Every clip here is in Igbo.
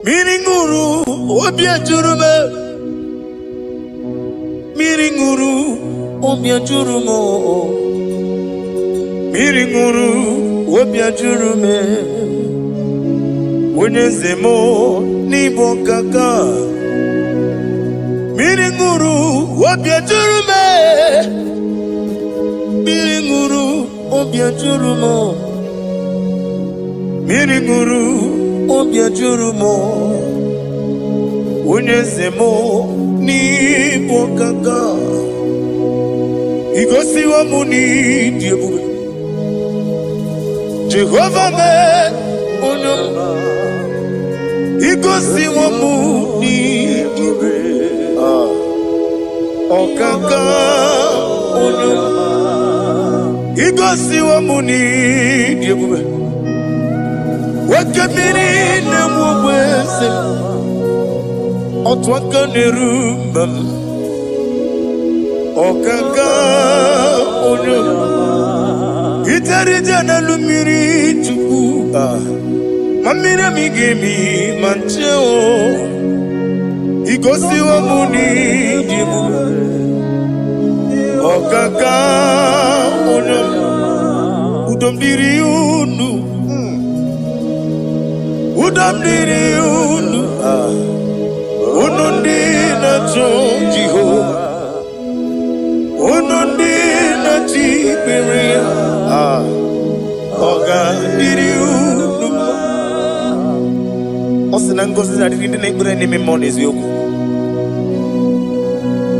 Miringuru obia jurume Miringuru obia jurumo Miringuru obia jurume Unezemo nibo kaka Miringuru obia jurume Miringuru obia jurumo Miringuru obia jurumo Unyezemo nibo kaka Igosi wa muni diebube Jehovah me unyoma Igosi wa muni diebube Okaka unyoma Igosi wa muni diebube Wakabiri na mwese Otwaka nerumbam Okaka onyo Itarija na lumiri chuku Mamira migemi mancheo Igosi wa muni jibu Okaka onyo Udomdiri unu Udamdiri unu Unundi na Jehovah Unundi na Tiberia Oga diri unu Osinangosi na diri neighbor name monies yoku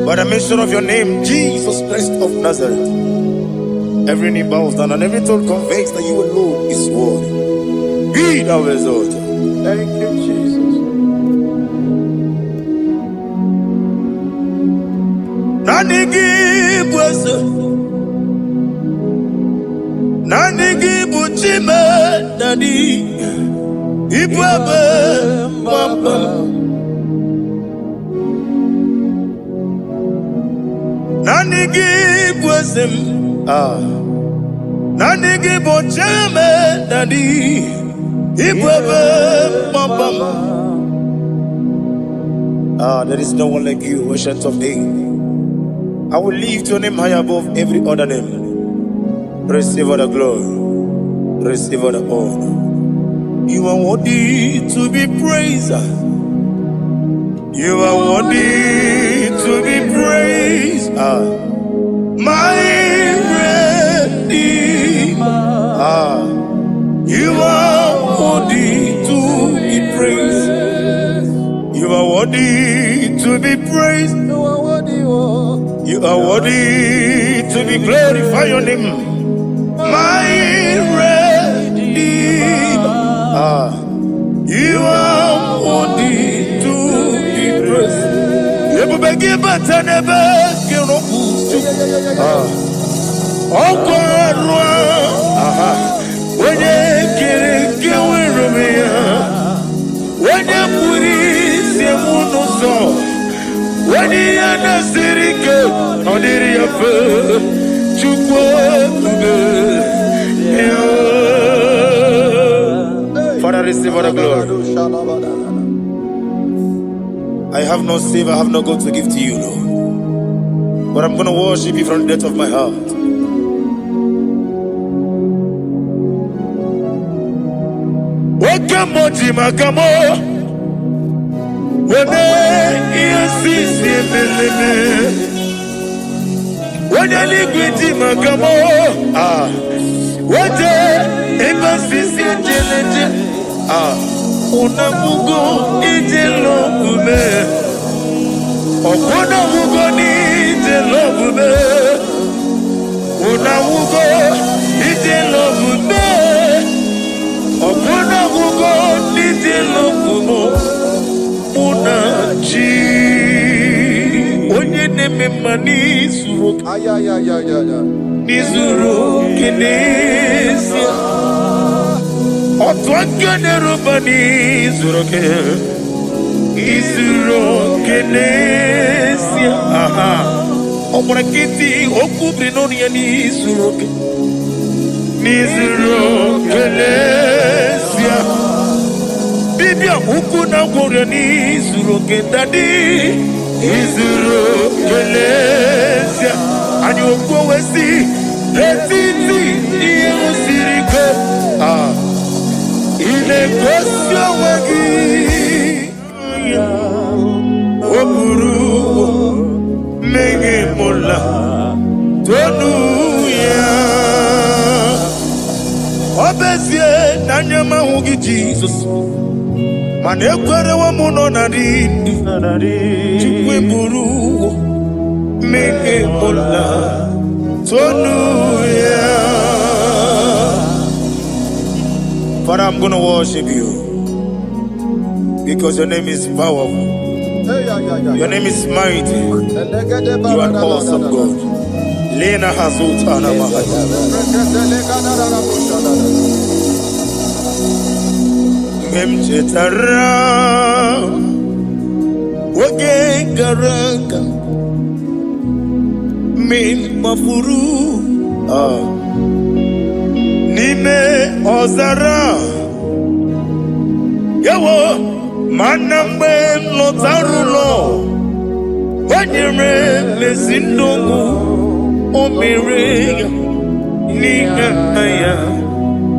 By the mention of your name, Jesus Christ of Nazareth, every knee bows down and every tongue confesses that you alone is worthy. Be thou exalted. Thank you, Jesus. Nanigi bwese, nanigi buchime nani, ibwebe mwamba. Nanigi bwese, nanigi buchime nani. There is no one like you, ancient of days. I will lift your name high above every other name. Receive all the glory, receive all the honor. You are worthy to be praised. You are worthy to be praised. My Redeemer. You are worthy to be praised. You are worthy to be praised. You are worthy to be glorified. Your name, my Redeemer. You are worthy to be praised. You will be better never. Oh God, when you get when you put it in monoso, when you are the city, on the Father, receive all the glory. I have no save, I have no God to give to you, Lord. But I'm going to worship you from the depth of my heart. Wakamoji makamo Wene yasisi meleme Wene likwiti makamo Wete ebasisi jeleje Unamugo ijelo kume Okona mugo ni ijelo kume Unamugo ijelo kume Okona mugo ijelo kumo Munachi Onye neme mani suro Nizuro kinesia Otwakane rubani zuro ke Izuro kinesia Omurakiti okubri noni ya nizuro ke Nizuro kinesia Dibia ukuna gworiani izuru kendadi izuru kelezia ani okwo wesi retiti iye usiriko ile kosio wagi oburu mege mola tonu ya obezie nanyama hugi Jesus man ekwere wa muno na dindi chukwe buru mege mola tonu ya. Father, I'm going to worship you because your name is powerful. Your name is mighty. You are awesome God. Lena Hazutana Mahaya. Memchetara Wage Garanga Min Mafuru Nime Ozara Yawo Manambe Lotarulo Wanyere Mesindongu Omere Nigaya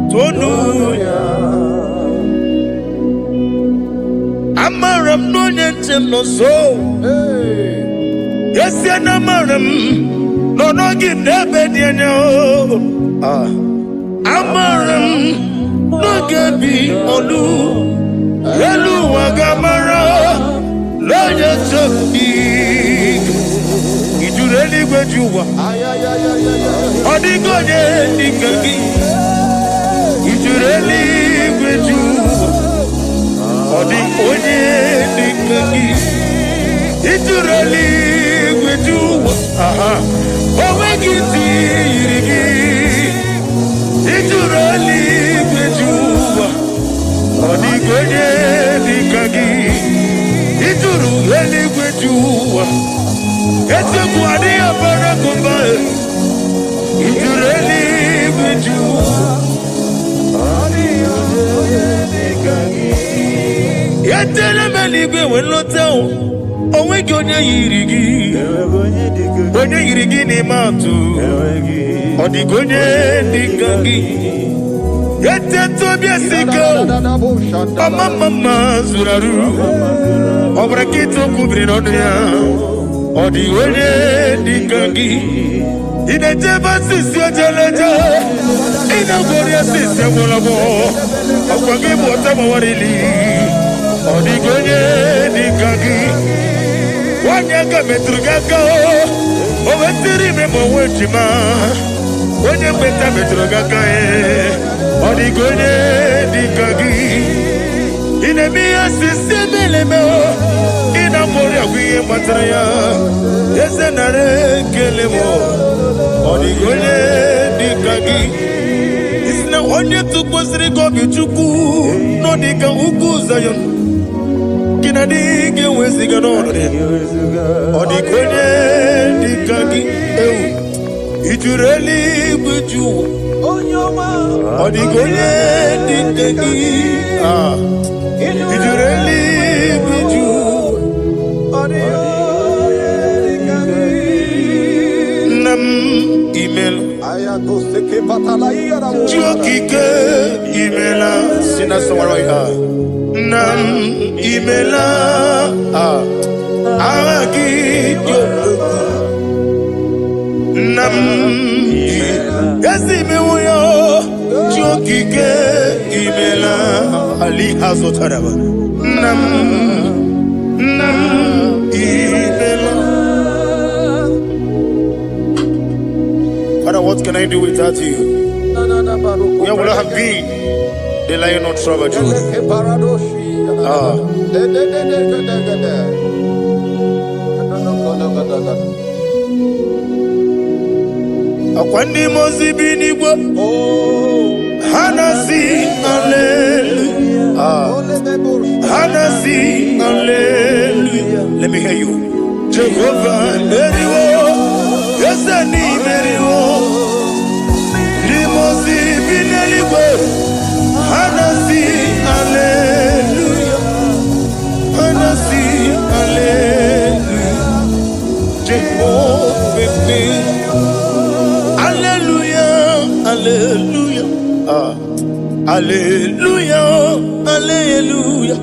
Tonuya Amaram no Yentem no so Yes, Yanamaram no no give Nebediano Amaram no gebi olu Elu wagamara Loya choki Ijureli gwejuwa Odigonye nikagi Ijureli gwejuwa Odigonye nikagi Ijureli gwejuwa Owegiti irigi Ijureli gwejuwa Odigonye nikagi Ijureli gwejuwa Ese kuadi apara kumbae Ijureli gwejuwa Odigonye nikagi Yetele meligwe wenloteo Owegi onye yirigi Onye yirigi ni matu Odigonye nikagi Yete tobia siko Mama zuraru Obrakito kubri nodia Odigonye nikagi Inejeba sisi ojeleja Inagoria sisi mwolabo Okwagi mwota mawarili Odigonye nikagi Wanyaka metrugaka Owetiri memo wechima Onye mbeta metrugaka Odigonye nikagi Inemia sisi melemo Inamoria kuye matraya Yese nare kelemo Odigonye nikagi Isna onye tukwasiri gobi chuku Nodika uku zayon Kinadige wesiga nonode Odigonye nikagi Ijureli gwejuwa Odigonye nikagi Ijureli gwejuwa Nam email Chokike imela Sina sawaraya Nam imela Agaki Nam Yasi mewoyo Chokike imela Ali Hazotaraba Nam imela. Father, what can I do without you? Where would I have been? The Lion of Trouble Akwandi mozibi nigbo Hanasi hallelujah Hanasi hallelujah. Let me hear you. Jehovah Meriwo Yesani Meriwo Limozibi neligbo Hanasi hallelujah Hallelujah, hallelujah,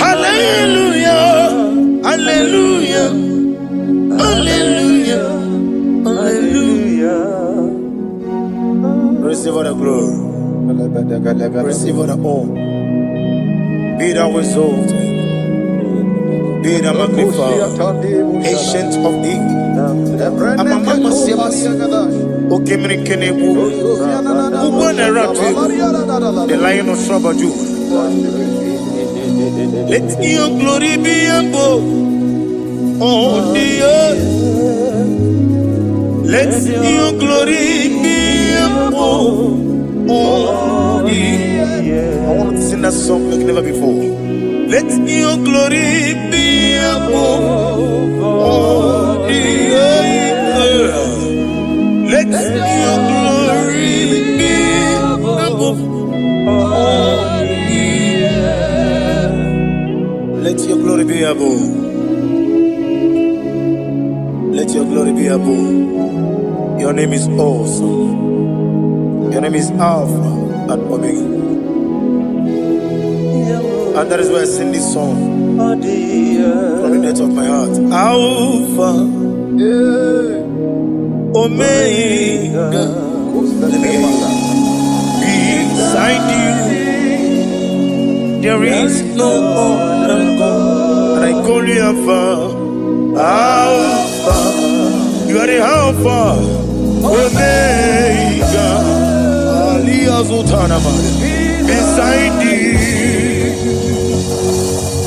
hallelujah, hallelujah, hallelujah, hallelujah. Receive all the glory. Receive all the honor. Be thou exalted. Be thou magnified. Ancient of days. Amamama siamasi. Okemini kenebu. The Lion of Sabaju. Let your glory be above on the earth. Let your glory be above on the earth. I want to sing that song like never before. Let your glory be above on the earth. Let your glory be above all the earth. Let your glory be above. Let your glory be above. Your name is awesome. Your name is Alpha and Omega. And that is why I sing this song from the depth of my heart. Alpha, Omega. Beside you, there is no other God. And I call you Alpha. Alpha. You are the Alpha. Omega. Beside you,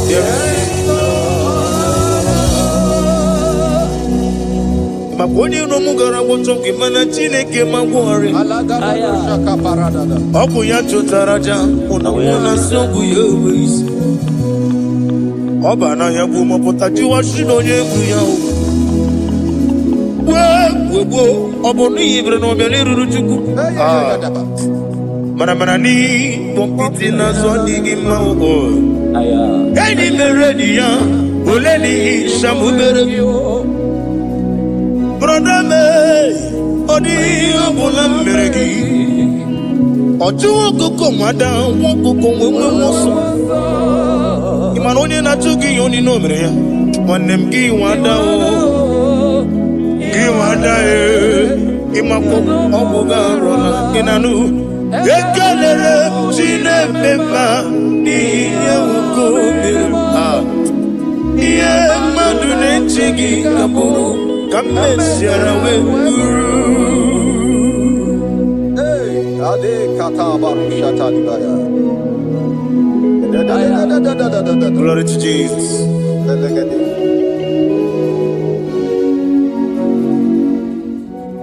there is no other. No mugara wotoki mana chineke magwari. Obu ya chotaraja una songu yewis. Oba na ya gumo potaji wa shino yeku ya. Wo obu ni ibre no bele ruruchuku. Mana ni pompiti na zodi gima o. Gani meredi ya oleni shamu berebio. Brother me, odi abula meregi. Oju koko mada, woko konwe moso. Imanonye na chuki yoni no mere. Wanem gi wada o, gi wada e. Imako obuga rona inanu. Ekalere chine pepa niye woko merema. Iye madune chigi kaburu. Come Sierra Guru. Hey, Ade Kata Barushata Dibaya. Glory to Jesus.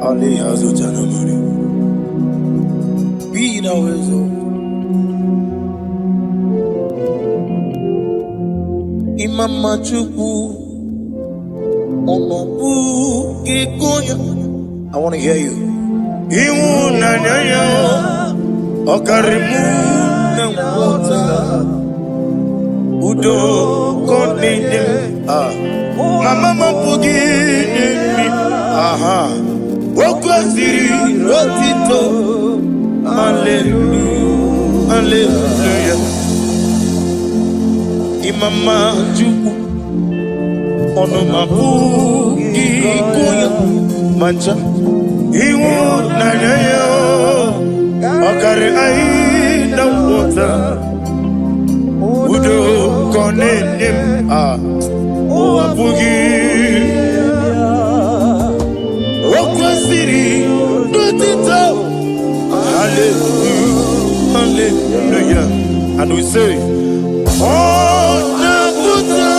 Ali Azutana Mari. Be thou exalted. Imam Machuku. I want to hear you. Udo Mama Pugi. Aha. Rotito. Hallelujah. Hallelujah. Imama Juku. Ono mabugi kuya mancha iwo nanyayo akare ai na wota udo konenim o abugi okwasiri dutito. Hallelujah, hallelujah. And we say oh na buta.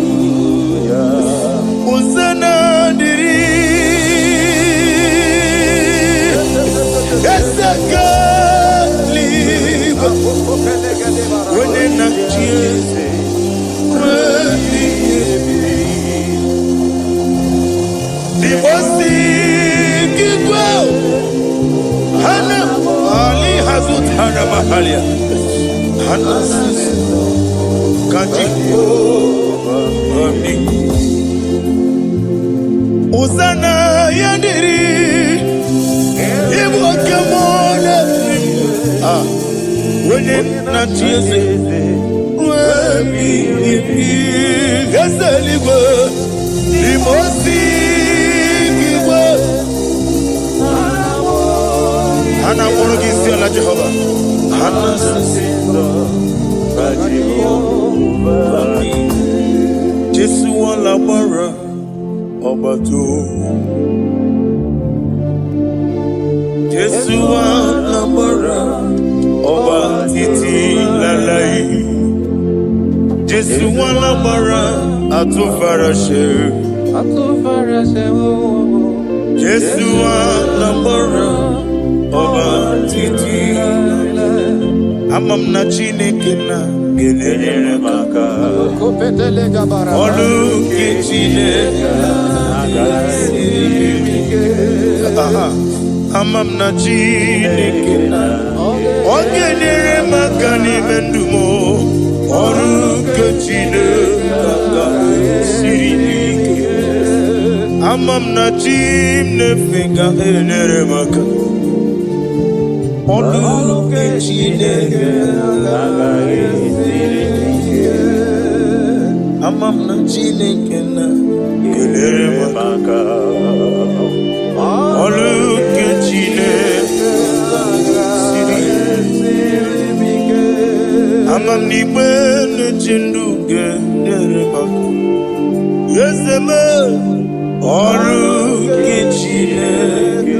Hallelujah. Hosanna diri. When mahalia. Kaji. Uzana yandiri. Ibu kemona. Wene na chieze. Wemi Gazaligwe. Limosi Gigwe. Hana Morogi Sela Jehovah. Hana Sisindo Jehovah. Jesu wala mara Obatu. Jesu wala mara Obatiti lalai. Jesu wala mara Atufarashe. Jesu wala mara Obatiti amam na Chineke na gelele maka olu ke Chineke amam na Chineke na ogelele maka ni mendumo olu ke Chineke amam na Chineke gelele maka olu ke Chineke amam na Chineke na gelele maka olu ke Chineke amam ni bene chindu gelele maka yeseme olu ke Chineke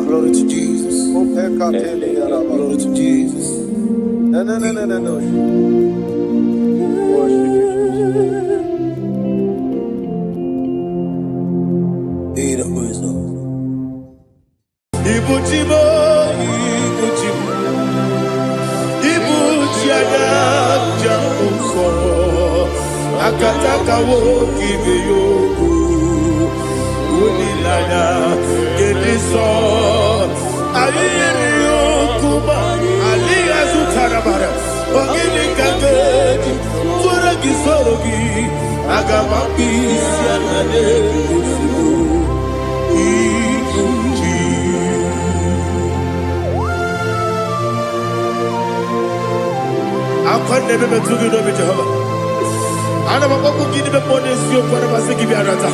glory to Jesus. Glory to Jesus. No. Worship you, Jesus. Be the wisdom. Ibuchibo. Ibuchiada Jamuso. Akataka wo kibeyoku. Unilada Gediso Aliyokuba Aliyazutarabara Ogini Kageti Furagi Sorogi Agamapi Sianade Ikuji Akwane bebe tugi no bi Jehova Ana mabaku gini be ponesio kwa basiki bi arata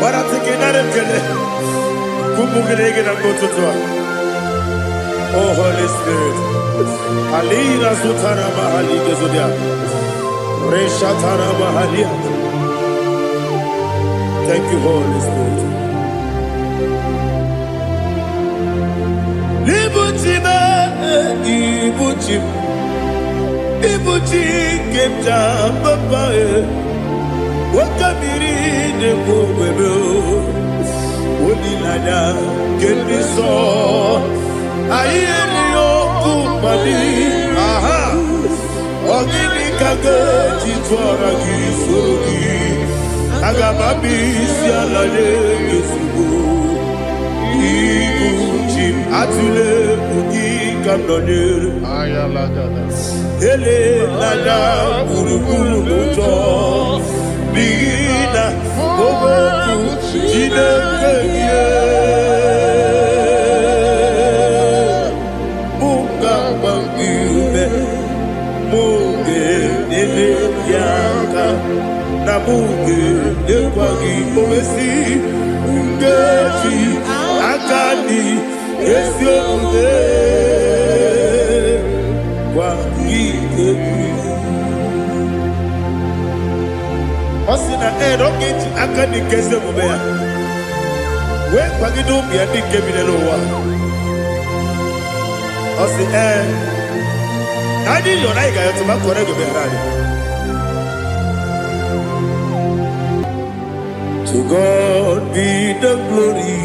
Bara tekenare kele kumugirege na kototwa. Oh Holy Spirit Alira sutara mahali gezodia Reshatara mahali. Thank you Holy Spirit. Ibuchi kemta papa Wakamiri de Bobebo Unilada Kendiso Ayeri Okupali Aha Ogini Kage Chitwara Gisurugi Agamabi Sialade Gisugu Ibuchi Atule Ugi Kamdonir Ayalada Ele Lada Urukuru Muto Bigina, Boboku, Chineke, Munga Bangibe, Munge, Nene Yaka, Namunge, Nekwagi, Omesi, Ungeji, Akani, Esiomude, Kwagi, Osina erogeti akani keze mubea. We kwagido bia dike binelo wa. Osi nadi yona iga yotu makore go berani. To God be the glory.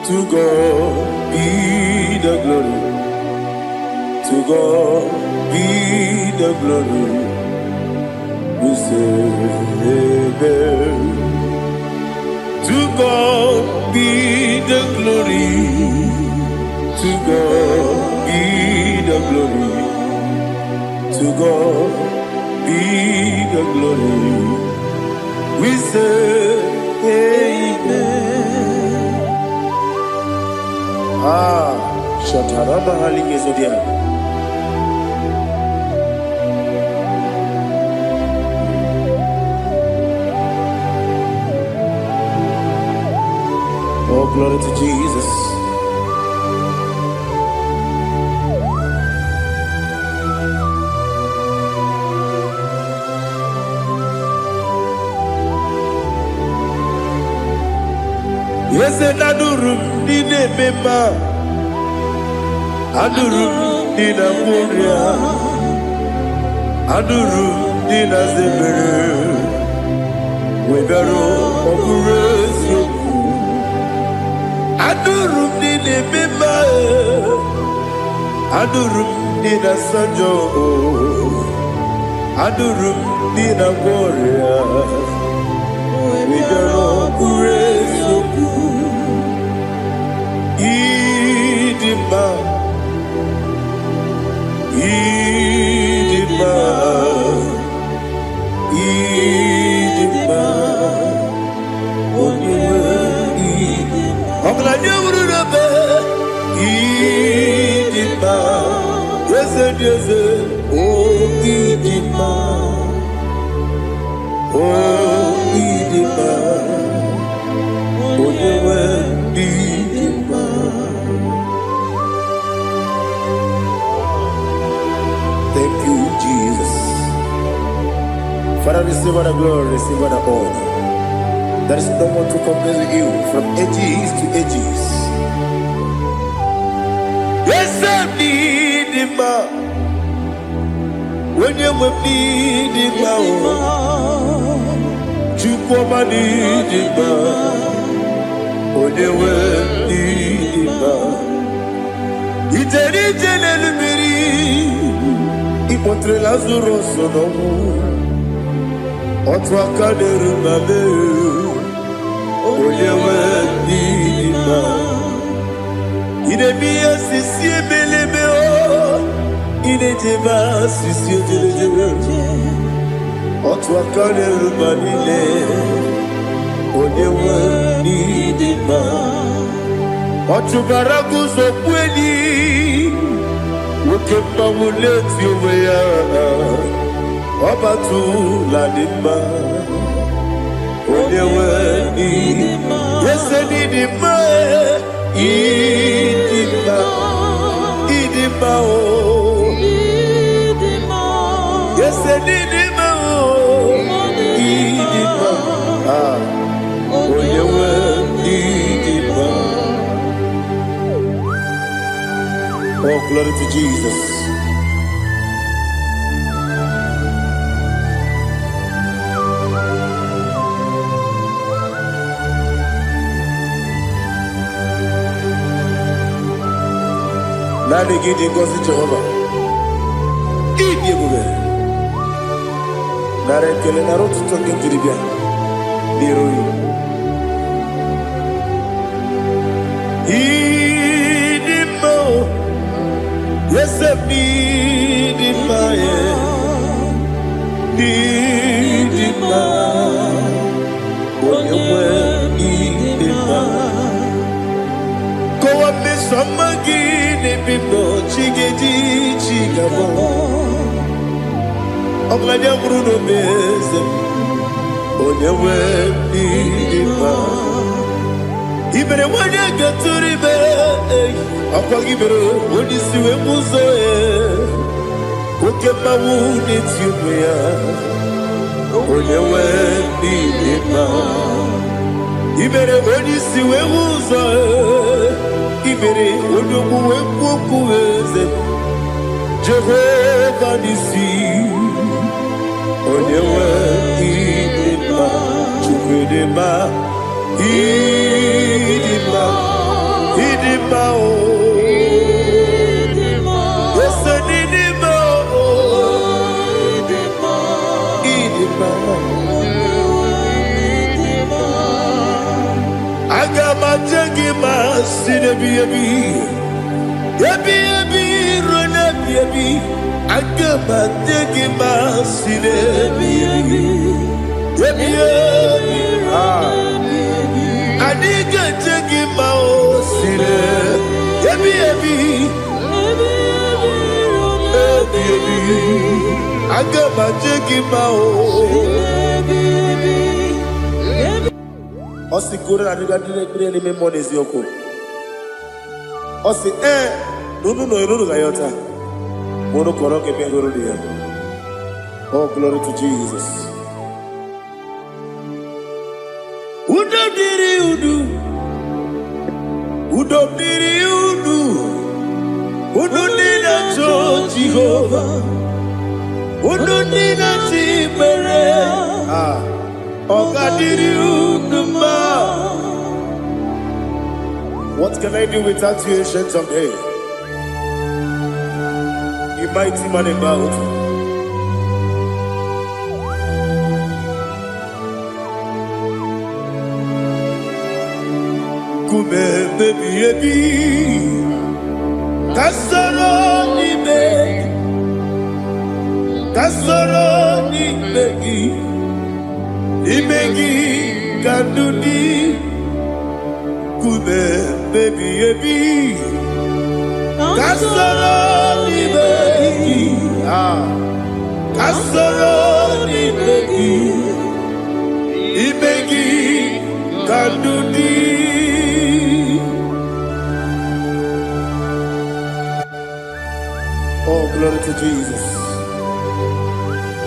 To God be the glory. To God be the glory. To the glory. To God be the glory. To God be the glory. We say amen. Shataraba Haligezodia. Oh, glory to Jesus. Yes, and Adurum Dine Mema Adurum Dina Moria Adurum Dina Zebere Webero Oburesu Adurum Dine Mema Adurum Dina Sanjo Adurum Dina Moria Webero Oburesu Idima, Idima, Idima, Oniwe, Idima. Oglanya ururabe, Idima, Yeze, Yeze, oh Idima, oh Idima, Oniwe, Idima. Thank you, Jesus. Father, receive all the glory, receive all the honor. There is no one to compare with you from ages to ages. Yes, I need him. When you need him, you come and need him. When you need him, it's Ipotre Lazaro sonomu Otwa kaderu mabe Oyewe nima Ine miya sisi ebelebe o Ine jeba sisi ojelejebe Otwa kaderu manile Oyewe nima Otubaraku zokweni Ukemba muleti uweya Wabatu ladima Onyewe nidima Yese nidima Idima Idima o Yese nidima o Idima Onyewe nidima. Oh, glory to Jesus. Now they give the gospel to Jehovah. Eat the Buddha. Now they kill a road to talk into the beer. Yes, I need it, my need it, my when you were need it, my go up, Miss Samagin, if you know, Chiggy, Chigabo. I'm glad you're Bruno Bez, when you were need it, my even when you get to the bed. Apagibero, when you see a muzo, okay, my wound it's you, when you went in even when you see a muzo, even when you go with Jehovah, you see, when you went in Idima, Agama Jagima Osi kore na diga dire ni me money is yoko. Osi no gayota. Mono koro ke be goro dia. Oh, glory to Jesus. Udo diri udu. Udo nina to Jehovah. Udo nina tibere. What can I do without you, ancient of days? You mighty man about. Kume baby, kasoro ni begi. Imegi kandudi kube baby kasoro ni begi kasoro ni begi imegi kandudi. Oh, glory to Jesus,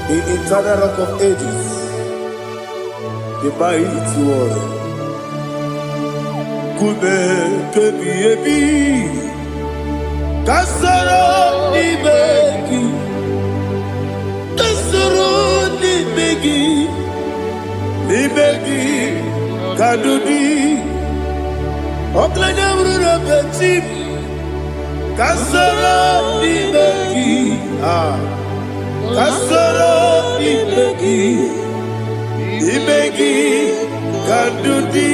the eternal rock of ages, the mighty one. Kube kebi kasoro ni begi kadudi oklanya urura beti kasoro ni begi kasoro ni begi imegi kadudi.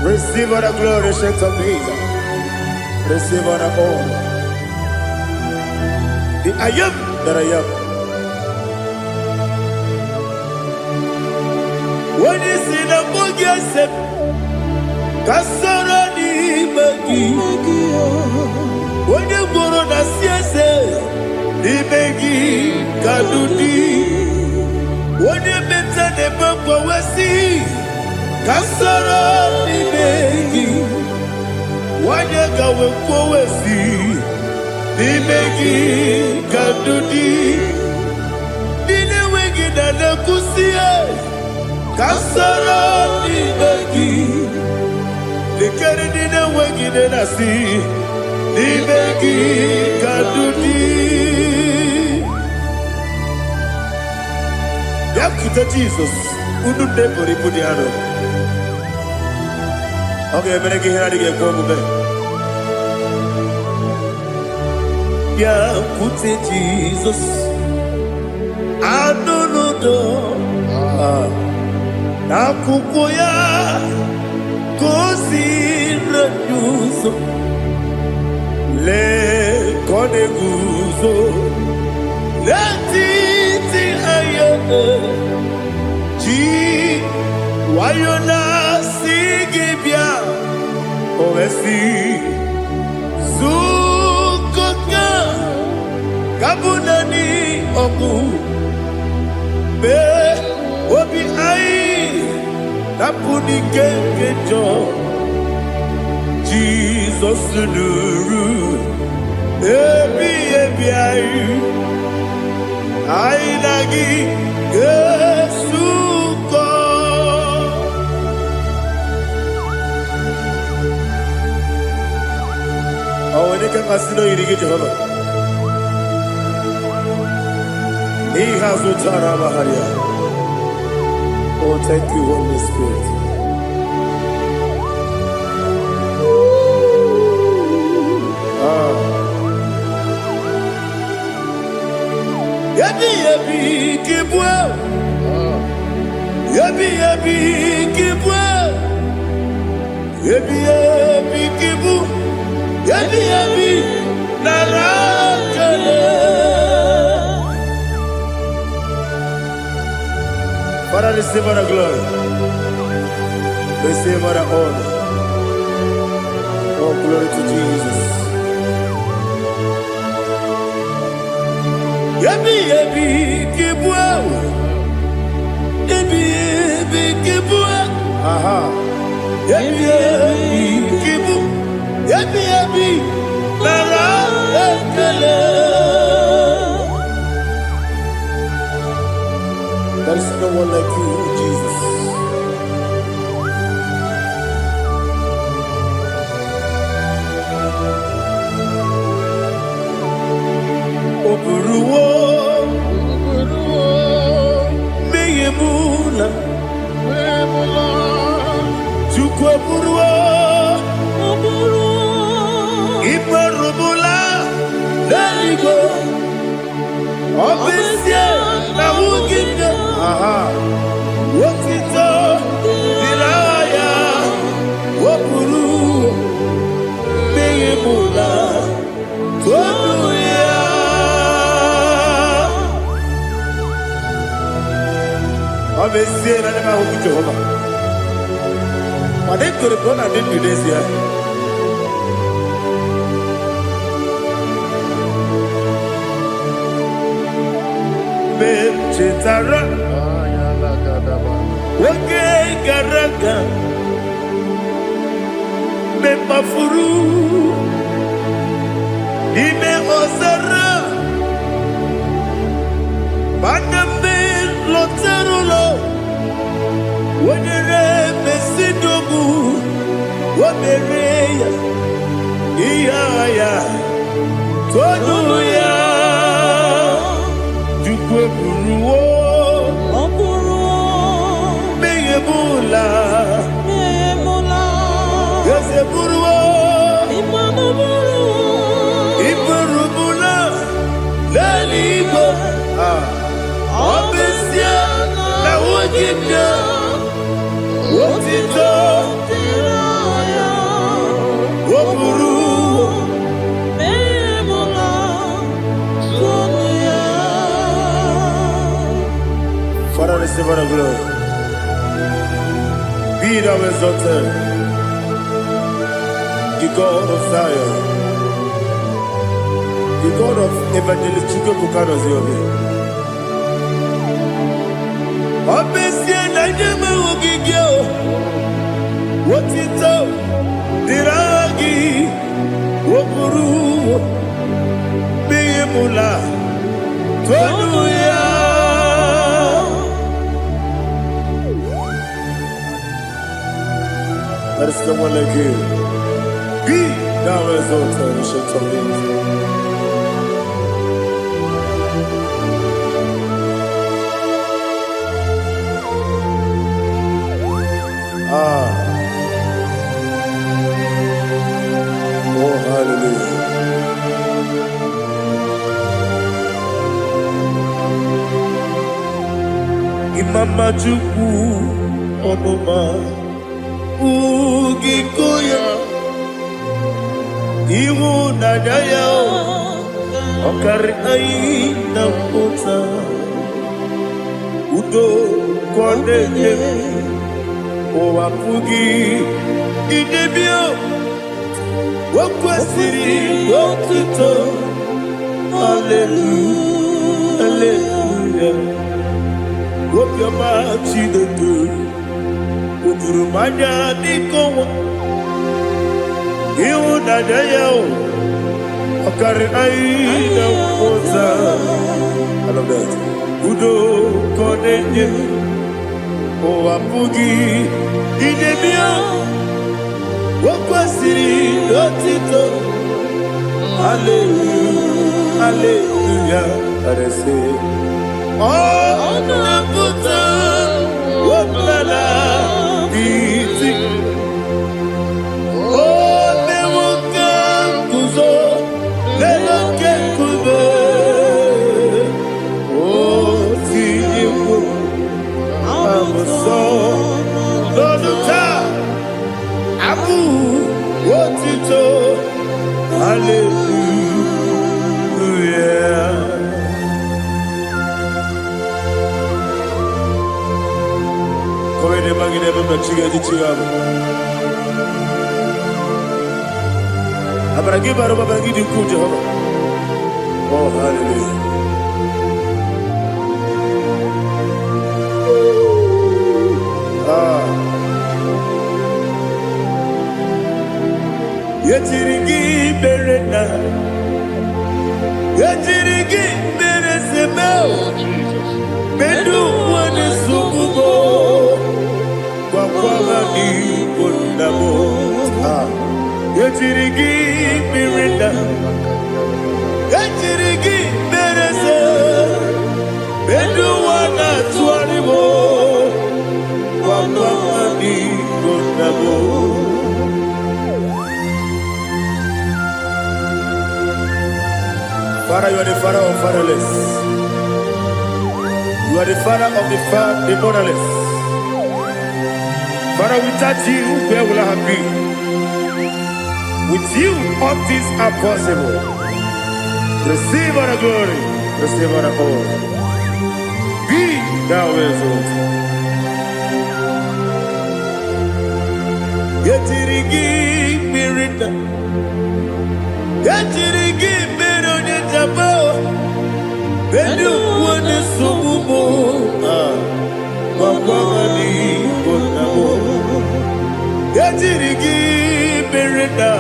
Receive all the glory, strength of Jesus. Receive all the honor. The I am that I am. When you see the book, you say, Kasara ni magi. When you go on a siese, ni magi kadudi. When you mention the book, we see. Kasara ni begi, wanyaka wekowesi, ni begi kadudi, dine wegi dana kusiye. Kasara ni begi, dikari dine wegi dana si, ni begi kadudi. Yakuta Jesus, unu depori pudiano. Okay, I'm going to get go back. Yeah, put it Jesus. I don't know. Nakukoya kosi reduso le kone guzo le titi ayane ji wayona sigibia oesi sukoka kabunani oku be obi ai napuni kekejo Jesus nuru ebi ai ai nagi Yesuko. Awani kan kasino irigi Jehovah. He has utara baharia. Oh, thank you, Holy Spirit. Yabi kibwa. Yabi kibwa. Ebi ebi kibu, ebi ebi narakele. Father, receive all the glory. Receive all the honor. Oh, glory to Jesus. Ebi ebi kibu, ebi ebi kibu. Aha. Ebi ebi kibu, ebi ebi narakele. There is no one like you, Jesus. Oburuwo, meyemula, chukwu oburuwo, iperubula, leligo, obesie na wugide. Aha, wotito, diraya, oburuwo, meyemula, toduya. Obesie na nema huku Jehovah. Made kore bona din Indonesia. Chetara, wage garaga, me mafuru, ime ozara, maname loterulo, wanyere mesidobu, wamereya, iyaya, toduya. Buruwo, meyemula, yese buruwo, iperubula, leligo, obesia na wugide, wotito, woburuwo. Father, receive all the glory. Be thou exalted, the God of Zion, the God of Evangelist Chike Bukanos Yobe. Obesie na nyeme ugigio, wotito, diragi, wokuru, biyemula, toduya. There is no one like you. Be thou exalted, ancient of days. Oh, hallelujah. Imama Chukwu Onuma Ugikoya Iwu Nadaya Okari Aina Kota Udo Kondeye Owapugi Idebio Wakwasiri Wakito Hallelujah Hallelujah Wopiama Chidetu Udurumanya Nikowa Iwu Nadaya Okari Aina Kota I love that Udo Kondeye Owapugi Idebio Wakwasiri Otito Hallelujah Hallelujah I say Oh Naputa Wapala Iti Oh Newoka Kuzo Newoke Kube Oh Tiyiwo Amuso Doduta Abu Oh, hallelujah. Yetirigi berena, yetirigi beresebel, bedu wane sukubo, wakwama ni kondamo. Yetirigi berena, yetirigi berese, bedu wana tuanibo, wakwama ni kondamo. Father, you are the father of fatherless. You are the father of the motherless. Father, without you, where will I have been? With you, all things are possible. Receive all the glory, receive all the honor. Be thou exalted. Yetirigi mirita, yetirigi mironye jabo, bedu wane subumo, wakwamani konamo. Yetirigi mirita,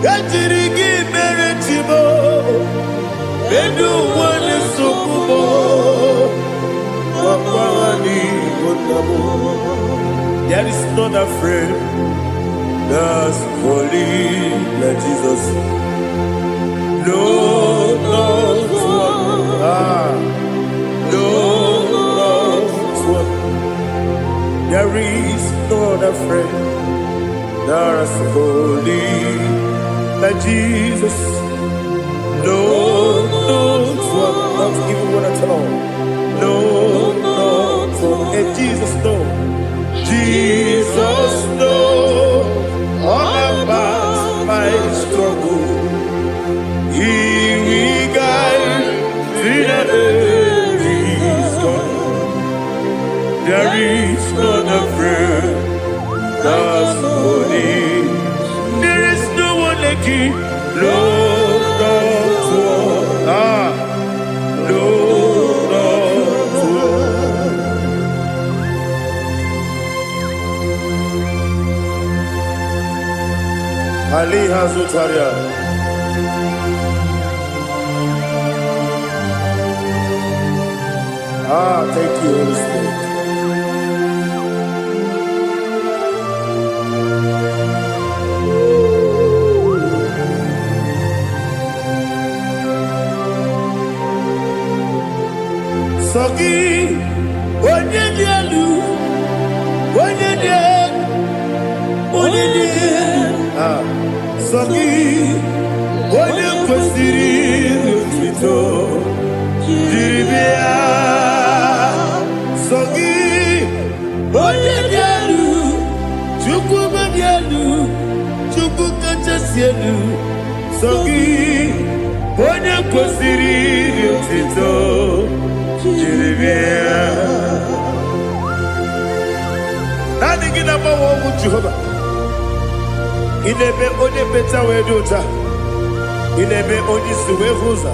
yetirigi miritimo, bedu wane subumo, wakwamani konamo. There is not a friend that's holy like Jesus. No, not one. No, not one. There is no other friend that's holy like Jesus. No, not one. Not even one at all. No, not one. And Jesus, no. Jesus, no, all about my struggle. He will guide me there is gone. There is not a friend that's holy. There is no one like you, Lord, not one. Lord, not one. Ali Hazutaria. Thank you, Holy Spirit. Sogi, onye dialu, onye dialu, onye dialu. Sogi, onye kwesiri utito, jiribia. Sogi, onye dialu, chukwu dialu, chukwu kachasielu. Sogi, onye kwesiri utito, jiribia. Nani gina bawa mu Jehovah. Inebe onye beta we dota. Inebe onye siwe huza.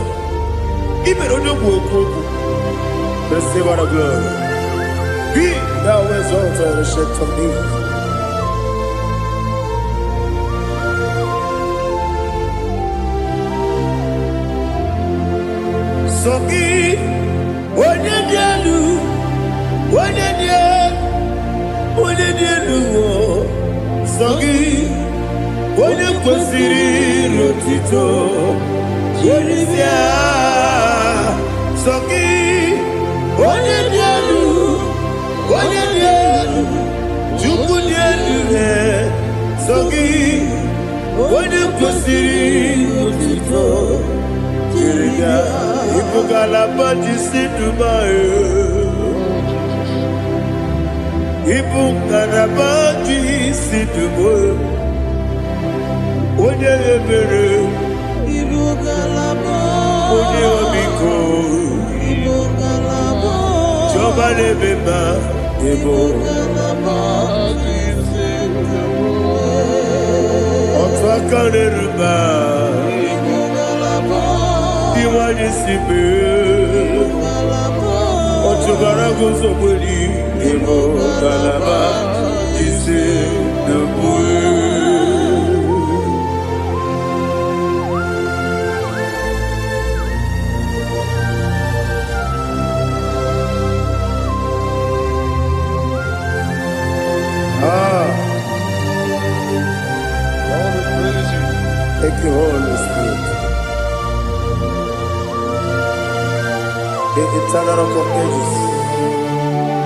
Ibe onye gwoku. Receive all the glory. Be thou exalted and shake of me. Sogi onye dialu, onye dialu, onye dialu. Sogi onye kwesiri rotito, jiribia. Sogi onye dialu, chukwu dialu. Sogi onye kwesiri rotito, jiribia. Ipukalaba jisidubae, ipukalaba jisidubae. Onye ebere, ipukalaba. Onye obiko, ipukalaba. Jọba lebeba, Igbo. Otwakaneruba. Diwani sibe. Otubarago sobuli. Igbo galaba. Ise dubwe. Thank you, Holy Spirit. The eternal rock of ages,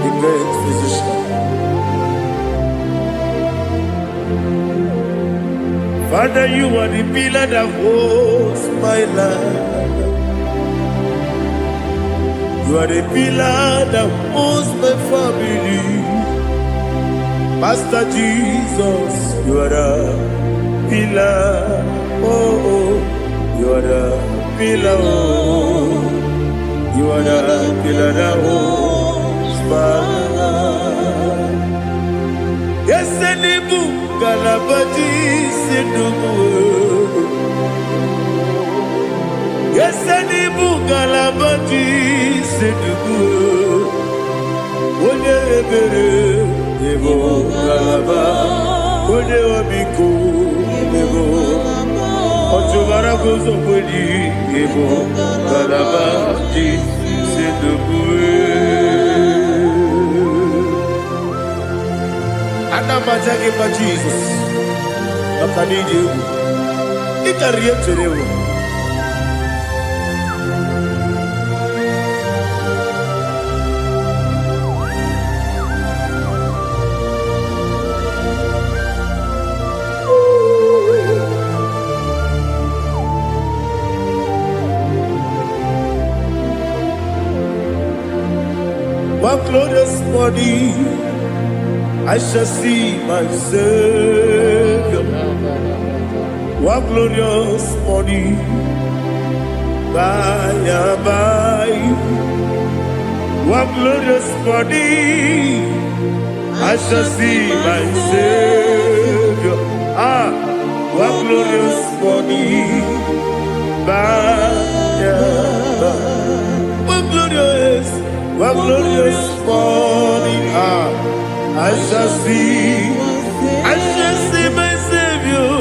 the great physician. Father, you are the pillar that holds my life. You are the pillar that holds my family. Master Jesus, you are the pillar. Oh, you are the pillar. Oh, you are the pillar that holds my life. Yes, Enibu Galabati Sidubu. Yes, Enibu Galabati Sidubu. One ebere Ebo Galaba. One wabiko Ebo. Otubara gozo kweli Ebo Galaba Di Sidubu. Anamajage pa Jesus. Akaniji ewu. Ikariye cherewo. One glorious body, I shall see my Savior. One glorious body, by and by. One glorious body, I shall see my Savior. One glorious body, by and by. One glorious body, I shall see my Savior.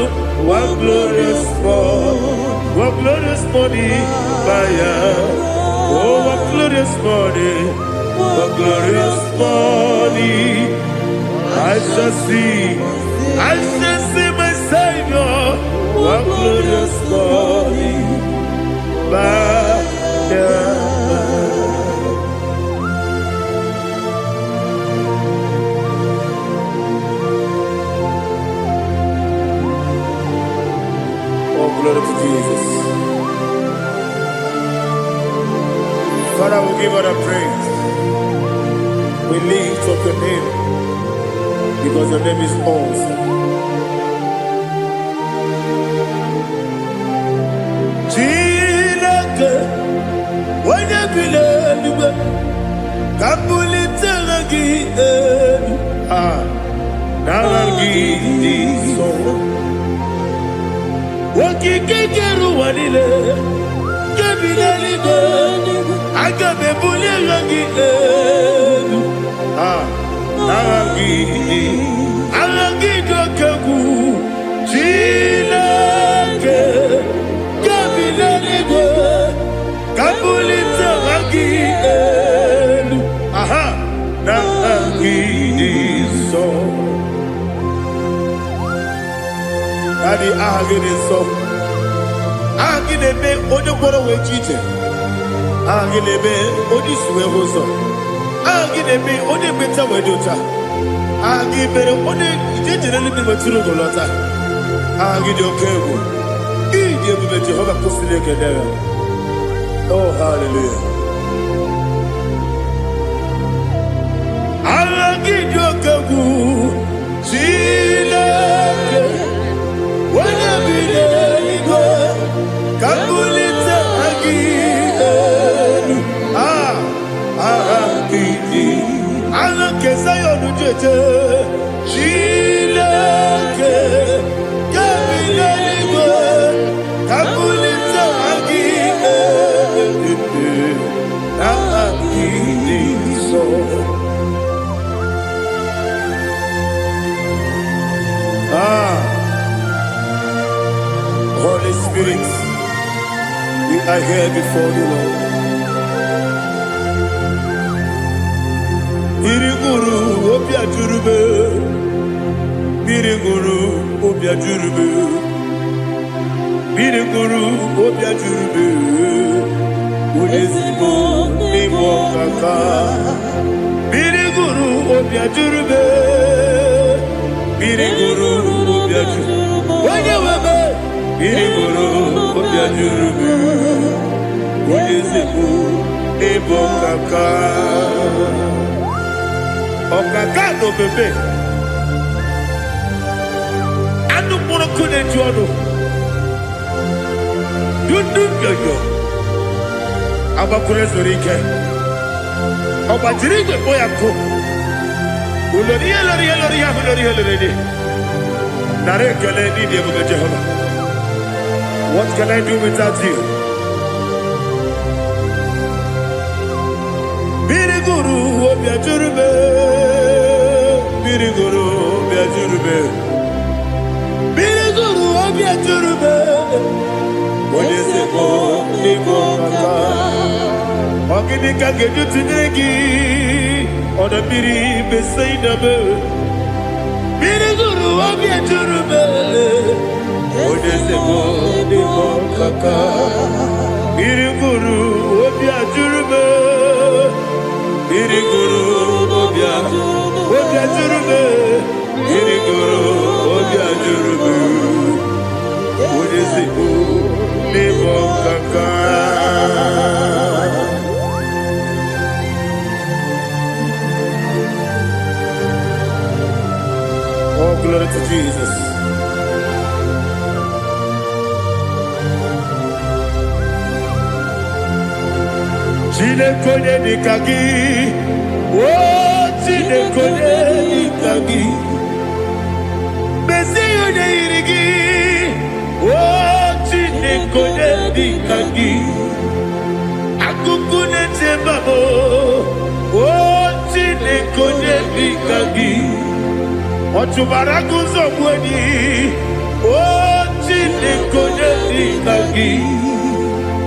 One glorious body, oh, one glorious body, I shall see my Savior. One glorious body, glory to Jesus. Father, we give all the praise. We lift up your name because your name is awesome. Chilake, when you believe, Kabuli Telagi, Naragi, so. Wakikeru wanile Kebilaligo Agabe bule rangi Arangi dokagu Chilake Kebilaligo Kabulita rangi Narangi so Daddy, agide so. Agide be odokoro we chite. Agide be odisuwe hoso. Agide be ode beta we dota. Agide be ode ijejere libi maturu golota. Agide okewo. Ije be Jehovah kusile kedera. Oh, hallelujah. Agide okewo. Chileke. Kabulita agidelu, agidi, alakeza malite Chineke kebile n'igwe ka mbulite gị na gị dị nsọ. Holy Spirit, we are here before you, Lord. Biriguru obia jurube, biriguru obia jurube, biriguru obia jurube, ulezimo nimo kaka, biriguru obia jurube, biriguru obia jurube, wanyewebe, biriguru obia jurube, ulezimo nimo kaka. Okakado bebe anu muroko ne jodo dundu yoyo abakure zorike obajiri gbe boya ko ulori ulori nare kele ni de bo Jehovah. What can I do without you? Biriguru obia jurube, biriguru obia jurube, biriguru obia jurube. Wodese ko niko kaka, ogini kageju tinegi, oda biri besaida be. Biriguru obia jurube, wodese ko niko kaka, biriguru obia jurube. Biriguru obia jurube, biriguru obia jurube, udisiku nibo kaka. Oh, glory to Jesus. Chinekonye nikagi, oh chinekonye nikagi, Mesiyo ne irigi, oh chinekonye nikagi, akukune chembabo, oh chinekonye nikagi, ochubaraku zomweni, oh chinekonye nikagi,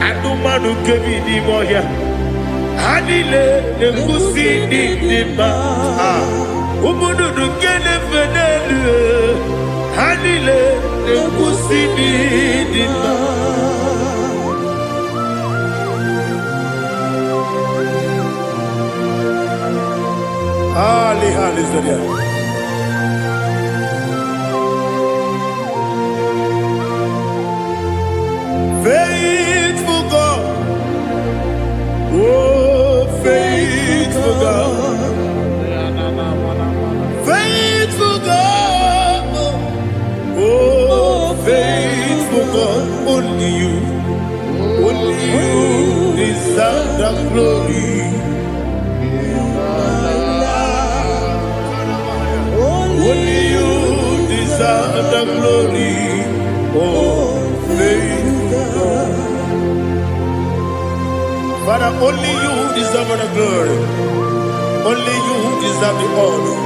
adumanu kevidi moya. Hanile ne kusi di nima, umududu kene fenelu. Hanile ne kusi di nima. Ali zodia. Faithful God, oh faithful God, faithful God, oh faithful God, only you deserve the glory. Only you deserve the glory, oh faithful God. Father, only you deserve the glory. Only you deserve the honor.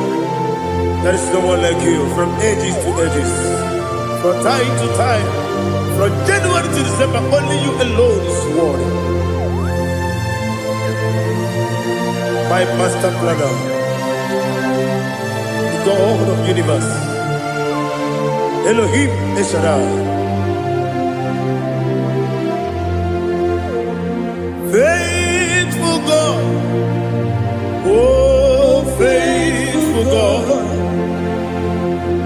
There is no one like you from ages to ages, from time to time, from January to December. Only you alone is worthy. My master planner, the God of the universe, Elohim Eshadai. Faithful God, oh faithful God,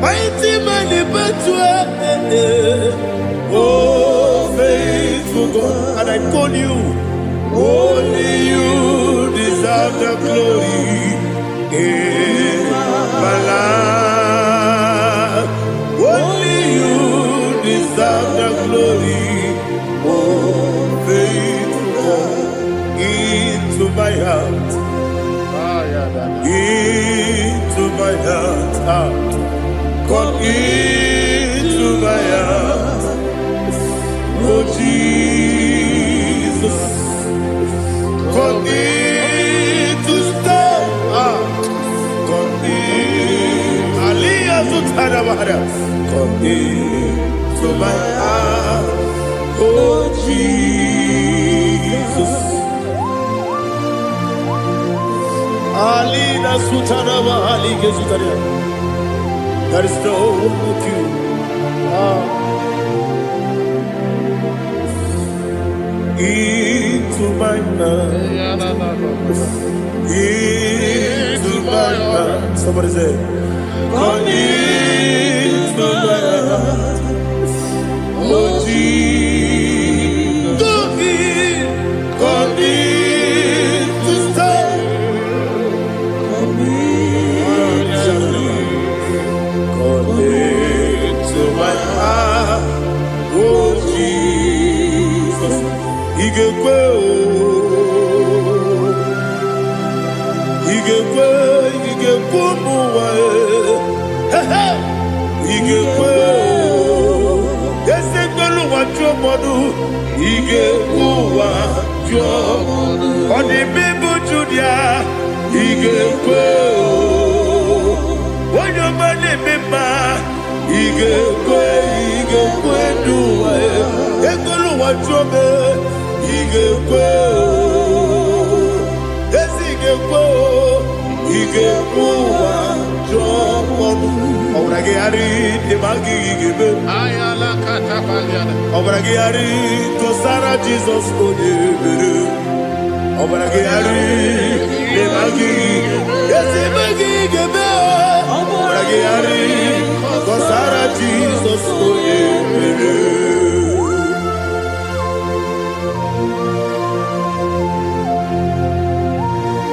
mighty man in battle, oh faithful God, and I call you, only you deserve the glory in my life, only you deserve the glory, oh faithful God. Into my heart, into my Come into my heart, oh Jesus. Come in to stay. Come in. Aliyah to Tadabara. Come in to my heart, oh Jesus. Alina Sutanaba Ali Gesutaria. There is no one like you. Into my heart. Into my heart. Somebody say, come into my heart. Oh Jesus. Come in to stay. Come into my heart. Oh Jesus. Igekwe muwa igekwe ese gbelu wa jomodu igekwe wa jomodu oni bibu judia igekwe wonyo mane mema igekwe duwa egbelu wa jome igekwe ese igekwe wa jomodu obrage ari de magi igebe ayala katapaliana obrage ari to Sarah Jesus odebere obrage ari de magi ese magi igebe obrage ari to Sarah Jesus odebere.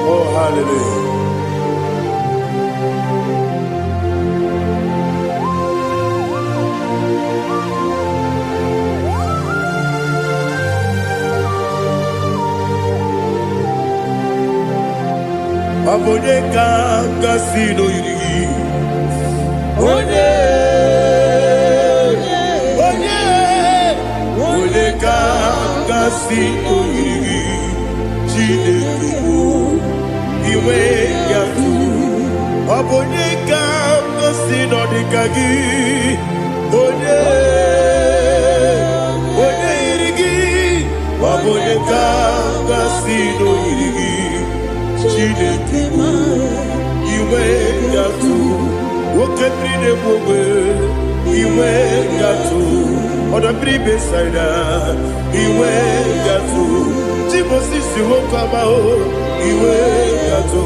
Oh hallelujah. Abone kanga sino yiri Onye kanga sino yiri Chineke iwe yatu Abone kanga sino dikagi Onye yirigi Abone kanga sino yirigi Chineke iwe yatu Okebrine mwe iwe yatu Odabri besaida iwe yatu Timosisi wokama iwe yatu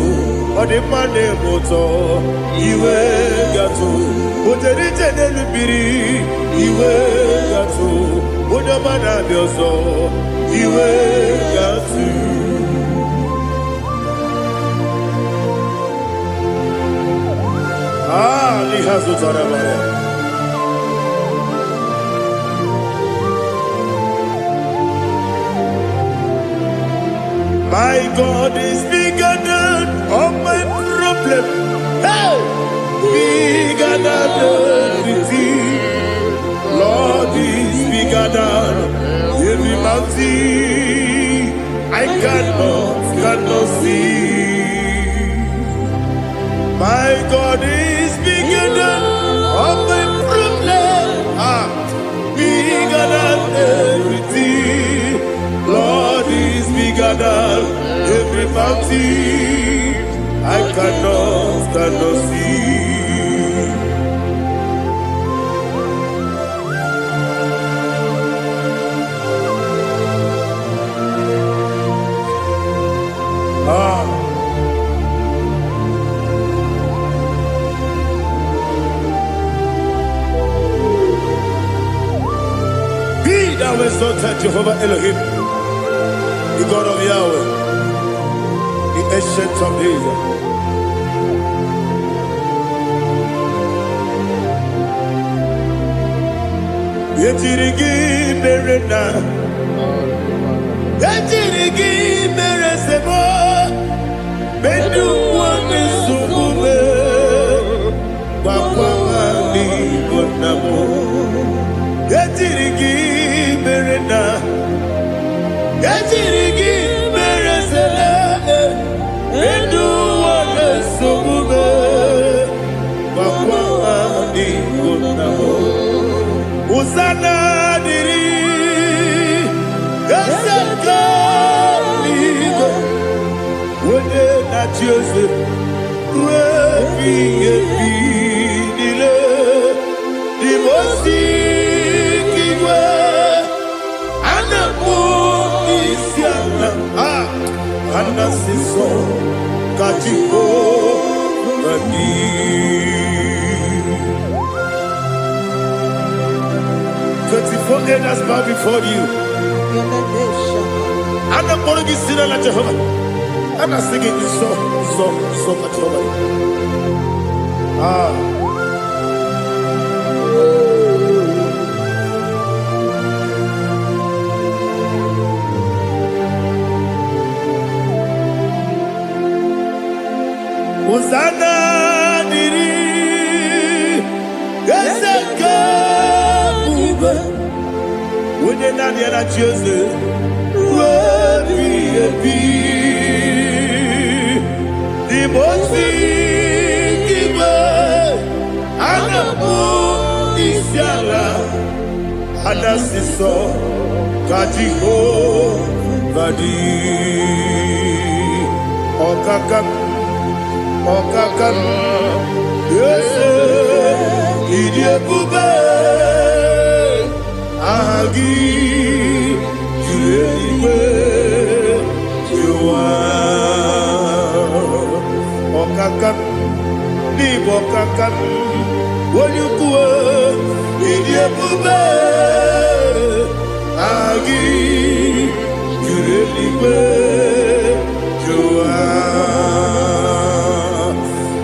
Odemane moto iwe yatu Oderite nelubiri iwe yatu Odamana bioso iwe yatu. My God is bigger than all my problem. Hey! Bigger than everything. Lord is bigger than every mountain. I cannot see. My God is bigger than all my problem. Bigger than everything. Lord is bigger than every mountain. I cannot see. Be thou exalted, Jehovah Elohim, the God of Yahweh, the ancient of days. Yetirigi merena, yetirigi meresemo, bedu wane sumume, na chiose webi ebinile dimosi kiwe anamu isiana anasiso kachiko bani 24 elders bow before you. I'm not going to be sitting like Jehovah. I'm not singing this song like Jehovah. Hosanna diri Geseka Uba Wene nani ana chiose Webi ebi Dimosi kiba Anamu isiala Anasiso Kajiho Vadi Okakam Okakam Yese Idiebube Agi Juleiwe Jua Okakam Nibo Okakam Wonyukue Idiebube Agi Juleiwe Jua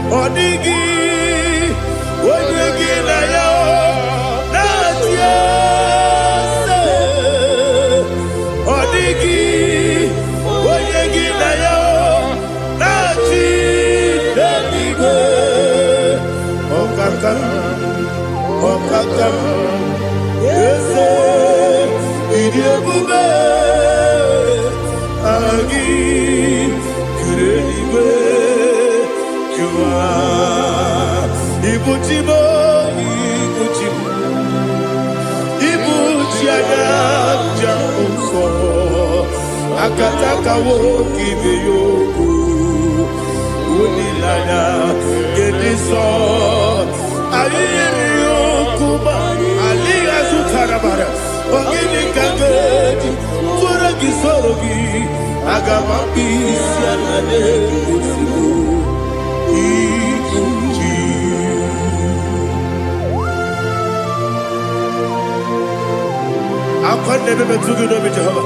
Odigi, odigi na yo, na tiese. Odigi, odigi na yo, na tiese. Okakam, okakam, yese, idiebube, agi, kureliwe. Ibuchimo, Ibuchimo, Ibuchiana, Jamuso, Akataka woki beyoku, Unilana, Gediso, Ayeri yokuba, Aliya Zutarabara, Ogini Kageti, Turagi Sorogi, Agamaki, Sianade, Usibu. I can't never be too good over Jehovah.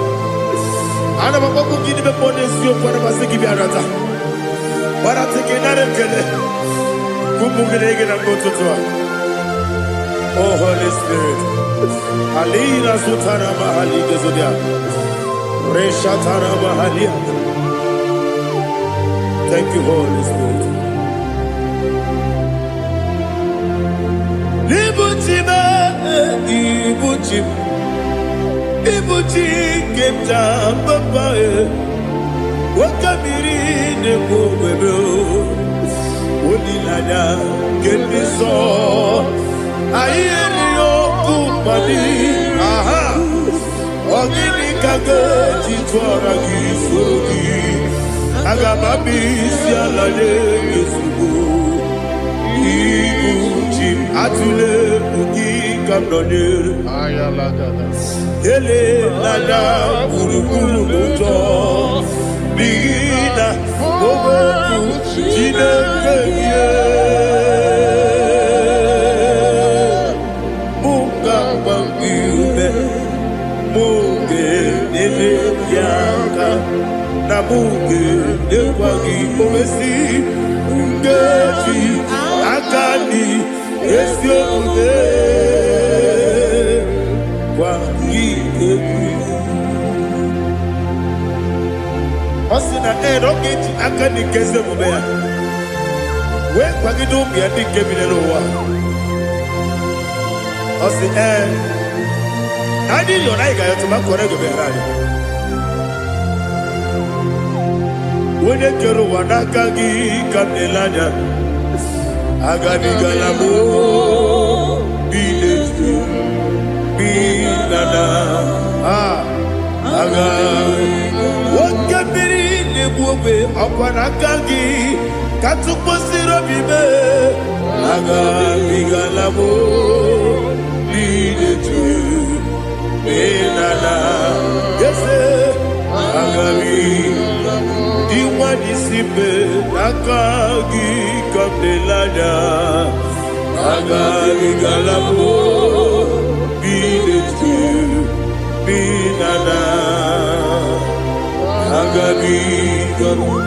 I never want to give a bonus you for a Masiki Biarata. But I take another killer. Kumugiregin and go to Tua. Oh, Holy Spirit. Alina Sutana Mahali Gazodia. Reshatana Mahalia. Thank you, Holy Spirit. Ibuchima, Ibuchim, Ibuchim, Kepta, Papa, Wakamiri, Nebobebo, Unilada, Kemiso, Ayerio, Kupadi, Aha, Ogini Kagati, Twaragi, Sugi, Agamabi, Sialade, Yusubu. Ibuchim atule buki kamdonir ayalagada ele lada burukuru muto bina oboku jinekeye muka bangiube muke nele yaka na muke nekwagi owesi ngeji akani esiode kwa ike osina erogeti akani keze mubea we kwa gido bia dike bilelo wa osi nadi yo na igayo tuma kore go berani wone kero wanaka gi kamdelanya agadi galamo biletu bilana aga wakabiri ne buobe okwana kangi katupo siro bibe aga bigalabo bide tu benana yese aga bigalabo diwa disipe nakagi kabdelada aga bigalabo bide tu benana aga bigalabo.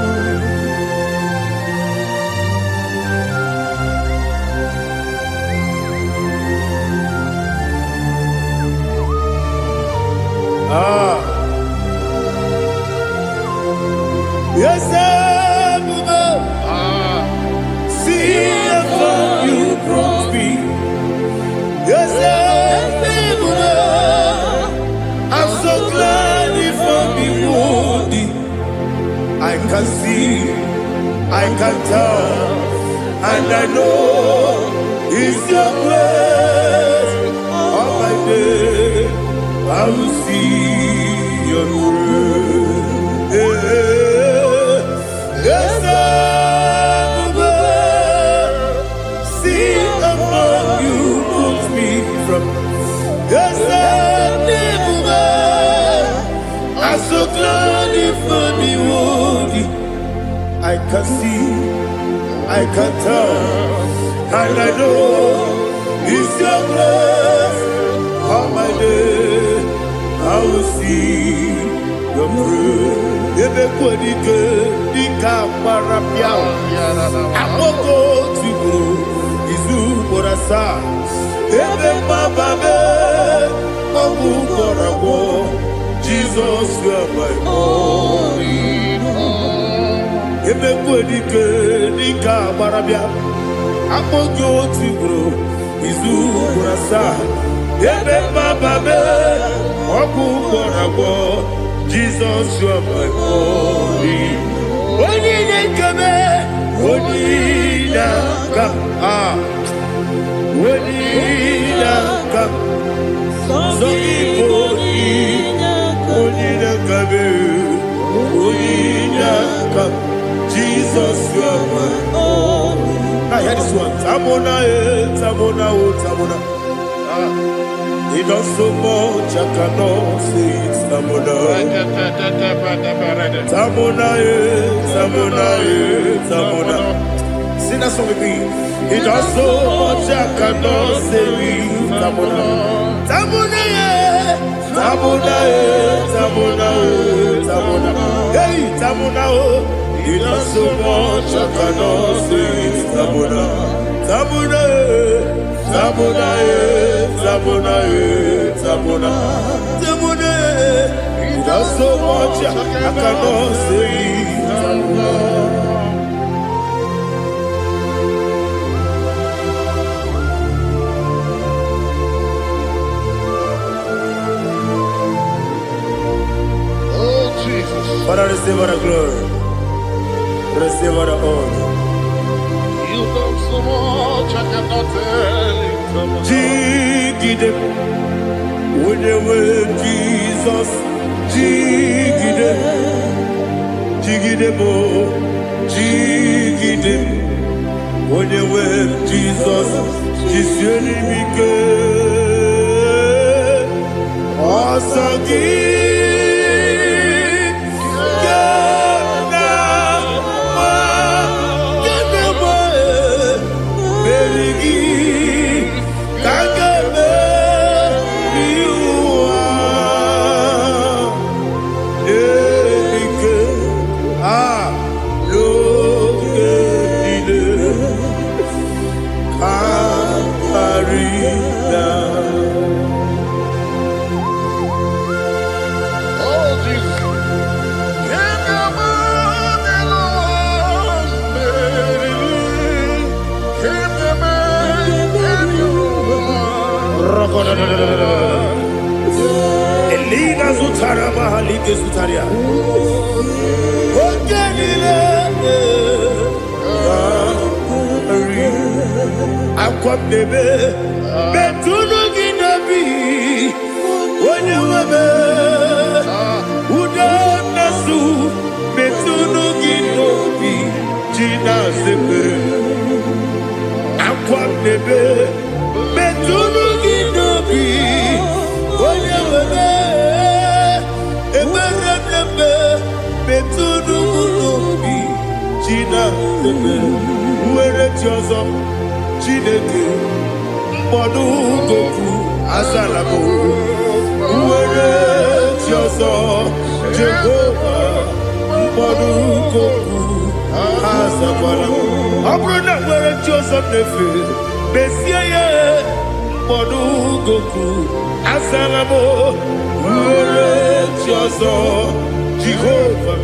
Yes, see how you brought me. Yes, I'm so glad if I'm wounded. I can see, I can tell, and I know it's your grace. On my day, I will see your grace. Yes, see among you moves me from. Yes, I'm so glad if me wounded. I can see, I can tell, and I know it's your grace. On my day, I will see your grace. Ebe kodike dika parapia amoko tibo izu borasa ebe mababe obu korabo Jesus you are my only hope. Ebe kodike dika parapia amoko tibo izu borasa ebe mababe obu korabo Jesus, you are my only. Only come, only come, only come. So only come. Jesus, you are my only. I hear this one. Tamona, Tamona, Tamona. He does so much, I cannot say it. Tamona, Tamona, Tamona, Tamona. Sing that song with me. He does so much, I cannot say it. Tamona, Tamona, Tamona, Tamona, Tamona. Hey, Tamona, he does so much, I cannot say it. Tamona, Tamona. Tamona, Tamona, Tamona, Tamona. He does so much I cannot say. Tamona. Oh Jesus, Father, receive all the glory, receive all the honor. you done so much I cannot tell it. Jigide, when you were Jesus, Jigide, Jigide bo, Jigide, when you were Jesus, Jisyenimike, Asagi. Elina Zutara Mahalike Zutaria. Akwabebe Betunu Ginabi Wanyawebe Uda Nasu Betunu Jina Zepe, Aquam Nebe, Betunu Ginobi, Oyewebe, Eberenebe, Betunu Ginobi, Jina Zepe, Uere Tiozo, Jineke, Monu Goku, Azalabo, Uere Tiozo, Jehovah, Monu Goku, Azalabo, Abrona Uere Tiozo Nefe, Messiah, Monu Goku, Azalabo, Uere Tiozo, Jehovah,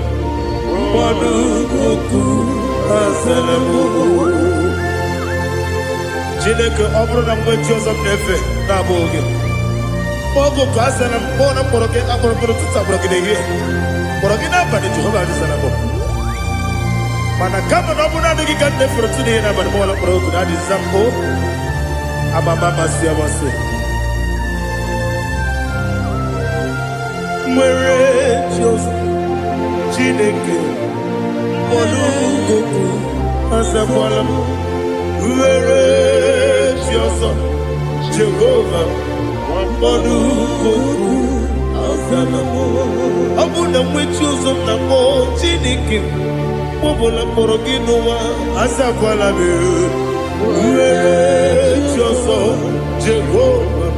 Monu Goku, Azalabo. Jineke Abrona Uere Tiozo Nefe, Naboge. Mogo Kasana, Mona Poroke, Abrona Tutabroke, Porogina, but Jehovah Azalabo. Manakama Nobuna Niganda for today, and I'm more broken. That is Zambo. Ababa Siamase. Mwere Joseph Chineke Molugoku Asakwala Mwere Joseph Jehovah Molugoku Asalamo Abuna Mwechozo Namo Chineke Mobola Poroginoa Asakwala Mwere Joseph Jehovah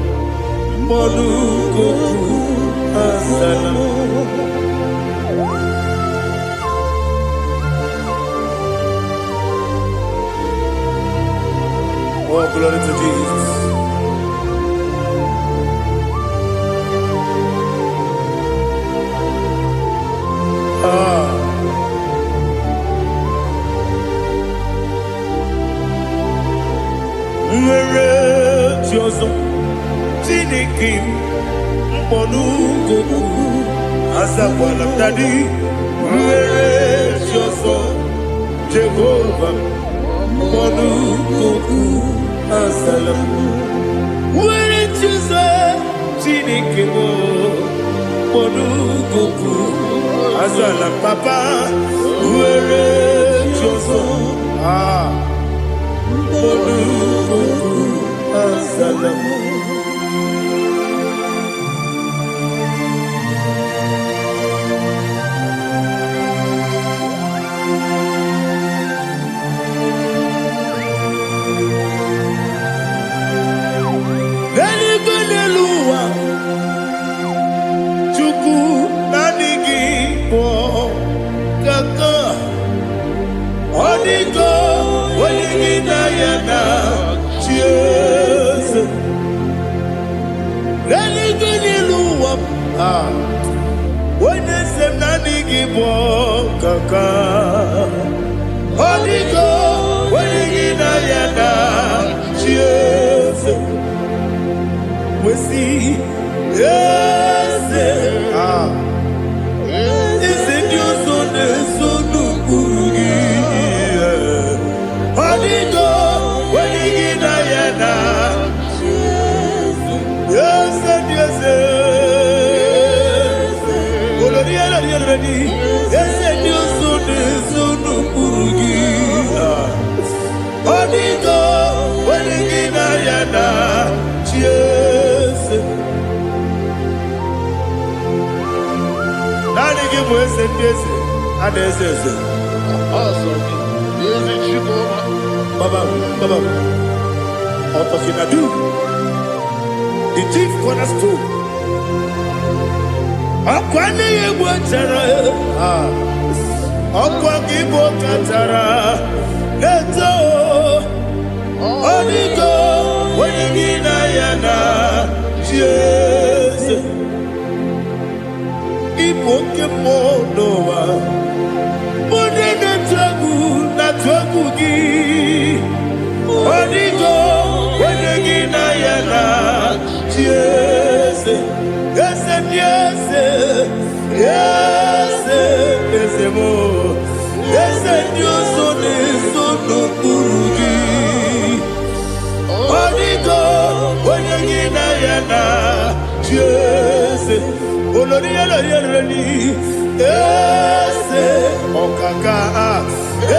Molugoku Asalamo. Oh, glory to Jesus. Mwere Tiozo Chineke Molugoku Asakwala Dadi Mwere Tiozo Jehovah Molugoku Asalamo Mwere Tiozo Chineke Molugoku Asalam Papa Mwere Tiozo Molugoku Asalamo. When they say Nani Gibo Kaka, Holy Go, when you Diana, cheers. We see, yes, is it your son, Sonu Kurugi? Holy Go, when you Diana, yes, yes. Yes, and you soon Kurugi. Onigo, when you Diana, cheers. Nani give us a kiss, and this is it. Baba, Otokinadu, the chief cornerstone. Akwane Igbo chara, Akwa Igbo chara, Leto, Onigo, Wenigina Yana, Jesus, Igbo Kemo Noa, Modena Tragu, Natwagu Gi, Onigo, Wenigina Yana, Jesus. Yes, yes, yes, yes, more. Yes, and you so no Kurugi. Onigo, when you get Diana, yes, Oloria, yes, Okaka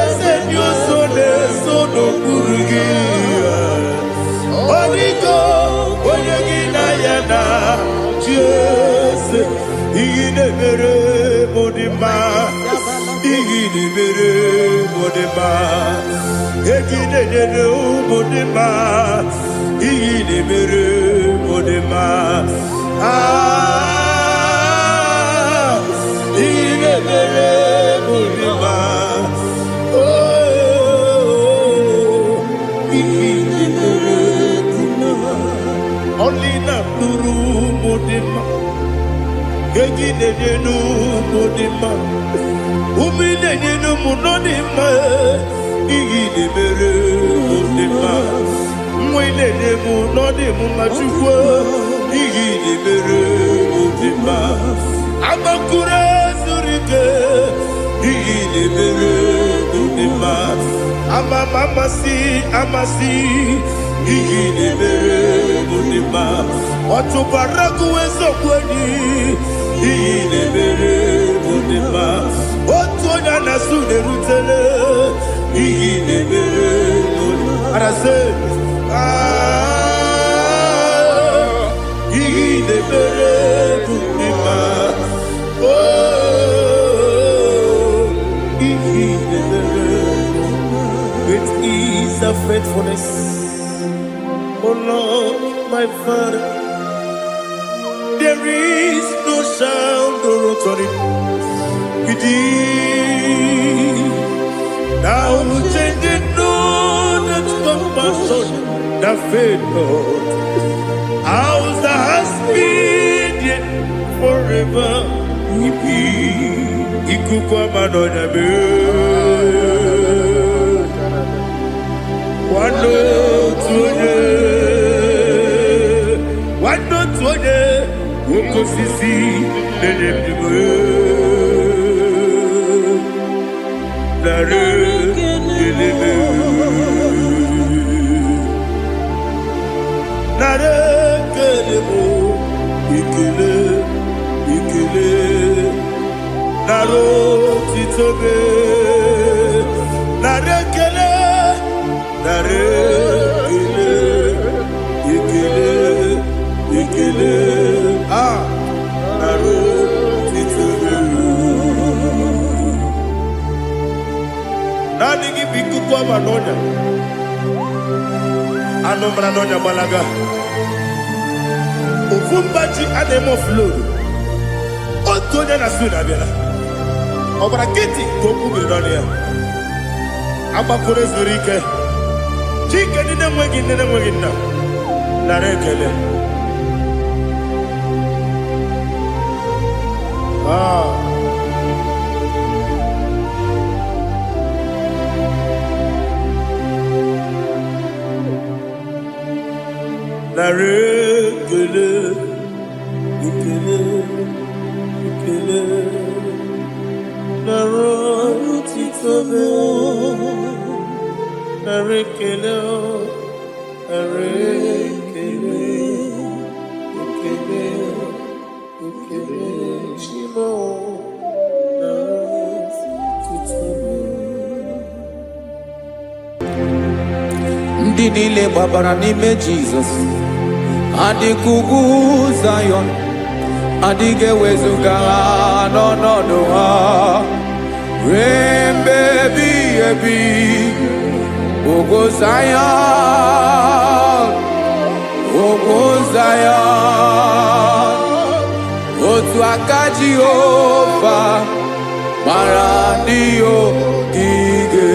eze nyoso neso n'okpuru Onigo onye gị na ya na Jese iyi na-emere m dị mma iyi na-emere m dị mma egi na-enyere m dị mma iyi na-emere m dị mma iyi na-emere m dị mma Olina nuru modema Gegi nenu modema Umi nenu munodema Igi de mere modema Mwe nenu munodema Machukwa Igi de mere modema Amakure zurike Igi de mere modema Amasi Iyi na-emere m dị mma ọtụbara gụwezokwenyi iyi na-emere m dị mma otu onye na-asụ na-erutele iyi na-emere m dị mma arase iyi na-emere m dị mma iyi na-emere with ease of faithfulness. Oh Lord, my Father, there is no sound or authority within. Now changing know that compassion, the faith, Lord, how's the husband yet forever we be. Ikukwa manonya be. Wano tuye. Wano tuye, woko sisi nenebdiwe. Nare kelebe, nare kelebo, ikele, ikele, naro titobe, nare kele, nare kele, ikele. Ikele naro titulu nani gi biku kwa manonya anombra nonya balaga ofumbaji anemo flow otonya na suna bela obra kiti koku bedonia abakore zurike chike ni nemwegi na narekele Narekele, ikele, ikele, narotitobe, narekele, narekele, ikele, ikele, shimo, narotitobe. Ndị niile gbabara n'ime Jizọs adịghị ugwu Zayọn, adịghị ewezuga ha n'ọnọdụ ha ruo mgbe ebighị ebi. Ugwu Zayọn, ugwu Zayọn, otu aka Jehova gbara ndị ogige.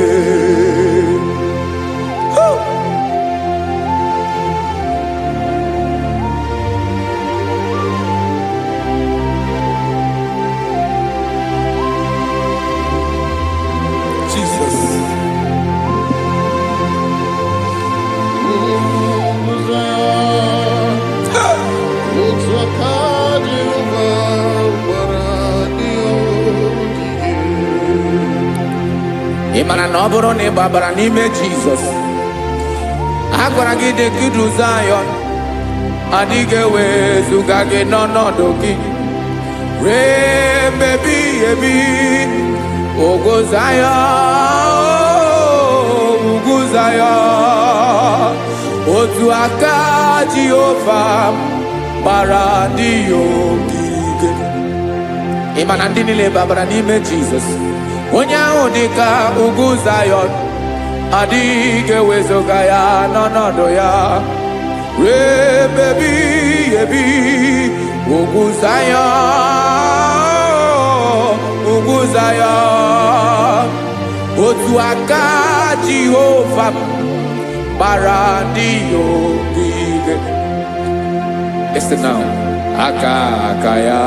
Ị mara na ọ bụrụ na ị gbabara n'ime Jizọs, a gwara gị dị ka Zayọn, adịghị ewezuga gị n'ọnọdụ gị ruo mgbe ebighị ebi. Ugwu Zion, Ugwu Zion, otu aka Jehova gbara ndị ogige. Ị ma na ndị niile babara n'ime Jizọs, onye ahụ dị ka Ugwu Zion, adịghị ewezuga ya n'ọnọdụ ya ruo ebighị ebi. Ugwu Zion, Ugwu Zion, otu aka Jehova gbara ndị ogige. Listen now. Aka ya,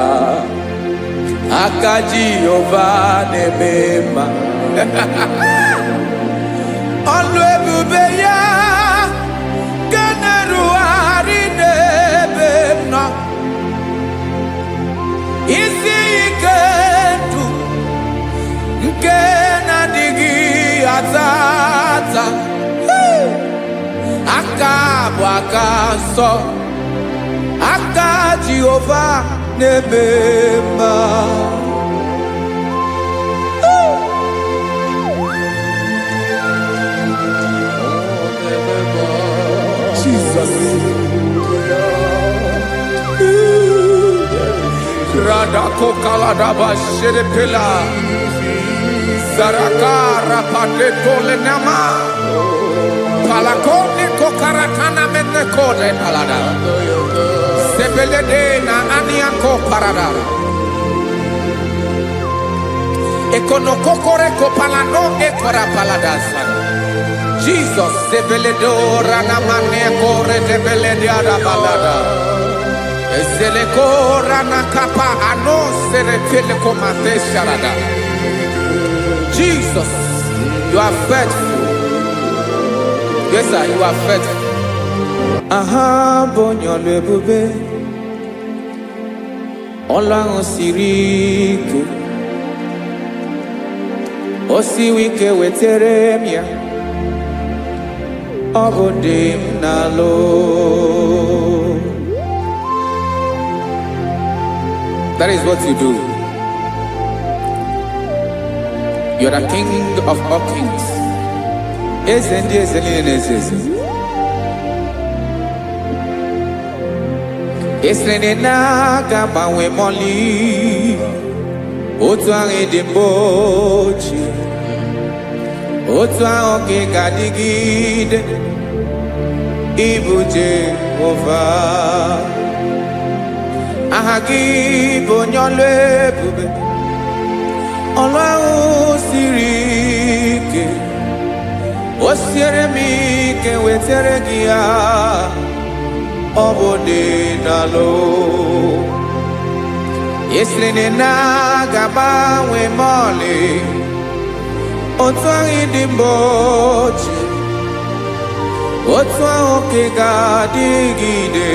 aka Jehova na-eme mma. Ọlụ ebube ya ga na-erugharị n'ebe m nọ. Isi ike ndụ nke na-adịghị ata ata. Aka bụ aka nsọ, aka Jehova na-eme mma. Jesus. Radako kaladaba sherepela Zarakara patetole nama Palakone kokaratana mene kode palada Sebelede na aniako parada Ekono kokore kopalano ekora paladasa Jesus sebeledora na mane kore debelediada balada Ezele kora na kapa ano serepele komate sharada. Jesus, you are faithful. Yes sir, you are faithful. Aha bonyo lebube Ola osirike Osiwike weteremia Obodim nalo. That is what you do. You are the King of all kings. Esrene na gamba we moli. Otu ange de bochi. Otu ange gadigide. Ibu Jehovah. Ahagi bonyolo ebube Ọlọ́run siri ike o siere m ike wetere gị ya ọ bụ dị n'alụ esiri na ga-agbanwe m ọlị otu ahụ dị mgbe ochie otu ahụ ka ga-adịgide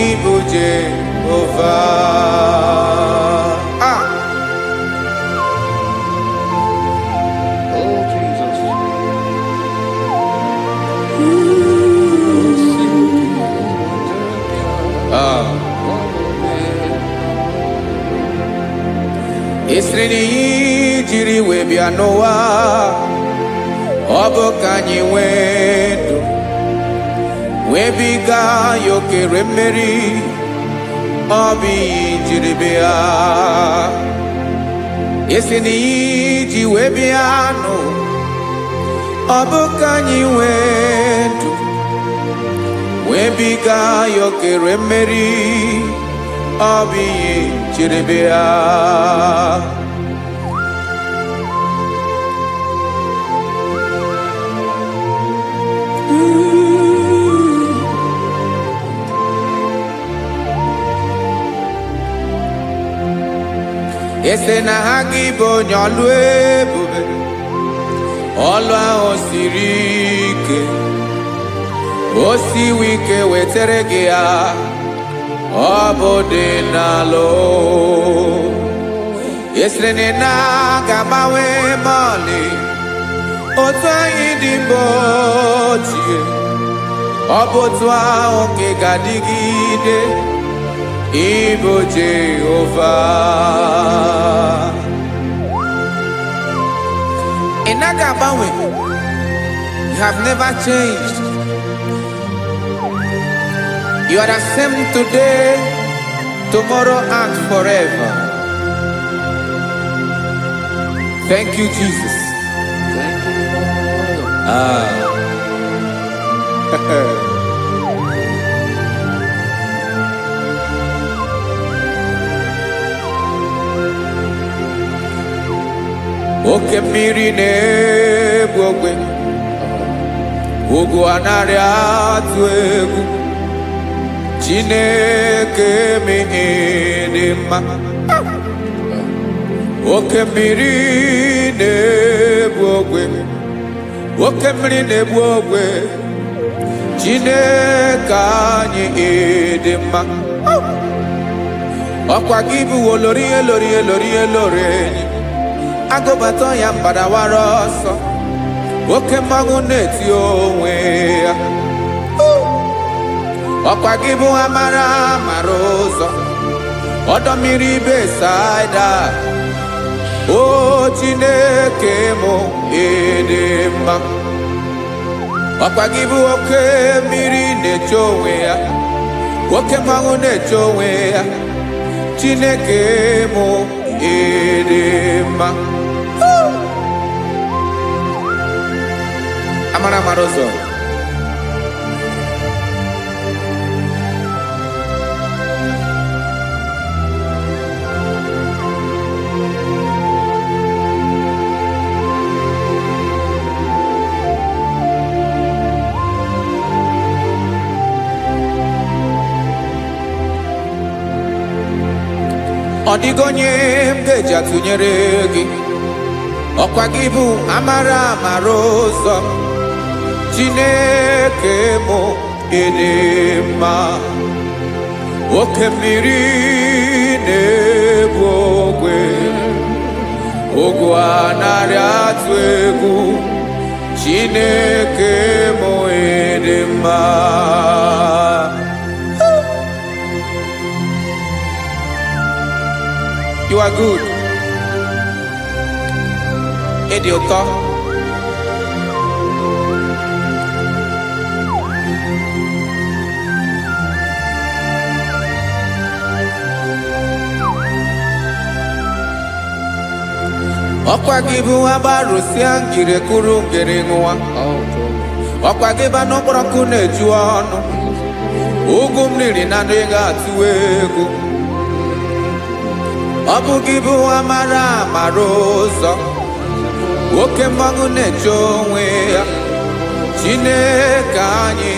Igbo Jehovah. Oh, Jesus. Esreni jiri wee bịa n'ụwa ọ bụ ka anyị nwee ndụ webiga yokere mmeri ọ bụ ihe jiri bịa esi n'iyi ji wee bịa nụ ọ bụ ka anyị nwee ndụ webiga yokere mmeri ọ bụ ihe jiri bịa Ese na ha gị bụ onye ọlụ ebube ọlụ ahụ siri ike o siwe ike wetere gị ya ọ bụ dị n'alụ esere na ga-agbanwe mọlị otu anyị dị mgbe ochie ọ bụ otu ahụ ka ga-adịgide Igbo Jehovah. Inaga Bawe, you have never changed. You are the same today, tomorrow, and forever. Thank you, Jesus. Thank you, Lord. Oke mmiri na-egbu ogwe, ugwu anaghị atụ egwu. Chineke mi dị mma. Oke mmiri na-egbu ogwe, oke mmiri na-egbu ogwe. Chineke anyị dị mma. Ọkwa gị bụ olori enyi. Agụbata ya mbadawara ọsọ, oke mmanwụ na-eti onwe ya. Ọkwa gị bụ amara ụzọ, ọdọ mmiri Besaida. O Chineke mụ dị mma. Ọkwa gị bụ oke mmiri na-eche onwe ya, oke mmanwụ na-eche onwe ya. Chineke mụ dị mma. Amara ụzọ. Ọ dịghị onye m ga-eji atụnyere gị. Ọkwa gị bụ amara ụzọ. Chineke mụ dị mma. Oke mmiri na-egbu ogwe, ugwu anaghị atụ egwu. Chineke mụ dị mma. You are good. Ịdị ụtọ. Ọkwa gị bụ agbarụsịa ngire kụrụ ngere nwa. Ọkwa gị bụ n'ụkpọrọkụ na-eju ọnụ. Ugwu mmiri na ndị ga-atụ egwu. Ọ bụ gị bụ amara ụzọ, oke mmanwụ na-eche onwe ya. Chineke anyị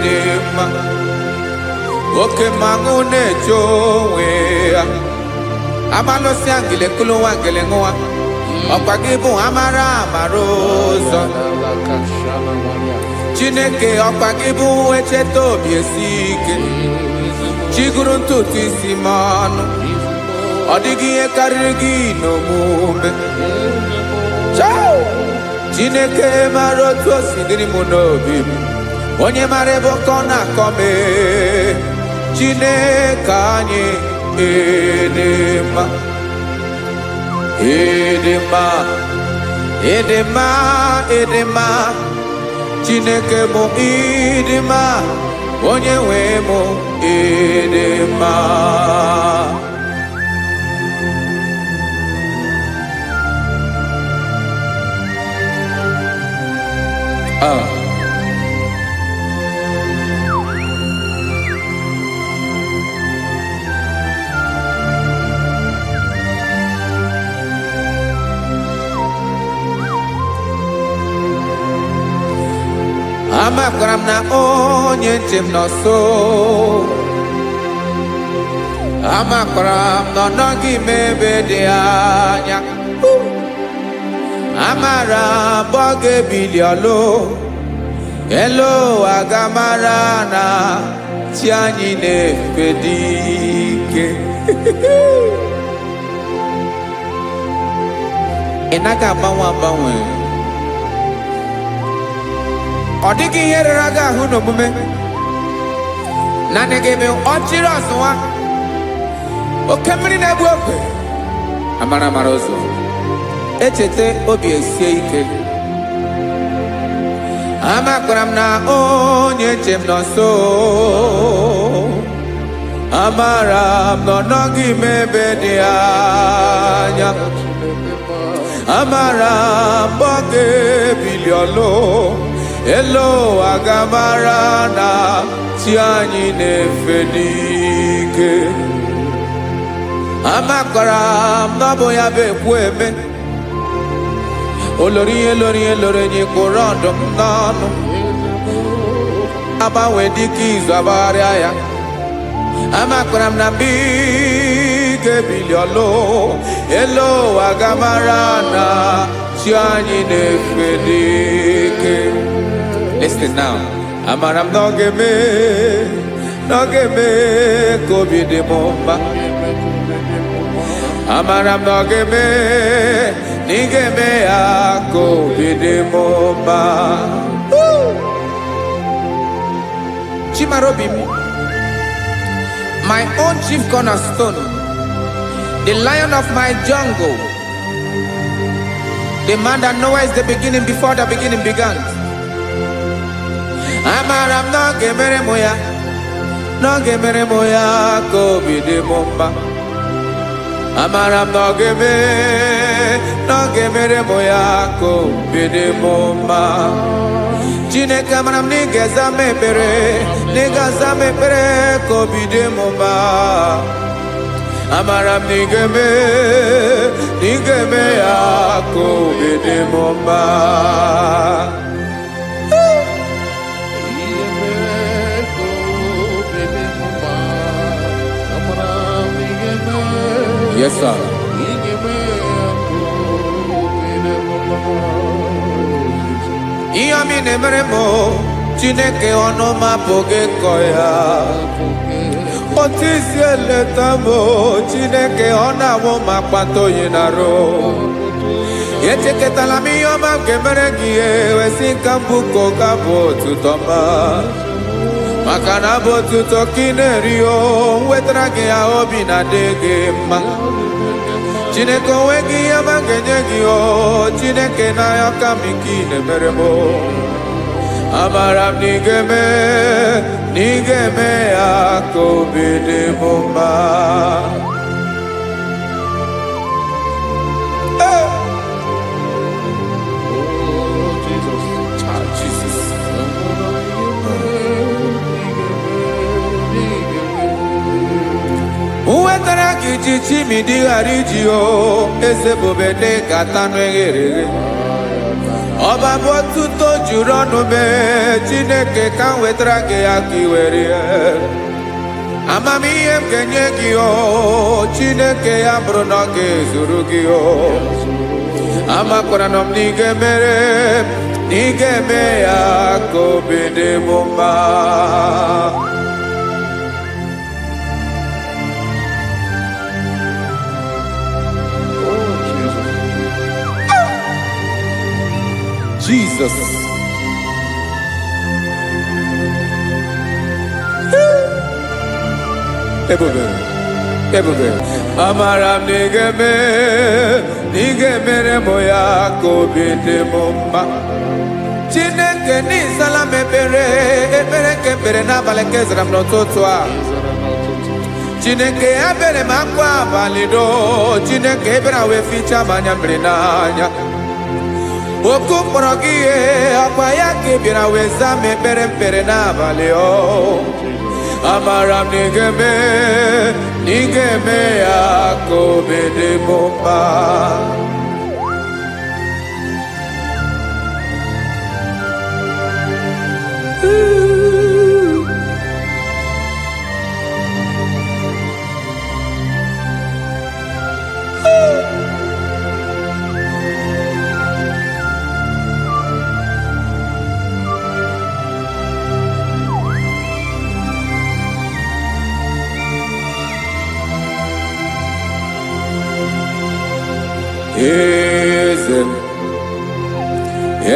dị mma. Oke mmanwụ na-eche onwe ya. Amalụsịa ngile kụlụ nwa ngele nwa. Ọkwa gị bụ amara ụzọ. Chineke ọkwa gị bụ echeta obi esi ike. Chiguru ntutu isi m ọnụ. Ọ dịghị ihe karịrị gị n'omume. Chineke mara otu o si dịrị m n'obi m. Onye mara ebe ọkọ na-akọ m. Chineke anyị dị mma. Dị mma. Dị mma. Dị mma. Chineke mụ dị mma. Onye nwe mụ dị mma. Amakwara m na onye nche m nọ nso. Amakwara m na ọ nọghị m ebe dị anya. Amara m ọ ga-ebili ọlụ. Elu aga mara na chi anyị na-efe dị ike. Ị naghị agbanwe. Ọ dịghị ihe rere gị ahụ n'omume. Naanị gị bụ ọchịrị ọzụwa. Oke mmiri na-egbu ogwe. Amara ụzọ. echete obi esie ike. Amakwara m na onye nche m nọ nso. Amara m na ọ nọghị m ebe dị anya. Amara m mgbe ọ ga-ebili ọlụ elu ụwa ga-amara na chi anyị na-efe n'ike. Amakwara m na ọ bụ ya bụ ekwu eme. Olori ihe lori ihe lori enyi kwụrụ ọdụm n'ọnụ. Agbanwe dịka izu agbagharịa ya. Amakwara m na mgbe ị ga-ebili ọlụ elu ụwa ga-amara na chi anyị na-efe n'ike. Listen now. Amara m na ọ ga-eme ka obi dị m mma. Amara m na ọ ga-eme na ị ga-eme ya ka obi dị m mma. Chimarobi m, my own chief cornerstone, the lion of my jungle, the man that knows the beginning before the beginning began. Amara m na ọ ga-emere m ya, na ọ ga-emere m ya ka obi dị m mma. Amara m na ọ ga-emere m ya ka obi dị m mma. Chineke amara m na ị ga-aza m ekpere, na ị ga-aza m ekpere ka obi dị m mma. Amara m na ị ga-eme ya ka obi dị m mma. Yes, sir. Ihe ọmị na-emere m Chineke ọnụ m apụghị ịkọ ya. Otu isi eleta m Chineke ọ na-awụ m akpata oyi n'arụ. Echeketala m ihe ọma m ga-emere gị wesị nka mbụ ka ọ ga-abụ otuto ma. Maka na abụ otuto ka ị na-eri o wetara gị ya obi na-adị gị mma. Chineke onwe gị ihe ọma ga-enye gị o Chineke n'anya ka m ike ị na-emere m. Amara m na ị ga-eme ya ka obi dị m mma. Wetara gị chichi mi dị ghara iji o eze bobede ka tanụ eghere eghe. Ọba bụ otuto juru ọnụ mee Chineke ka m wetara gị ya ka ị were ya. Amamihe m ga-enye gị o Chineke ya bụrụ na ọ ga-ezuru gị o. Amakwara na m na ị ga-eme ya ka obi dị m mma. Jesus. Ebube. Amara m na ị ga-emere m ya ka obi dị m mma. Chineke n'ịzala m ekpere ka ekpere n'abalị nke zara m n'ụtụtụ a. Chineke ya bere m akwa abalị do. Chineke ebere wee fichaa m anya mmiri n'anya. Oku kpọrọ gị ihe akwa ya ka ị bịara wee zaa m ekpere mpere n'abalị o. Amara m na ị ga-eme ya ka obi dị m mma.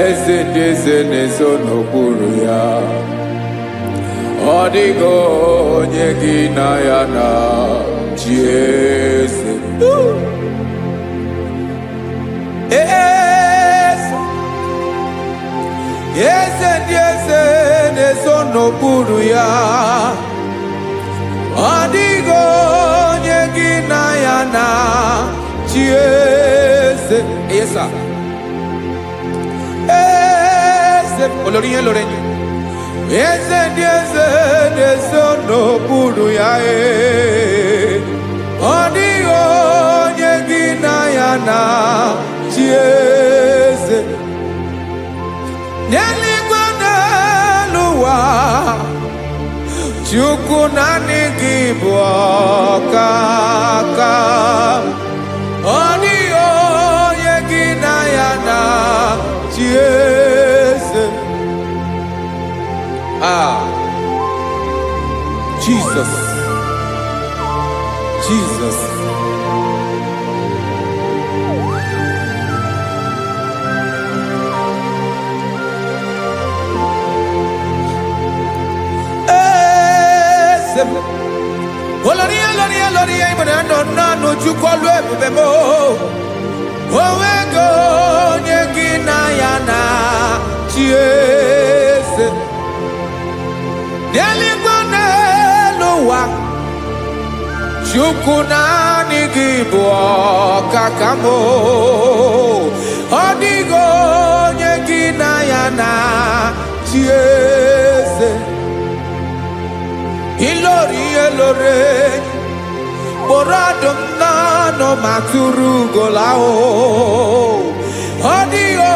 Eze ndị eze na-ezo n'okpuru ya. Ọ dịghị onye gị na ya na chi eze. eze eze ndị eze na-eso n'okpuru ya ọ dịghị onye gị na ya na chi eze eze olórí yẹn lórí eze ndị eze na-eso n'okpuru ya ọ dịghị onye gị na ya na chi eze n'eluigwe n'elu ụwa Chukwu naanị gị bụ ọkaka ọ dịghị onye gị na ya na chi eze Jesus Jesus olórí ibùdó àdánù Chukwu ọlụ ebube mo onwego onye gị na ya na chi eze n'eluigwe n'elu ụwa Chukwu naanị gị bụ ọkaka m ọ dịghị onye gị na ya na chi eze ilori elore kpọrọ ọdụm n'ọnụ ma tụrụ ugola ọ dịghị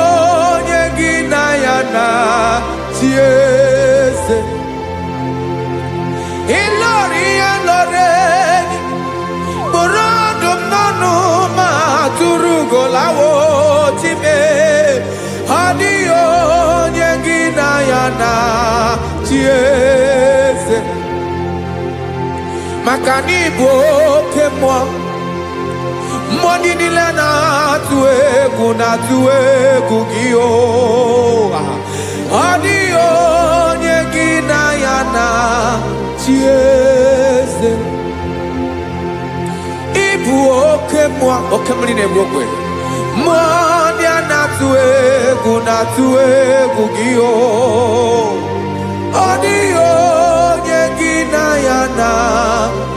onye gị na ya na chi eze ilori elore kpọrọ ọdụm n'ọnụ ma tụrụ ugola time ọ dịghị onye gị na ya na chi eze maka na ịbụ oke mmụọ mmụọ ndị niile na-atụ egwu gị ọ dịghị onye gị na ya na chi eze ịbụ oke mmụọ oke mmiri na-egbu ogwe mmụọ ndị a na-atụ egwu gị ọ dịghị onye gị na ya na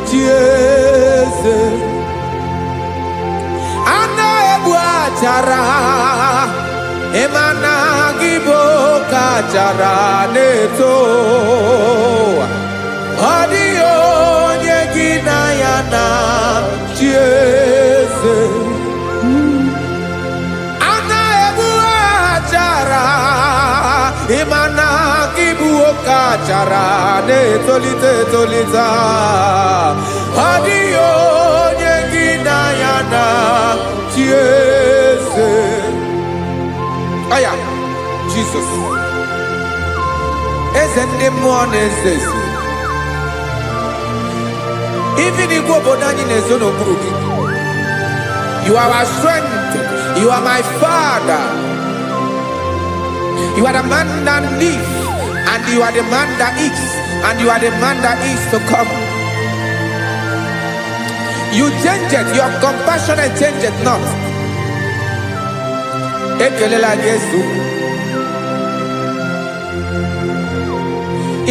chi eze a na-egbu achara ịma na gị bụ oke achara na-eto ọ dịghị onye gị na ya na chi eze a na-egbu achara ịma na gị bụ oke achara na-etolite etolite ọ dịghị onye gị na ya na chi eze aya Jizọs eze ndị mmụọ na-eze eze ibi n'igwe obodo anyị na-ezo n'okpuru gị you are our strength you are my father you are the man that lives and you are the man that eats and you are the man that is to come you change it your compassion and change it not ekelela Jesu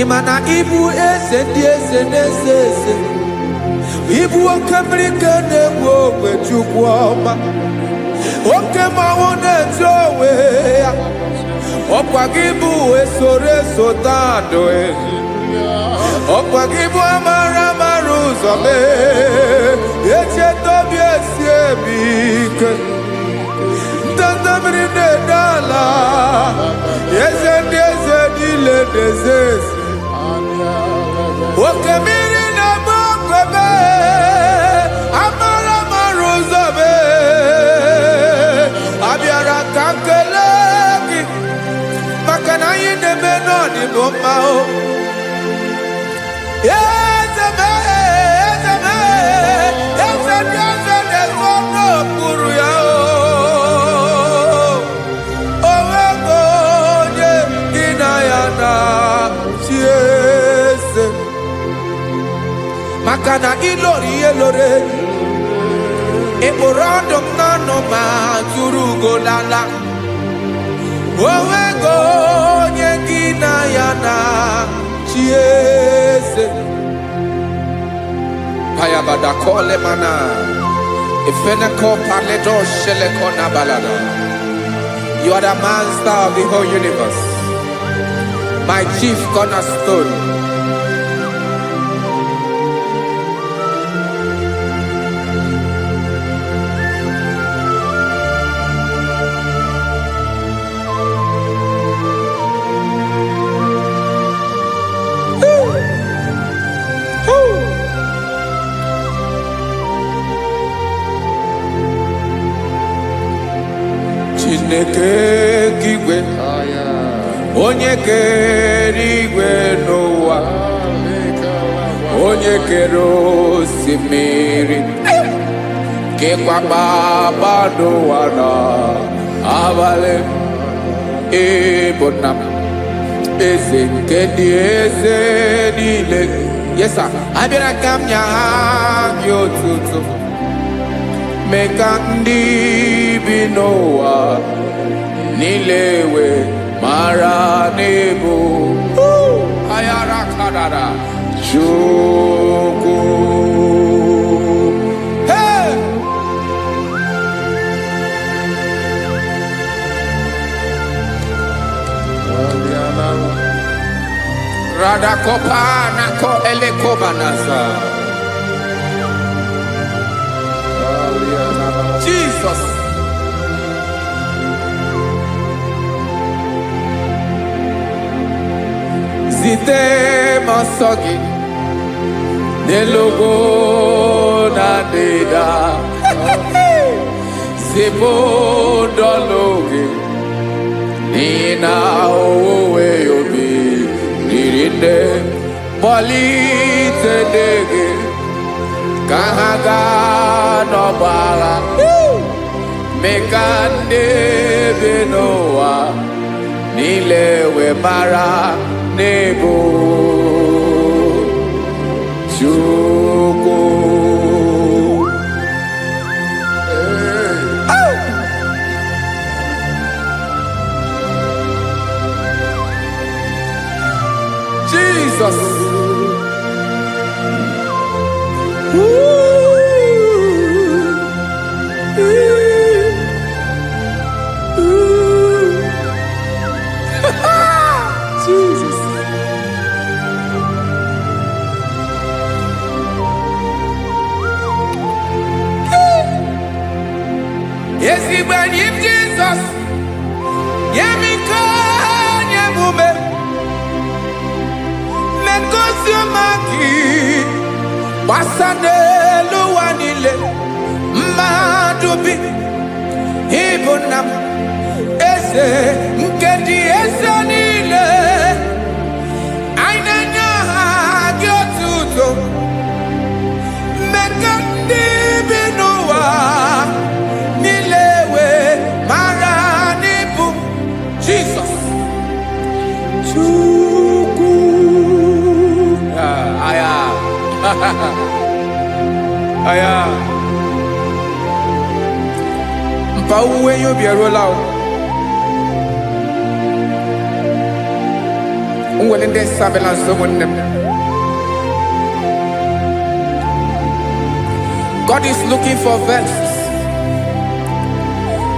imana ibu eze ndị eze na-eze eze ibu oke mmiri nke na-egbu ogwe Chukwu ọma oke mmanwụ na-eti onwe ya ọkwa gị bụ esoro esota ndụ ọkwa gị bụ amara amara ụzọ mee echeta obi esi ebi ike ndanda mmiri na-ede ala eze ndị eze niile na-eze eze oke mmiri na-agba okwebe amara amara ụzọ mee abịara ka nkele gị maka na anyị na-eme n'ọdịbụ mma eze ndị eze na-ezo n'okpuru ya onwego onye gị na ya na chi eze maka na ilori ihe lore Eborondom nano ma turu golala. Owego nyekina yana chiese. Payabada kole mana. Ifenako paledo shelekona balada. You are the master of the whole universe. My chief cornerstone. Chineke kigwe. Onye kere igwe n'ụwa, onye kere osimiri, kekwa kpakpando ụwa n'abalị. Ịbụ nna m, eze nke ndị eze niile. Yes sir, abịara ka m nye gị otuto, mee ka ndị bi n'ụwa niile wee mara n'ebu. Ayara kadara Chukwu. Hey! Radakopa nako elekobanasa. Jesus. Zite masogi nelogo na deda. Zibo dologe nina owe yobi nirinde molite dege kahaga no bala mekande benoa nilewe mara nebo Chukwu. Jesus. Jesus. Yes, he when him Jesus. Yemiko nyemume. Mekosumaki. Wasane luwanile. Madubi. Ibunam. Ese nkedi ese nile. Ainanya hagyotuto. Mekandi binuwa. Nilewe maranibu. Jesus. Chukwu. Aya. Aya. Mpa uwe yo bierola o. Unwelende surveillance someone them. God is looking for vessels.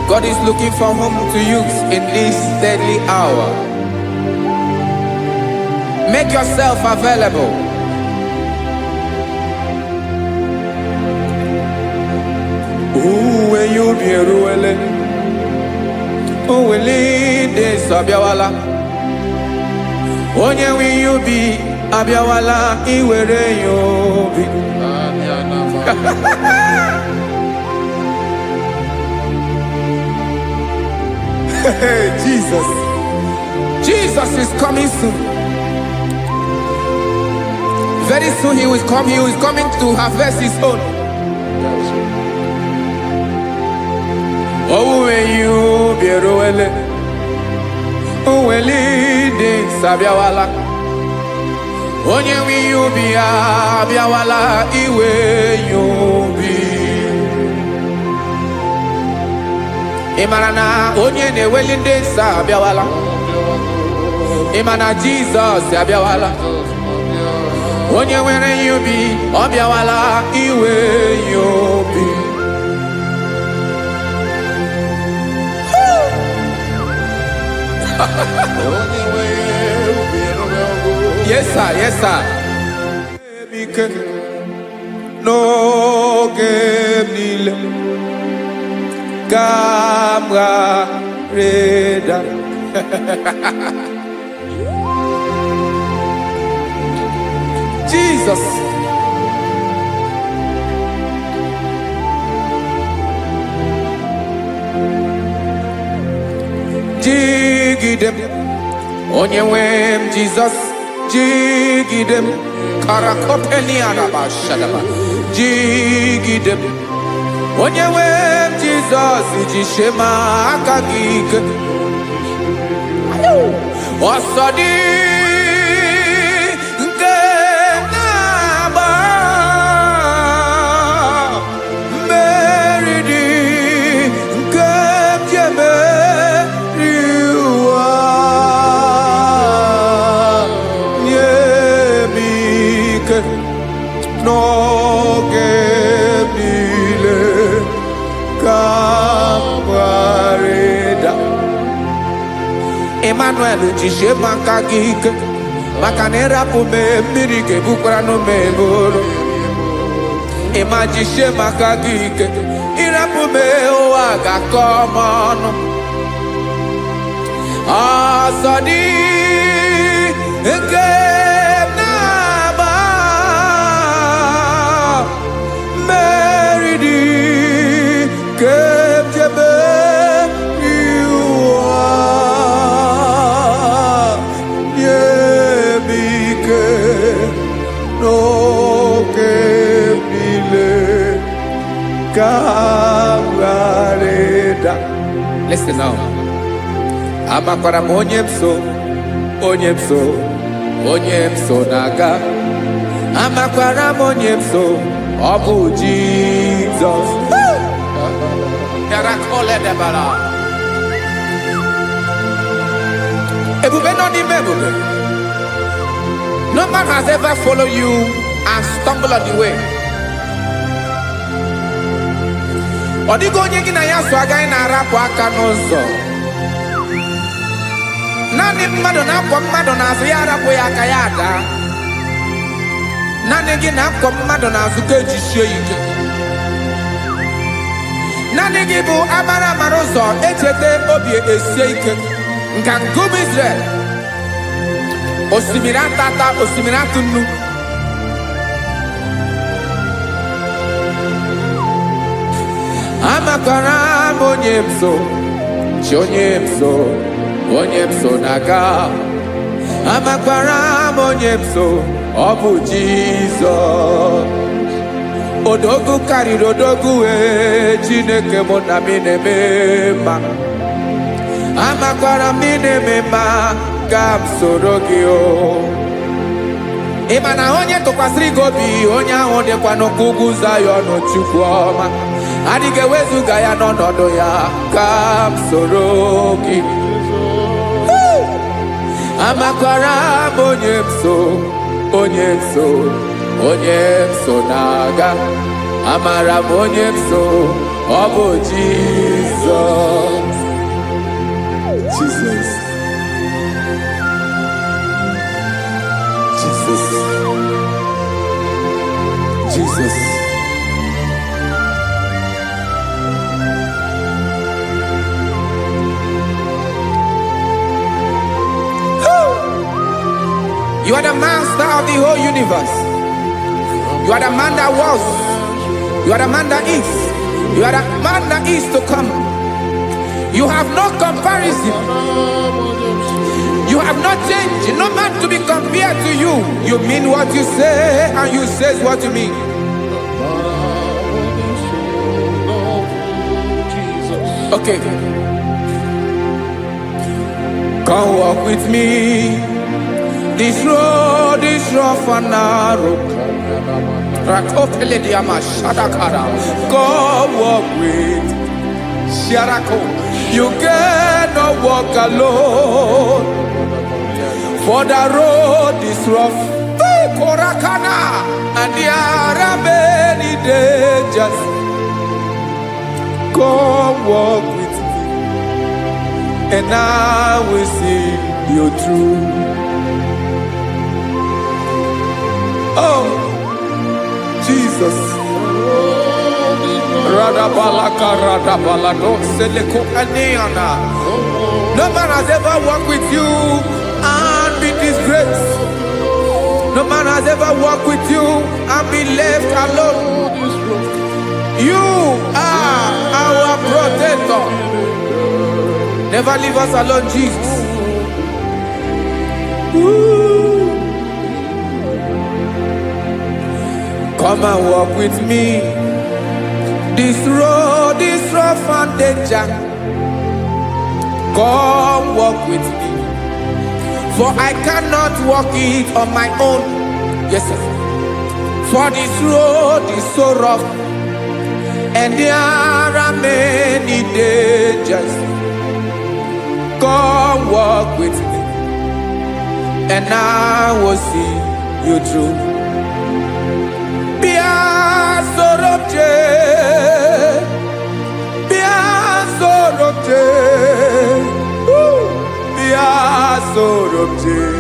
God is looking for whom to use in this deadly hour. Make yourself available. Uwe you be ruele. Uwe lead sabiawala. Onye wi you be abiawala iwere you be. Jesus. Jesus is coming soon. Very soon he will come. He is coming to harvest his own. Oh, when you be roele, oh, when leading sabiawala, onye wi you be abiawala, iwe you be. Imarana onye na-eweli ndị nsọ abịawala. Imana Jesus abịawala. Onye nwere ihe ubi ọ bịawala iwe ihe ubi. Yes sir, yes sir. N'oge niile ka m ga-reda. Jesus. Jigidem onye nwe m Jesus. Jigidem karakopeni araba shadaba. Jigidem onye nwe m Jesus. Jishema aka gị ike. Ọsọdị nke na-agba mmeri dị nke ji emeri ụwa. Nye m ike n'oge niile ka m gharịda. Emmanuel jishe maka gị ike maka na ịrapụ m mmiri ga-ebukwara n'ume eboro. Ịma jishe maka gị ike ịrapụ m ụwa ga-akọ m ọnụ. Ọsọ dị nke na-agba mmeri dị nke jebe Listen now. Amakwara m onye m so na-aga. Amakwara m onye m so, ọ bụ Jesus. Ebube nọ n'ime ebube. No man has ever followed you and stumbled on the way. Ọ dịghị onye gị na ya so agaghị na-arapụ aka n'ụzọ. Naanị mmadụ na-akwọ mmadụ n'azụ ya arapụ ya aka ya ada. Naanị gị na-akwọ mmadụ n'azụ ka ejisie ike. Naanị gị bụ amara ụzọ echete obi esie ike. Nka ngụm Israel. Osimiri atata, osimiri atụ nnu. Amakwara m onye m so, onye m so na-aga. Amakwara m onye m so, ọ bụ Jizọs. Odogwu karịrị odogwu Chineke mụ na m na-eme mma. Amakwara m na-eme mma ka m soro gị o. Ị ma na onye tụkwasịrị gị obi onye ahụ dịkwa n'ụkwụ ugwu Zayọn Chukwu ọma. Adịghị ewezuga ya n'ọnọdụ ya ka m soro gị. Amakwara m onye m so na-aga. Amara m onye m so, ọ bụ Jizọs. Jesus. You are the master of the whole universe. You are the man that was. You are the man that is. You are the man that is to come. You have no comparison. You have not changed. No man to be compared to you. You mean what you say and you say what you mean. Okay. Come walk with me. This road is rough and narrow. Come walk with Sharako. You cannot walk alone, for the road is rough. Hey, Korakana, and there are many dangers. Come walk with me, and I will see you through. Oh, Jesus. No man has ever walked with you and been disgraced. No man has ever walked with you and been left alone. You are our protector. Never leave us alone, Jesus. Ooh. Come and walk with me. This road is rough and danger. Come walk with me, for I cannot walk it on my own. Yes, sir. For this road is so rough, and there are many dangers. Come walk with me, and I will see you through. Be a sort of day, be a sort of day, be a sort of day,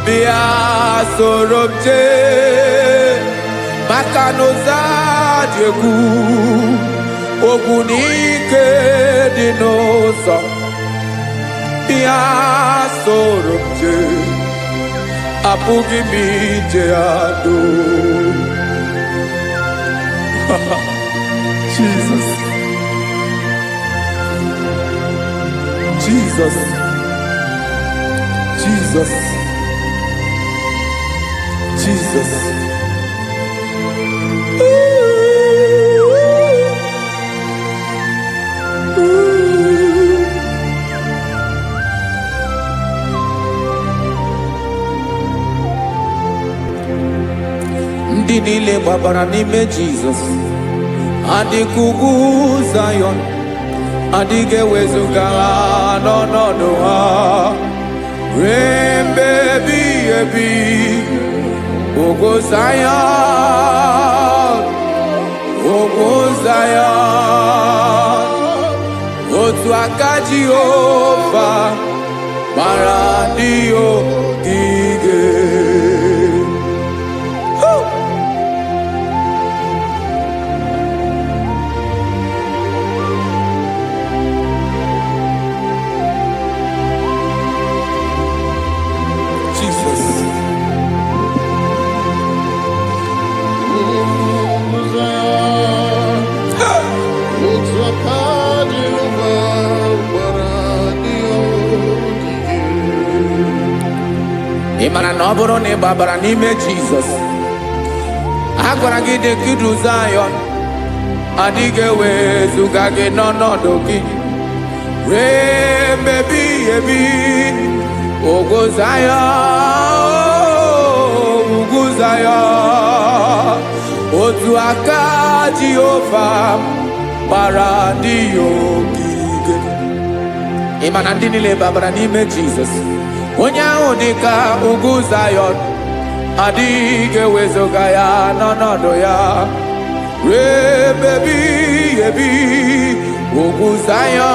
be a sort of day. Makanoza diegu, ogunike dinosa. Be a sort of day. Apugi mi jeado. Jesus, Jesus, Jesus, Jesus. Ndị niile gbabara n'ime Jizọs adịghị ugwu Zayọn, adịghị ewezuga ha n'ọnọdụ ha ruo mgbe ebighị ebi. Ugwu Zayọn, ugwu Zayọn, otu aka Jehova gbara ndị ogige. Ịmara na ọ bụrụ na ị gbabara n'ime Jizọs, a gwara gị dị ka idu Zayọn, adịghị ewezuga gị n'ọnọdụ gị ruo mgbe ebighị ebi. Ugwu Zayọn, ugwu Zayọn, otu aka Jehova gbara ndị ogige. Ịma na ndị niile gbabara n'ime Jizọs, onye ahụ dị ka ugwu Zayọn, adịghị ewezuga ya n'ọnọdụ ya ruo mgbe ebighị ebi. Ugwu Zayọn,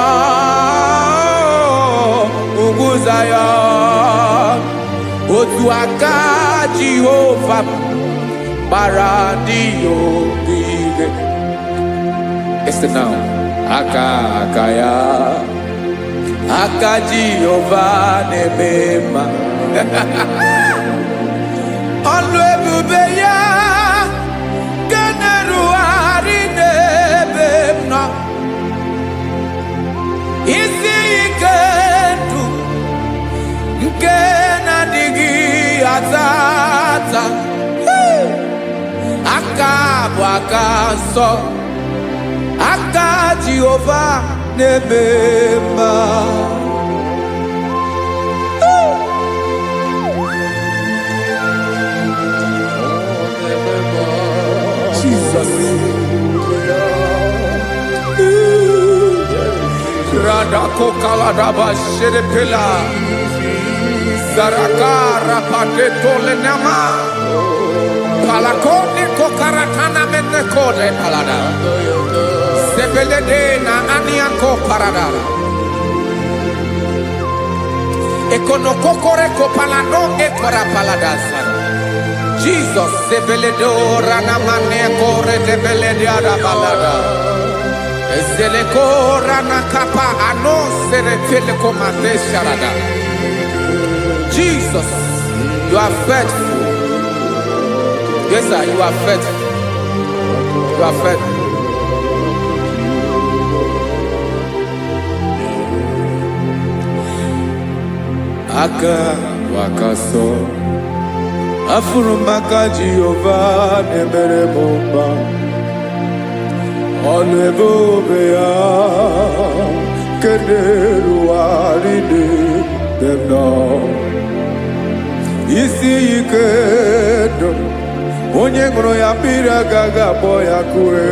ugwu Zayọn, otu aka Jehova gbara ndị ogige. Listen now, aka ya, aka Jehova na-eme mma. Ọlụ ebube ya ga na-erugharị n'ebe m nọ. Isi ike ndụ nke na-adịghị ata ata. Aka bụ aka nsọ, aka Jehova na-eme mma. Jesus. Radaba Shedepila Zarakara Padetole Nama Palakone Kokaratana Menekode Palada Sebelede na Aniako Paradara Ekonokokore Kopalano Ekora Paladasa Jesus Sebeledo Ranamane Kore Debeledia Balada Ezeleko Ranakapa Ano Serefeleco Mate Sharada Jesus, you are faithful. Yes, sir, you are faithful. You are faithful. Aka wakaso afurumaka Jehovah nemere bomba olebobe ya kederu aride demno isi ikedo onye ngoro ya pira gaga boya kue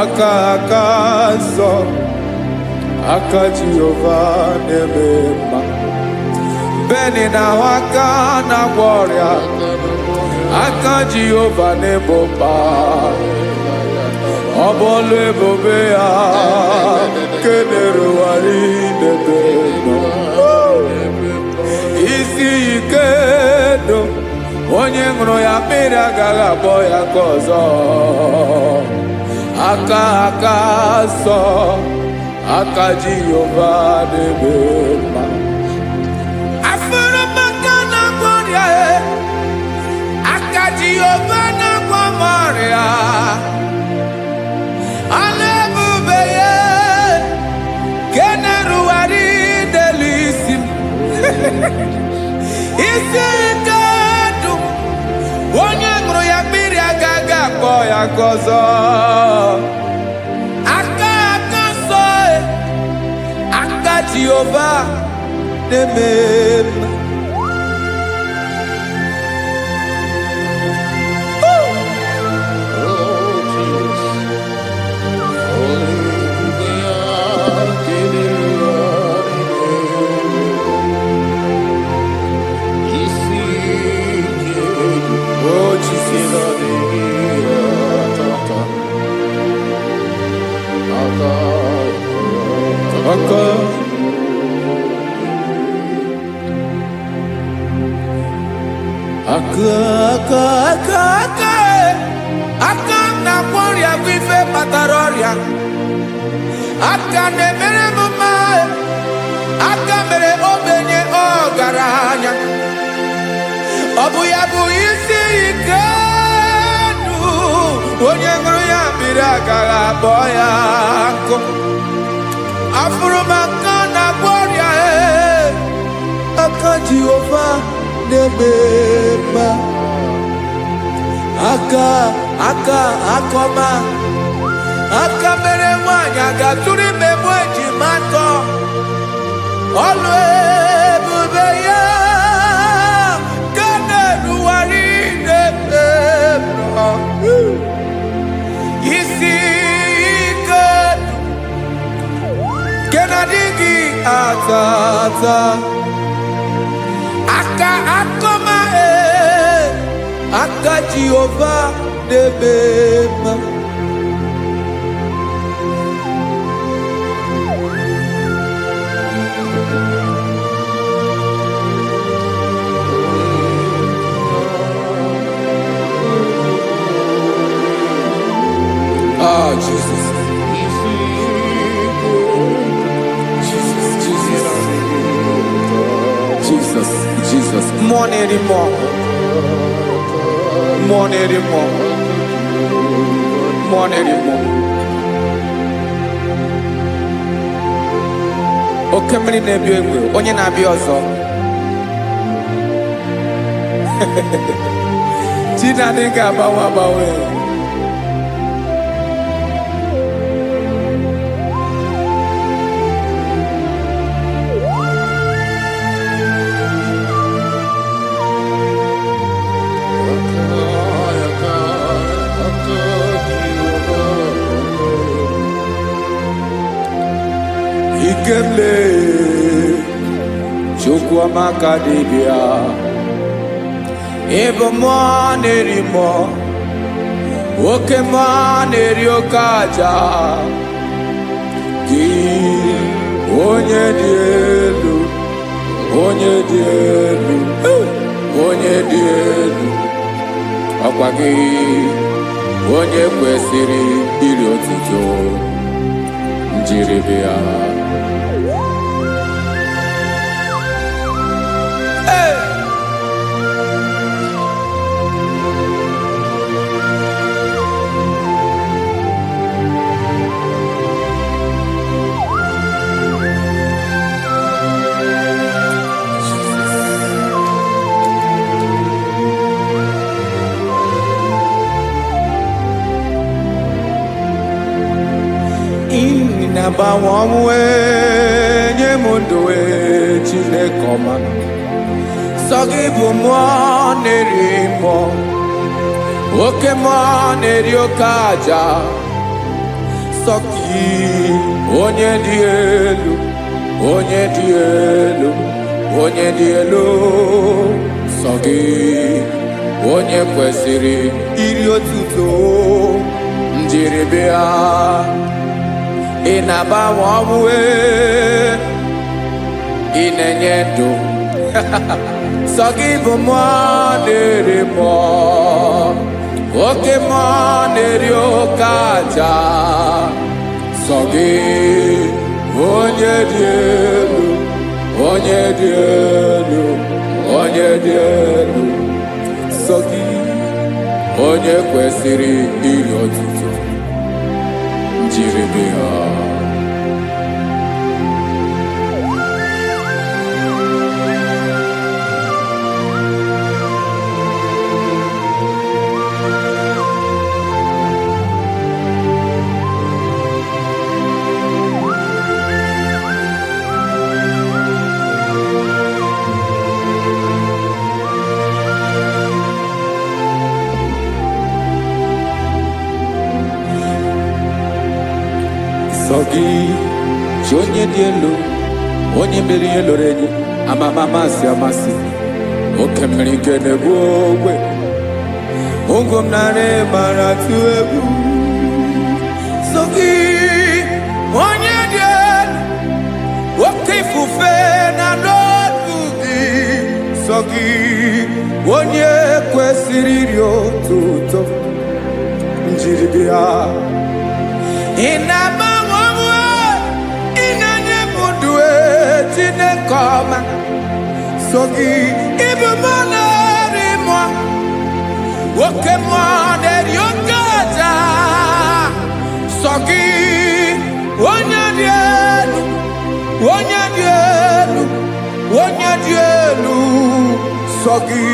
aka so aka Jehovah nemema beni na waka na gloria aka Jehovah nebomba obolo ebobe ya kederu aride demno isi ikedo onye ngoro ya mmiri agaghị abọ ya ka ọzọ aka sọ aka Jehovah na-eme mma afụrụ maka na gboria aka Jehovah na-agwọ m ọrịa ala ebube ya kenerugharị n'elu isi m isi ikedu onye ṅụrụ ya mmiri agaghị akpọ ya gọzọ aka nsọ aka Jehovah na-eme mma aka na gboria bụ ife kpatara ọrịa aka na-emere m mma aka mere ogbenye ọgaranya ọ bụ ya bụ isi ike onye ṅụrụ ya mmiri agaghị akpọ ya nkụ afụrụ m aka na gboria aka Jehovah na-eme mma aka akọma aka mere nwanyị aga-atụrụ ime mụ ejima atọ ọlụ ebube ya ka na-erugharị n'ebe nọ isi ike ke na-adịghị ata aka akọma aka Jehovah na-eme mma Jesus. Jesus. More anymore. Oke mmiri na-ebi egbe onye na-abịa ọzọ Chinadị ga-agbanwe Ikemle Chukwamaka dibia Ebo mwa neri mo Oke mwa neri okaja Ki onye di elu Onye di elu Onye di elu Ọkwa gị onye kwesịrị iri otuto njiri bịa. Inabawanwe nye mundowe Chineke ọma sọ gị bụ mmụọ na-eri mmụọ oke mmụọ na-eri oke aja sọ gị onye dị elu onye dị elu onye dị elu sọ gị onye kwesịrị iri otuto njiri bịa. Inabawa ọmụwe inenye ndụ sọ gị bụ mmụọ na-eri mmụọ oke mmụọ na-eri oke aja sọ gị onye dị elu onye dị elu onye dị elu sọ gị onye kwesịrị iri otuto njiri bịa. Sogi, onye dị elu, onye mmeri eloro enyi, amama amasị amasị, oke mmiri nke na-egbu ogwe, ụgwọ m narị mara atụ egwu. Sogi, onye dị elu, oke ifufe na n'ọdụ gị. Sogi, onye kwesịrị iri otuto njiri bịa. Chineke ọma sọ gị ịbụ mmụọ na-eri mmụọ oke mmụọ na-eri oke aja sọ gị onye dị elu onye dị elu onye dị elu sọ gị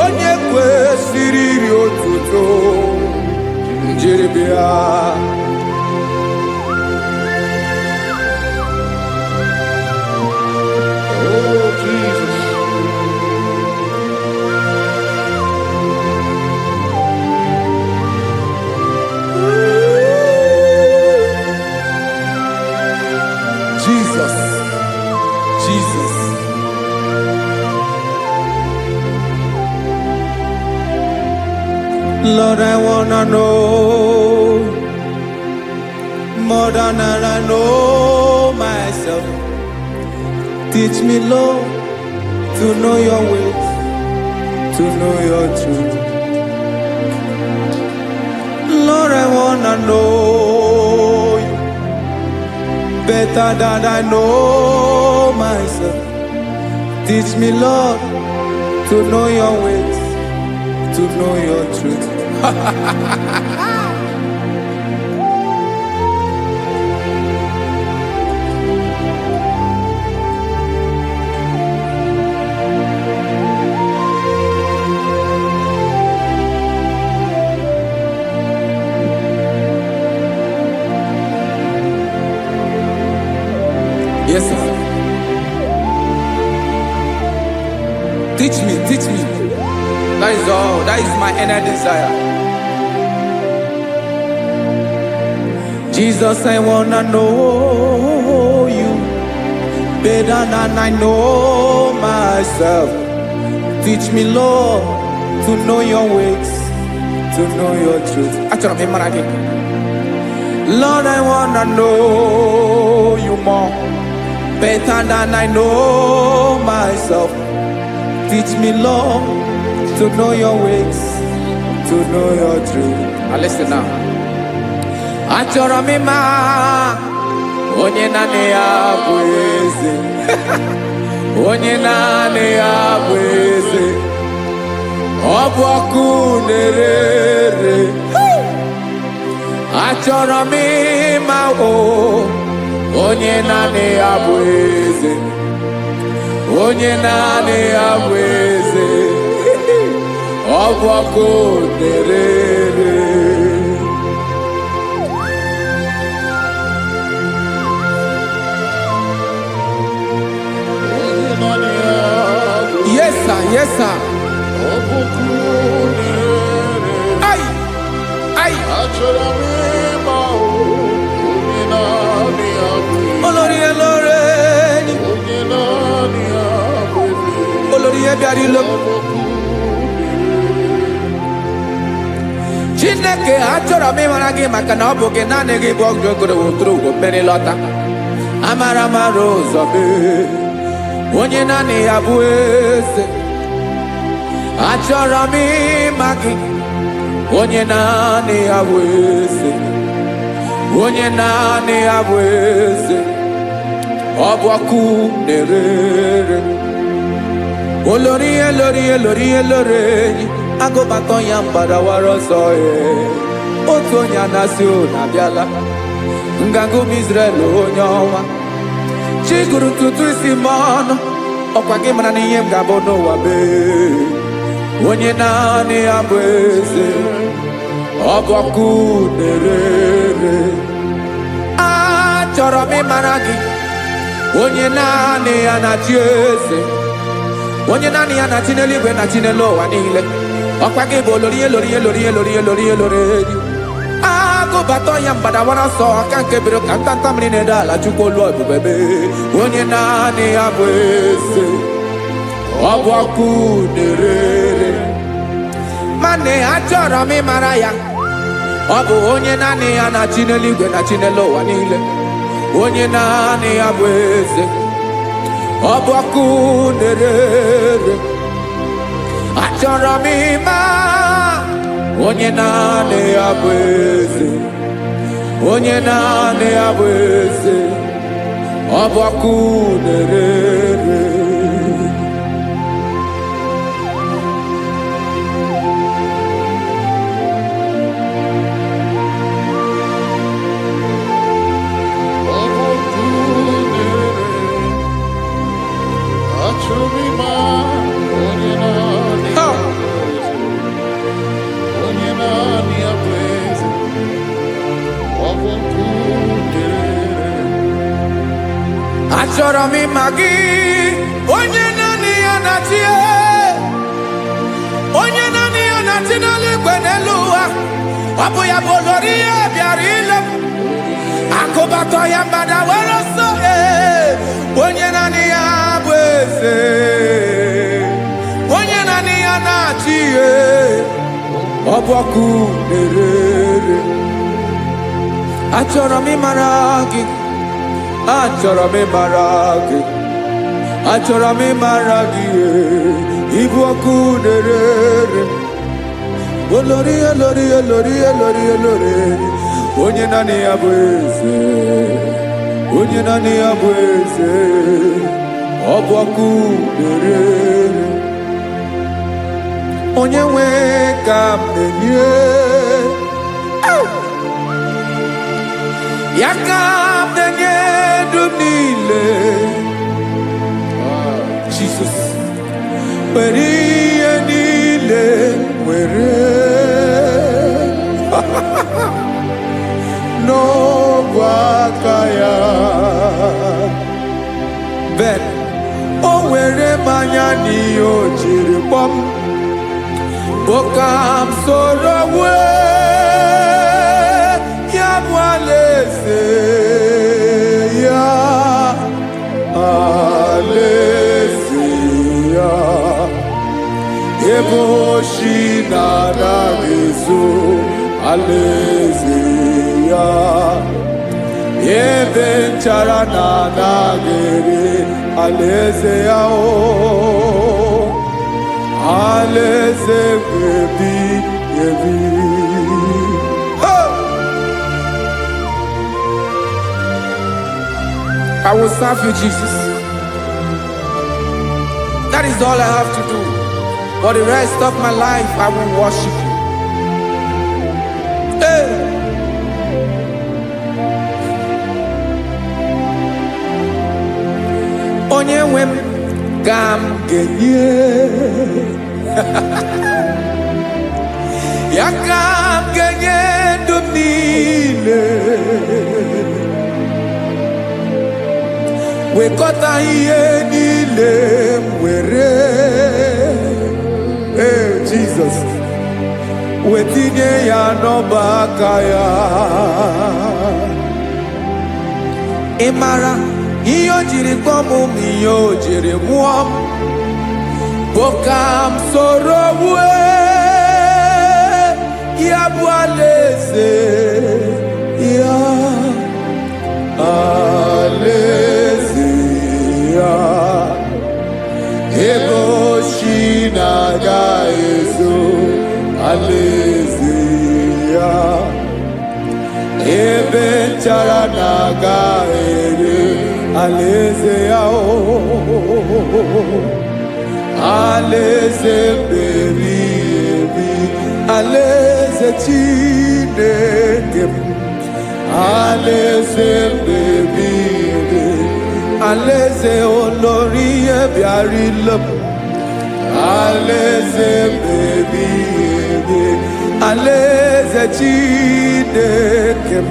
onye kwesịrị iri otuto njiri bịa. Jesus. Lord, I wanna know more than I know myself. Teach me, Lord, to know your ways, to know your truth. Lord, I wanna know you better than I know myself. Teach me, Lord, to know your ways, to know your truth. Yes, sir. Teach me, teach me. That is all. That is my inner desire. Jesus, I wanna know better than I know myself. Teach me, Lord, to know your ways, to know your truth. Lord, I wanna know you more, better than I know myself. Teach me, Lord, to know your ways, to know your truth. Now listen now. Achọrọ m ịma onye naanị ya bụ eze. Onye naanị ya bụ eze. Ọ bụ ọkụ na-ere. Achọrọ m ịma onye naanị ya bụ eze. Onye naanị ya bụ eze. Ọ bụ ọkụ na-ere. Yes, sir. Yes, sir. Ay, ay. Olórí Olórí. Olórí Ebiari lo. Chineke achọrọ m ịmara gị maka na ọ bụ gị naanị gị bụ ọgụgụrụ wụtụrụ ụgwọ mmeri lọta. Amara mara ụzọ mee. Onye naanị ya bụ eze. Achọrọ m ịma gị. Onye naanị ya bụ eze. Onye naanị ya bụ eze. Ọ bụ ọkụ na-ere. Olórí Olórí Olórí Olórí. Agụbatọ ya mgbadawara ọsọ ya. Otu onye anasị na-abịala. Nganga ụmụ Izrel onye ọnwa. Chiguru ntutu isi m ọnụ. Ọkwa gị mara na ihe m ga-abụ n'ụwa bee. Onye naanị ya bụ eze. Ọ bụ ọkụ na-ere. Achọrọ m ịmara gị. Onye naanị ya na-achị eze. Onye naanị ya na-achị n'eluigwe na-achị n'elu ụwa niile. Ọkwa gị bụ Olórí Olórí Olórí Olórí Olórí Olórí. Agụbatọ ya mgbadawara ọsọ aka nke biri ka ntanta mmiri na-ede ala Chukwu olu ebube mee. Onye naanị ya bụ eze. Ọ bụ ọkụ na-ere. Mane achọrọ m ịmara ya. Ọ bụ onye naanị ya na-achị n'eluigwe na-achị n'elu ụwa niile. Onye naanị ya bụ eze. Ọ bụ ọkụ na-ere. Achọrọ m ịma onye naanị ya bụ eze. Onye naanị ya bụ eze. Ọ bụ ọkụ na-ere. Achọrọ m ịma gị. Onye naanị ya na-achị. Onye naanị ya na-achị n'eluigwe n'elu ụwa. Ọ bụ ya bụ Olórí Ebiari ile. Akụbatọ ya mgbadawara ọsọ. Onye naanị ya bụ eze. Onye naanị ya na-achị. Ọ bụ ọkụ na-ere. Achọrọ m ịmara gị. Achọrọ m ịmara gị. Achọrọ m ịmara gị. Ịbụ ọkụ na-ere. Olórí Olórí Olórí Olórí Olórí. Onye naanị ya bụ eze. Onye naanị ya bụ eze. Ọ bụ ọkụ na-ere. Onye nwe ka m na-enye. Ya ka m na-enye dum niile. Jesus. Were ihe niile were. N'ọbụ aka ya. Ben, o were mmanya n'ihe o jiri kpọọ m. Boka m soro wee. Ya bụ alaeze ya. oshi na-adaghịzu alaeze ya, ebe nchara na-adaghịrị alaeze ya, alaeze ebi ebi. I will serve you, Jesus. That is all I have to do. For the rest of my life, I will worship you. Hey. Onye nwe m ka m ga-enye ya, ka m ga-enye ndụ m niile, wekọta ihe niile m were, Jesus, wetinye ya n'ọba aka ya. Ị mara ihe o jiri kpọọ m, ihe o jiri mụọ m, bụ ka m soro wue ya bụ alaeze ya, alaeze ya, ebe oshi na-agaghịzu alaeze ya, ebe nchara na-agaghịrị alaeze ya, alaeze ebi ebi, alaeze Chineke m, alaeze ebi ebi, alaeze olori ihe bịarịla m, alaeze ebi ebi, alaeze Chineke m,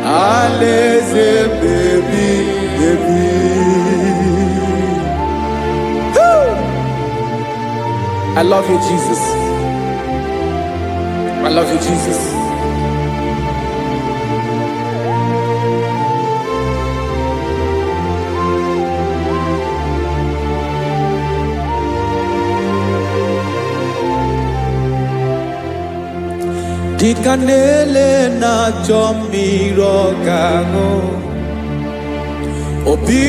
alaeze ebi ebi. I love you, Jesus. I love you, Jesus. Dịka na-ele na-achọ mmiri ọ ga-aṅụ, obi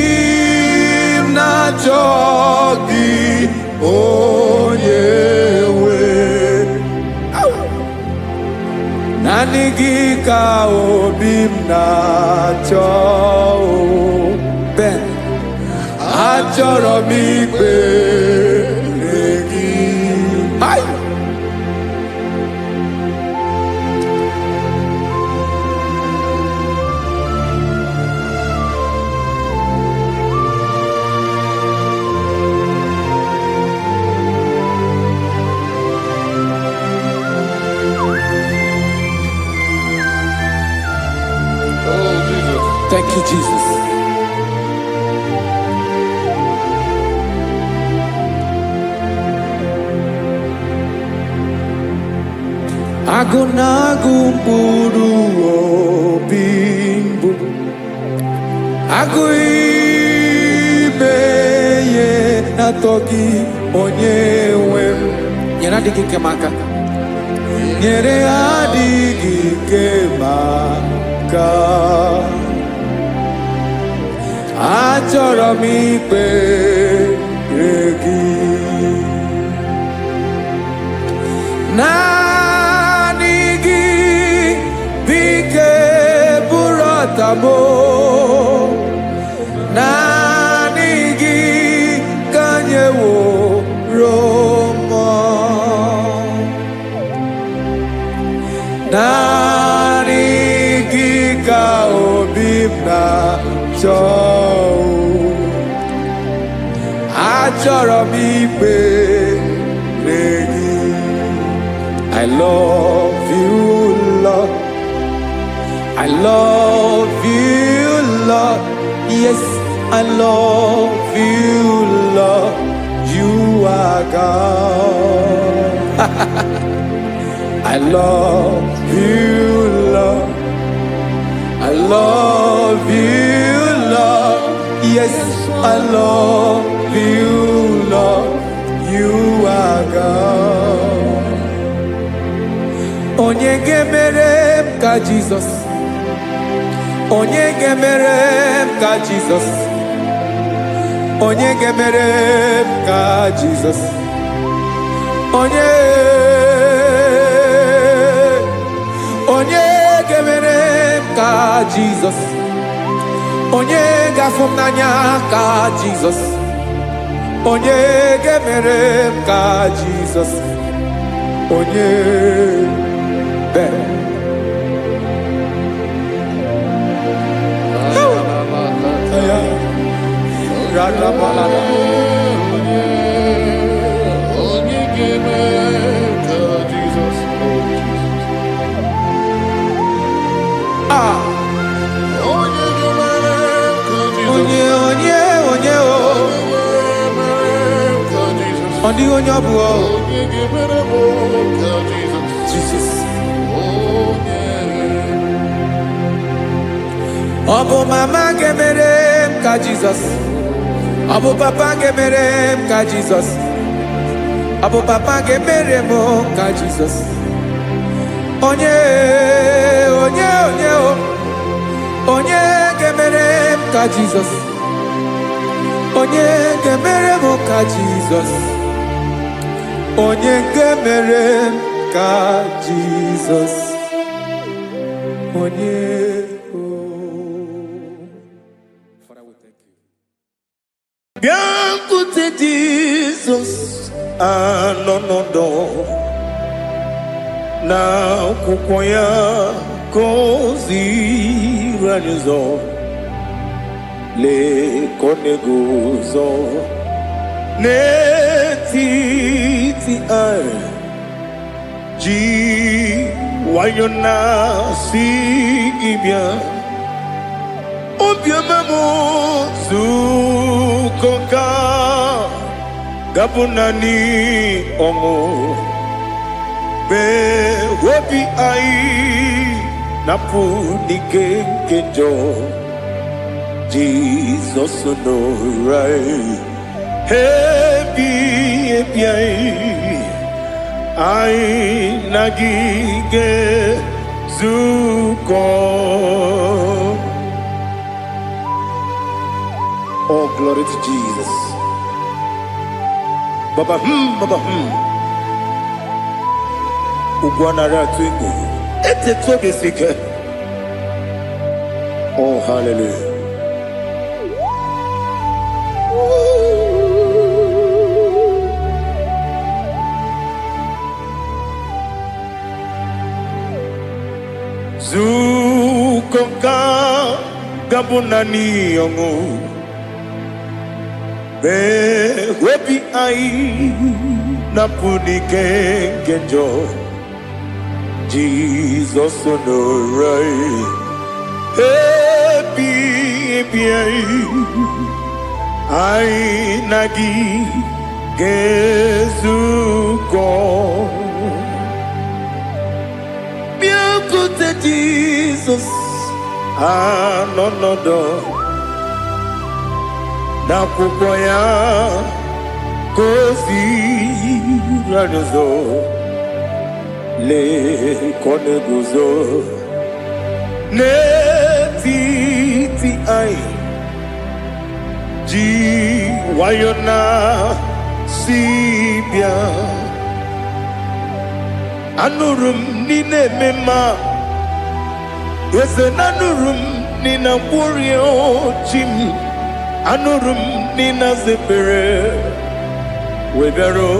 m na-achọ gị onye nwe, naanị gị ka obi m na-achọ. Ben, achọrọ m ikpere gị. Thank you, Jesus. Agụ na-agụ mkpụrụ obi mbụ, agụ ime ihe na-atọ gị onye nwe m. Nyere adịghị nke m aka, nyere adịghị nke m aka. Achọrọ m ikpere gị, naanị gị bike bụrụ ọtamo, naanị gị ka nyeworo m, naanị gị ka obi m na-achọ. Achọrọ m ikpere gị. I love you, Lord. I love you, Lord. Yes, I love you, Lord. You are God. I love you, Lord. I love you, Lord. Yes, I love you, Lord. You are God. Onye gemerem ka Jesus. Onye gemerem ka Jesus. Onye gemerem ka Jesus. Onye gemerem ka Jesus. Onye gafum n'anya ka Jesus. Onye gemerem ka Jesus. Onye be. Rada balada. Onye gemerem ka Jesus. Ah. Onye gemerem ka Jesus. Onye o. Only onye ọbụ o. Onye gemerem ka Jesus. Jesus. Onye Ọ bụ mama gemere m ka Jizọs. Ọ bụ papa gemere m ka Jizọs. Ọ bụ papa gemere m ka Jizọs. Onye o. Onye gemere m ka Jizọs. Onye gemere m ka Jizọs. Onye gemere m ka Jizọs. Onye o. Father, we thank you. Bịakwute Jizọs anọnọdụ n'akwụkwọ ya ka o ziri anyị ụzọ. Lee ka ọ na-eguzo n'etiti anyị, ji nwayọọ na-asị gị bịa. Obiọma m nzukọ ka gabụ naanị ọṅụ, mee obi anyị napụ n'ike nke njọ. Jesus nọrọ anyị ebi anyị na gị ga-ezukọ. Oh, glory to Jesus. Baba, Baba, Ugwanara twingo. Ete toge sike. Oh, hallelujah. Zukonka gabunani yongo. Be wepi ai napuni kenjo. Jesus onorai happy ai nagi gezuko. Bịakwute Jesus anọnọdụ n'akwụkwọ ya ka o ziri anyị ụzọ. Lee ka ọ na-eguzo n'etiti anyị, ji nwayọọ na-asị bịa. Anụrụ m n'ime mma, eze na anụrụ m n'ina mkpụrụ ochi m. Anụrụ m n'ina zebere wee bịara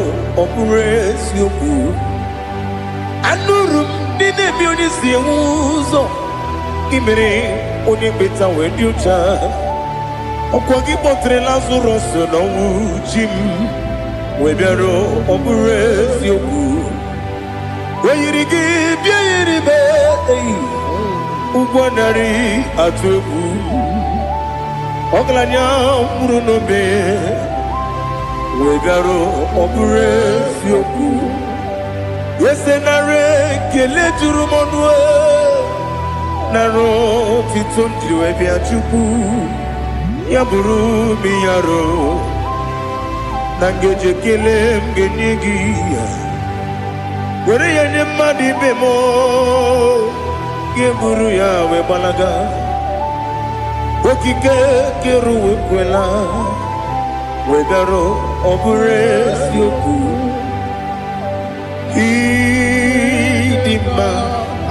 ọ bụrụ eziokwu. Anụrụ m n'ina ebe onye si enwe ụzọ, imere onye mkpeta wee dị ụcha. Ọkwa gị kpọtere Lazarọs n'ọnwụ chi m wee bịara ọ bụrụ eziokwu. Oyiri gị bịa yiri be ụgwọ narị atụ egwu. Ọgaranya mkpụrụ n'obe wee bịara ọ bụrụ eziokwu. Ese nara ekele juru m ọnụ, nara otito njiri wee bịa Chukwu. Ya bụrụ m ya ro Nangeje kele mgenyegi Were ya nye mmadụ ibe mo Geburu ya we balaga Okike keru wekwela Wegaro obure siyoku Idima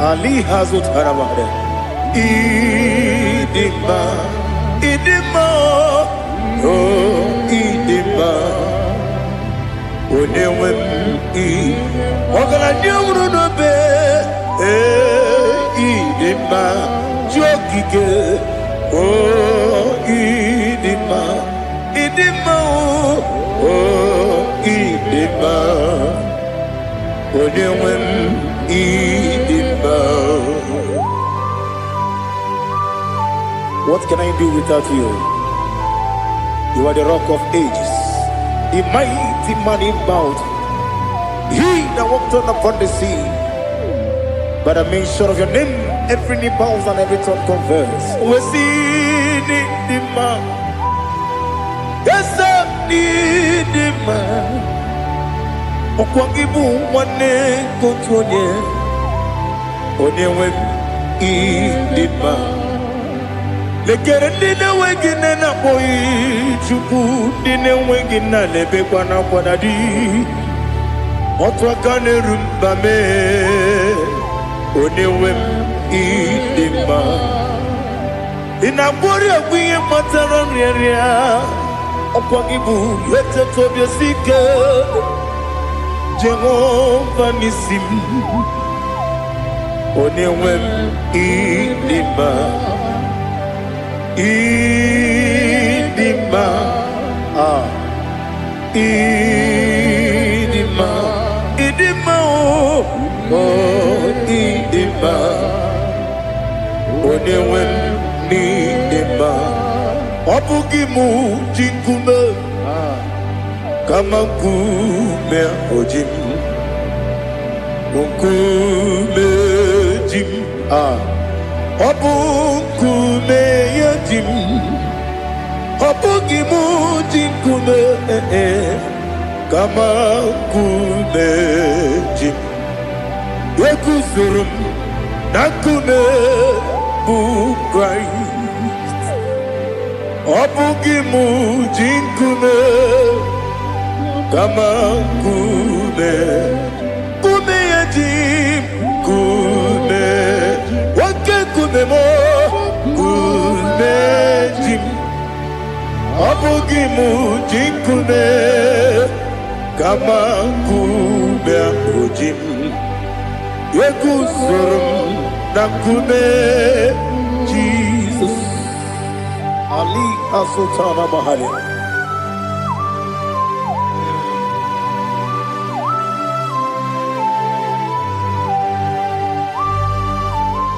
Ali Hazut Haramade Idima Oh Idima Onewem Ogala nyamuru no be Idima Jokike Oh Idima Oh Idima Onewem Idima. What can I do without you? You are the rock of ages, the mighty man in battle. He that walked on upon the sea. By the mention of your name, every knee bows and every tongue confess. We see the man. Yes, I need the man. Okwangibu wane kotonye. Onyewe idima. Lekere ndine wengine na boyi chuku ndine wengine lebe kwa na kwadadi. Otwakane rumba me. Onyewe idima. Inabori akwiye matara nyeria. Okwangibu yete tobye sike. Jehovah Nisim. Onewem idima. Idima. Idima. Idima. Oh, idima. Onewem idima. Obugimu jinkume. Kama kume ojim. Kume jim. Obu kume yajim. Obugi mujim kume kama kume jim. Yekusurum nakume bu Christ. Obugi mujim kume kama kume yajim kume. Kume mo kume jim Abugi mu jinkume Kama kume akujim Yekusurum na kume Jesus Ali Asultana Mahali.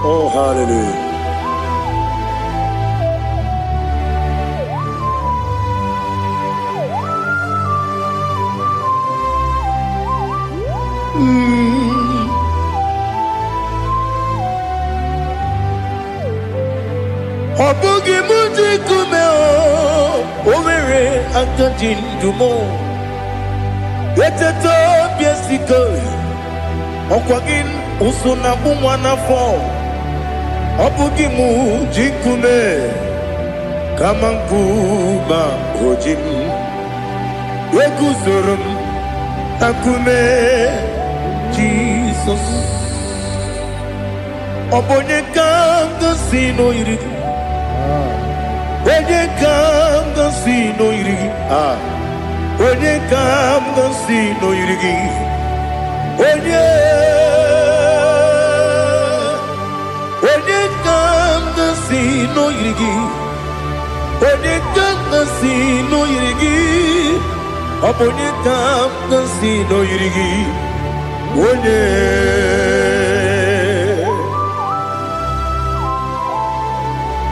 Oh, hallelujah. Obugi muji kume omere akajindumo. Yeteto biesiko okwagin usuna bumwana fo. Obugi muji kume kama nkuma ojim. Yekuzurum akume Jesus. Obonye kanga sino irigi. Onye kanga sino irigi. Onye kanga sino irigi. Onye kanga sino irigi. Onye kanga sino irigi. Onye kanga sino irigi. Onye.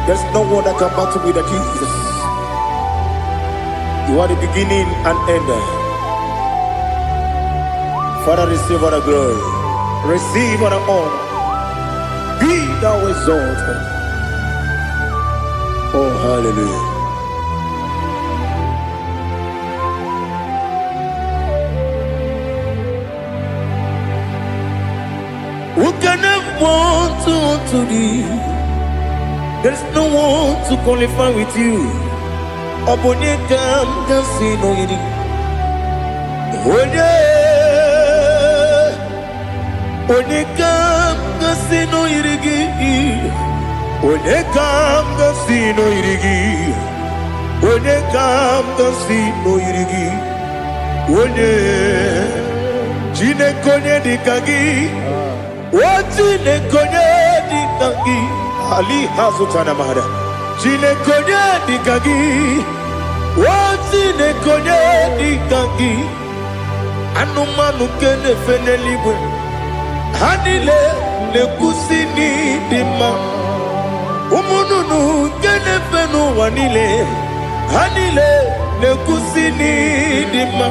There's no one that can battle with Jesus. You are the beginning and end. Father, receive all the glory. Receive all the honor. Be thou exalted. Oh, hallelujah. unto thee. There is no one to qualify with you. Obonyekam kasi no yiri. Onyekam kasi no yirigi. Onyekam kasi no yirigi. Onyekam kasi no yirigi. Onye Chinekonye dikagi. Chinekonye dikagi. Ali Hazutana Mahada. Chinekonye dikagi. Chinekonye dikagi. Anumanu kene fenelibwe. Hanile le kusini dima. Umununu kene fenu wanile. Hanile le kusini dima.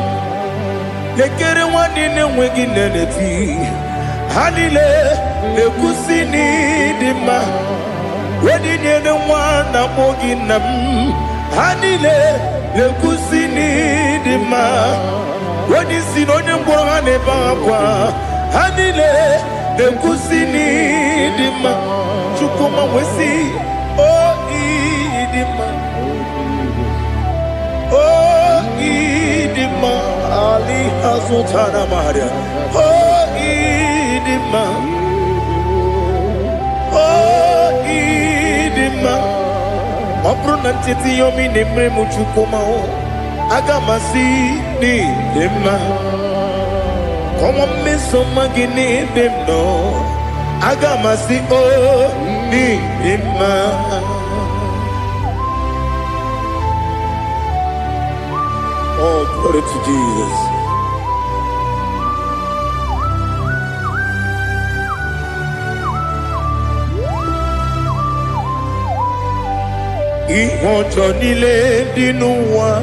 Lekere wanine wengi neneti. Hanile le kusini dima. Wedine ne wana mogi nam. Hanile le kusini dima. Wedi sinonye mbwangane bakwa. Hanile le kusini dima. Chukuma wesi oh idima. Oh idima. Ali Hazutana Maria. Oh idima. Oh idima. Obruna titi yomi nemre muchukuma o. Agamasi ni dema. Como me somagini demno. Agamasi o ni dema. Oh, glory to Jesus. Ihojo nile dinuwa.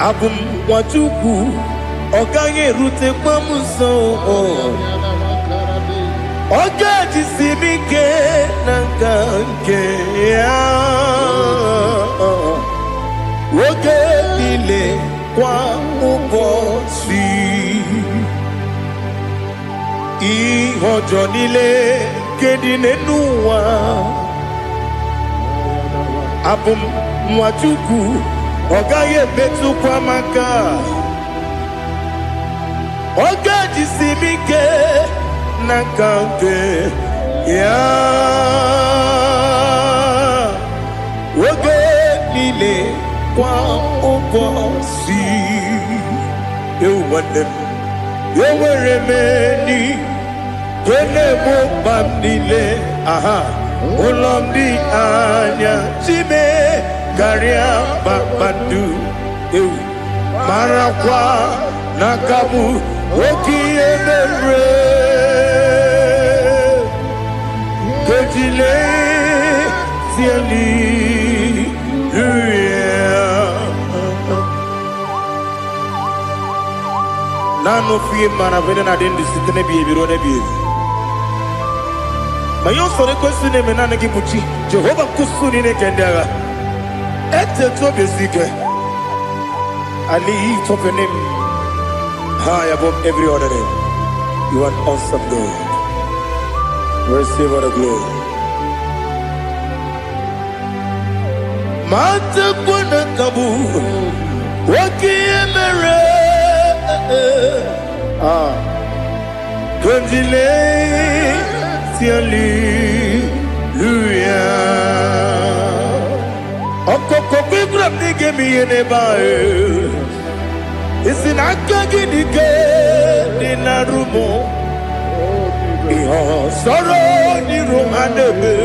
Abum wajuku. Oganye rute kwa muso. Oga jisimike nangange ya. Oge nile kwa ubosi. Ihojo nile kedine nuwa. Abum mwachuku ogaye betu kwa maka. Oga jisimike nakante ya. Oge nile kwa ubosi. You want them. You were remedy. Kene mo bandile. Aha. Ulomdi anya. Chime. Garia babandu. Marakwa. Nakamu. Oki emere. Kejile. Siali. Nano fiye mana vene na dendi sitene biye biro ne biye. Mayon sore kusune menane kibuchi. Jehova kusuni ne kendera. Ete to besike. I lift up your name high above every other name. You are awesome God. Receive all the glory. Mata kuna kabu. Waki emere. Kondile Hallelujah. Okoko bigram nige mi yenebae. Isin akagi nige dinarumo. Iho soro ni romanebe.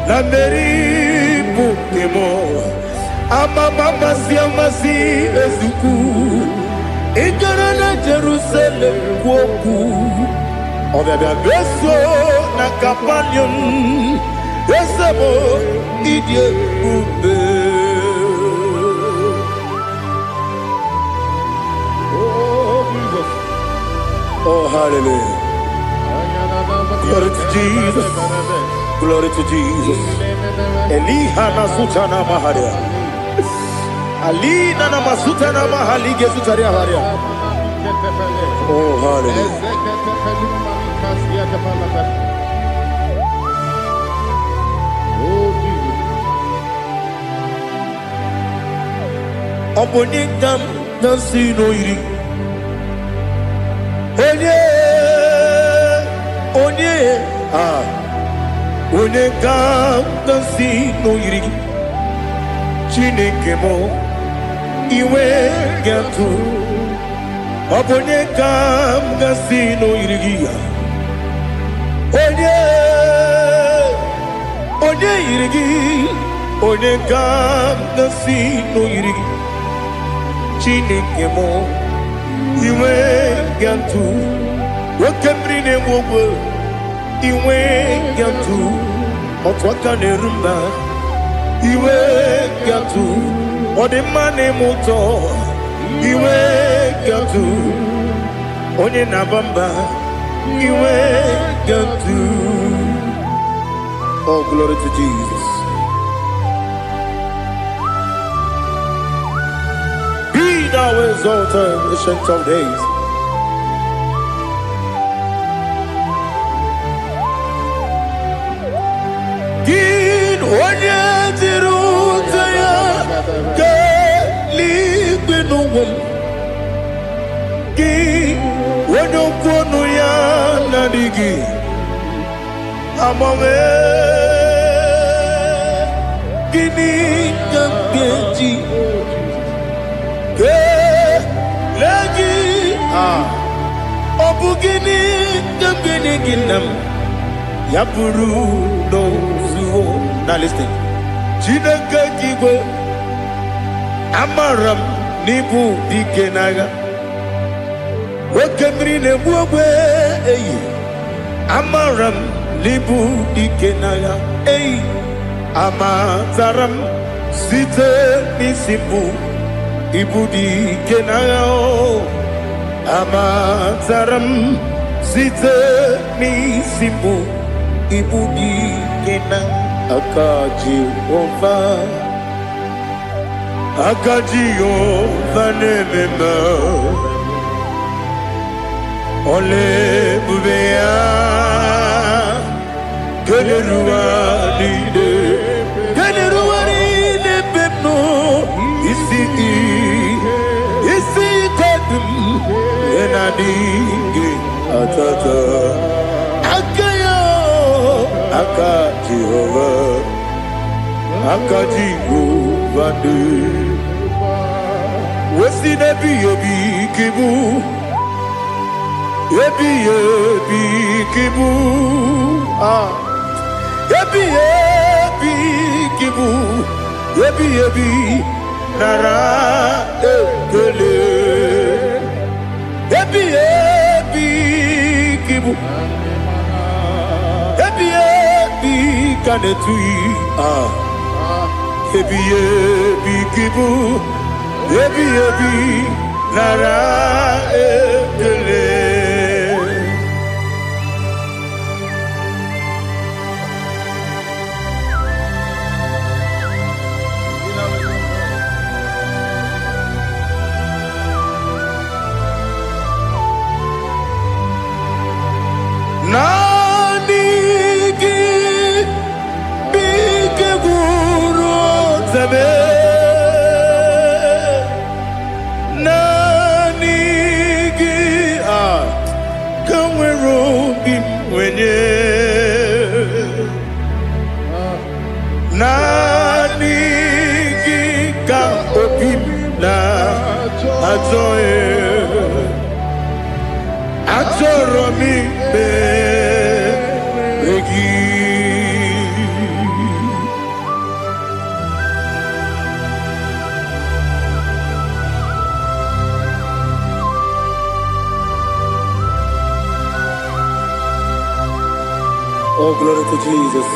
La meri bukemo. Ama mama siamasi ezuku. Ikarana Jerusalem woku. Obebe beso na kapanion. Esamo idye ube. Oh Jesus. Oh hallelujah. Glory to Jesus. Glory to Jesus. Eliha na sutana maharia. Alina na masuta na mahali gesutaria haria. Oh hallelujah. Oh, Jesus. Obonigam dansi no iri. Onye Onigam dansi no iri. Chineke mo iwe gatu. Obonigam dansi no iri. Onye iri. Onigam dansi no iri. Chineke mo iwe gatu wakemri ne wogo iwe gatu otwaka ne rumba iwe gatu odimane moto iwe gatu onye nabamba iwe gatu. Oh, glory to Jesus. Thou exalted, ancient of days. Gin onye tirutaya ke ligbinum. Gin onye kwonu ya nadigi amame. Gini kambeji. Obugini gambini ginam yapuru no zuo. Now listen. Chineke kigwe amaram nibu dikenaga. Wakemri ne buwe eyi amaram nibu dikenaga eyi amazaram site nisimbu ibu dikenaga o. Amazaram site nisimbu ibudi kena akaji ova nemema ole bubea keleruwa lide pepno isi kodum enadinge atata akayo akaji Jehova de wesi nebi ebi kibu ebi kibu ebi kibu ebi nara ekele ebi kibu ebi kanetui ebi kibu ebi nara ekele. Nanigi bike guru zabe nanigi kamwero bimwenye nanigi ka opim na atoe atoro mi be begi. Oh, glory to Jesus.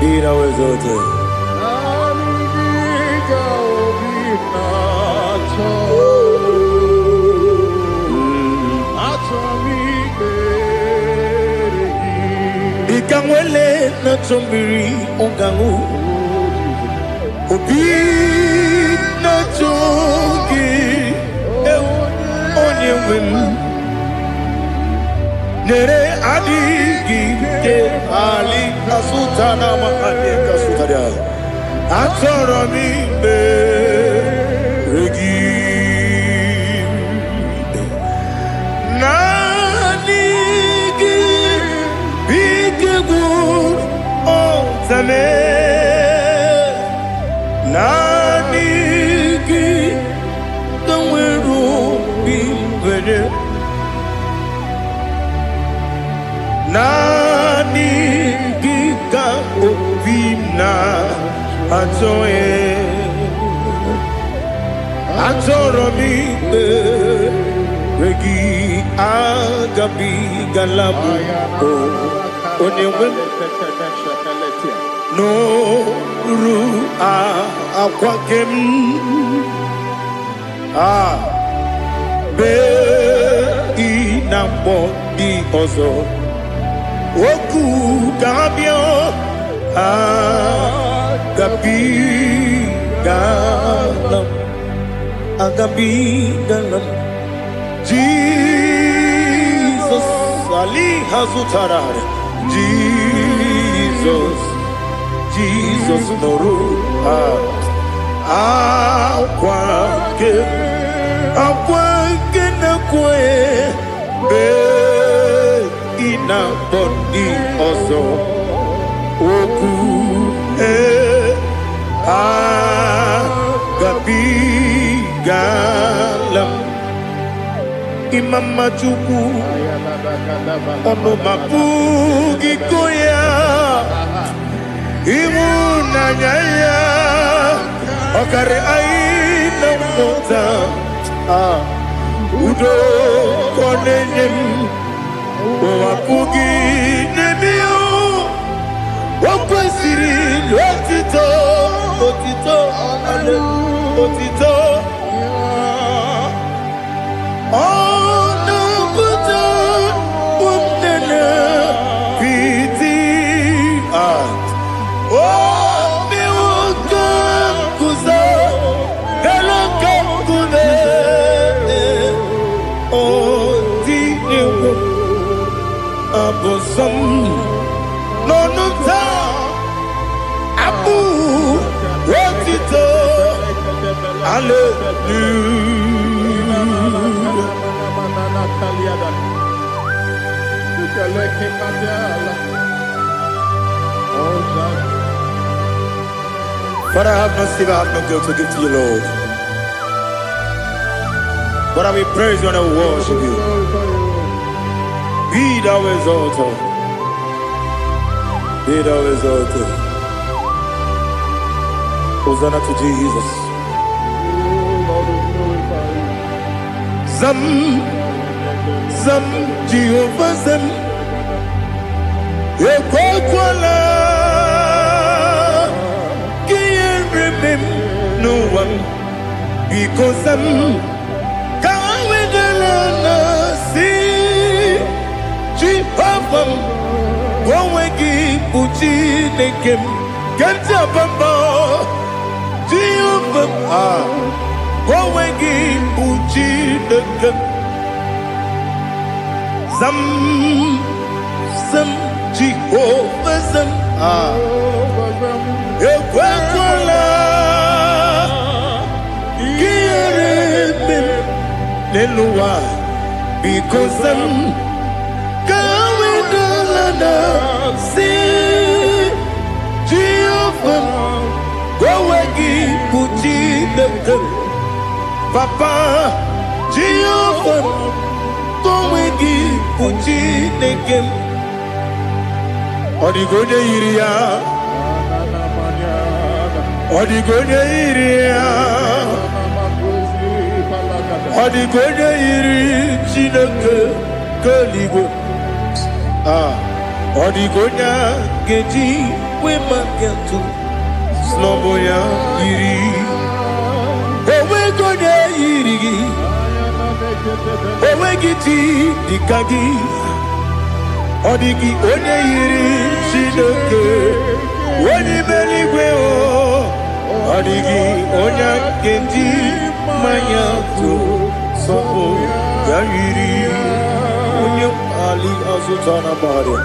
Be thou exalted. Ikamwele na chombiri ongangu obi na chogi onye nwe m nere adịghị nke ali kasuta na mahali kasuta ya achọrọ m imere gị naanị gị bike gwụ ọzame naanị gị ka nwere obi nwere naanị gị ka obi na-achọghị achọrọ m ikpere gị agabigala m onye nwe m n'oru akwa gị m bee na mkpọ dị ọzọ oku ga-abịa agabigala m Jesus ali hazutara Jesus nọrụ akwa nke na-ekwe bee na bọdị ọzọ okwu agabigala m imama Chukwu ọnụ mapụghị iko ya ịhụnanya ya ọkarị anyị na mmụta udo ka ọ na-enye m ụwapụghị n'ebe o kwesịrị otito ọ na-apụta ụmụnne piti omewoke nkụza eloke nkụze odinyewo abụsọm n'ọnụ taa abụ otito But I have no silver, I have no gold to give to you, Lord. But I will praise you and I will worship you. Be thou exalted. Be thou exalted. Hosanna to Jesus. Zam, Jehovah Zam. Ekwakwala. Can't remember no one because I'm coming along. See, Jehovah. Wawegi uchi nekem kanta bamba Jehovah wawegi uchi nekem zam Jehovah zam ekwakwala kiyeremem neluwa because I'm see Jehovah wawegi uchi nekem Papa Jehovah wawegi uchi nekem Odigonye iriya Odigonye iriya Odigonye iri Chineke keligwe Odigonya geji wema gentu Sloboya iri Owe gonya iri Owe giti dikagi Odigi onye iri Chineke Onye meligwe o Odigi onya geji manya tu Sopo Yayiri Unyam Ali Azutana Bari.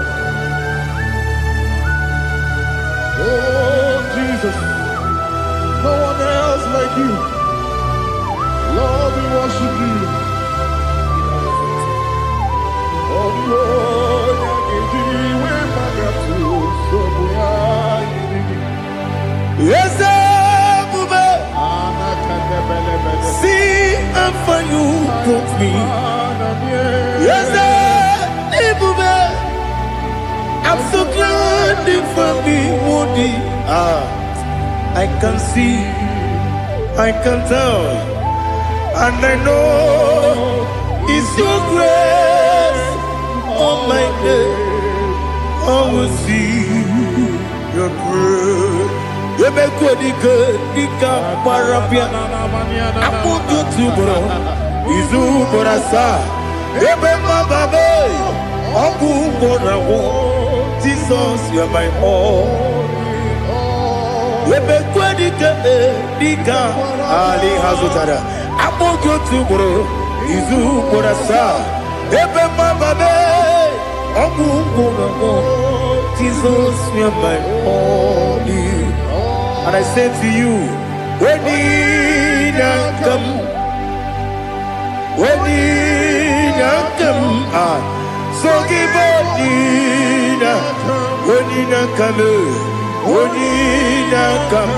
Oh, Jesus. No one else like you. Lord, we worship you. Oh, Lord, yes, see how far you brought me. Yes, I'm so glad you found me worthy. I can see, I can tell, and I know it's your grace on my day. I will see your grace. You make good, Nika Parapia. I put you to bro. Izu Borasa. You make my baby. Abu Borawo. Jesus, you are my all. You make good, Nika Ali Hazutara. I put you to bro. Izu Borasa. You make my baby. Abu Borawo. Jesus, you are my all. And I say to you, when did I come? When did I come? So give up, when did I come? When did I come?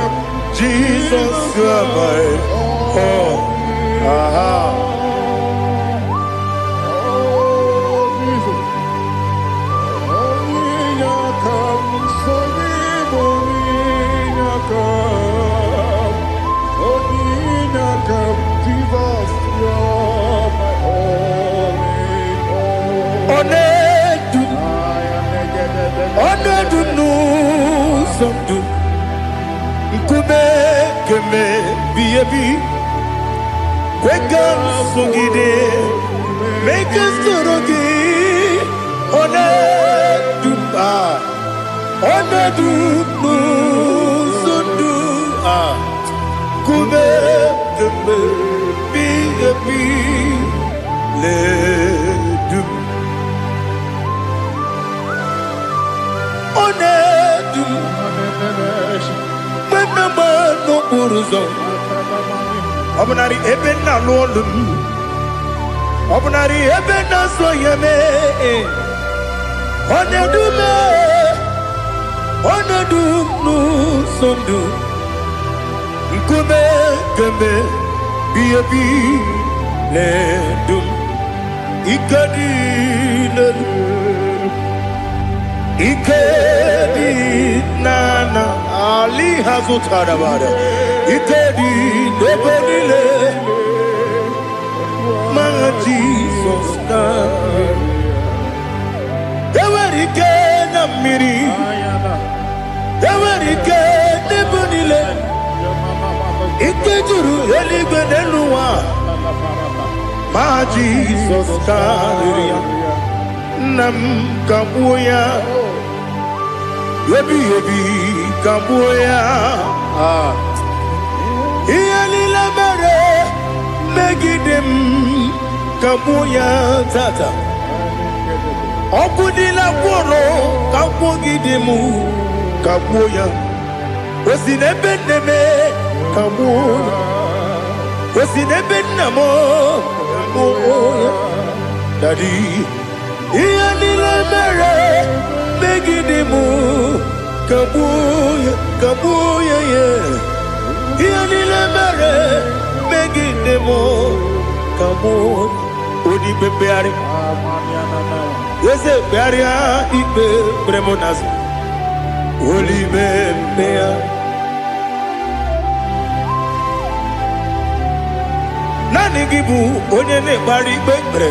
Jesus, you are my all. Wake up, Sungide, make us Turugi, Sundu, Kube, Ledu, no Uruzo. Obnari ebena lolum. Obnari ebena soyeme. Onedume. Onedunu sondu. Nkume keme biebi ledum. Ikadi Ikedi nana Ali Hazutara Bada. Ikedi Nebonile Manga Jesus Ewerike Namiri Ewerike Nebonile Ikejuru Eligwe Neluwa Ma Jesus Karia Nam Kabuya Yebi Kabuya Iyalila mere Megidem Kabuya Tata Okudila Kworo Kabugidemu Kabuya Osinebendeme Kabuya Osinebenamo Kabuya Daddy Iyalila mere Megidemu Kabuya yeah Iyalila mere Megidemu Kabuya Odi bebeari Yese bearia Ibe Bremonazi Oli bebea Nani gibu Onye ne bari bebre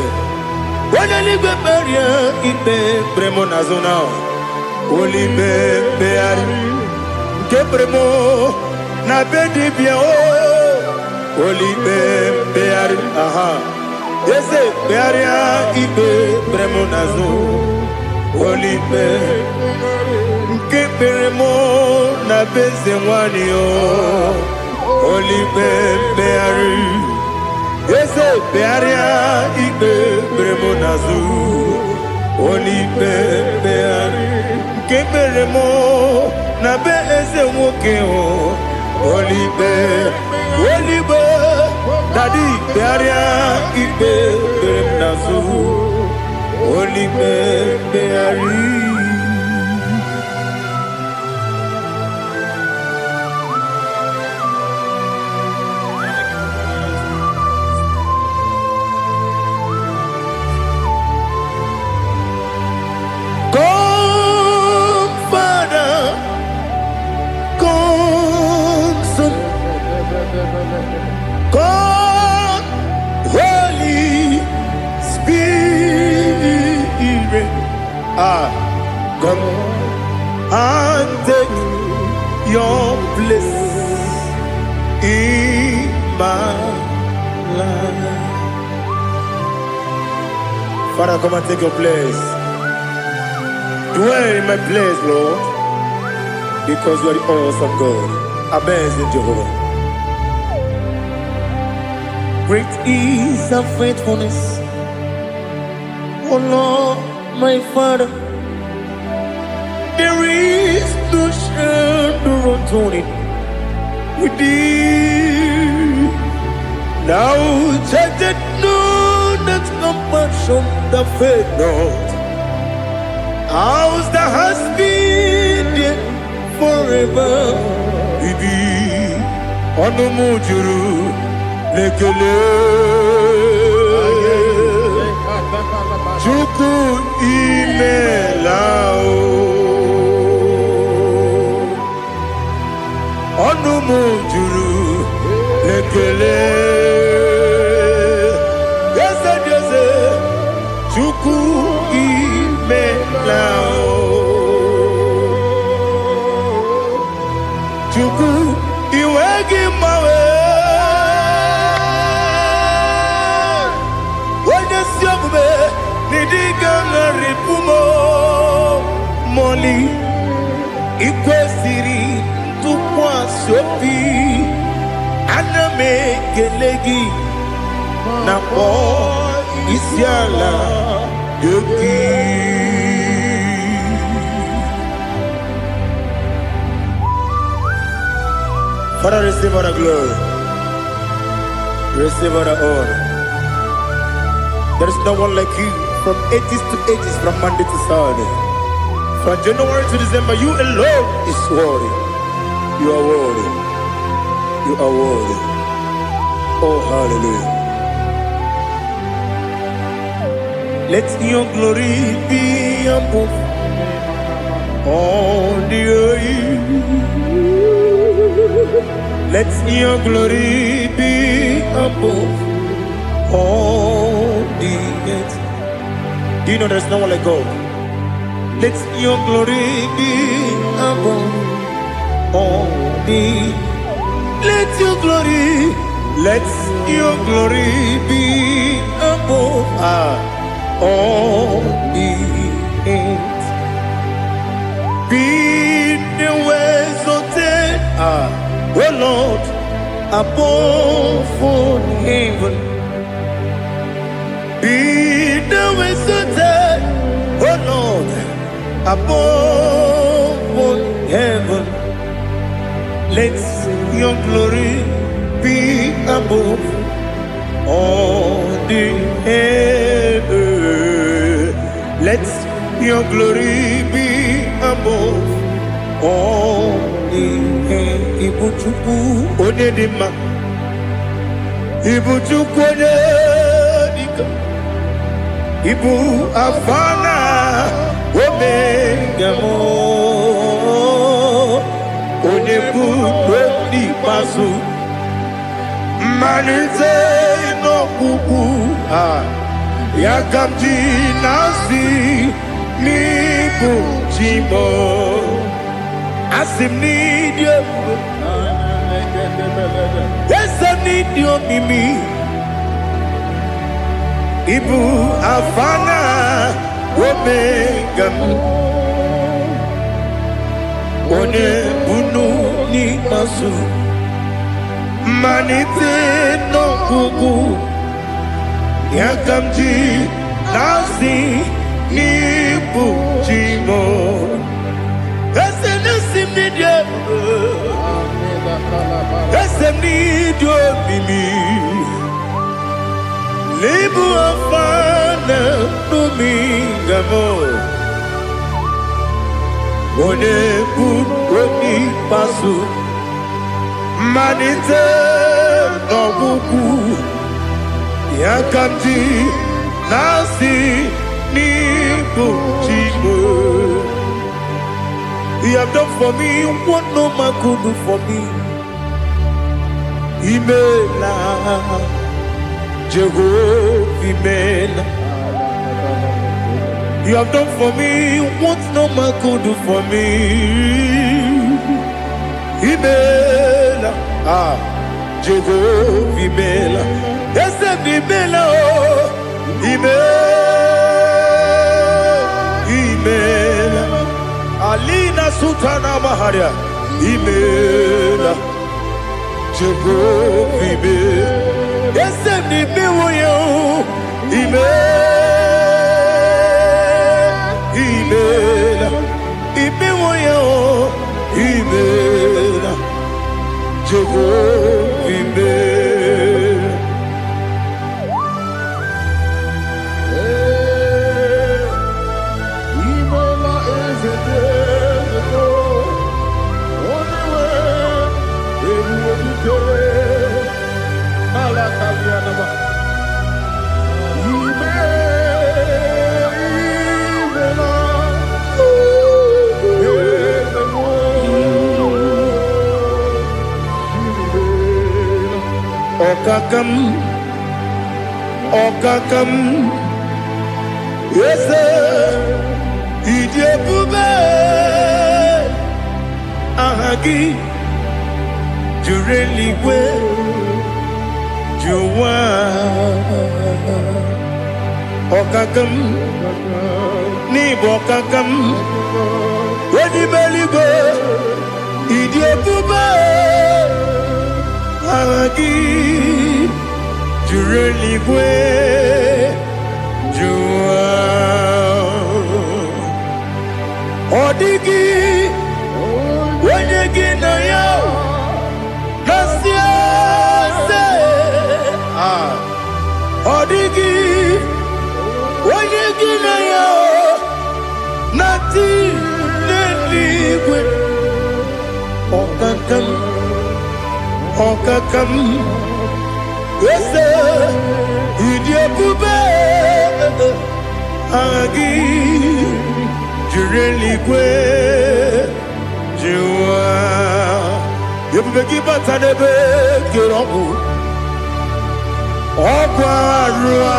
Onye ni beberia Ibe Bremonazo now Oli bebeari Kebremo Na bedi bia Oli bebeari aha Yese bearia Ibe Bremonazo Oli bebeari Kebremo Na beze wani Oli bebeari Eze bearia ikpe bremonazu. Olipe beari kebere mo na be eze nwoke o. Olipe dadi bearia ikpe bremonazu. Olipe beari. God, Holy Spirit, come and take your place in my life. Father, come and take your place. Dwell in my place, Lord, because you are the awesome God. Amazing Jehovah. Great is thy faithfulness, O Lord, my Father. There is no shadow on it with thee. Now check that no, that compassion that faith not. Ours that has been there forever with thee. On the mujuru. Lekele Chuku imelao Onumu juru Lekele Yese Chuku imelao Chuku iwegi mawe Moli ikwesiri tukwasopi aname kelegi na po isiala yoki. Father, receive all the glory, receive all the honor. There is no one like you. From ages to ages, from Monday to Saturday, from January to December, you alone is worthy. You are worthy. You are worthy. Oh, hallelujah. Let your glory be above all the earth. Let your glory be above all the earth. Do you know there's no one like God? Let your glory be above all the. Let your glory be above all the earth. Be the ways of death, oh Lord, above all heaven. Be the ways of death, oh Lord, above all heaven. Let your glory be above all the earth. Let your glory be above all the earth. Ibuchuku onedima, Ibuchuku onedika, Ibu afana omega mo, onebu di pasu, manite no kuku yakamji nasi nibu jimo. Asim need you. Yes, I need you, Mimi. Ibu Afana Omega. One Bunu ni Masu. Manite no Kuku Yakamji nasi nibu jimo. Ese nasim ni dia. Ese ni dio mimi. Libu afana numingamo. One buni pasu. Manite no buku. Yakamji nasi nibu jimo. You have done for me what no man could do for me. Imela, Jehovah, Imela. You have done for me what no man could do for me. Imela, Jehovah, Imela. Yes, Imela, Imela. Alina Sutana Maharia, Imela, Jehovah, Imela. Yes, Imela, Imela, Imela, Imela, Jehovah, Imela. Okakam, yes, Idiabube, Ahagi, Jureliwe, Juwa, Okakam, Nibokakam, Wedi Beligo, Idiabube, Ahagi. Jureliwe, Jua, Odigi, Wenyegi na yo, Nasia se, Odigi, Wenyegi na yo, Nati neligwe, Okakam, Okakam. Yes, Idiabube, Agi, Jureliwe, Jua. You begin to tanebe kirogu. Okwarua,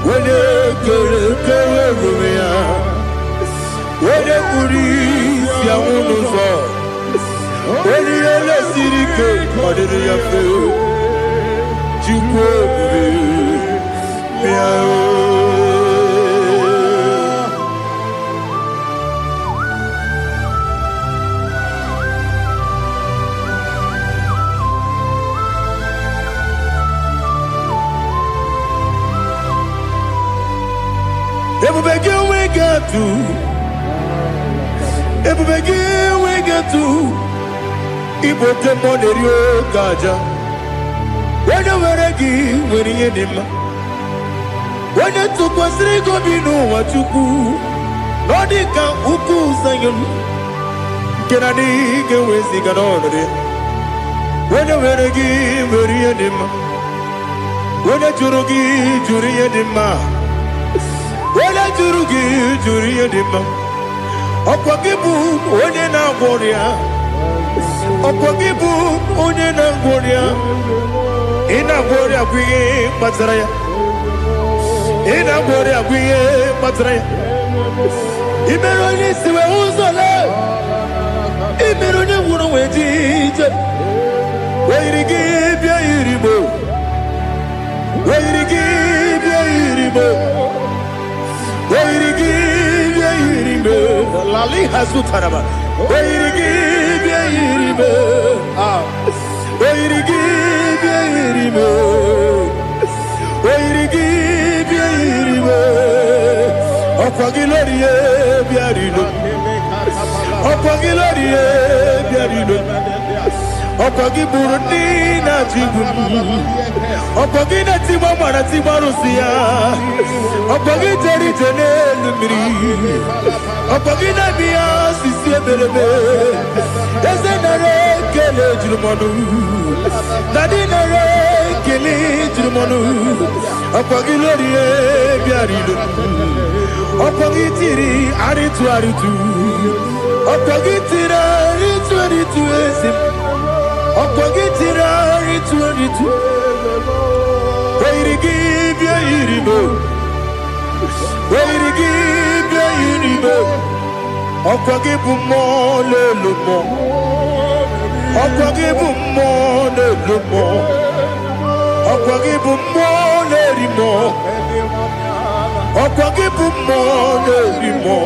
wene kere rumia, wene kuri siya unuzo, wene ele sirike kodiri yafe. Everybody we get to Igbo temonerio gaja. When you were when you did, when you took was Rigo Bino, what you do, Nodika Uku Sayon, Kenadi, get with the Ganori. When you were when you did, when you Jurugi, Juria Dima, when you Jurugi, Juria Dima, Opakibu, Onena Boria, Opakibu, Onena Boria. Ina boria kuye matraya. Ina boria kuye matraya. Imeroni siwe uzole. Imeroni wunu wejije. Weirigi bia iribo. Weirigi bia iribo. Weirigi bia iribo. Lali hasutaraba. Weirigi bia iribo. Weirigi bia iribo. Oirigi biiribe. Okwagilorie biarilo. Okwagilorie biarilo. Okwagi Burundi na Jibuti. Okwagi na Timama na Timarusia. Okwagi Jeri Jene Lumiri. Okwagi na Bia Sisi Eberebe. Eze nare kele jirumonu. Nadi nare kele jirumonu. Okwagi lorie biarilo. Okwagi tiri aritu aritu. Okwagi tira aritu aritu esim. Okwagitira ritu Oirigi bia iribo Oirigi bia iribo Okwagibu mo lelumo Okwagibu mo lelumo Okwagibu mo lerimo Okwagibu mo lerimo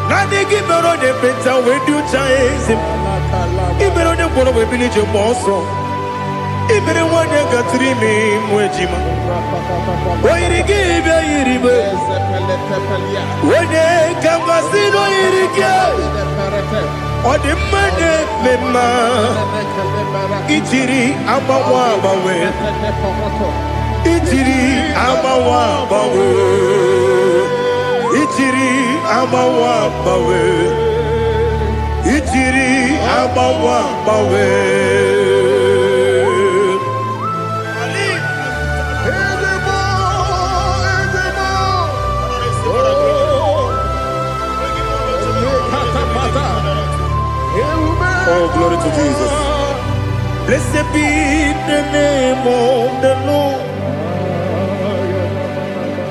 Nani gibero de beta wedu chaizim Ibero de bono we village monso. Ibero wanya gatrimi mwejima. Oirigi be iribe. Wene kambasino irige. Ode mane mema. Ichiri amawa bawe. Ichiri amawa bawe. Ichiri amawa bawe. Ichiri amawa bawe. Oh, glory to Jesus. Blessed be the name of the Lord.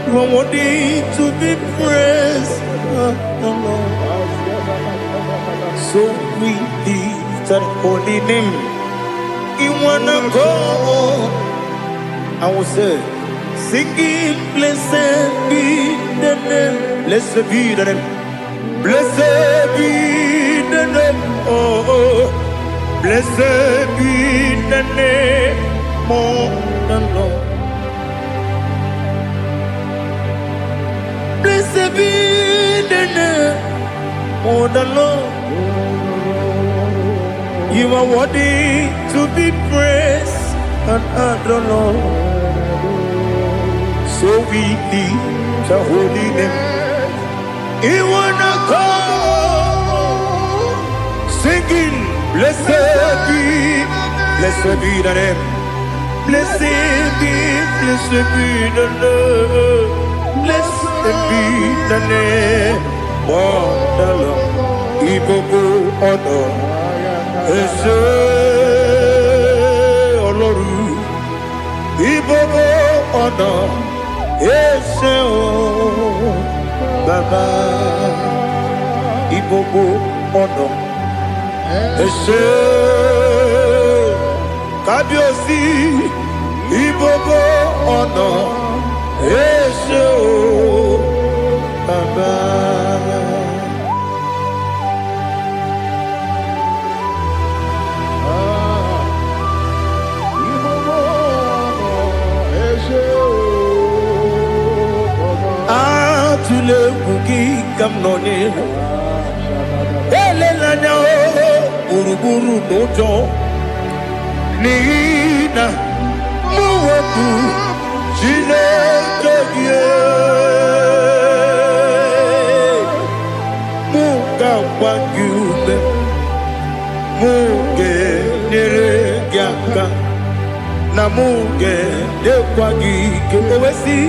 You are worthy to be praised, the Lord. So we lift that holy name. You wanna go? I will say, singing, blessed be the name, blessed be the name, blessed be the name, oh, blessed be the name of the Lord. Blessed be the name of the Lord. You are worthy to be praised and adored, Lord. So we lift the holy name. You wanna go singing, blessed be the name, blessed be the Lord, blessed be the name of the Lord. Igbo honor. Ese Oloru Ibobo ọ̀nà Ese o Baba Ibobo ọ̀nà Ese Kábíyèsí Ibobo ọ̀nà Ese o Baba. Tule bugi kamnoni ele lanya buruburu nojo nina muwetu chile kegie muga wangyume muge neregiaka na muge dekwagi kewesi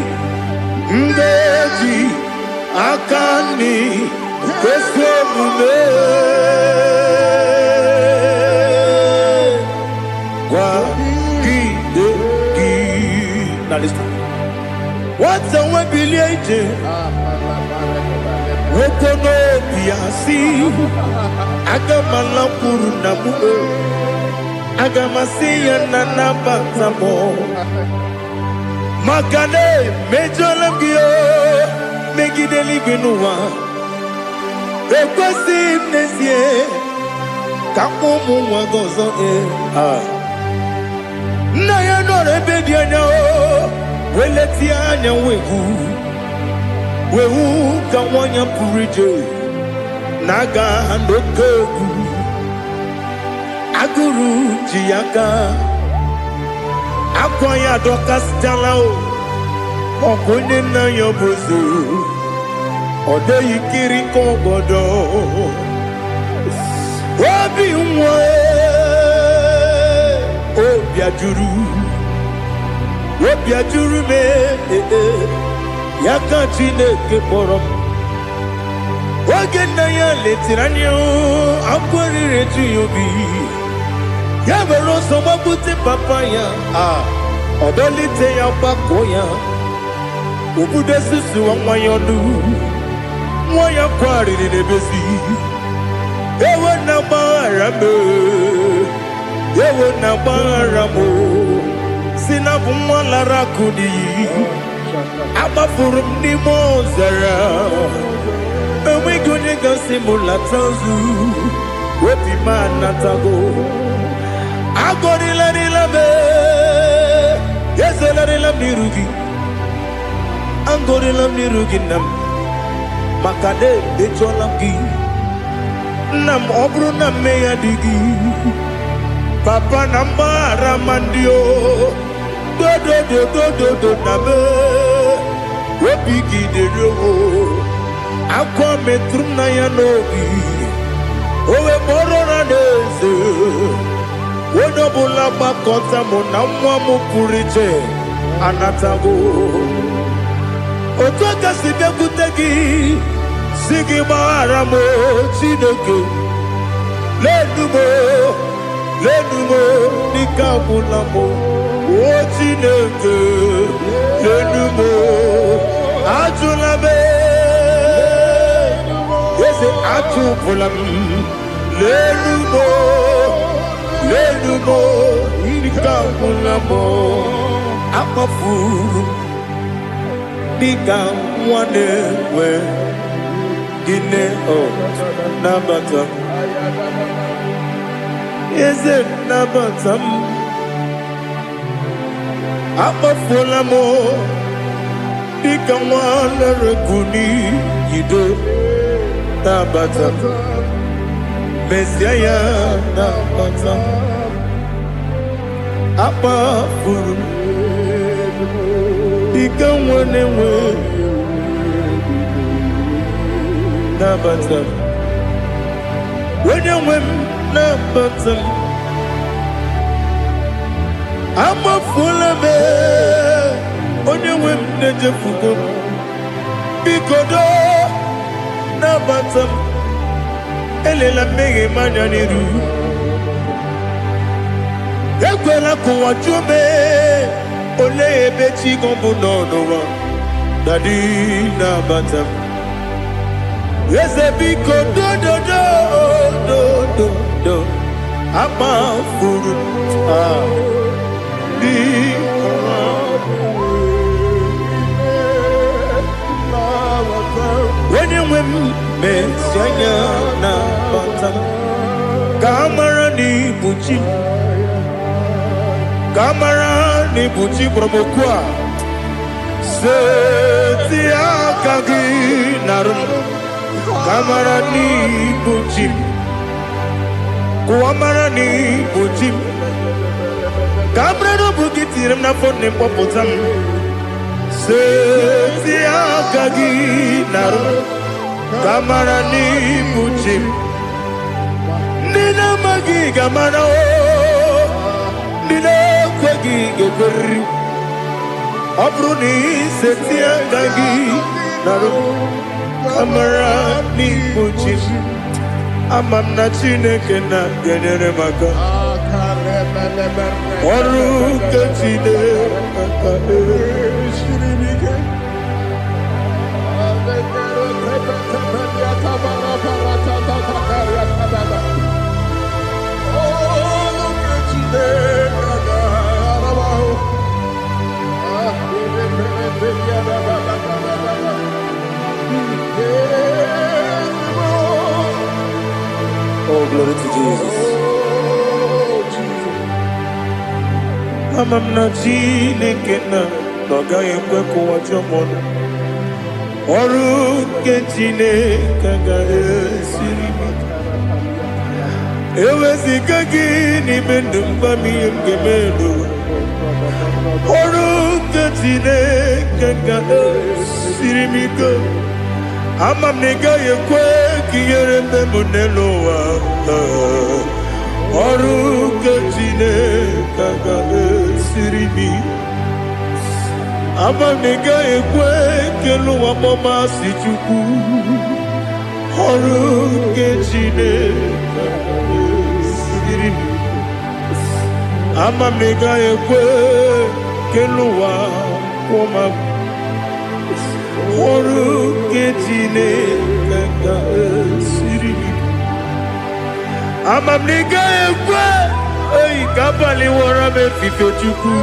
ngeji akani kwesomume kwa gidegi. Now listen. What's a webileje? Wokono biasi agamala purunamu agamasiya nanabatamo Makane mejolamgio megideli benua ekwesi nesie kakumu wagozo na ya no rebedi anya Weletianya wehu kawanya purije naga ndoku aguru jiaka akwanya dokas jalao okunye na yobuzu ode yikiri kogodo obi nwa obi ajuru me yaka Chineke kpọrọ m oge nna ya letiri anya akwarịrị eju ya obi ya were ọsọ gbapute papa ya ọdọlite ya gbakọ ya obodo susu nwa ya ọnụ nwa ya kwarịrị n'ebezi ewe na gbaghara m si na bụ nwa lara akụ n'iyi agbafuru m n'ime ọzara enweghị onye gasị m lata ozu obi m anatago agọrịlarịla m ezelarịla m n'iru gị agọrịla m n'iru gị nna m maka na ejọla m gị nna m ọ bụrụ na mme ya dị gị papa na mgbaghara ma ndị o dodododododo na me obi gị dere o akwa metụrụ na ya n'obi owe kpọrọ na n'eze onye ọbụla gbakọta mụ na nwa m pụrụ iche anatago otu aka si bịakwute gị si gị gbaghara m Chineke lenumo dịka agwụla m o Chineke lenumo ajụla m eze ajụpụla m lenumo dịka agwụla m akpafuru dịka nwa na-enwe gịnị nabata eze nabata m akpafuola m dịka nwa na-erekuni yido nabata mezie ya nabata akpafuru dịka nwa na-enwe nabata onye nwe m nabata m amafuola m onye nwe m na-ejefugo m biko do nabata m elela mmehie m anya n'iru ekwela ka ụwa jụọ m olee ebe chi gị bụ n'ụwa dadi nabata m eze biko do amafuru onye nwe m mezi anya na bata ka amara n'ibu chi ka amara n'ibu chi kpọrọmokwu a seti aka gị narụ ka amara n'ibu chi kuamara n'ibu chi ka amara n'obu gị tiri m n'afọ nne mkpọpụta m seti aka gị narụ ka amara n'ibu chi ndị na-amaghị ga-amara ndị na-ekweghị ga-ekweriri ọ bụrụ na iseti aka gị narụ amara n'ibu chi ama m na Chineke na-enyere m aka ọrụ nke Chineke aka Oh, glory to Jesus. Amam na Chineke na na ọ gaghị ekwe ka ụwa jọọ m ọnụ. Ọrụ nke Chineke ga-esiri m ike. Eweziga gị n'ime ndụ m, gwa m ihe m ga-eme n'ụwa. Ọrụ nke Chineke ga-esiri m ike. Ama m na ị gaghị ekwe ka ihere mbe m n'elu ụwa. Ọrụ nke Chineke ga-esiri m ike. Ama m na ị gaghị ekwe ka elu ụwa gbamasị Chukwu. Ọrụ nke Chineke ga-esiri m ike. Ama m na ị gaghị ekwe ka elu ụwa kwụọ m. Ọrụ nke Chineke ga-esiri m ike. Ama m na ị gaghị ekwe ka abalị wara m efife Chukwu.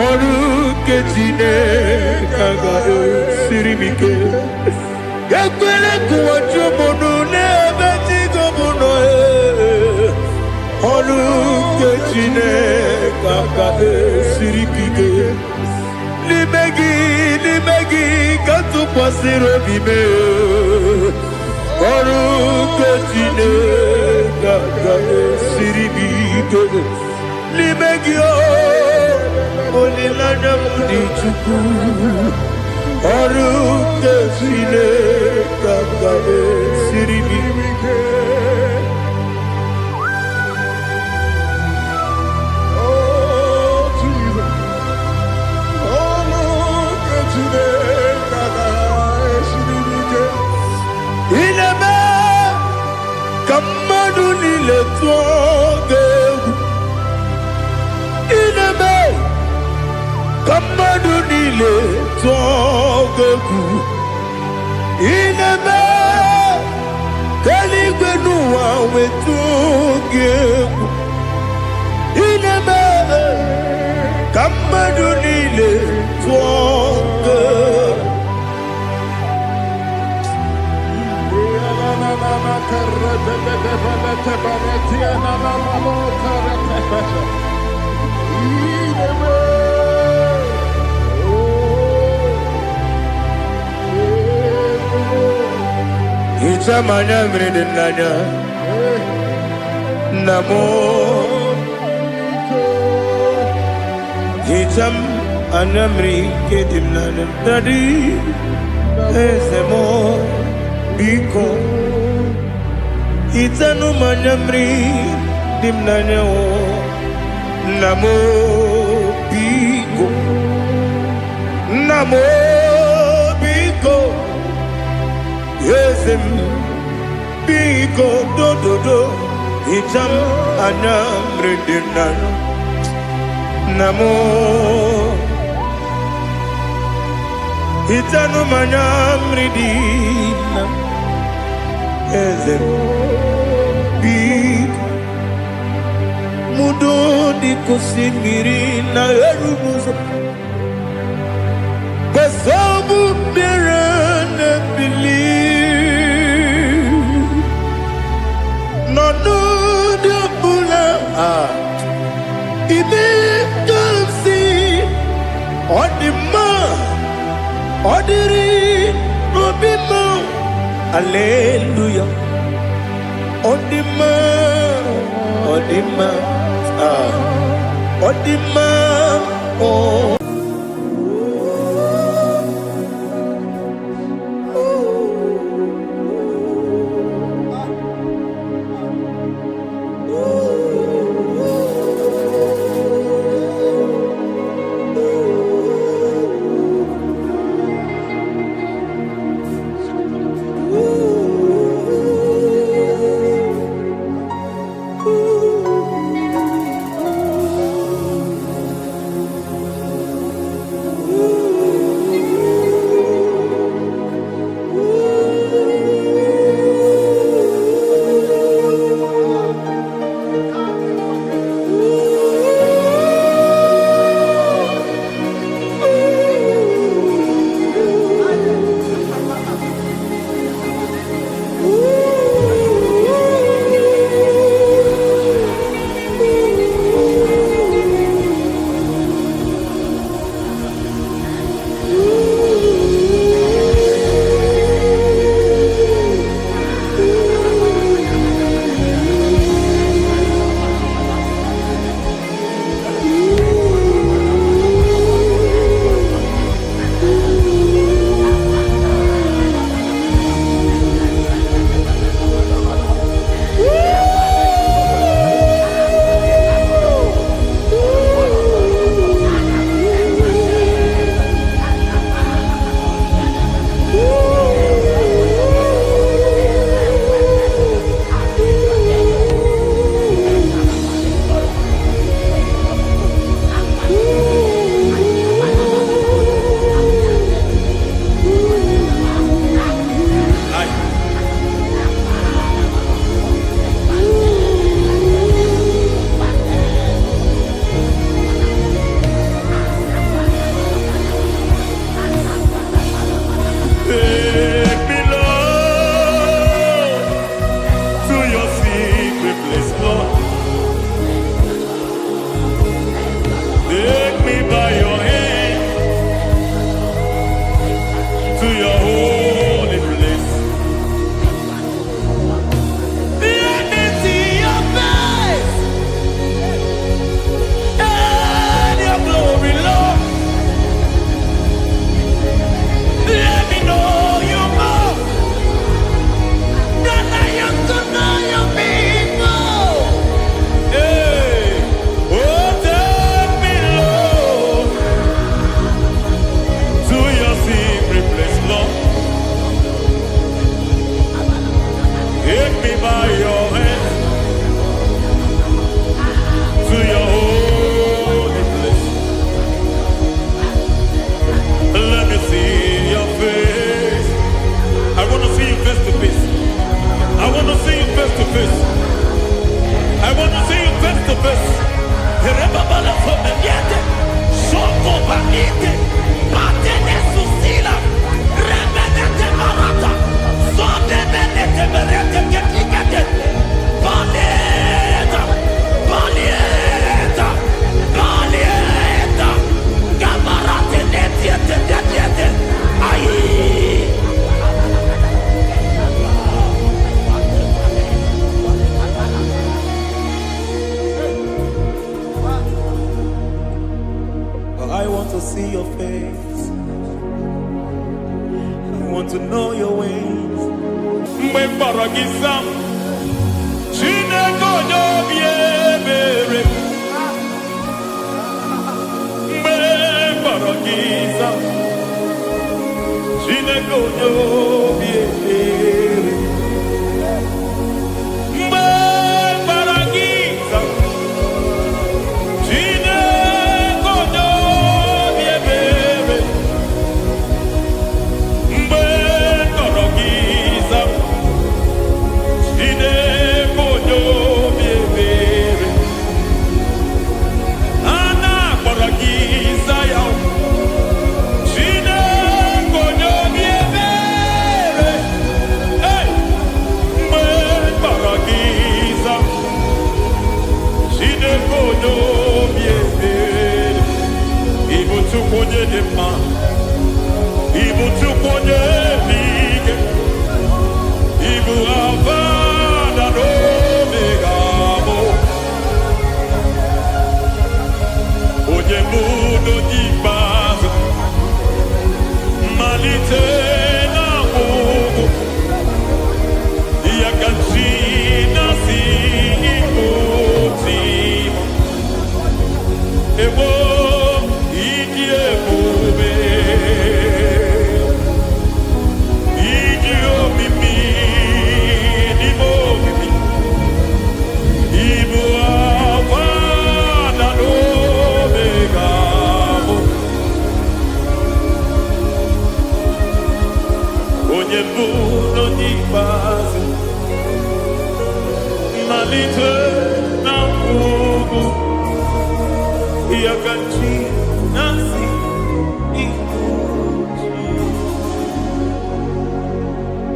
Ọrụ nke Chineke ga-esiri m ike. Ekwela ka ụwa jụọ m ọnụ n'ebe chi gị bụ nọ. Ọrụ nke Chineke ga-esiri m ike. N'ime gị ka tụkwasịrị obi m. Ọrụ nke Chineke ga-esiri m ike. N'ime gị olileanya m dị Chukwu. Ọrụ nke Chineke ga-esiri m ike. Ị na-eme ka mmadụ niile tụọ gị egwu. Ị na-eme ka mmadụ niile tụọ gị egwu. Ị na-eme ka eluigwe n'ụwa wee tụọ gị egwu. Ị na-eme ka mmadụ niile tụọ gị egwu. Hicham anya mmiri dị n'anya nna m. Hicham anya mmiri nke dị m n'anya Daddy, eze m biko. Hitanụ m anya mmiri dị m n'anya nna m biko. Nna m biko. Eze m biko dododo. Hicham anya mmiri dị m n'anya nna m. Hitanụ m anya mmiri dị na eze m biko. Mudo dị ka osimiri na-eru m ụzọ. Kwesọbụ mmiri na-ebili. N'ọnọdụ ọbụla ime ka m si ọ dị mma. Ọ dịrị n'obi m. Hallelujah. Ọ dị mma. Ọ dị mma. Ọ dị mma. by your hand to your holy place. Let me see your face. I want to see you face to face. I want to see you face to face. I want to see you face to face. Rebabala fomeniete, soko banite, patene susila, rebenete marata, sonde benete berete ketikete, baneta, baneta, baneta, gabarate netiete netiete, aye. I want to see your face. I want to know your ways. Mbe paragisa, Chineke biebere. Mbe paragisa, Chineke biebere. Mbe paragisa.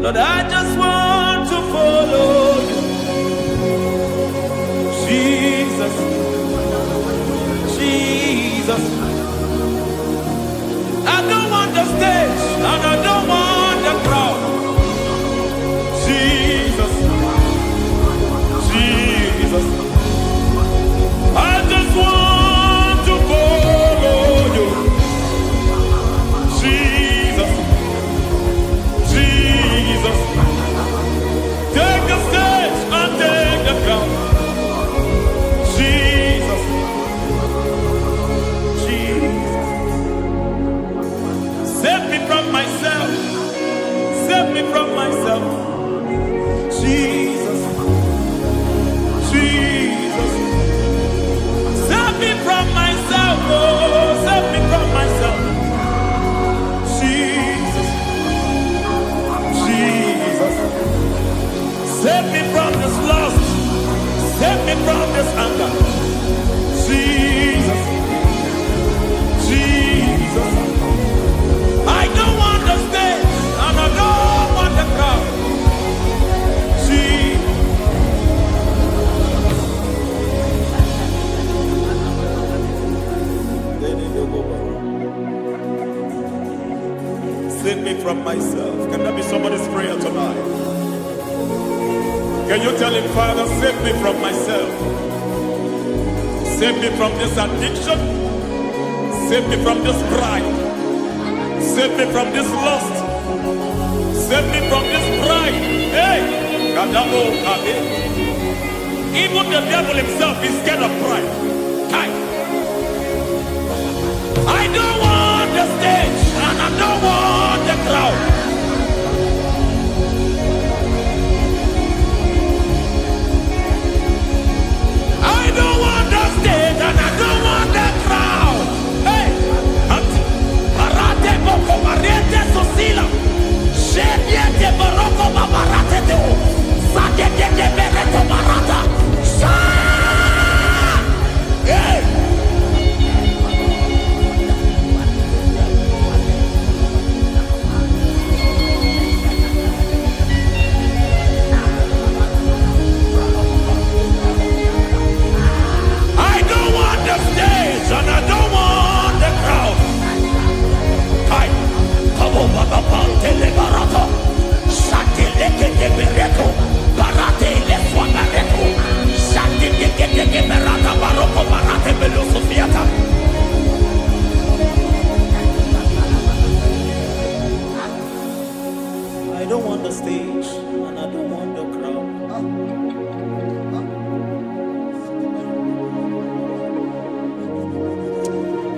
Lord, I just want to follow you, Jesus, Jesus. I don't want the stage and I don't want the crowd. Jesus, Jesus. I just want to follow you, Jesus, Jesus. Take the stage and take the crown. Jesus, Jesus. Save me from myself. Save me from myself. Jesus, Jesus. Save me from myself. Oh, save me from myself. Jesus, Jesus. Save me from this lust. Save me from this anger. Jesus, Jesus. I don't want the stage and I don't want the crowd. Jesus. Save me from myself. Can that be somebody's prayer tonight? Can you tell him, Father, save me from myself. Save me from this addiction. Save me from this pride. Save me from this lust. Save me from this pride. Hey! Kadabo, Kade. Even the devil himself is scared of pride. Hi. I don't want the stage and I don't want the crowd.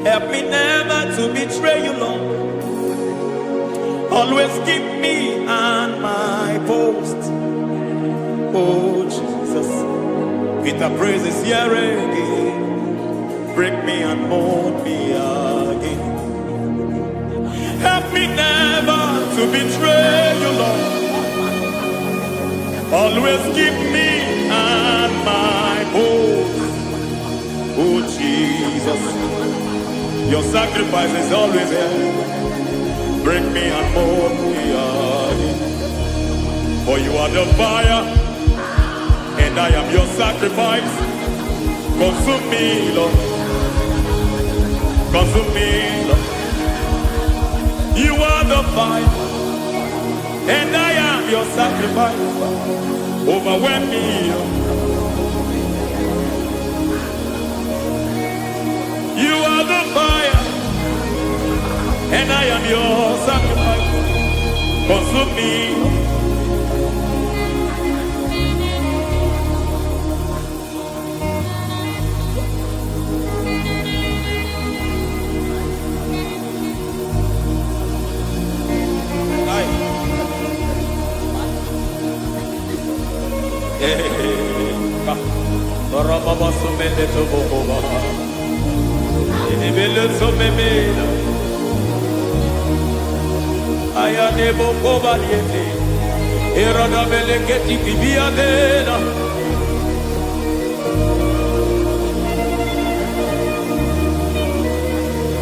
Help me never to betray you, Lord. Always keep me on my post. Oh Jesus, with the praises here again, break me and mold me again. Help me never to betray you, Lord. Always keep me on my post. Oh Jesus, your sacrifice is always here. Break me and mold me again. For you are the fire, and I am your sacrifice. Consume me, Lord. Consume me, Lord. You are the fire, and I am your sacrifice. Overwhelm me, Lord. You are the fire, and I am your sacrifice. Consume me.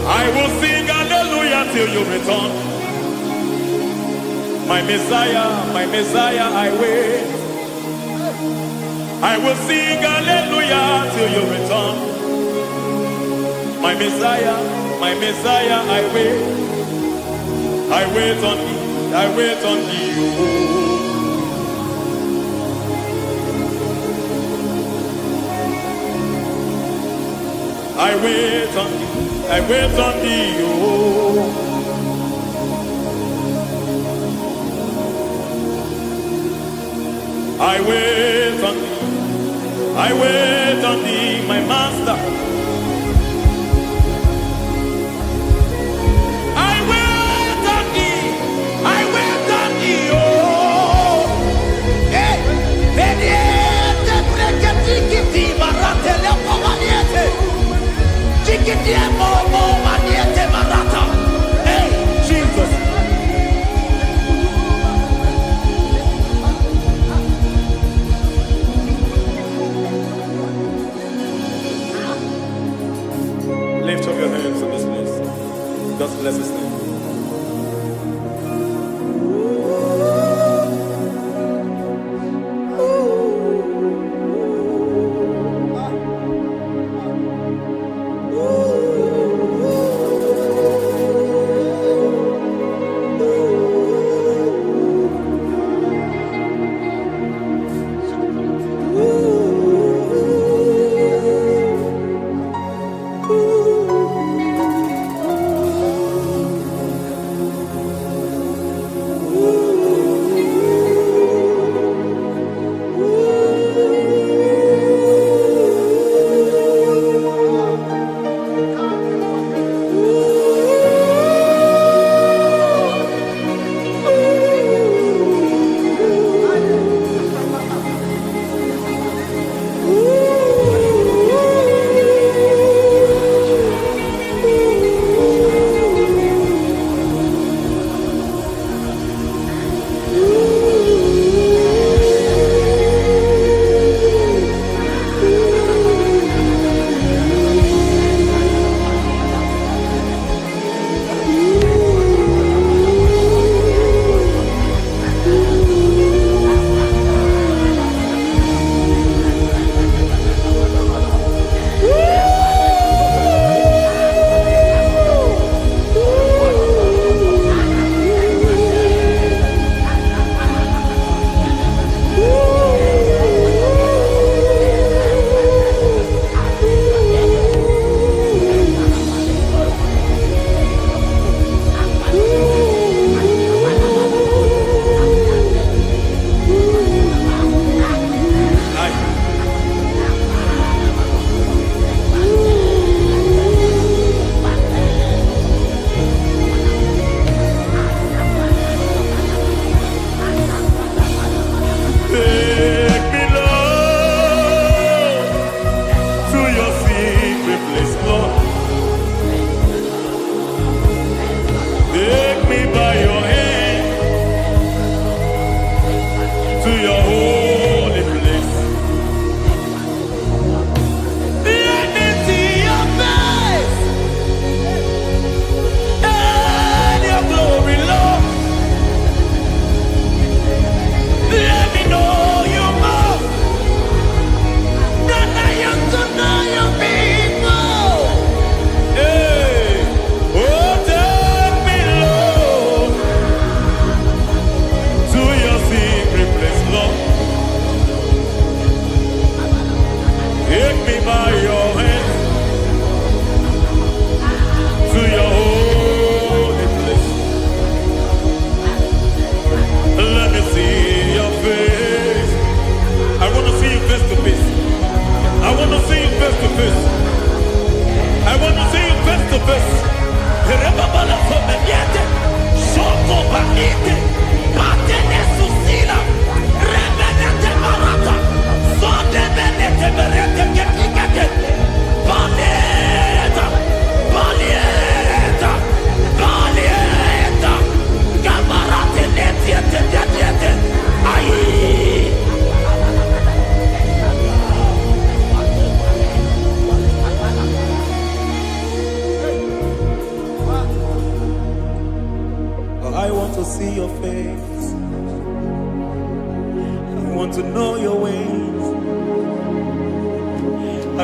I will sing hallelujah till you return. My Messiah, I wait. I will sing hallelujah till you return. My Messiah, I wait. I wait on thee, I wait on thee. Oh. I wait on thee, I wait on thee. Oh. I wait on thee, I wait on thee, my master. I wait on thee, I wait on thee, oh. Hey, veniete, pregheticiti, marate le povaniete. Chikiti momo maniete marata. Hey, Jesus. Lift up your hands in this place. God bless His name.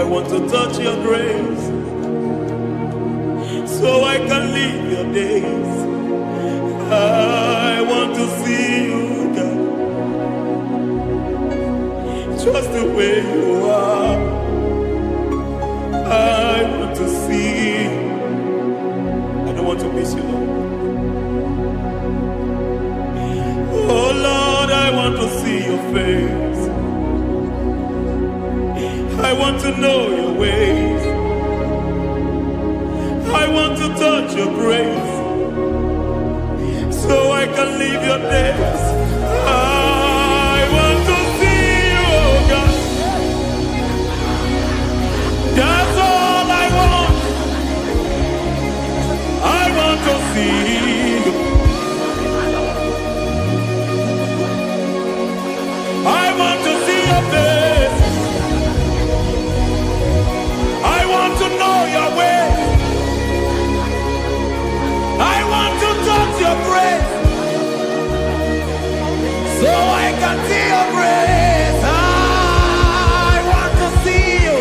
want to touch your grace so I can live your days. I want to see you, God, just the way you are. I want to see you. I don't want to miss you, Lord. Oh Lord, I want to see your face. I want to know your ways. I want to touch your grace so I can live your days. I want to see you, oh God. That's all I want. I want to see you. I want to see your face. I want to know your way. I want to touch your grace so I can see your grace. I want to see you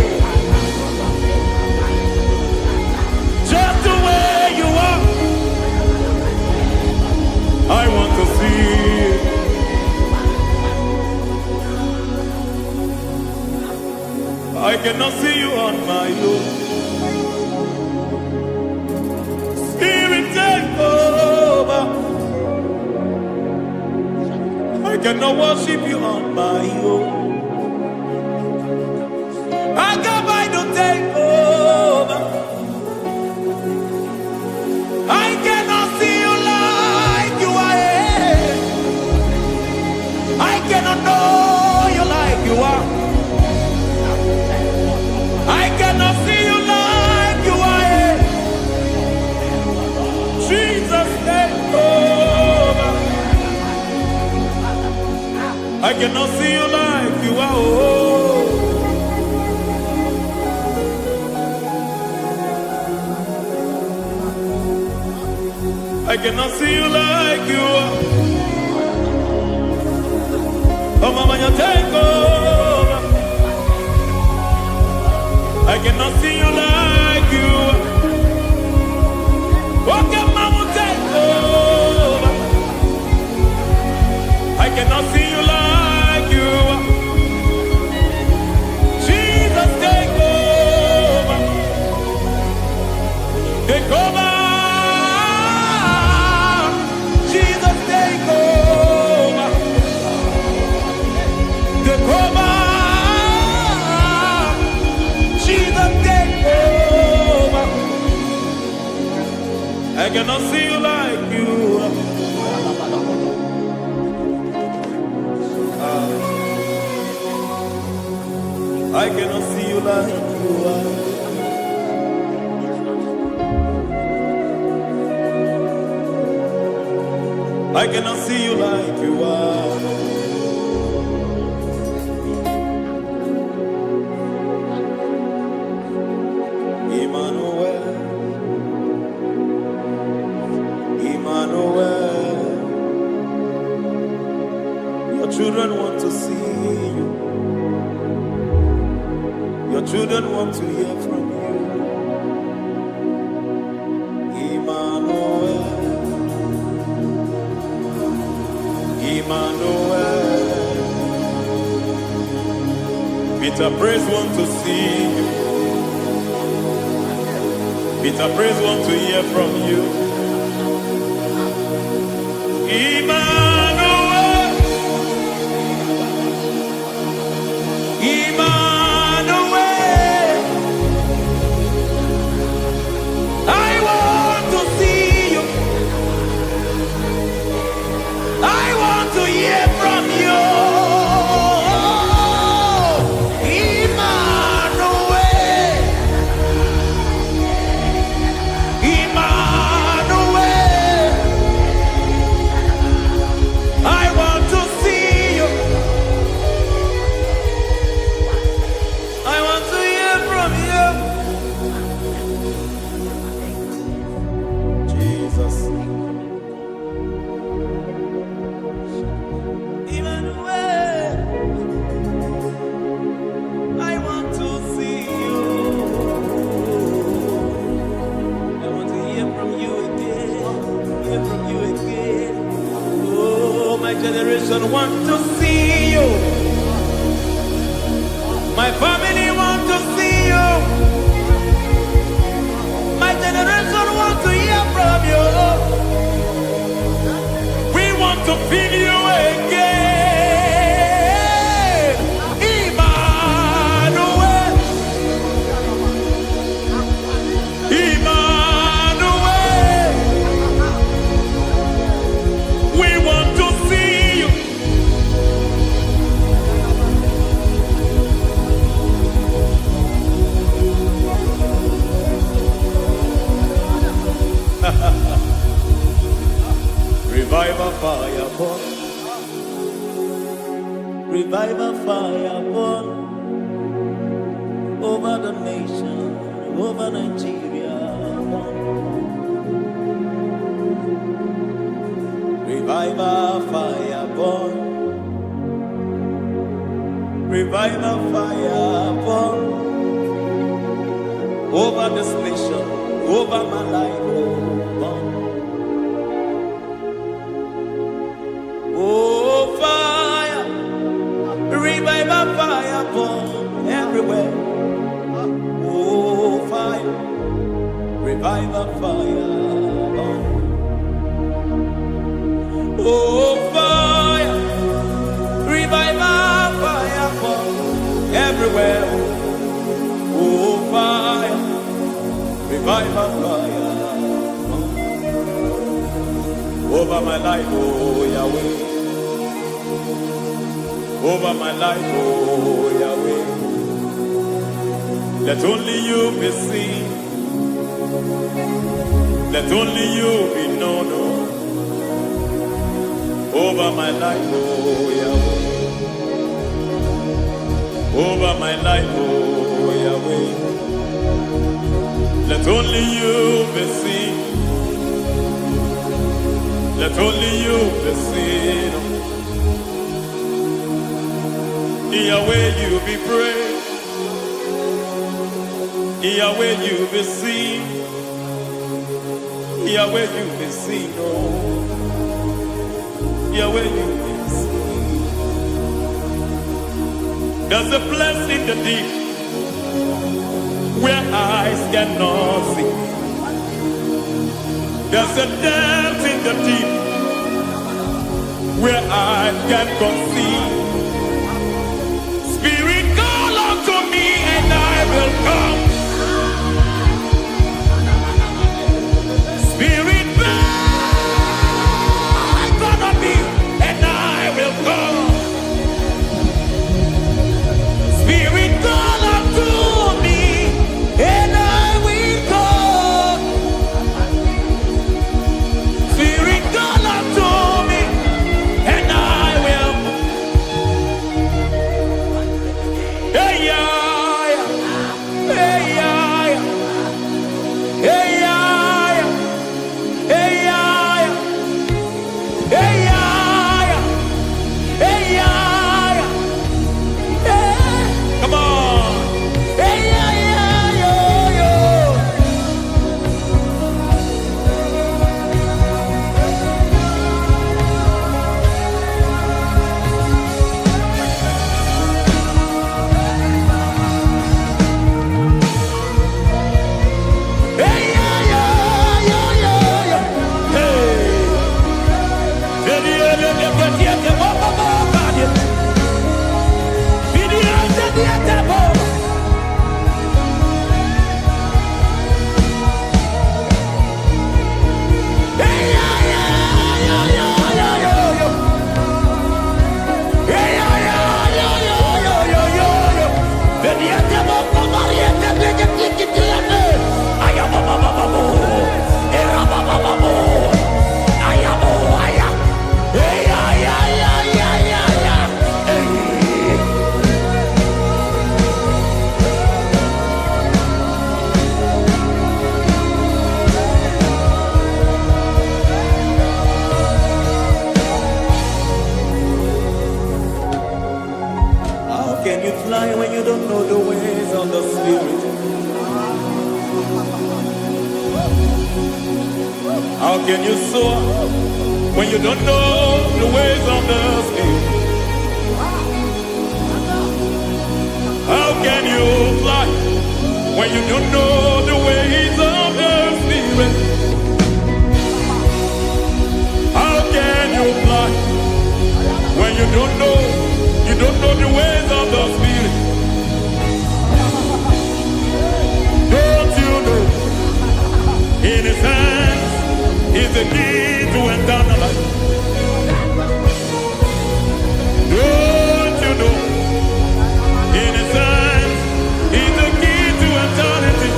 just the way you are. I want to see you. I cannot see you on my own. Spirit, take over. I cannot worship you on my own. I got by to take over. I cannot see you like you are. I cannot know you like you are. I cannot see you like you are. Jesus, take over. I cannot see you like you are. Oh. I cannot see you like you are. Oh, Mama, you take over. I cannot see you like you are. Okay, Mama, take over. I cannot see you like you are. Jesus, take over. Take over. Jesus, take over. Take over. Jesus, take over. I cannot see you like you are. I cannot see you like you are. I cannot see you like you are. Emmanuel, Emmanuel, your children want to see you. Your children want to hear from you. Emmanuel, Emmanuel. Peter Praise want to see you. Peter Praise want to hear from you. Emmanuel, Emmanuel. I want to see you. I want to hear from you. Emmanuel, Emmanuel. My family want to see you. My generation want to hear from you. We want to feel you again. Emmanuel. Emmanuel. We want to see you. Revival fire burn. Revival fire burn over the nation, over Nigeria. Revival fire burn. Revival fire burn over this nation, over my life. Burn. Oh, fire, revival fire burn everywhere. Oh, fire, revival fire burn. Oh, fire, revival fire burn everywhere. Oh, fire, revival fire burn over my life, oh Yahweh. Over my life, oh Yahweh. Let only you be seen. Let only you be known. Over my life, oh Yahweh. Over my life, oh Yahweh. Let only you be seen. Let only you be seen. Yahweh, you be praised. Yahweh, you be seen. Yahweh, you be seen. Oh, Yahweh, you be seen. There's a place in the deep where eyes cannot see. There's a depth in the deep where I can conceive. Spirit, call unto me and I will come. Spirit, bend unto me and I will come. Spirit, call unto me and I will come. Spirit, call unto me and I will. Hey, yeah, hey, yeah, hey, yeah, hey, yeah, hey, yeah, hey, yeah, hey. Come on. Hey, yeah, yo, yo. Hey, yeah, yo, yo, yo. Hey. How can you fly when you don't know the ways of the Spirit? How can you soar when you don't know the ways of the Spirit? How when you don't know the ways of the Spirit. How can you fly when you don't know the ways of the Spirit? Don't you know in His hands is the key to eternal life? Don't you know in His hands is the key to eternity?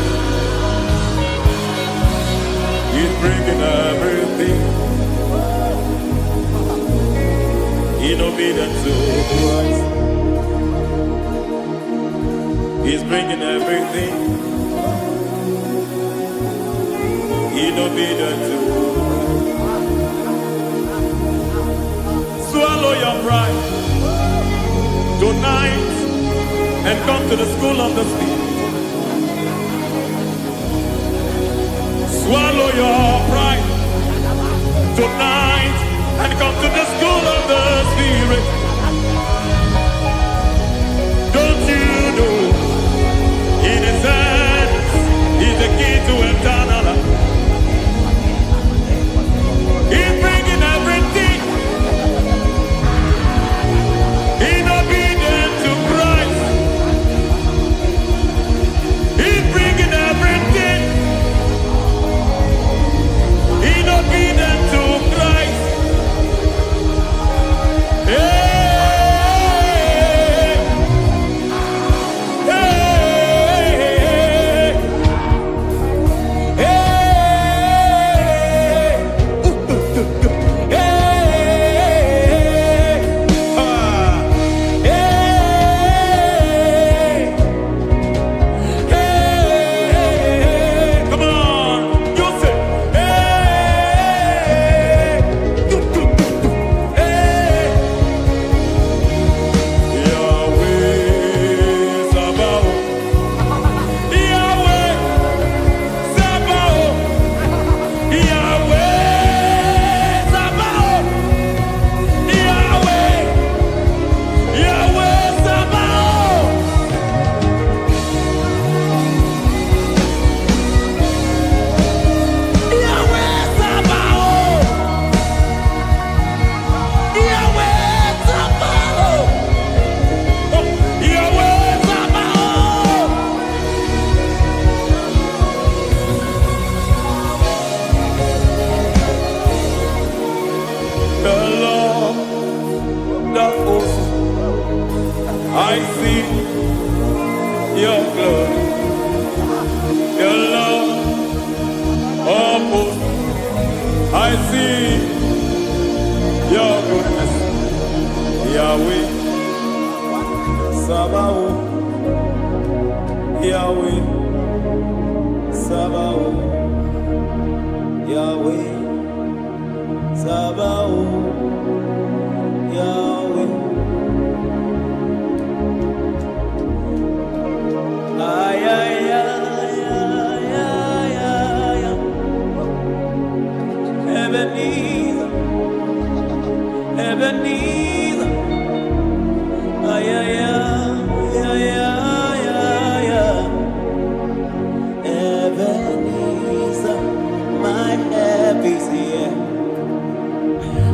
He's bringing everything in obedience to Christ. He's bringing everything in obedience to Christ. Swallow your pride tonight and come to the school of the Spirit. Swallow your pride tonight and come to the school of the Spirit. Don't you know in His hands is the key to eternal life? He's bringing everything in obedience to Christ. He's bringing everything in obedience to Christ. Hey, hey, hey, hey, come on, you say, Yahweh Sabaoth, Yahweh Sabaoth, Yahweh Sabaoth, Yahweh, Yahweh Sabaoth. Yahweh Sabaoth, Yahweh Sabaoth, Yahweh Sabaoth. The Lord, the host, I see your glory. The Lord of hosts, I see your goodness. Yahweh Sabaoth, Yahweh Sabaoth, Yahweh Sabaoth, Yahweh. Ay, ay, ay, ay, ay, ay, ay. Ebenezer, Ebenezer. Ay, ay, ay, ay, ay, ay, ay. Ebenezer, my help is here.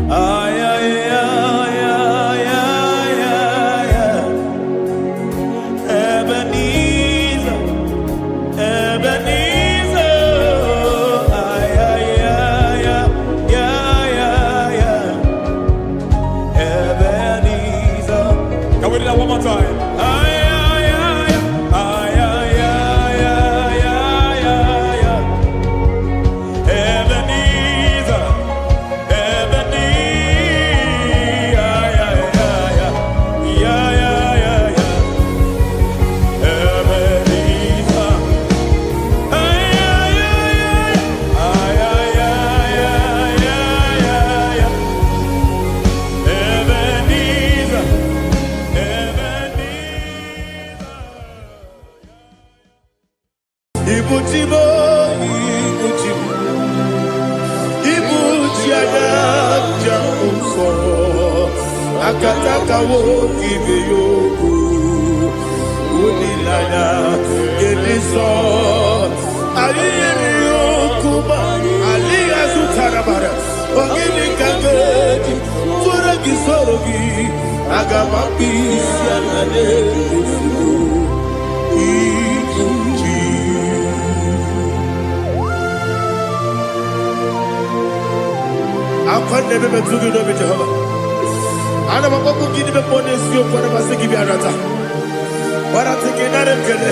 Ay, ay, ay, ay, ay, ay, ay. Ebenezer, Ebenezer. Ay, ay, ay, ay, ay, ay, ay. Ebenezer. Can we do that one more time? Ay, ay, ay, ay, ay, ay, ay, ay, ay, ay. Ebenezer, Ebenezer. Ay, ay, ay, ay, ay, ay, ay, ay. Ebenezer. Ay, ay, ay, ay, ay, ay, ay, ay, ay, ay. Ebenezer, Ebenezer. Ibuchibo, Ibuchibo, Ibuchiaga, Jamufo, Akataka wo kibe yoku, Unilaya, Geliso. sorogi agamapi sianane Igbo akwande bebe tugi no be Jehovah ana makoku gidi be ponesio kwa basiki bi arata bara teke na remkele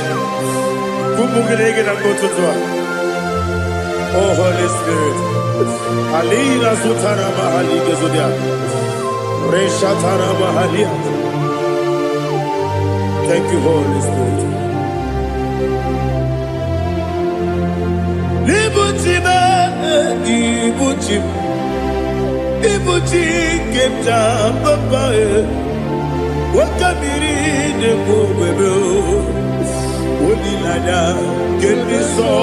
kumugirege na kototwa. Oh Holy Spirit alina sutana mahali gezodia reshatana mahali. Thank you Holy Spirit. Libutima ibutim ibuti kemta papa wakabiri de bobebe onilada kemiso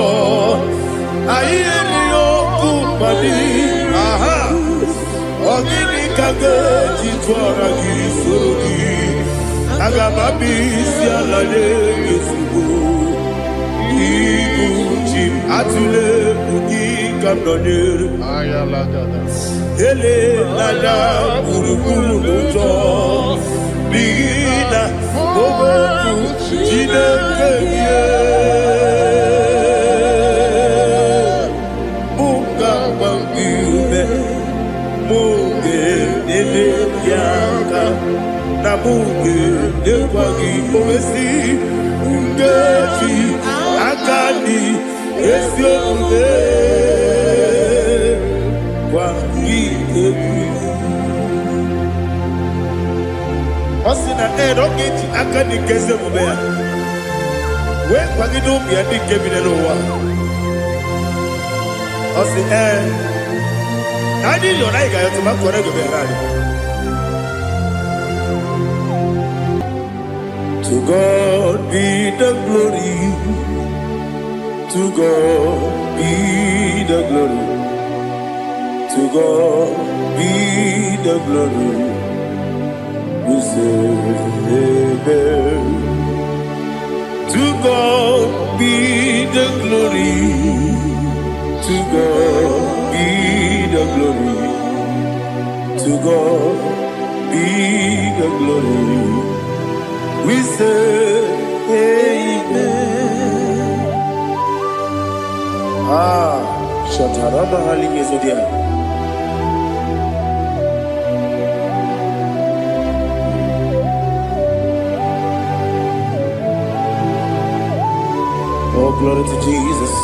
ayeni okupali aha ogini kage jitwara gisorogi agababi sialale yesugo ibutim atule ugi kamdonere Ayalagada. ele lala buruburu luto bigina bobo jinekeye muka wangiume muge nele yaka na muge nekwagi omesi ngeti akani esiomuge Osina okiti akani keze mubea we kwagido bia dike binelo wa osi nani lo na iga yoto makore go berani. To God be the glory, to God be the glory, to God be the glory. We say amen. To God be the glory. To God be the glory. To God be the glory. We say amen. Shatarama halingezodia. Oh, glory to Jesus.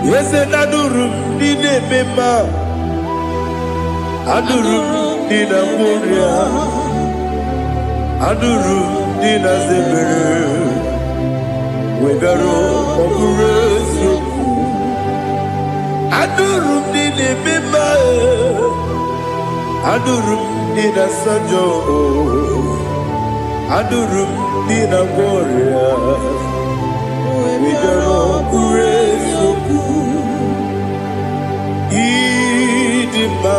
Yes, and adurum dine mema, adurum dina muria, adurum dina zebere, wegaro oburezo. Adurum dine mema, adurum dina sanjo, adurum dina muria, wegaro oburezo. Idima,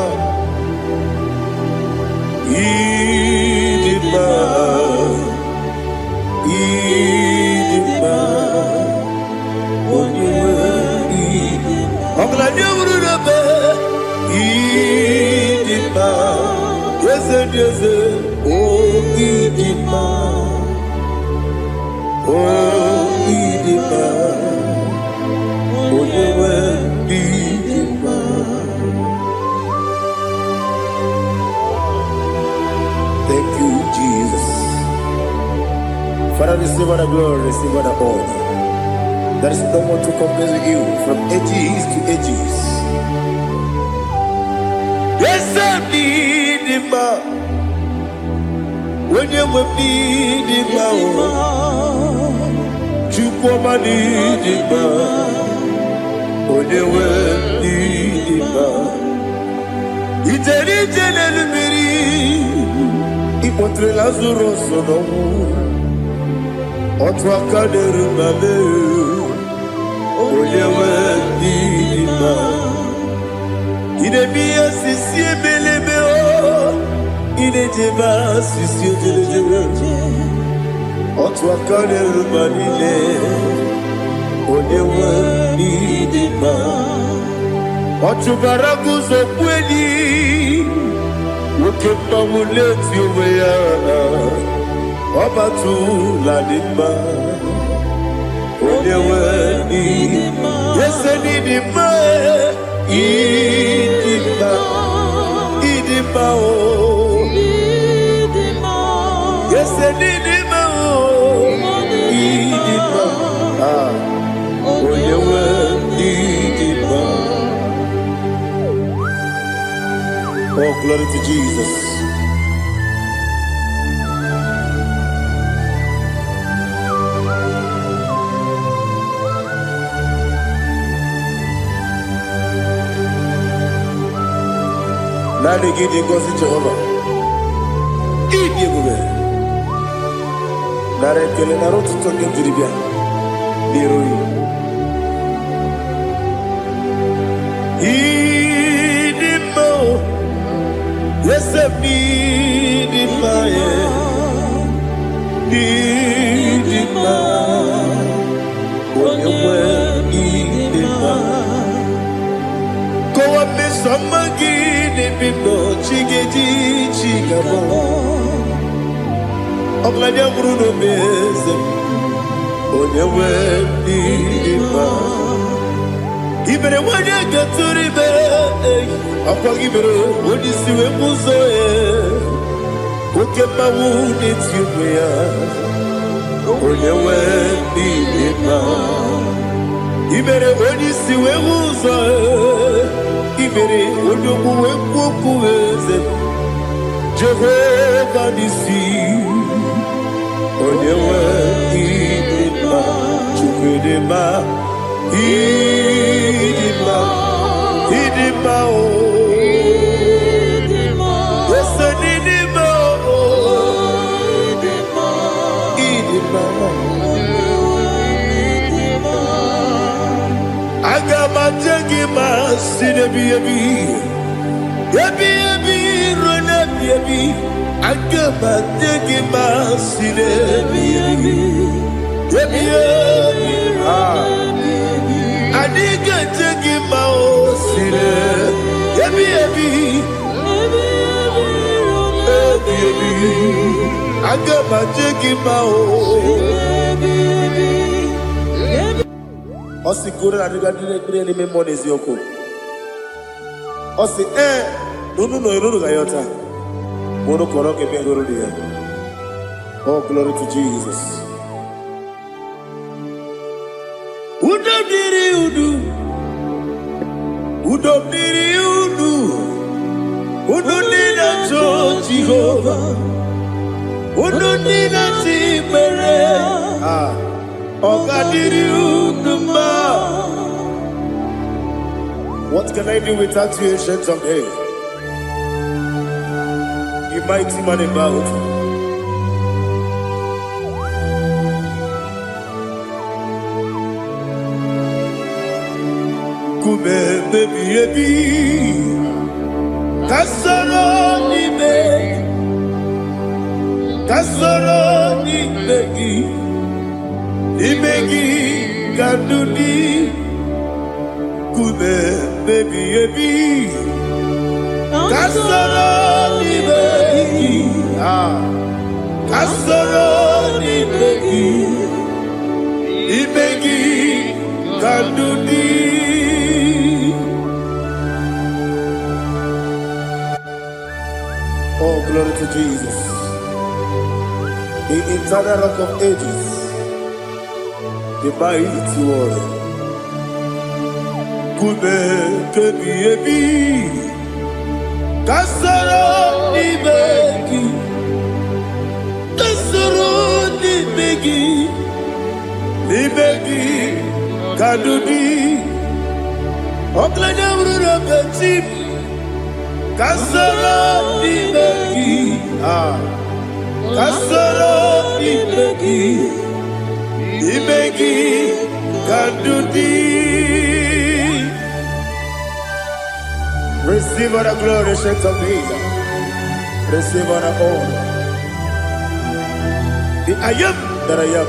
Idima, Idima, Oniwe Idima. Oglani urube Idima, Yeze, oh Idima, oh Idima, Oniwe Idima. Thank you, Jesus. Father, receive all the glory, receive all the honor. There is no one to compare with you from ages to ages. Yes, I need him. When you will need him, you come and need him. When you will need him, it's a little Ipotre Lazaro sonomu Otwa kaderu mame Olewe dima Idemiya sisi belebe o Idejeba sisi ojelejebe otu aka na-eruba niile onye nwe ịdị mma ọ chụbara gị ụzọ kweli nwoke mmanwụ na-eti onwe ya ọ batụla dị mma onye nwe ịdị mma ese n'ịdị mma ịdị mma ịdị mma o ese n'ịdị mma o ịdị mma onye nwe ịdị mma. Oh, glory to Jesus. Nani gidi ngozi Jehova ịdị ebube nara ekele nara ụtụtụ nke jiri bịa n'iru ya ịdị mma ese m ịdị mma ya ịdị mma onye nwe ịdị mma kowa mmeso mma gị n'ebibo chigeji chigabo ọbụladị amụrụ n'obe eze onye nwe ịdị mma ibere nwanyị agatụrụ ibe ọkwa gị mere onye isi wee ụzọ ya oke mmanwụ na-eti onwe ya onye nwe ịdị mma ibere onye isi wee ụzọ ibere onye okwu wee kwuo okwu eze Jehova n'isi onye nwe ịdị mma Chukwu dị mma ịdị mma ịdị mma o ese n'ịdị mma o ịdị mma aga m aje gị ma si n'ebi ebi ebi ebi ruo n'ebi ebi aga m aje gị ma si n'ebi ebi ebi ebi anyị ga-eje gị ma o si n'ebi ebi ebi ebi aga m aje gị ma o ọ sị koro na dịrị n'ime mmụọ n'eziokwu ọ sị n'unu nọ eruru ga ya ọta mụrụ kọrọ ka ebe eruru dị ya. Oh, glory to Jesus. Udo dịrị udu udo dịrị udu udo dị na-achọ Jehova udo dị na-achọ ikpere ọgadịrị udu mma. What can I do without you, ancient of days? You mighty man in battle. Kube baby ebi kasoro ni begi kadudi kube baby ebi kasoro ni begi kadudi. Oh, glory to Jesus, the eternal rock of ages, the mighty one. Kube kebi ebi, kasoro ni begi, kadudi, oklanya urura bechim. Kasoro ni begi, kasoro ni begi, kadudi. Receive all the glory, strength of Jesus. Receive all the honor. The I am that I am.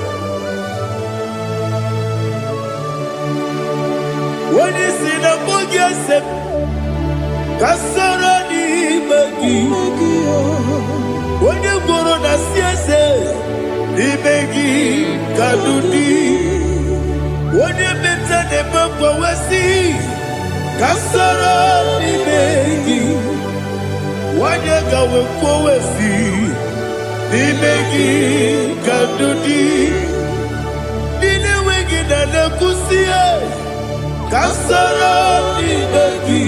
When you see the book, you say, Kasarani Magi. When you go on a siese, the Magi Kadudi. When you meet the Bamba Wasi, Kasarani Magi. When you go with Wasi, the Magi Kadudi. Dine Wagi na Kusia. Kasarani Magi.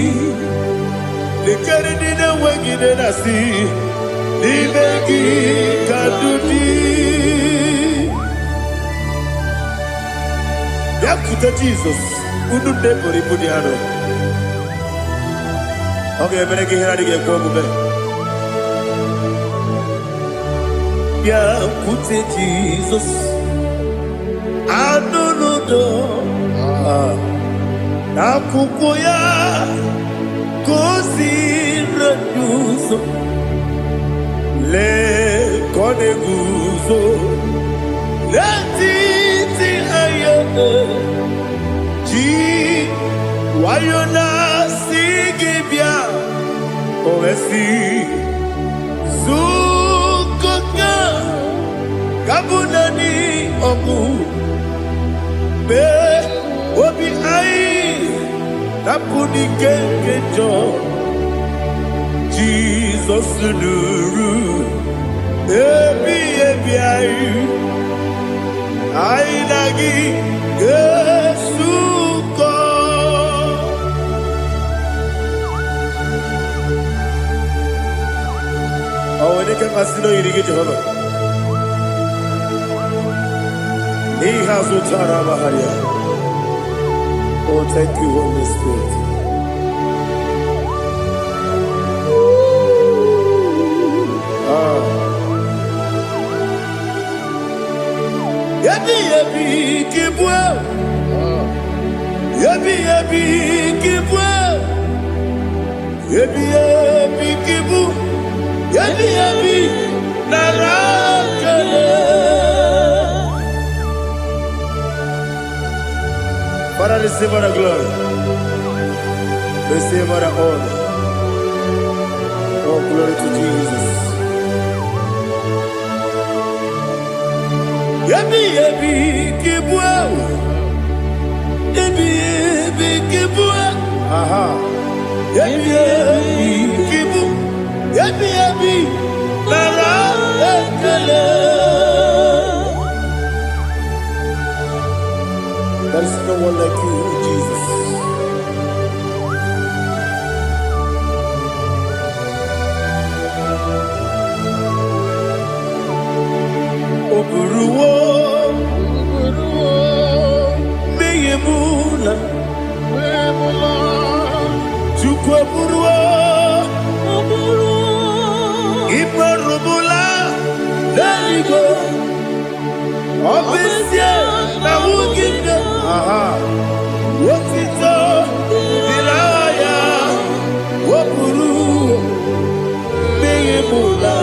The Canadian Wagi Nasi, the Magi Kadudi. Yakuta Jesus, Udu Depori Pudiano. Okay, I'm going to get go. Yakuta Jesus, Anunudo, Nakukoya, Kosi Raduso, Le Koneguso, Letiti Ayana, Ji Wayona Sigibia, Oesi, Zukoka, Kabunani Oku, Be, Obi Ai, Tapuni Kenkejo, Jesus Nuru, Ebi Ai, Ainagi, Yesuko. Oh, when you can consider you get Jehovah. He has Utara Maharia. Oh, thank you, Holy Spirit. Yabi yabi kibwa, yabi yabi kibwa, yabi yabi kibu, yabi yabi narakale. Father, receive all the glory, receive all the honor. Oh, glory to Jesus. Yabi yabi kibwa, yabi yabi kibwa, aha. Yabi yabi kibu, yabi yabi nara ekele. There is no one like you, Jesus. Oburuwo, Meyemula, Chukwu Oburuwo, Imarubula, Igbo, Obesia, na Wugide, Wotito, Dilaya, Oburuwo, Meyemula,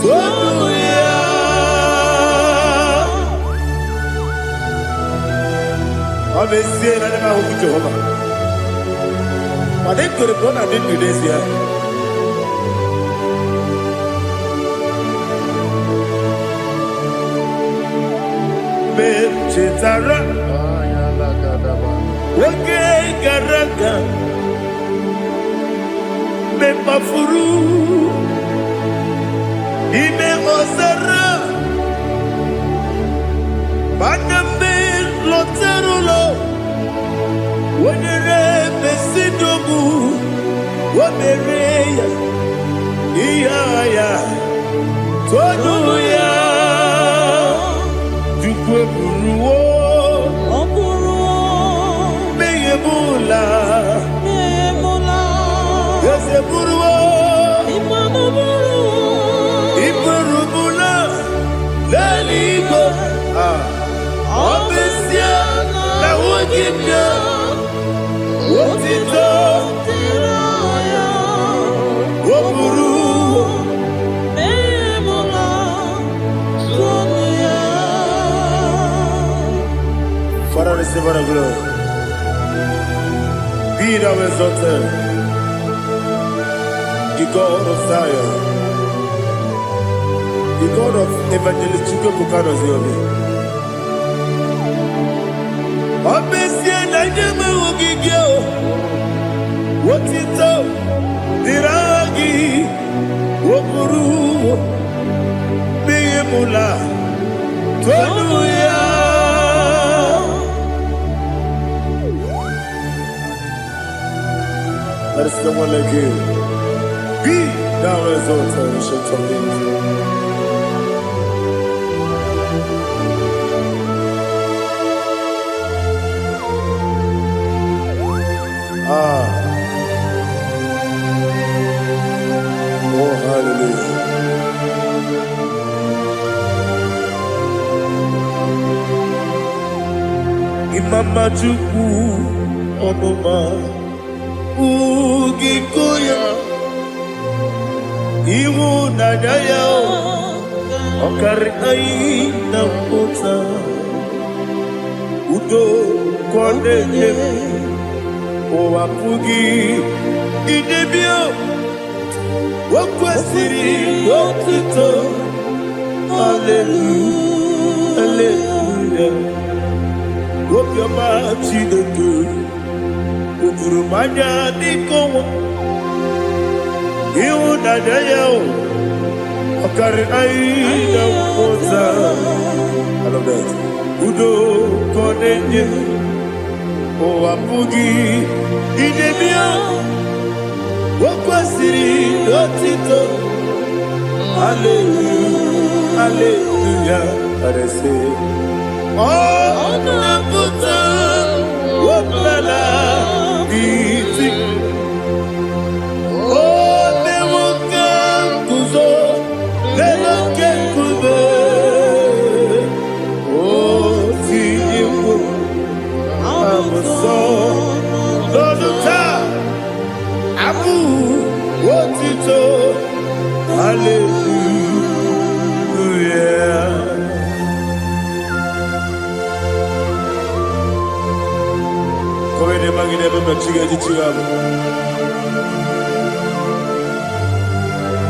Toduya. Obesia, na nema Wugide Jehovah. But they could have gone and did this here. Chetara, Wake Garaga, Mepafuru, Ime Osara, Baname Loterulo, Wenere Mesidobu, Wamereya, Iaya, Toduya. Buruwo, Meyemula, Yese Buruwo, Iburubula, Laligo, Obesia, na Wugide, Wotito, Woburuwo, receive all the glory. Be thou exalted, the God of Zion, the God of Evangelist Chukwu Bukanos Yomi. Obesie na nyeme ogigio, wotito diragi, wokuru, biyemula, tonuya. There is no one like you. Be thou exalted, ancient of days. Oh, hallelujah. Imama Chukwu Onoma Ugikoya Iwu Nadaya Okari Aina Kota Udo Kondene Owapugi Idebio Wakwasiri Wakito Hallelujah Hallelujah Obioma Chineke Ukurumanya Nikowo Iwu Nadaya Okari Aina Kota I love that Udo Kondene Owapugi Idebio Wakwasiri Otito Hallelujah Hallelujah I say Oh Nabuta Wapala Iti Oh Nemuka Kuzo Nemuka Kube Oh Tiyimu Amuso Loduta Abu Otito Hallelujah Come ne magine bebe chiga di chiga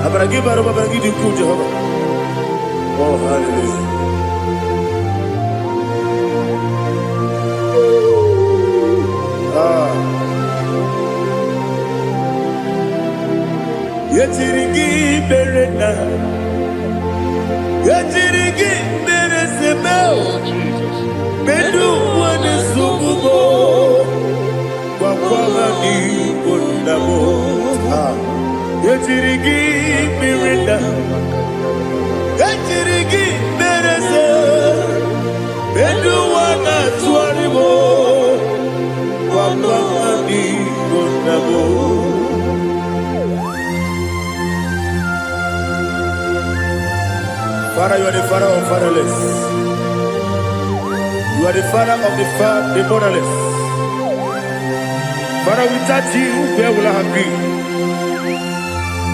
Abragi baro abragi di ku Jehovah Oh hallelujah Yetirigi berena Yetirigi beresemeo Bedu wane sububo Wakwala ni kondamo Yetirigi berena Yetirigi berese Bedu wana tuaribo Wakwala ni kondamo Father, you are the father of fatherless. You are the father of the motherless. Father, without you, where will I have been?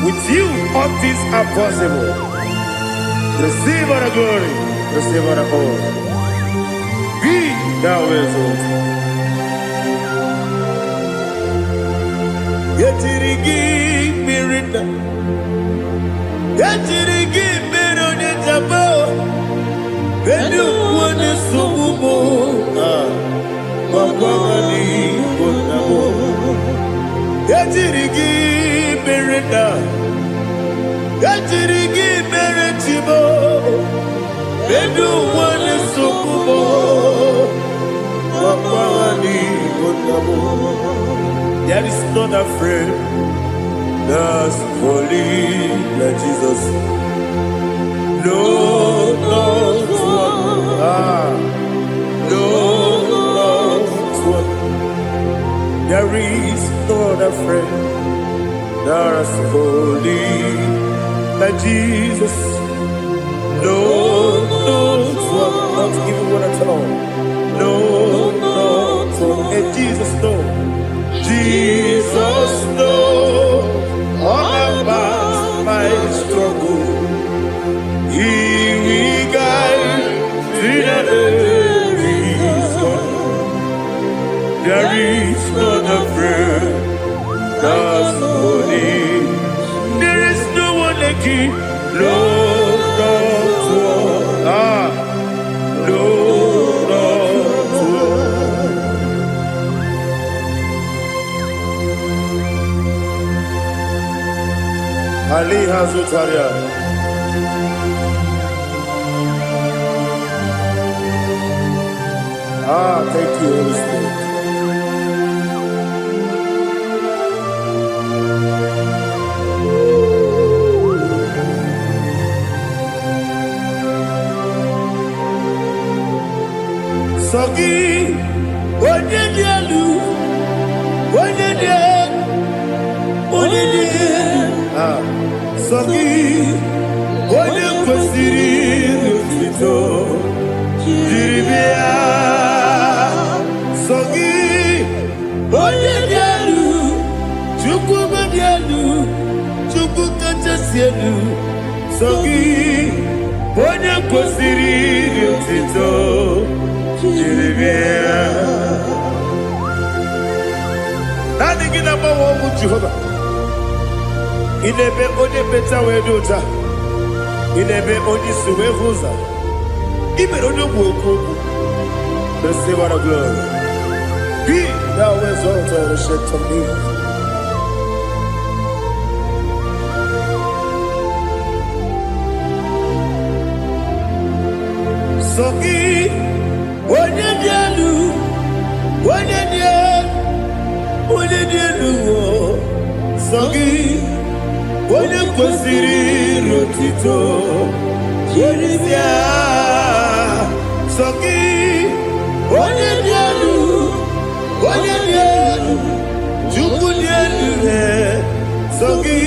With you, all things are possible. Receive all the glory, receive all the honor. Be thou exalted. Yetirigi mirina, yetirigi mirone jabo, benu wane subumo, wakwani konamo. Yetirigi mirina, yetirigi miretibo, benu wane subumo, wakwani konamo. There is not a friend that's holy like Jesus. No, not one. No, not one. There is not a friend that's holy like Jesus. No, not one. Not even one at all. No, not one. And Jesus, no. Jesus knows all about my struggle. He will guide through the days. There is no other friend that's holy. There is no one like you, Lord of all. Lord of all. Ali Hazutaria. Thank you, Holy Spirit. Sogi, Onyedialu, Sogi, Onyekwesiri n'otito, jiribia. Sogi, Onyedialu, Chukwu Badialu, Chukwu Kachasielu. Sogi, Onyekwesiri n'otito, jiribia. Nani gina mawa omu Jehovah. Inebe onye beta we dota. Inebe onye suwe huza. Ibe onye buoku. Receive our glory. Be thou exalted, ancient of days. Sogi, onye dialu, onye dialu, Sogi, onye kwesịrị n'otito, jiribia. Sogi, onye dị elu, Chukwu dị elu. Sogi,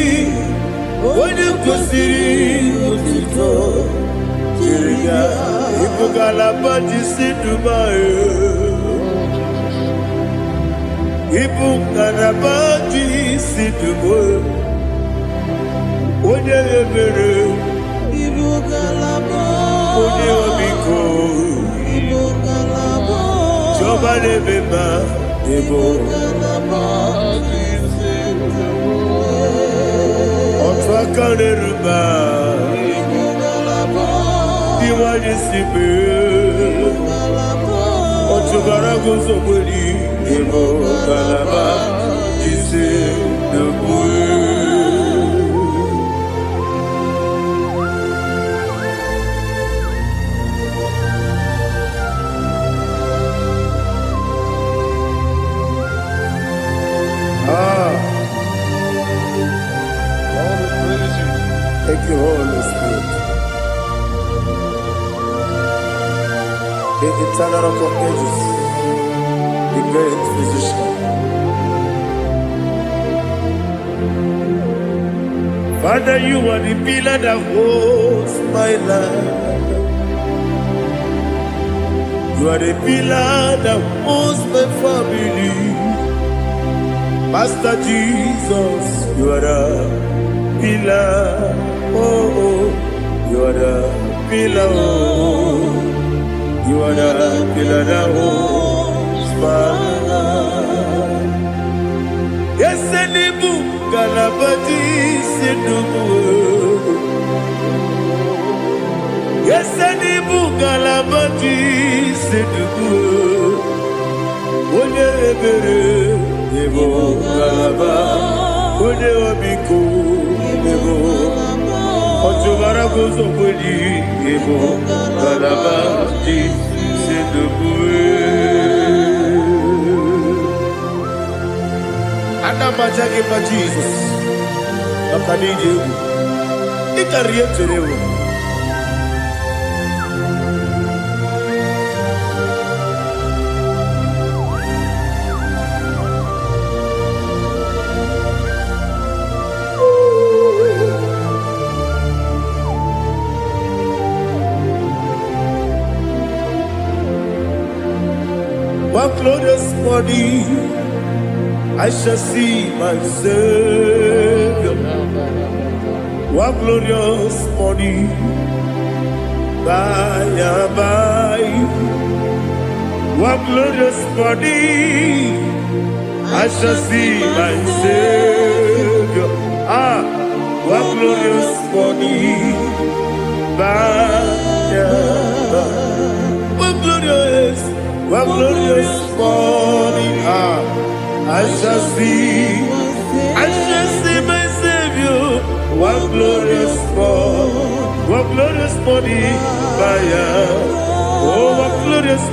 onye kwesịrị n'otito, jiribia. Ibu galaba jisi Dubai, Ibu galaba jisi Dubai. Onye ebere, Ibu galaba, onye omiko, Ibu galaba, Jọba lebeba, Ibu galaba, Ọtụ aka n'eruba, Ibu galaba, Iwanye sibe, Ibu galaba, Ọtụ gara guzo gbeli, Ibu galaba, Jise Dubai. Thank you, Holy Spirit. The eternal rock of ages, the great physician. Father, you are the pillar that holds my life. You are the pillar that holds my family. Master Jesus, you are the pillar. Oh, you are the pillar. Oh, you are the pillar that holds my life. Yes, Enibu Galabati Sidubu. Yes, Enibu Galabati Sidubu. Onye ebere, Ebo Galaba. Onye obiko, Ebo. Ojubara gozo kweli, Ebo Galaba Sidubu. Anamajagi pa Jesus. Nakaniji. Ikariye terewo. One glorious morning, I shall see my Savior. One glorious morning, by and by. what glorious morning I shall see my Savior. What glorious morning, what glorious morning, I shall see my Savior. What glorious morning, oh, what glorious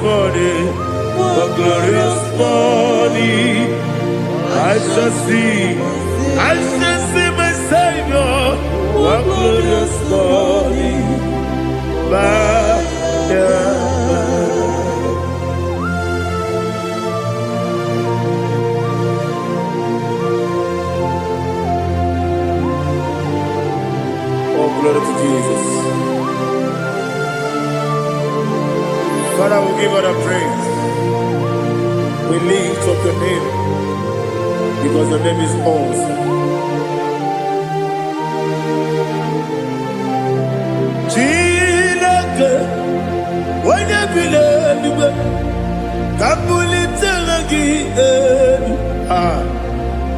morning, I shall see my Savior. What glorious morning, oh, glory to Jesus. Father, we give all the praise. We lift up your name because your name is awesome. Chilake, when you believe, Kabuli Telagi,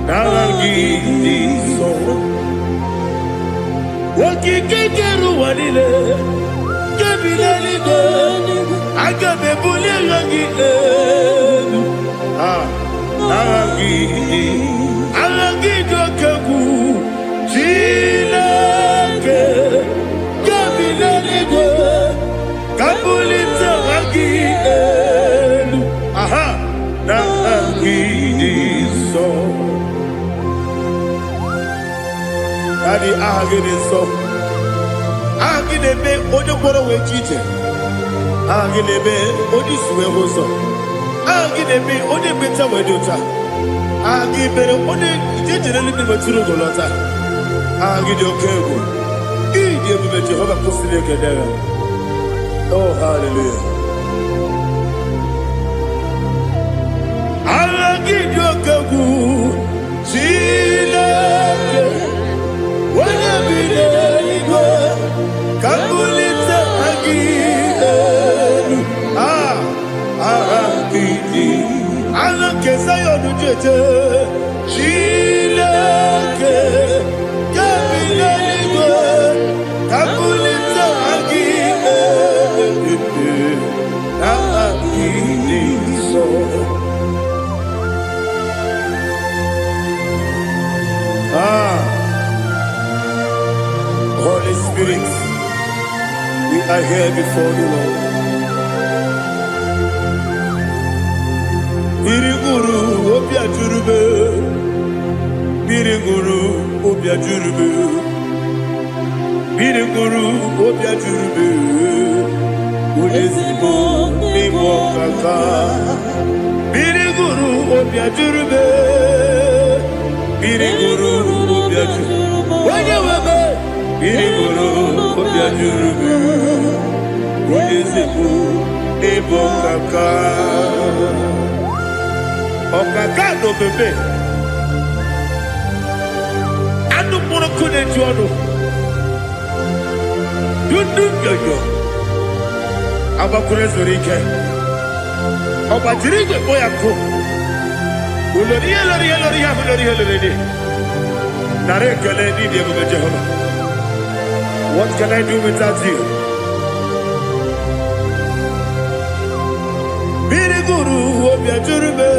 Naragi, so. Waki Kekeru Wadile, Kabilaligo, Agabe Bulelagi, Alagi Dokagu, Chilake, Kabilaligo, Kabulita Ragi, Naragi, so. Daddy, Agide so. Agide be Odoboro we chite. Agide be Odisuwe hoso. Agide be Ode beta we dota. Agide be Ode ijejerele ni maturu golota. Agide okego. Ide be Jehovah kusile kedera. Oh, hallelujah. Agide okego. Chile. Wanya bilego, kabulita agidelu, agidi, alakeza yonujeje, chileke, kabilego, kabulita agidelu, agidi so. Holy Spirit, we are here before you, Lord. Biriguru obia jurube, Biriguru obia jurube, Biriguru obia jurube, Ulezimo nimo kaka, Biriguru obia jurube, Biriguru obia jurube, Wanyawebe. Biriguru obia jurube, Ulezimo nimo kaka. Okaka no bebe. Anu mono kune juano. Dundu yoyo. Abakure zorike. Oba jirigwe boya ko. Uloriya. Nare kele ni diye Jehovah. What can I do without you? Biriguru obia jurube,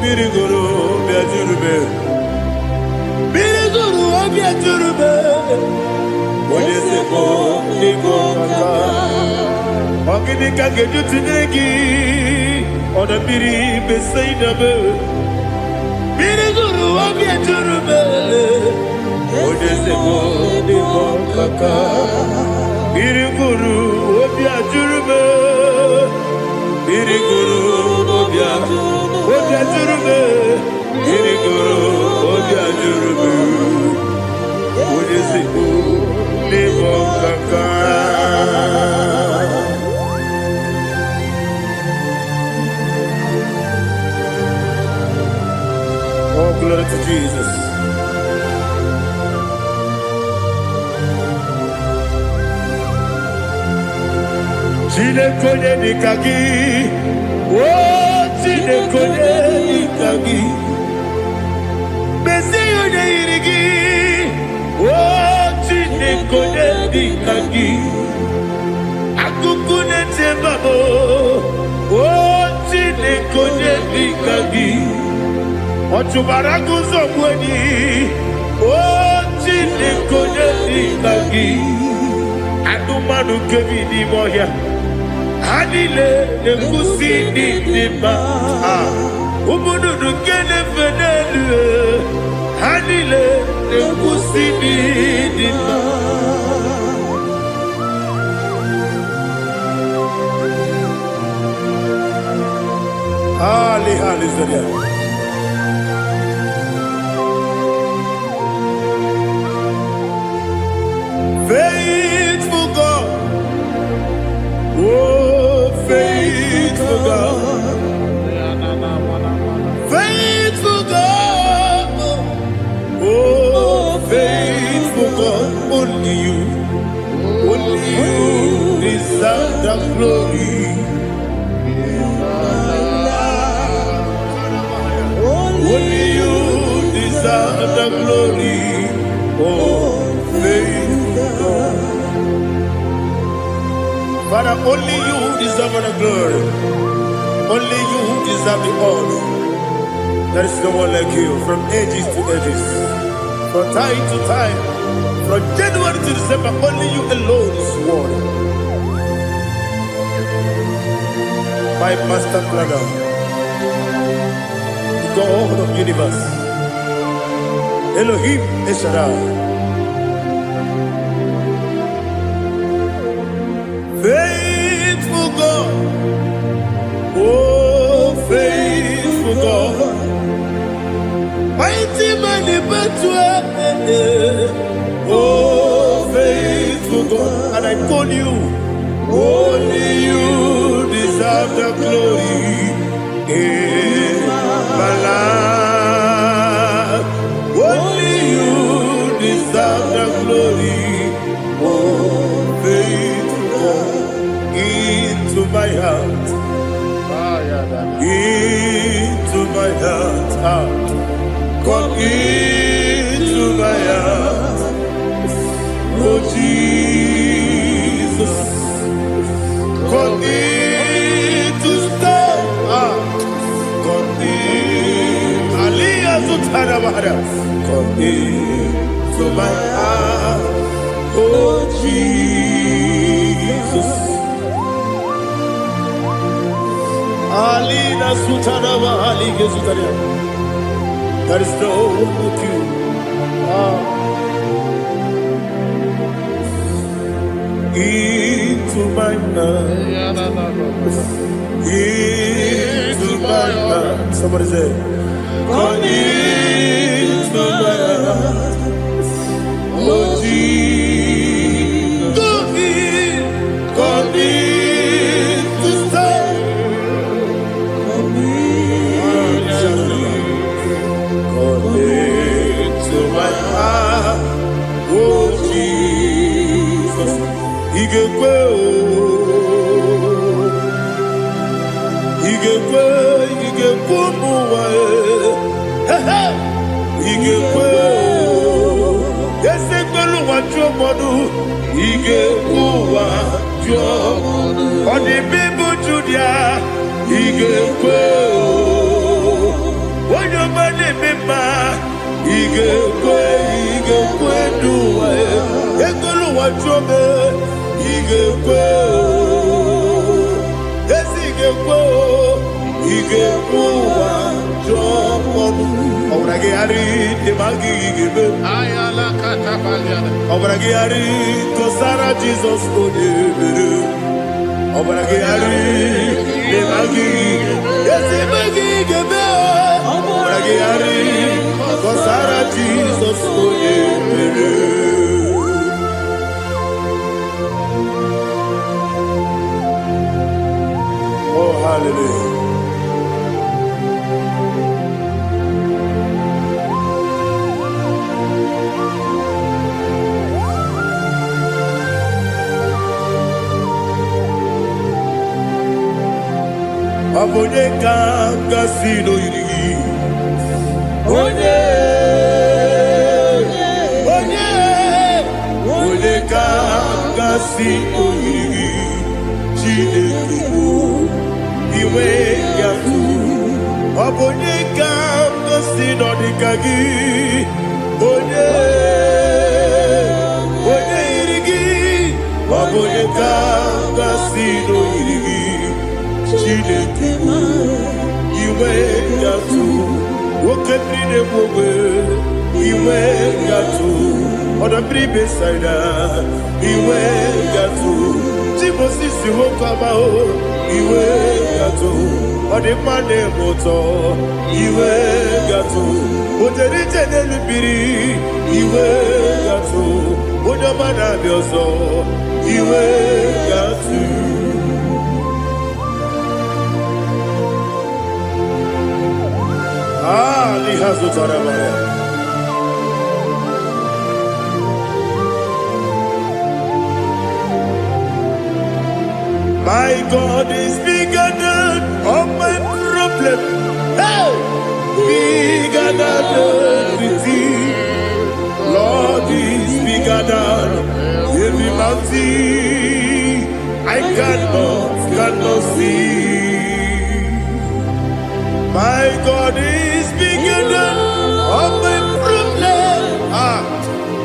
Biriguru obia jurube, Biriguru obia jurube. Oleseko niko kaka, ogini kageju tinegi, ona biri besainabe. Biriguru obia jurube, oleseko niko kaka, Biriguru obia jurube. Biriguru obia jurube, Biriguru obia jurube, Ulezimo nimo kaka. Oh, glory to Jesus. Chile Chineke dikagi. Oh, Chineke dikagi. Messiah dikagi. Oh, Chineke dikagi. Akukune tembabo. Oh, Chineke dikagi. Ochubaragu zokweni. Oh, Chineke dikagi. Adumanu kevidi moya. Adile nekusi nidima. Umudu nukene fenelu. Adile nekusi nidima. Ali Zaria. Faithful God. Oh, faithful God. Faithful God. Oh, faithful God. Only you deserve the glory. Only you deserve the glory. Oh, faithful God. Father, only you deserve the glory. Only you deserve the honor. There is no one like you from ages to ages, from time to time, from January to December. Only you alone is worthy. My master planner, the God of the universe, Elohim Eshadai. Faithful God, oh faithful God, mighty man in battle, oh faithful God, and I call you, only you deserve the glory in my life, only you deserve the glory, oh faithful God. Into my heart, into my heart, come into my heart, oh Jesus, come in to stay, come in, Aliyah to Tanamara, come into my heart, oh Jesus. Alina Sutanava Ali Gesutaria. There is no one like you. Into my heart. Into my heart. Somebody say, come into my heart. Oh Jesus. Come in to stay. To my heart, oh Jesus, Igbo, Igbo, Yese gbolu wa jomodu, Igbo wa jomodu, Odi bibu Judia, Igbo, Oyo mane bima. Igekwe duwa, Egolu wa jome, Igekwe wa jomodu. Obrage ari te magi igebe. Ayala katapaliana. Obrage ari to Sarah Jesus odebere. Obrage ari te magi igebe. Obrage ari to Sarah Jesus odebere. Oh, hallelujah. onye ka gasị n'oyiri onye ka gasị n'oyiri Chineke bụ iwe ya tu ọ bụ onye ka gasị n'ọdịka gị onye yiri gị ọ bụ onye ka gasị n'oyiri gị Chineke bụ iwe ya tu nwoke mmiri na-egbu ogbe iwe ya tu ọdọ mmiri besaida iwe ya tu Moses nwoke ọma o iwe ya tu ọ dị mma na-eme ụtọ iwe ya tu ojere ije n'elu mmiri iwe ya tu onye ọma na-abịa ọzọ iwe ya tu My God is bigger than all my problem. Hey! Bigger than everything. Lord is bigger than every mountain I cannot see. My God is bigger than all my problem.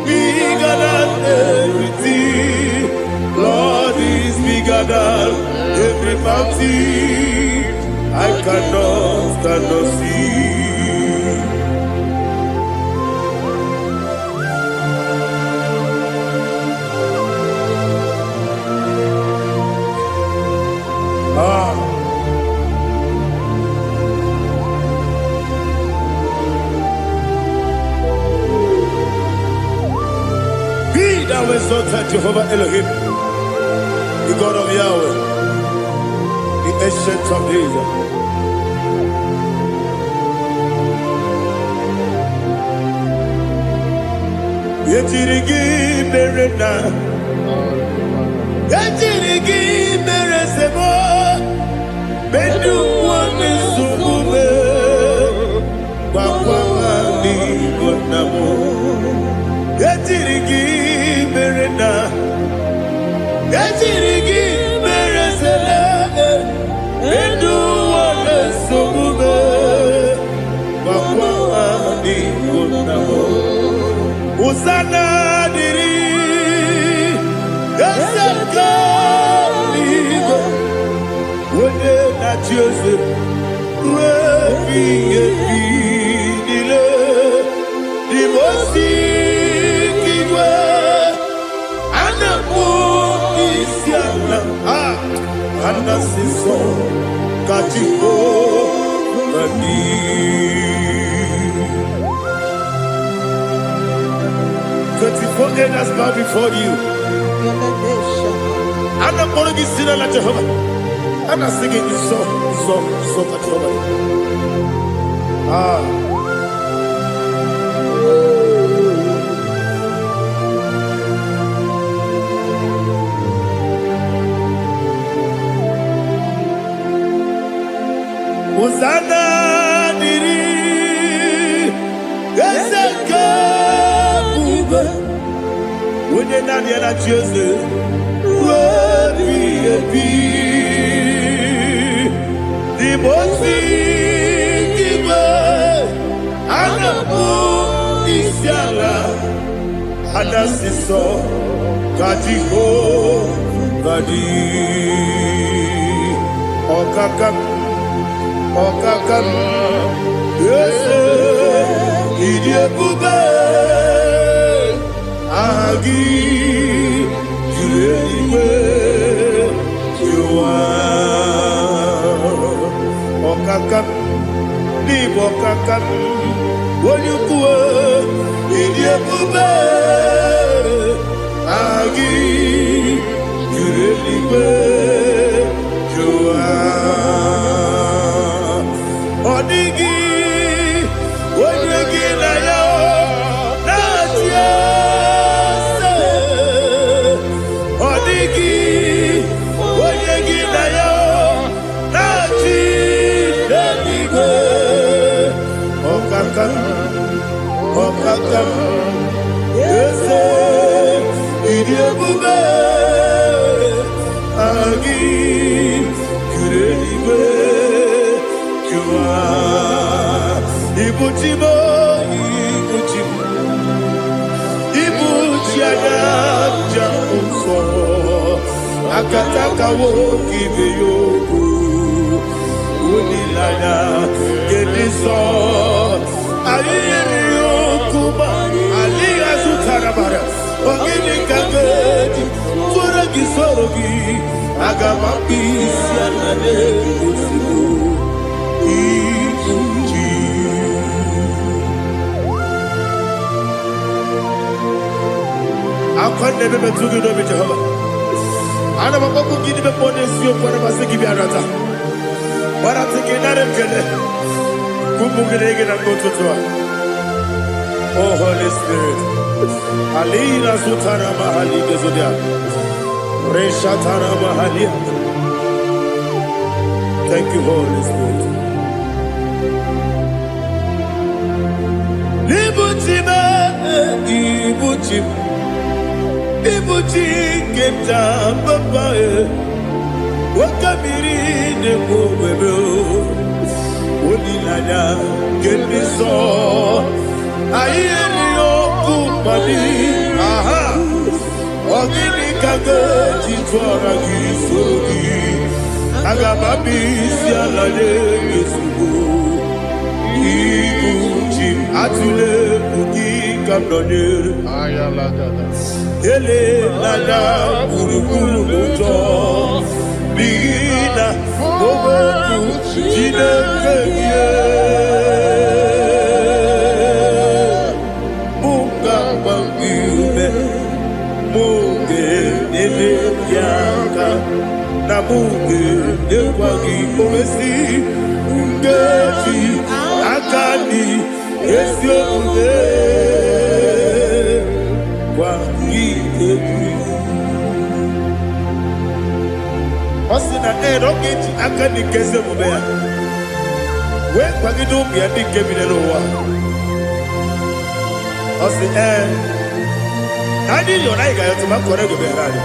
Bigger than everything. Lord is bigger than every mountain I cannot see. Be thou exalted, Jehovah Elohim, the God of Yahweh, the ancient of days. Yetirigi merena, yetirigi meresemo, bedu wani sumube, wakwa ni bonamo. Yetirigi merena, yetirigi meresele, bedu wani sumube, wakwa ni bonamo. Usana diri, yasaka ligo, wone na Joseph, webi dile, di mosi kiwe, anamu isiana, anasiso katiko mani. 24 elders bow before you. I'm not going to be singing like Jehovah. I'm not singing this song like Jehovah. Hosanna diri, Yeseka. When you're not yet at Joseph, the most and a book is Yala, and a sister, Katiho, Badi, Okakam, yes, Idiot Bube. Agi juwe juwa okakam ni bokakam wonyukwe idiebube agi juwe juwa odigi wonyegi na yo na tie Odigi, Oyegi na yo, na chi. Ibutibo, Ibutibo, Ibutiana, Jamuso, Akataka woki beyoku, Unilana, Gediso, Aliyokuba, Aliya Sutarabara, Ogini Kageti, Turagi Sorogi, Agamaki, Sianade, Usibu, I can't never to do with Jehovah. I never go to give the bonus you for a Masiki Arata. But I'm thinking that I'm going to go to Tua. Oh, Holy Spirit. Alina Sutana Mahali Gezodia. Reshatana Mahalia. Thank you, Holy Spirit. Ibutiba, Ibutim. Ibuti keta papa wakabiri ne bobebe onilanya keniso ayeni okupani aha ogini kageti twara gisogi agababi sialale yesugo ibuti atule buki kamdonyer ayala dada ele nada buruburu moto bina oboku jinekeye muka bangiume muge nele yaka na muge nekwagi omesi ngeji akani esiomude Osina rocket akani keze mubea. We kwagido bia di kebine no wa. Osi Nadi yo na iga yo tuma kore go berani.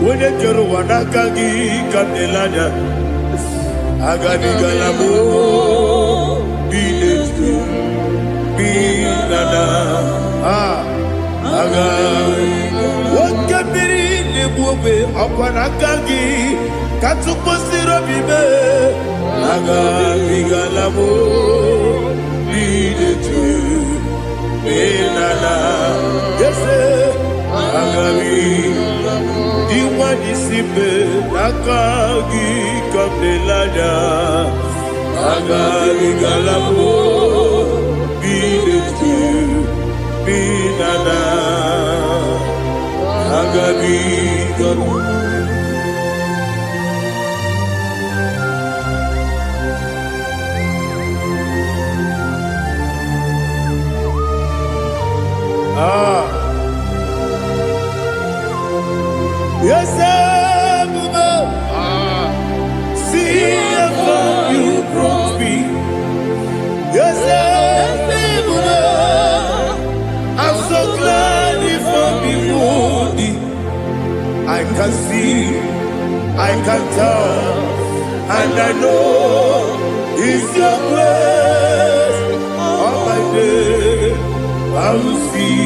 Wene kero wanaka gi kanelanya. Agani galamo binetu. Binana aga wakabiri nebuwe akwanakagi katuposiro bibe aga bigalamo bidetu binana yese aga diwani sibe nakagi kabelanya aga bigalamo Binana Agabi Yes, see how you brought me. Yes, I'm so glad if I'm before. I can see, I can tell, and I know it's your grace. All my day, I will see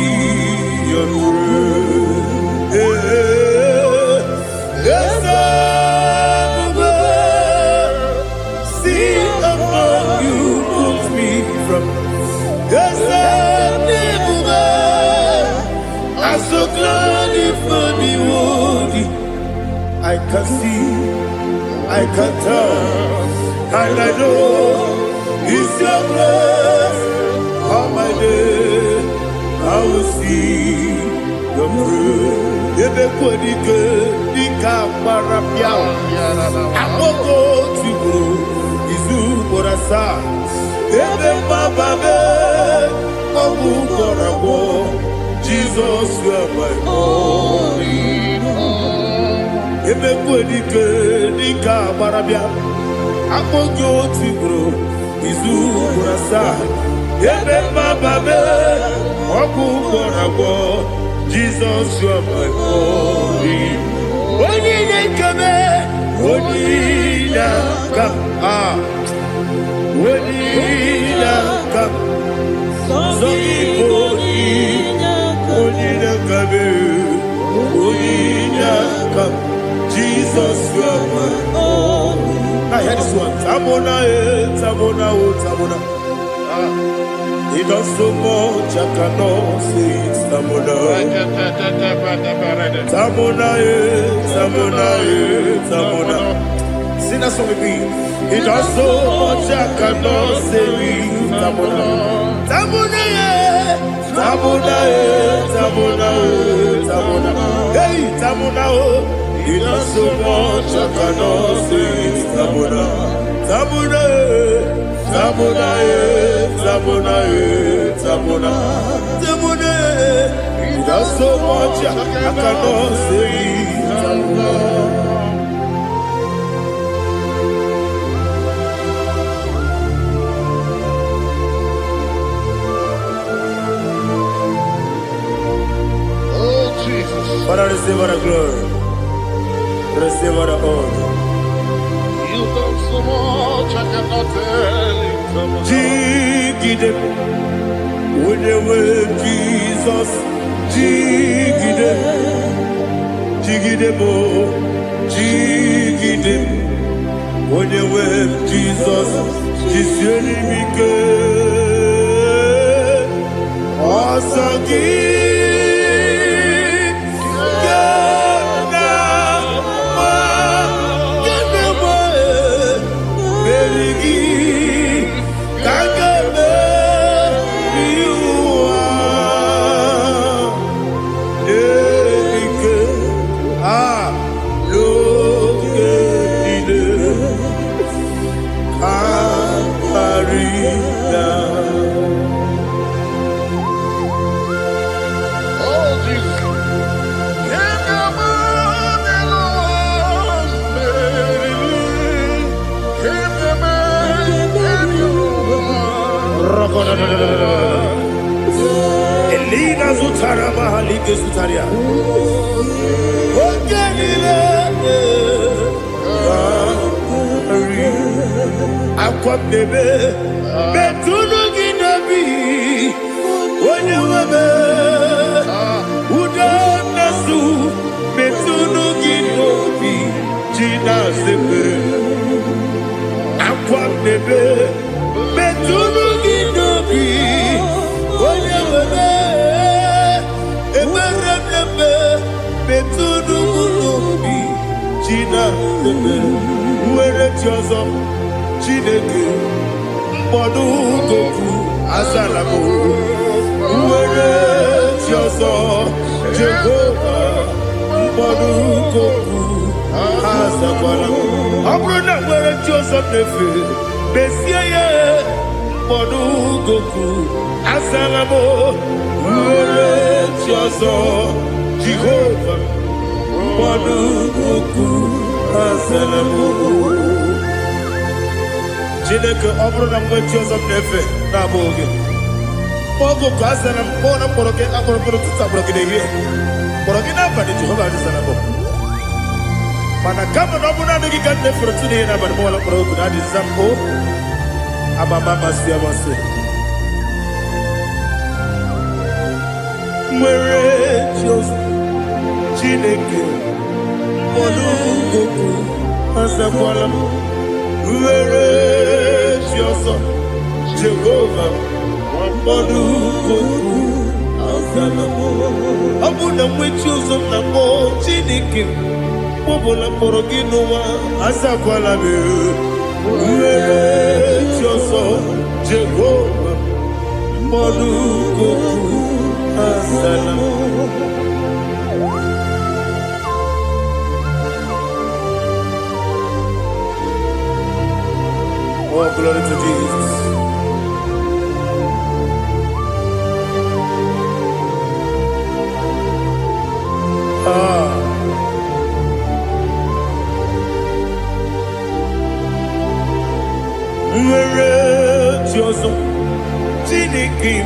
your grace. Yes, see above you put me from. Yes, I'm so glad if me woody. I can see, I can tell, and I know it's your grace. All my day, I will see your grace. Ebe kwenike, nika marapia. Amoko tibu, izu borasa. Ebe mababe, obu korabo. Jesus, you are my only home. Ebe kwenike, nika marapia. Amoko tibu, izu borasa. Ebe mababe, obu korabo. Jesus, you are my only. When you come, Onina come. Onina come. So Igbo Onina come. Onina come. Jesus, you are my. Now hear this one. Tamona, Tamona, Tamona. He does so much, I cannot say it. Tamona, Tamona, Tamona, Tamona. Sing that song with me. He does so much, I cannot say it. Tamona, Tamona, Tamona, Tamona, Tamona. Hey, Tamona, he does so much, I cannot say it. Tamona, Tamona, Tamona, Tamona, Tamona, Tamona. He does so much, I cannot say it. Tamona. Father, receive all the glory. Receive all the honor. You've done so much, I cannot tell it. Jigide, when you were Jesus, Jigide, Jigide mo, Jigide, when you were Jesus, Jiseli Mike, Osagi. Elina Zutara Mahalike Zutaria. Oganile Aqua Bebe Betunu Ginabi Wanyawebe Uda Nasu Betunu Ginobi Jina Zebe Aqua Bebe Betunu Ginobi Wanyawebe Eberebe Betunu Ginobi Jina Zebe Uere Tiozo Chineke Mbodu Goku Azalamo Uere Tiozo Jehovah Mbodu Goku Azalamo Abrona Uere Tiozo Nefe Besiye Mbodu Goku Azalamo Uere Tiozo Jehovah Mbodu Goku Azalamo Chineke ọ bụrụ na mgbe chi ọzọ m na-efe na-abụ oge ogo ka a zara m kpọọ na mkpọrọ gị akpọrọ mkpọrọ tutu akpọrọ gị n'ehihie kpọrọ gị n'abalị Jehova adịzara m mana kama na ọ bụrụ na adịghị ka m na-efere otu n'ihe n'abalị m ọla mkpọrọ ogu na adịza m o amama amasị amasị nwere chi ọzọ Chineke mkpọrọ ogu azakwala m Uwere Chioso Jehovah Mbodu Goku Azalamo Abuna mwe Chioso na mo Chineke Mbobola mkpọrọ gị n'ụwa Azakwala me Uwere Chioso Jehovah Mbodu Goku Azalamo Oh, glory to Jesus. Nwere Chioso Chineke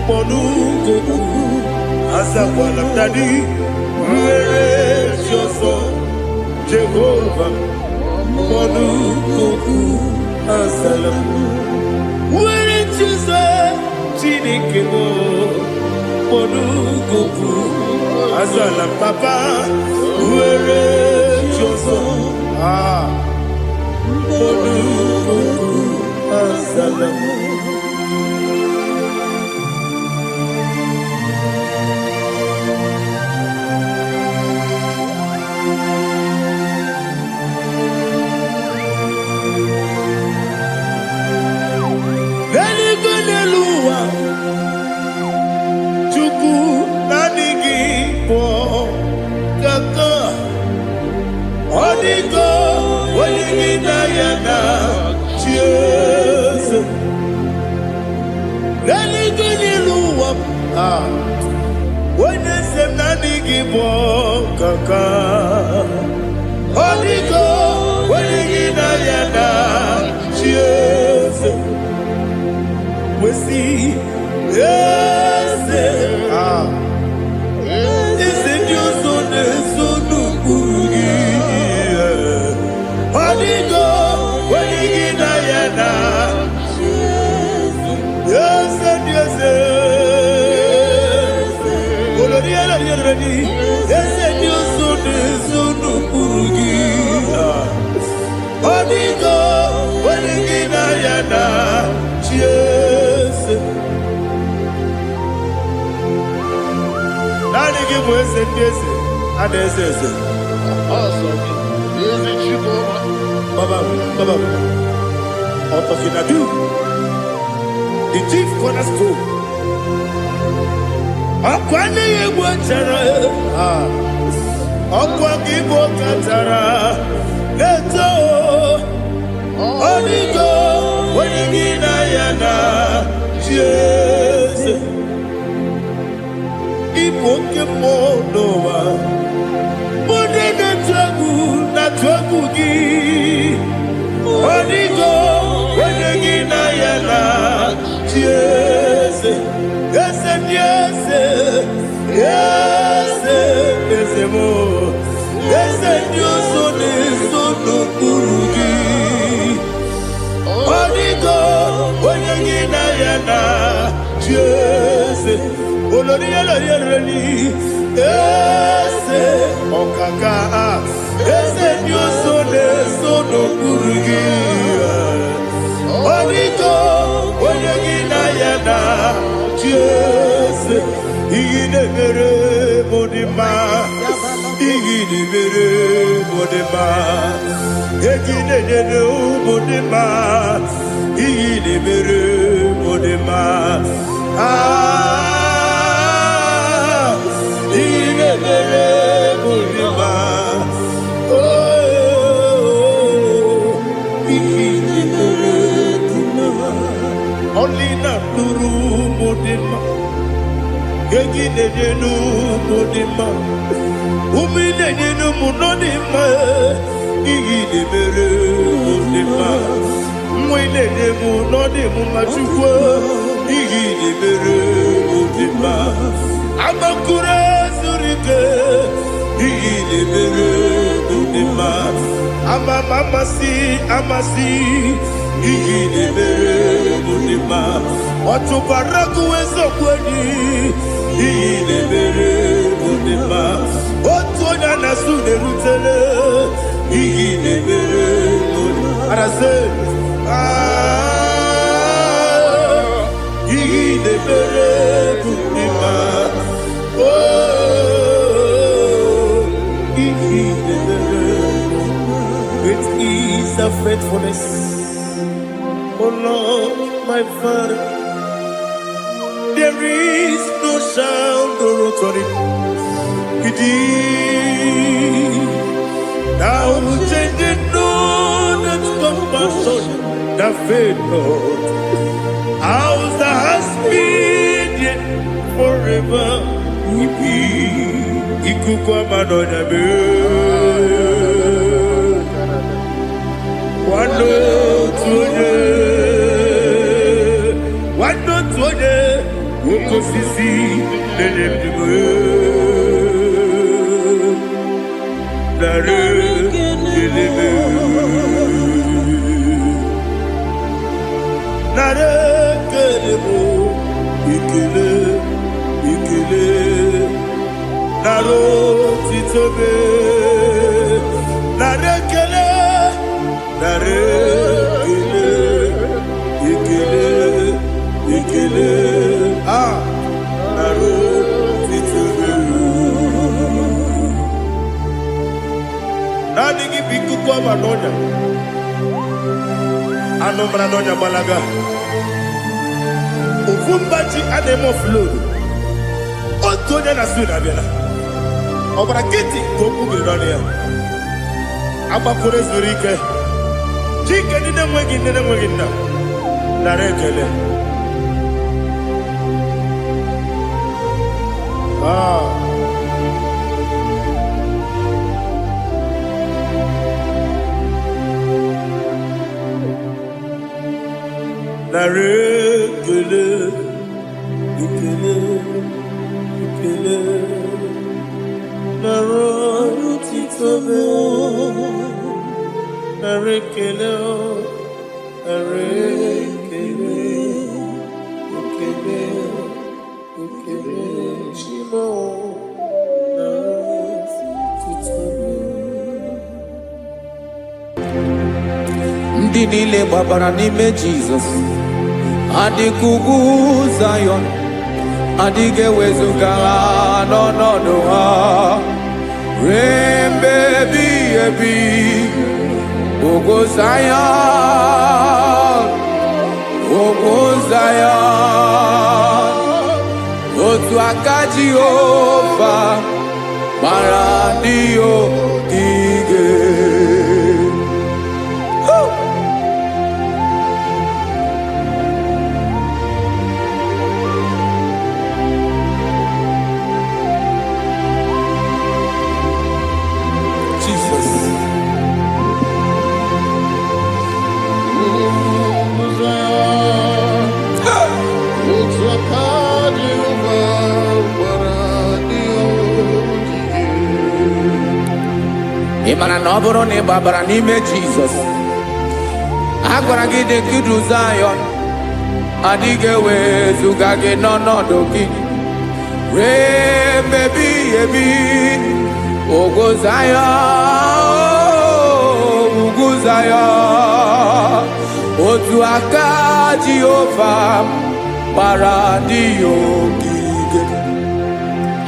Mbodu Goku Azakwala Dadi Nwere Chioso Jehovah, Monukoku Asalam. Where it is a Chinikimo, Monukoku Asalam, Papa, where it is Monukoku Asalam. Chuku nanigi po kaka onigo waligi na yana cheers. Nanigo niluwa wene sem nanigi po kaka onigo waligi na yana cheers. We see, yes, it's in your son, son, Hodigo, when you get Diana, yes, and yes, yes, and your son, son, Hodigo, when you get Diana, cheers. Nani give us a kiss and a says, Awesome. Is it you, Baba, out of Inadu, the chief cornerstone. Aquani Watara, Aquaki Bokatara, Leto, Onigo, Wenigina Yana, Jesus. Ipokemonowa Modena Tragu na Tragugi Onigo Wenegina Yana Yes Yes Yes Yes Yes Mo Yes Dios Sono Kurugi Onigo Wenegina Yana Yes Olori ese okaka ese nyoso neso no kurugi Oniko onyegina yana Jese igine mere modima igine mere modima egine nene modima igine mere modima Only not Nuru Mudima, Yagine Nenu Mudima, Umine Munodima, Igide Mere Mudima, Mwine Munodimu Machua, Igide Mere Mudima, Amakura Zurike, Igide Mere Mudima, Amasi, Igide Mere Mudima, Otubaraku Ezokweni, Igide Mere Mudima, Otuonya Nasude Rutele, Igide Mere Mudima, Arase, Igide Mere Mudima, Igide Mere Mudima, great is the faithfulness. Oh Lord, my Father, there is no sound or authority. Thou changed not that compassion, the faith, Lord. Ours that has been yet forever will be. Ikukwamanonabe. Wanotuone, Wokosisi, Nelemdiwe, Nare. Anomra nonya balaga. Ufumbaji anemo flood. Otonya na suna bela. Obra kiti koku bironia. Aba kore zurike. Chike nine mwegi na. Narekele. Narekele, ikele, narotitobe, narekele, ikele, shimo, narotitobe. Ndị niile gbabara n'ime Jizọs adịghị ugwu Zayọn, adịghị ewezuga ha n'ọnọdụ ha ruo mgbe ebighị ebi. Ugwu Zayọn, ugwu Zayọn, otu aka Jehova gbara ndị ogige. Ị mara na ọ bụrụ na ị gbabara n'ime Jizọs, a gwara gị dị ka Zayọn, adịghị ewezuga gị n'ọnọdụ gị ruo mgbe ebighị ebi. Ugwu Zayọn, ugwu Zayọn, otu aka Jehova gbara ndị ogige.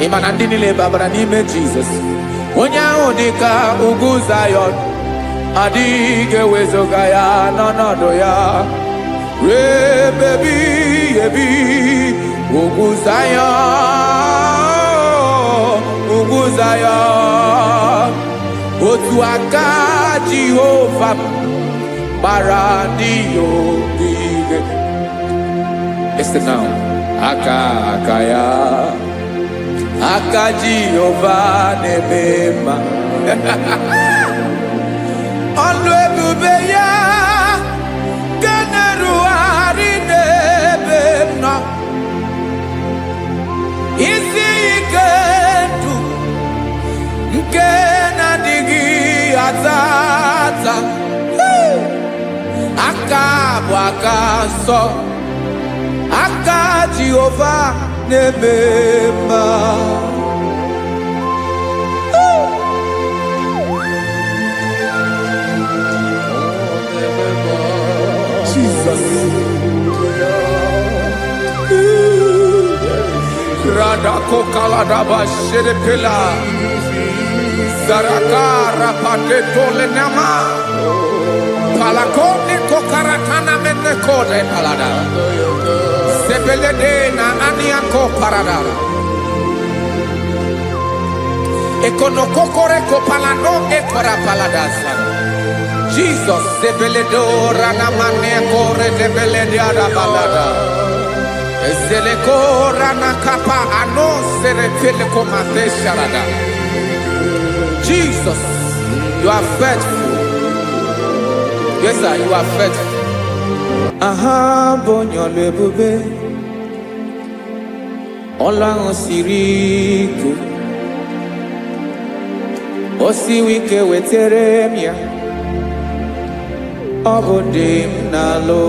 Ị ma na ndị niile gbabara n'ime Jizọs, onye ahụ dị ka ugwu Zayọn, adịghị ewezuga ya n'ọnọdụ ya ruo mgbe ebighị ebi. Ugwu Zayọn, ugwu Zayọn, otu aka Jehova gbara ndị ogige. Listen now, aka ya, aka Jehova na-eme mma. Ọlụ ebube ya ga na-erugharị n'ebe m nọ. Isi ike ndụ nke na-adịghị ata ata. Aka bụ aka nsọ, aka Jehova na-eme mma. Jesus. Radako kaladaba sherepela, zarakara patole nama, palakone kokaratana mene kode palada, sebelede na aniako parada, ekonokokore kopalano ekora paladasa. Jesus, sebeledora na mane kore debelediada balada. Ezelekora na kapa ano serepele komate sharada. Jesus, you are faithful. Yes, sir, you are faithful. Aha, bonyo lebube. Ola osiriku. Osi wike weteremia. Obodim nalo.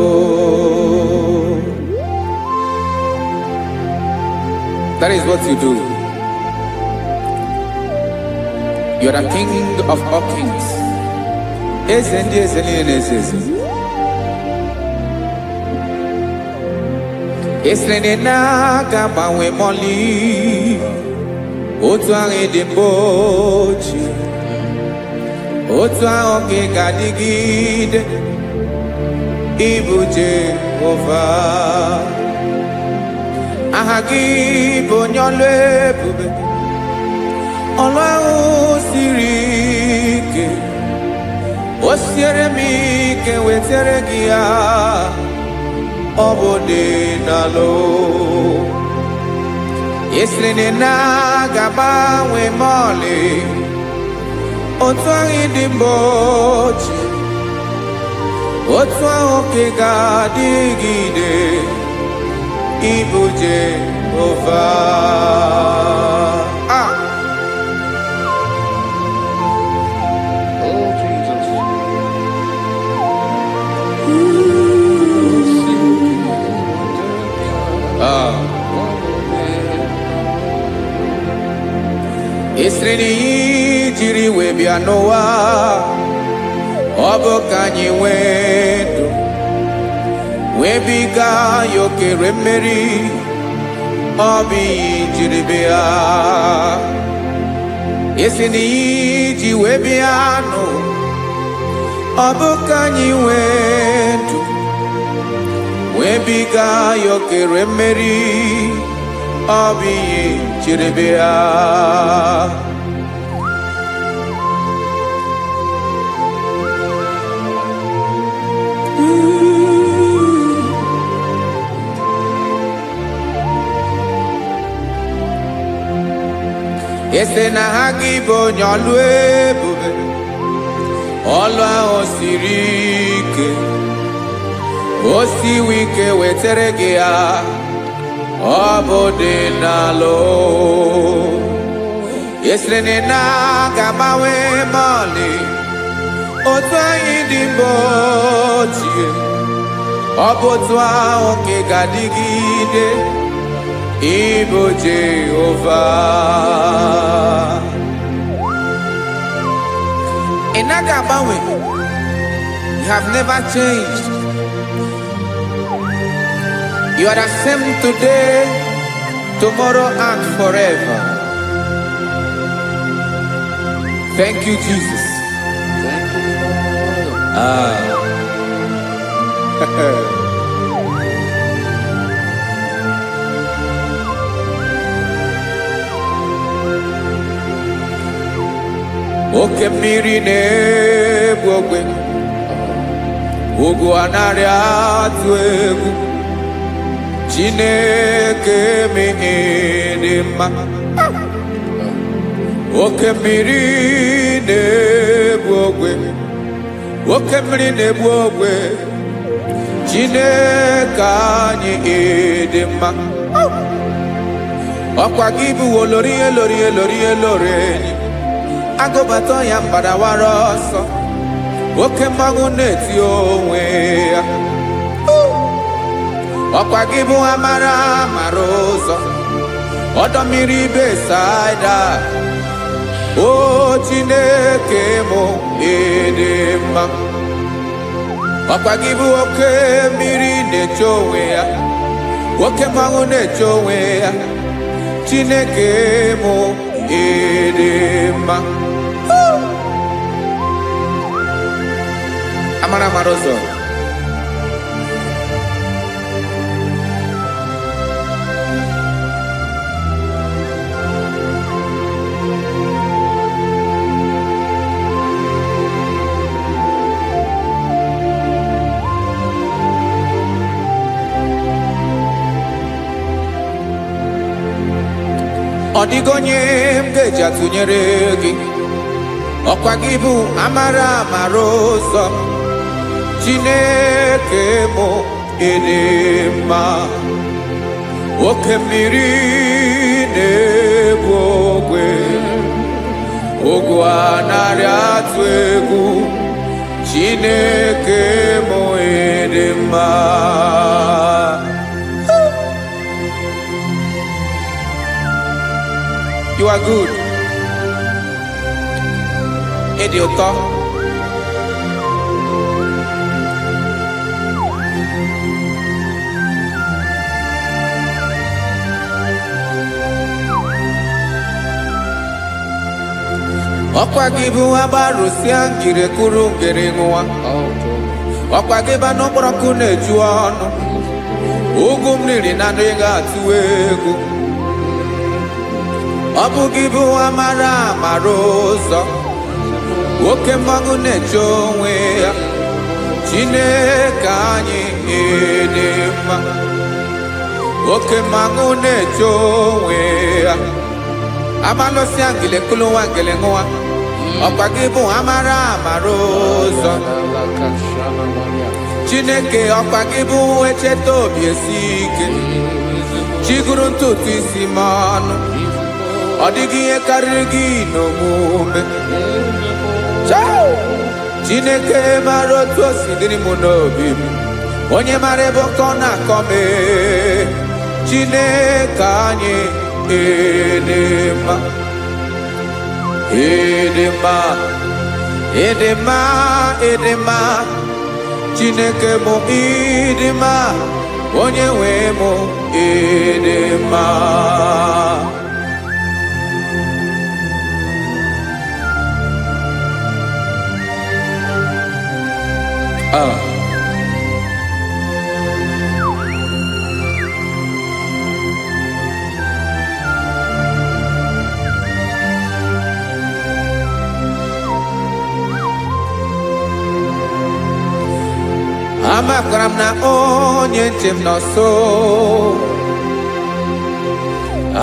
That is what you do. You are the King of all kings. Ezendi ezeli nezezi. Esrene na gama we moli. Otu ange de bochi. otu ahụ ka ị ga-adịgide ịbụ Jehova. Aha gị bụ onye ọlụ ebube, ọlụ ahụ siri ike. O siere m ike wetara gị ya, ọ bụ dị n'alụ. Esiri na ga-agbanwe m ọlị, otu ahụ dị mgbe ochie, otu ahụ ka ị ga-adịgide ịbụ Jehova. Oh, Jesus. Esiri na ihe jiri wee bịa n'ụwa, ọ bụ ka anyị nwee ndụ, wee biga ya okere mmeri. Ọ bụ ihe jiri bịa. Esi na ihe ji wee bịa nụ, ọ bụ ka anyị nwee ndụ, wee biga ya okere mmeri. Ọ bụ ihe jiri bịa. Ese na ha gị bụ onye ọlụ ebube, ọlụ ahụ siri ike. O siwe ike wetara gị ya, ọ bụ dị n'alụ. Esiri na ga-agbanwe m ọlị, otu anyị dị mgbe ochie, ọ bụ otu ahụ ka ị ga-adịgide ịbụ Jehova. Ị naghị agbanwe. You have never changed. You are the same today, tomorrow, and forever. Thank you, Jesus. Thank you, Lord. Oke mmiri na-egbu ogwe, ugwu anaghị atụ egwu. Chineke mee dị mma. Oke mmiri na-egbu ogwe, oke mmiri na-egbu ogwe. Chineke anyị dị mma. Ọkwa gị bụ olori elori elori elori enyi, agụbata ya mgbadawara ọsọ, oke mmanwụ na-eti onwe ya. Ọkwa gị bụ amara amara ụzọ, ọdọ mmiri Besaida. O Chineke mụ ịdị mma. Ọkwa gị bụ oke mmiri na-eche onwe ya, oke mmanwụ na-eche onwe ya. Chineke mụ ịdị mma. Amara amara ụzọ. Ọ dịghị onye m ga-eji atụnyere gị. Ọkwa gị bụ amara amara ụzọ. Chineke mụ ịdị mma. Oke mmiri na-egbu ogwe, ogwu anaghị atụ egwu. Chineke mụ ịdị mma. You are good. Ịdị ụtọ. ọkwa gị bụ agbarụsịa ngire kụrụ ngere nwa ọkwa gị ba n'ụkpọrọkụ na-eju ọnụ ugwu mmiri na ndị ga-atụ egwu ọ bụ gị bụ amara amara ụzọ oke mmanwụ na-eche onwe ya Chineke anyị dị mma oke mmanwụ na-eche onwe ya abalụsị angele kụlụ nwa ngele nwa ọkwa gị bụ amara amara ụzọ Chineke ọkwa gị bụ echeta obi esi ike chigụrụ ntutu isi m ọnụ ọ dịghị ihe karịrị gị n'omume Chineke mara otu o si dịrị m n'obi m onye mara ebe ọkọ na-akọ m Chineke anyị dị mma ịdị mma ịdị mma ịdị mma Chineke m ịdị mma onye nwe m ịdị mma amakwara m na onye nche m nọ nso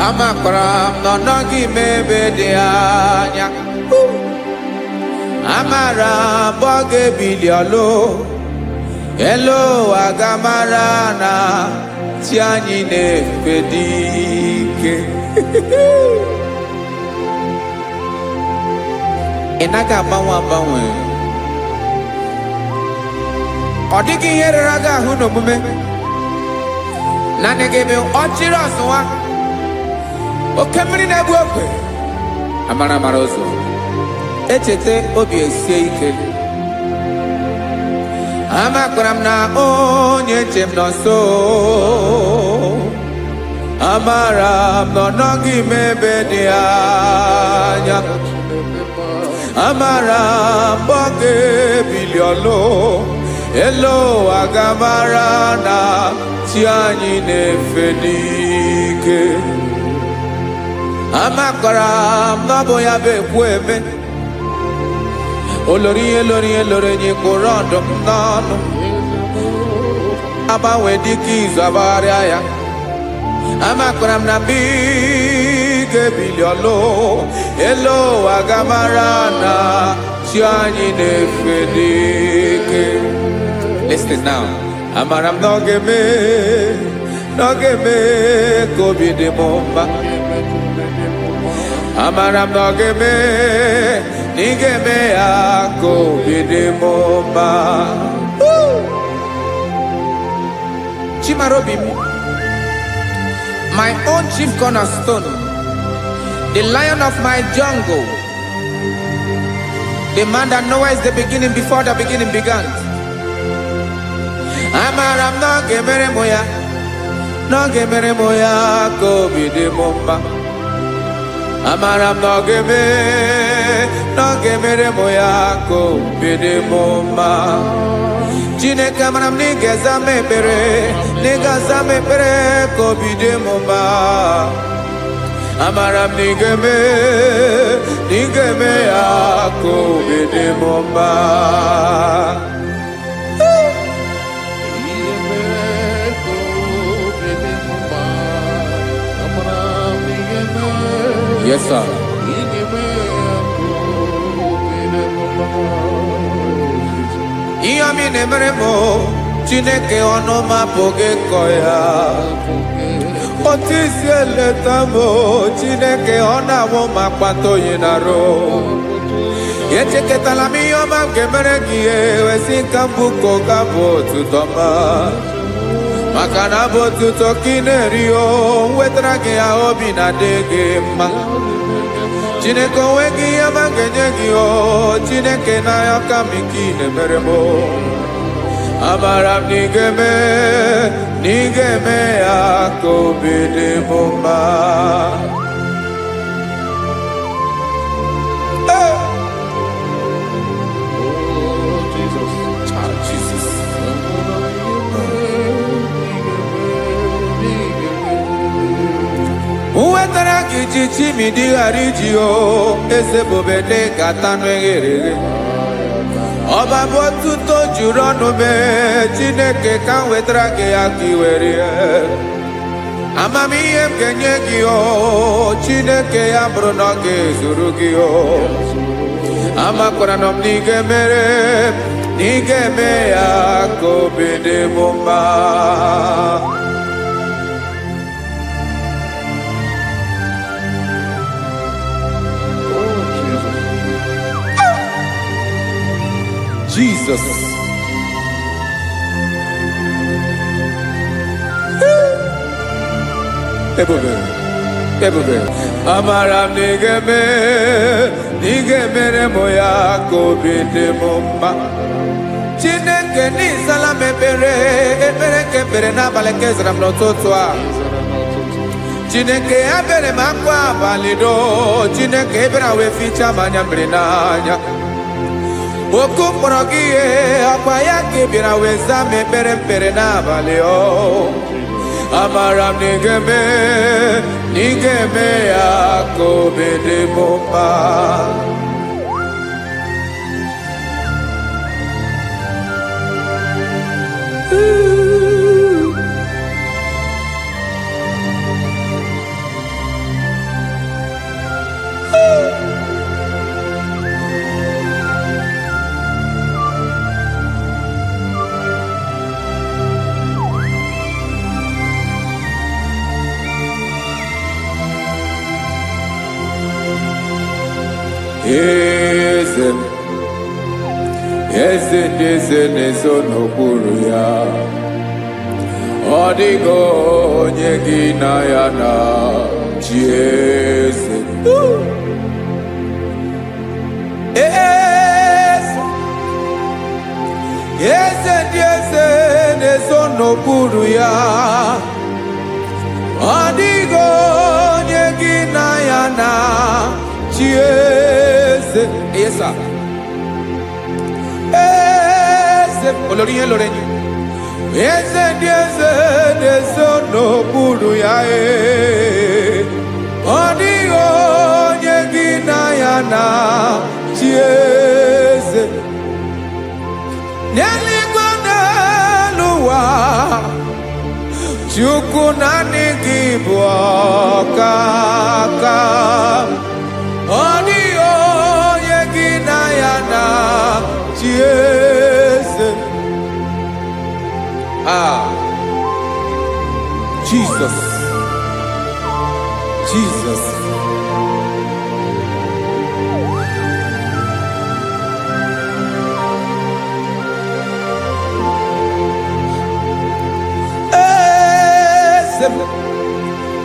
amakwara m na ọ nọghị m ebe dị anya amara m ọ ga-ebili ọlụ elu ụwa ga-amara na chi anyị na-efe dị ike ị naghị agbanwe agbanwe ọ dịghị ihe rere gị ahụ n'omume naanị gị bụ ọchịrị ọzụwa oke mmiri na-egbu ogwe amara amara ụzọ echeta obi esie ike amakwara m na onye nche m nọ nso amara m na ọ nọghị m ebe dị anya amara m ọ ga-ebili ọlụ elu ụwa ga-amara na chi anyị na-efe n'ike amakwara m na ọ bụ ya bụ ekwu eme olori ihe lori ihe lori enyi kwụrụ ọdụm n'ọnụ agbanwe dịka izu agbagharịa ya amakwara m na mgbe ị ga-ebili ọlụ elu ụwa ga-amara na chi anyị na-efe n'ike. Listen now. Amara m na ọ ga-eme ka obi dị m mma. Amara m na ọ ga-eme na ị ga-eme ya ka obi dị m mma. Chimarobi m, my own chief cornerstone, the lion of my jungle, the man that knows the beginning before the beginning began. Amara m na ọ ga-emere m ya, na ọ ga-emere m ya ka obi dị m mma. Amara m na ọ ga-eme, na ọ ga-emere m ya ka obi dị m mma. Chineke amara m na ị ga-aza m ekpere, na ị ga-aza m ekpere ka obi dị m mma. Amara m na ị ga-eme, na ị ga-eme ya ka obi dị m mma. Yes, sir. Ihe mi na-emere m Chineke ọnụ m apụghị ịkọ ya. Otu isi eleta m Chineke ọ na-awụ m akpata oyi n'arụ. Echeketala m ihe ọma m ga-emere gị ewesi nka mbụ ka ọ ga-abụ otuto ma. Maka na bụ otuto ka ị na-eri o wetara gị ya obi na-adị gị mma. Chineke onwe gị ihe ọma ga-enye gị o Chineke n'anya ka m ike ị na-emere m. Amara m na ị ga-eme, na ị ga-eme ya ka obi dị m mma. kpatara gị ji chimidighara iji o eze bobede gata n'eghere ọba bụ otuto juru ọnụ mee Chineke ka m wetara gị ya ka i were amamihe m ga-enye gị o Chineke ya bụrụ na ọ ga-ezuru gị o amakwara na m na ị ga-emere na ị ga-eme ya ka obi dị m mma. Jesus. Ebube. Amara m na ị ga-emere m ya ka obi dị m mma. Chineke n'ịzala m ekpere nke ekpere n'abalị nke zara m n'ụtụtụ a. Chineke ya bere m akwa abalị do. Chineke ebere wee fichaa m anya mmiri n'anya. Oku mkpọrọ gị ihe akwa ya ka ị bịara wee zaa m ekpere n'abalị o. Amara m na ị ga-eme ya ka obi dị m mma. Eze na-ezo n'okpuru ya, ọ dịghị onye gị na ya na chi eze. Eze na-ezo n'okpuru ya, ọ dịghị onye gị na ya na chi eze. Yes, sir. Olórí yẹn lórí yẹn. Eze na-ezo n'okpuru ya ọ dịghị onye gị na ya na chi eze. N'eluigwe n'elu ụwa Chukwu naanị gị bụ ọkaka. Ọ dịghị onye gị na ya na chi eze. Jesus.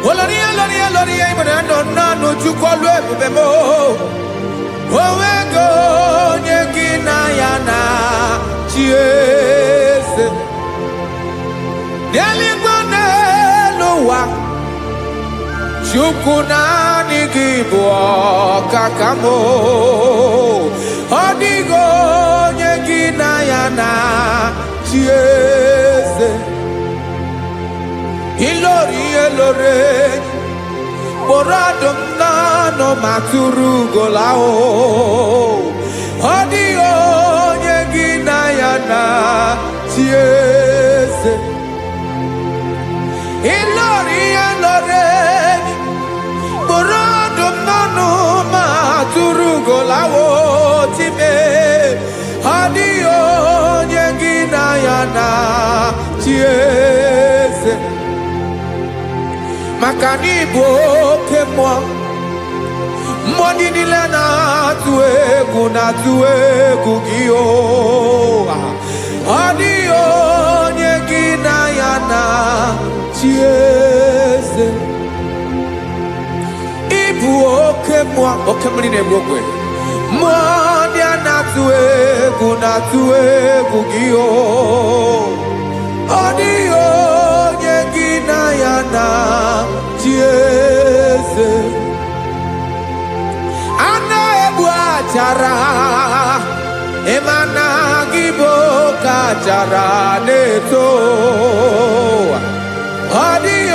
Olórí ìmọ̀ràn nánú Chukwu ọlụ ebube m onwego onye gị na ya na chi eze. N'eluigwe n'elu ụwa Chukwu naanị gị bụ ọkaka m ọ dịghị onye gị na ya na chi eze. Ilori kpọrọ ọdụm n'ọnụ ma tụrụ ugola ọ dịghị onye gị na ya na chi eze. Ilori kpọrọ ọdụm n'ọnụ ma tụrụ ugola time ọ dịghị onye gị na ya na chi eze. Maka na ị bụ oke mmụọ ndị niile na-atụ egwu gị ọ dịghị onye gị na ya na chi eze. Ị bụ oke mmụọ, oke mmiri na-egbu ogwe, mmụọ ndị a na-atụ egwu gị ọ dịghị onye gị na ya na chi eze. A na-egbu achara ịma na gị bụ oke achara na-eto ọ dịghị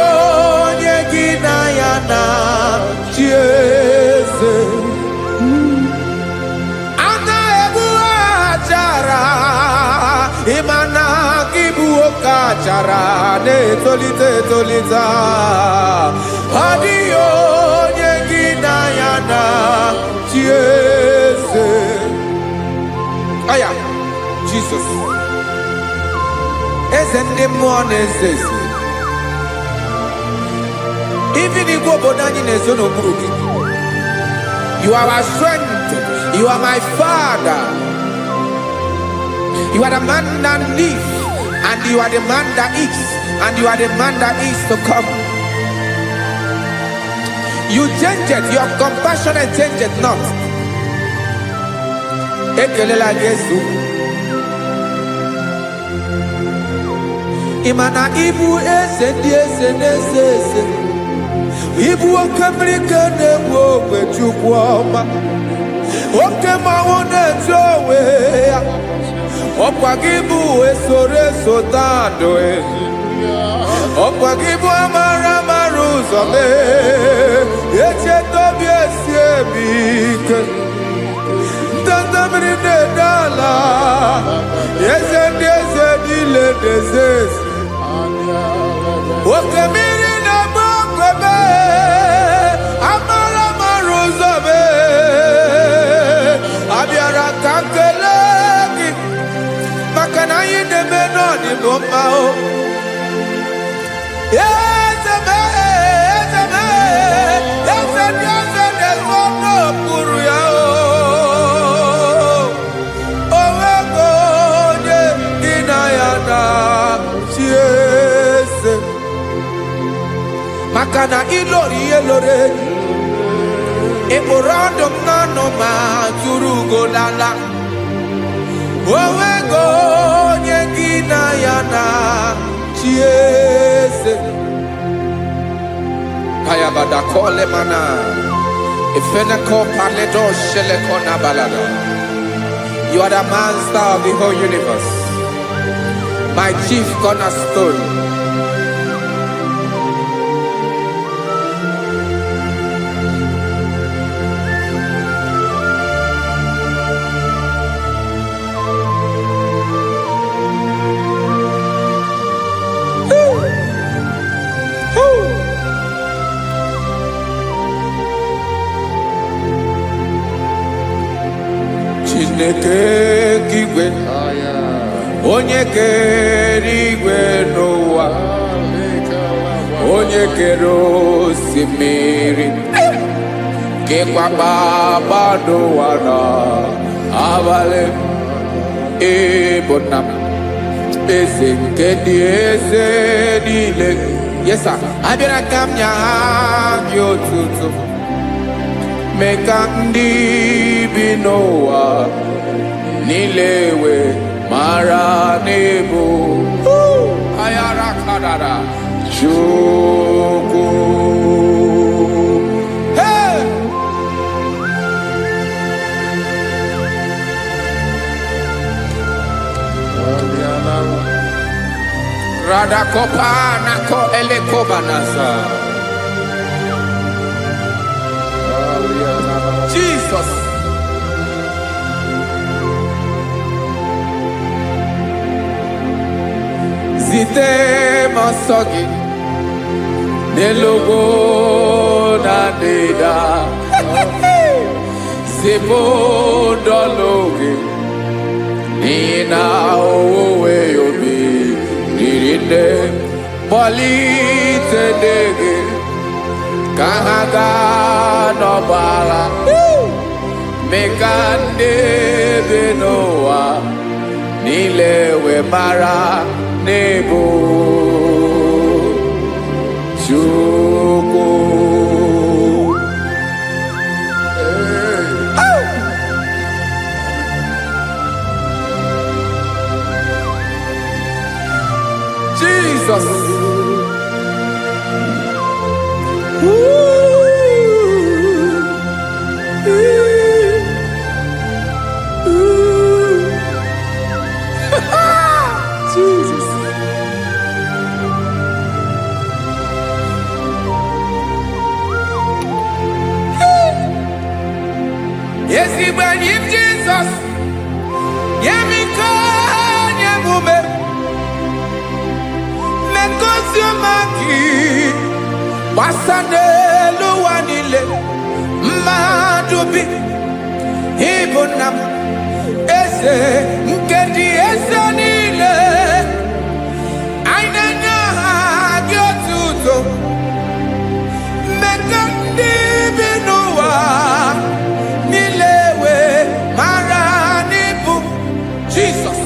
onye gị na ya na chara na-etolite etolite ọ dịghị onye gị na ya na chi eze. Aya Jesus eze ndị mmụọ na-eze eze. Even Igbo obodo anyị na-ezo n'okpuru gị. You are our strength. You are my father. You are the man that lives, and you are the man that is, and you are the man that is to come. You change it. Your compassion and change it not. Ekelela Yesu. Imana ibu ese di ese nese ese. Ibu okamrika nebu ogbe Chukwu ọma. Oke mawone towe. Ọkwa gị bụ esoro eso tado e. Ọkwa gị bụ amara amara ụzọ mee. Echeta obi esi ebi ike. Ndanda mmiri na-ede ala. Eze ndị eze niile na-eze eze. Oke mmiri na-agba okwebe. Amara amara ụzọ mee. Abịara ka nkele gị. Maka na anyị na-eme n'ọdị bụ mma o. Eze mee, eze mee. Eze ndị eze na-ezo n'okpuru ya o. O nwego onye gị na ya na chi eze. Maka na ịlọrọ ihe lọrọ enyi. Ịkpụrụ ọdụm n'ọnụ ma tụrụ ugo lala. O nwego onye gị na ya na chi eze. Kayabada kole mana. Ifeneko paledo sheleko na balada. You are the master of the whole universe. My chief cornerstone. Chineke kigwe onye kere igwe n'ụwa, onye kere osimiri, kekwa kpakpando ụwa n'abalị. Ịbụ nna m, eze nke ndị eze niile. Yes sir, abịara ka m nye gị otuto. Mee ka ndị bi n'ụwa niile wee mara n'ebu ayara kadara Chukwu. Hey! Radakopa nako elekobanasa. Jesus. Zite masogi nelogo na deda. Zebo dologe nina owe yobi nirinde polite dege kahaga no bala. Mekande benoa nile we mara nebo Chukwu. Jesus. Jesus. Yes, he believed Jesus. Yeah, me can, yeah, woman. Oziomaki Basanelu wanile Madubi Ibonam Eze Nkedi Eze nile Ainanya Gyotuto Mekandi Binuwa Nilewe Maranibu Jesus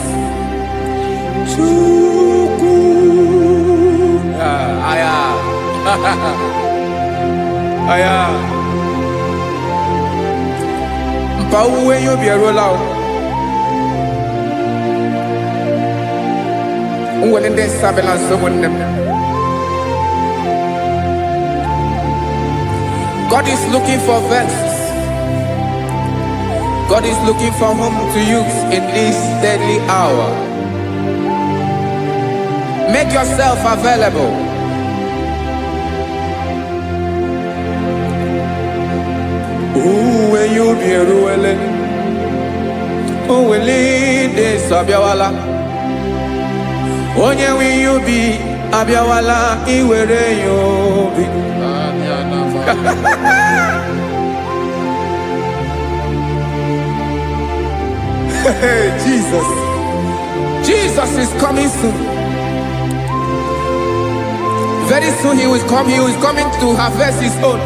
Chuku Aya Aya Mpauwe yo bierola Unwelende sabela someone. God is looking for vessels. God is looking for whom to use in this deadly hour. Make yourself available. When you be ruele, oh, will lead Sabiawala. Onye wi you be Abiawala, iwere you be. Jesus. Jesus is coming soon. Very soon he will come. He is coming to harvest his own.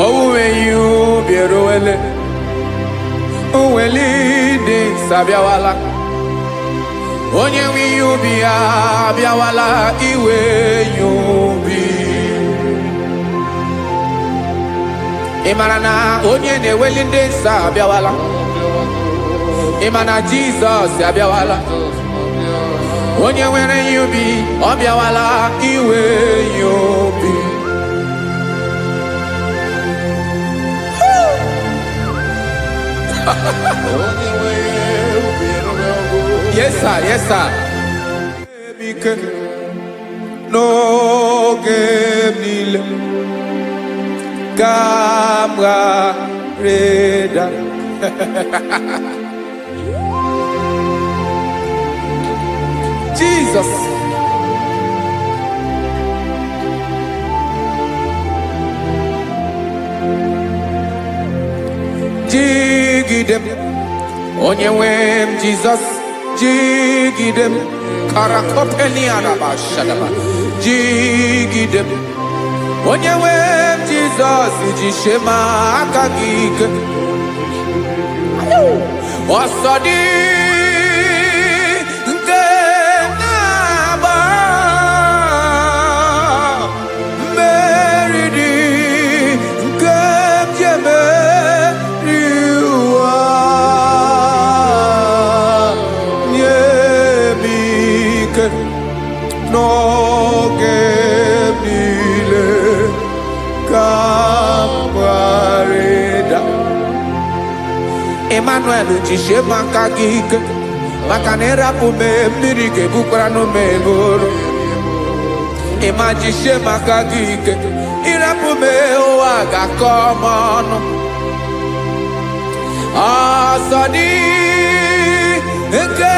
Oh, when you be roele, oh, when leading Sabiawala. Onye wi you be Abiawala, iwe you be. Imarana onye ne welinde Sabiawala. Imana Jesus Sabiawala. Onye were you be Abiawala, iwe you be. Yes sir, yes sir. No game nile Kamra Reda Jesus Jigidem Onyewem Jesus Jigidem Karakopeni Arabashadaba Jigidem Onyewem Jesus Jishema Akagik Osodi Nkenaba Meridi Nkemjeme No gebile kamwareda Emmanuel jishe makagike Makanera pume mirike bukrano meboro Ema jishe makagike Irapume oaga komono Asadi Eke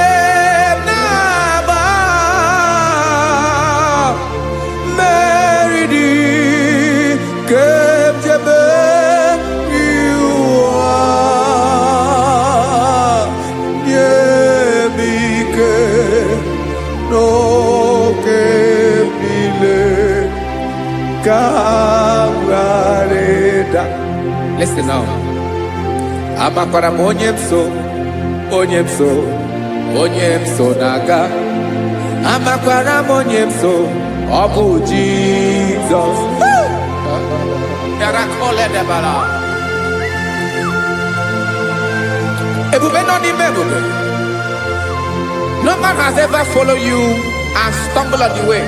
Listen now. Amakwara onyemso naga. Amakwara onyemso obu Jesus. Yarakole debala. Ebube no ni mebube. No man has ever followed you and stumbled on the way.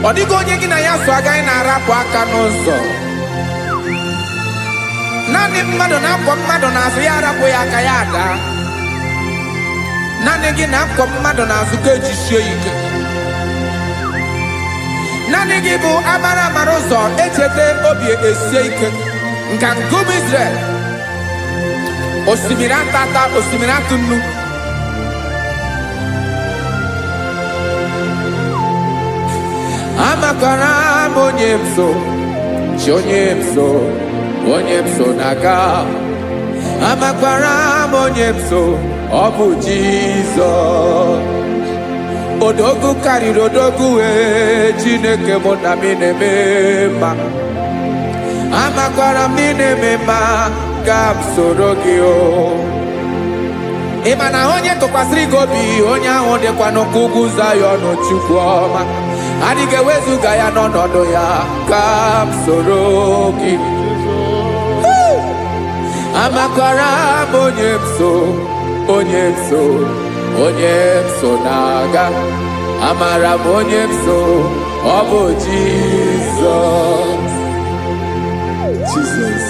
Odigo onye gị na ya so agaghị na-arapụ aka n'ụzọ. Naanị mmadụ na-akwọ mmadụ n'azụ ya arapụ ya aka ya ada. Naanị gị na-akwọ mmadụ n'azụ ka ejisie ike. Naanị gị bụ amara ụzọ echete obi esie ike. Nka ngụm Israel. osimiri atata osimiri atụnnu. Amakwara m onye m so, chi onye m so, onye m so na-aga. Amakwara m onye m so, ọ bụ Jizọs. Odogwu karịrị odogwu wee Chineke mụ na m na-eme mma. Amakwara m na-eme mma ka m soro gị o. Ị ma na onye tụkwasịrị gị obi, onye ahụ dịkwa n'ugwu Zayọn Chukwu ọma. Adịghị ewezuga ya n'ọnọdụ ya ka m soro gị. Amakwara m onye m so, onye m so, onye m so na-aga. Amara m onye m so, ọ bụ Jizọs. Jesus.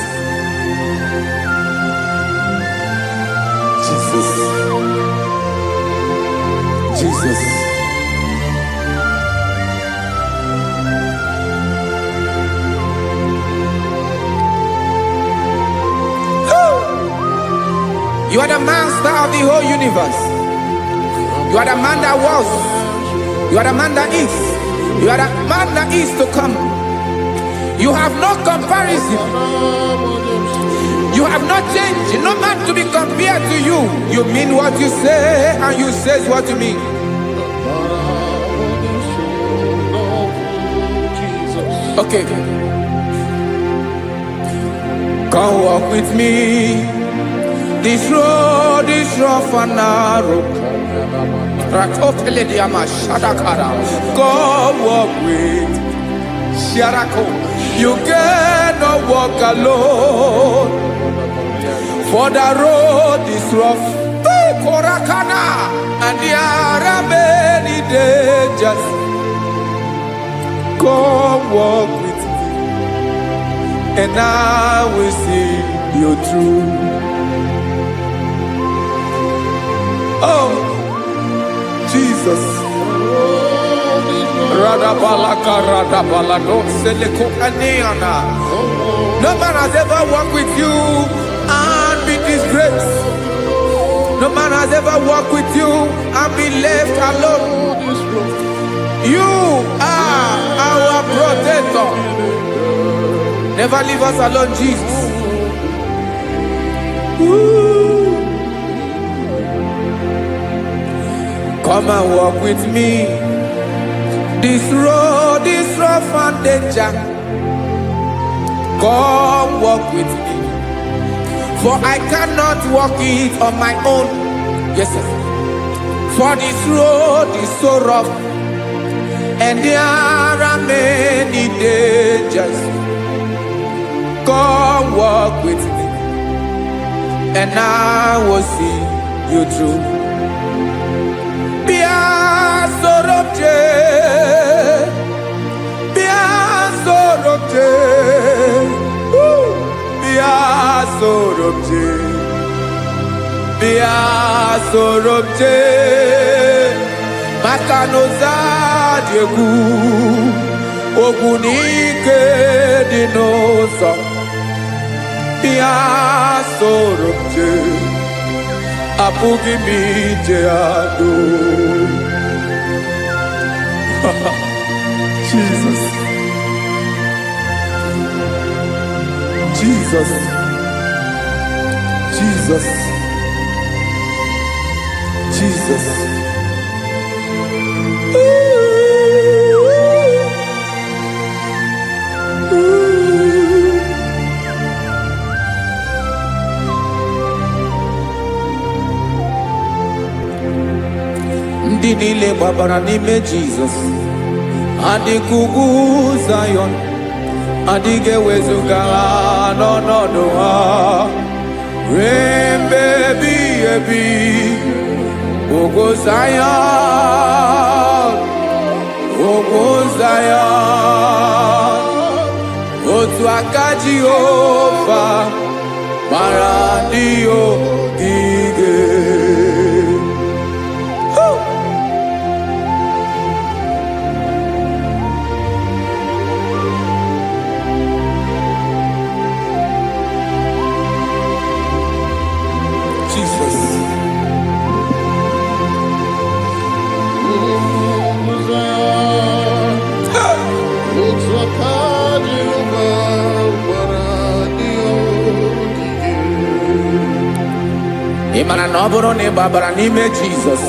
Jesus. Jesus. You are the master of the whole universe. You are the man that was. You are the man that is. You are the man that is to come. You have no comparison. You have not changed. No man to be compared to you. You mean what you say and you say what you mean. Okay. Come walk with me. This road is rough and narrow. Come walk with Sharako. You cannot walk alone. For the road is rough. Korakana. And there are many dangers. Come walk with me. And I will see you through. Oh, Jesus. No man has ever walked with you and be disgraced. No man has ever walked with you and be left alone. You are our protector. Never leave us alone, Jesus. Ooh. Come and walk with me. This road is rough and danger. Come walk with me. For I cannot walk it on my own. Yes, sir. For this road is so rough. And there are many dangers. Come walk with me. And I will see you through. Sorobje Makanoza Diegu Ogunike Dinosa Bia Sorobje Apugi Mijeado. Jesus. Jesus. Jesus. Jesus. Ndị niile gbabara n'ime Jizọs adịghị ugwu Zayọn, adịghị ewezuga ha n'ọnọdụ ha ruo mgbe ebighị ebi. Ugwu Zayọn, ugwu Zayọn, otu aka Jehova mara ndị ogige. Imana na ọ bụrụ na ị gbabara n'ime Jizọs,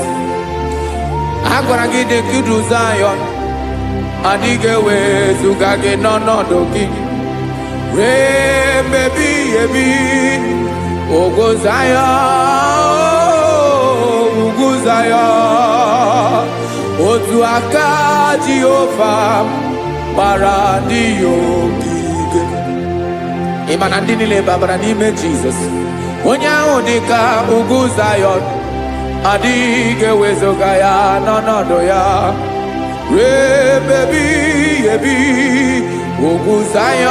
a gwara gị dị kudu Zion, adịghị ewezuga gị n'ọnọdụ gị ruo ebighị ebi. Ugwu Zion, ugwu Zion, otu aka Jehova gbara ndị ya ogige. Ị ma na ndị niile babara n'ime Jizọs, onye ahụ dị ka ugwu Zion, adịghị ewezuga ya n'ọnọdụ ya ruo ebighị ebi. Ugwu Zion,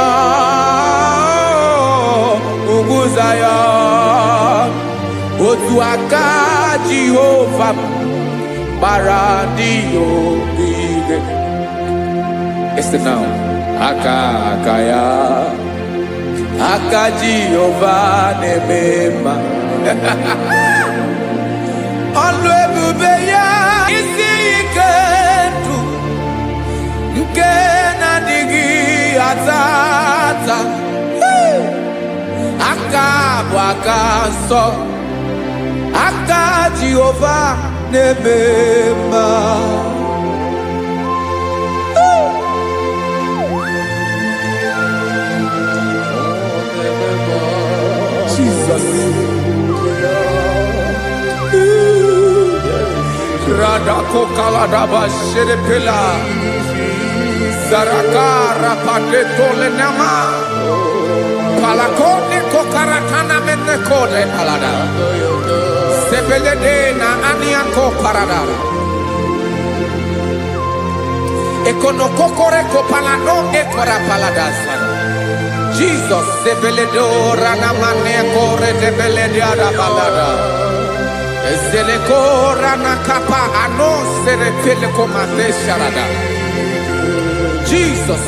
ugwu Zion, otu aka Jehova gbara ndị ya ogige. Listen now, aka ya, aka Jehova na-eme mma. Ọlụ ebube ya, isi ike ndụ nke na-adịghị ata ata. Aka bụ aka nsọ, aka Jehova na-eme mma. Jesus. Radako kaladaba sherepela, zarakara padetole nama, palakone kokaratana mene kole palada, sebelede na aniako parada, ekono kokore kopalano ekora paladasa. Jesus sebeledo rana mane kore debeledia balada. Jesus,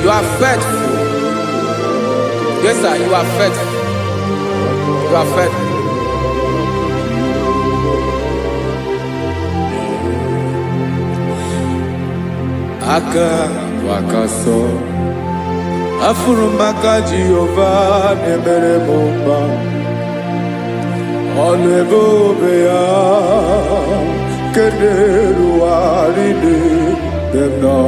you are faithful. Yes, sir, you are faithful. You are faithful. Aka so afurumaka Jehovah nebere bomba. Ọlụ ebube ya kederuaride dem nọ.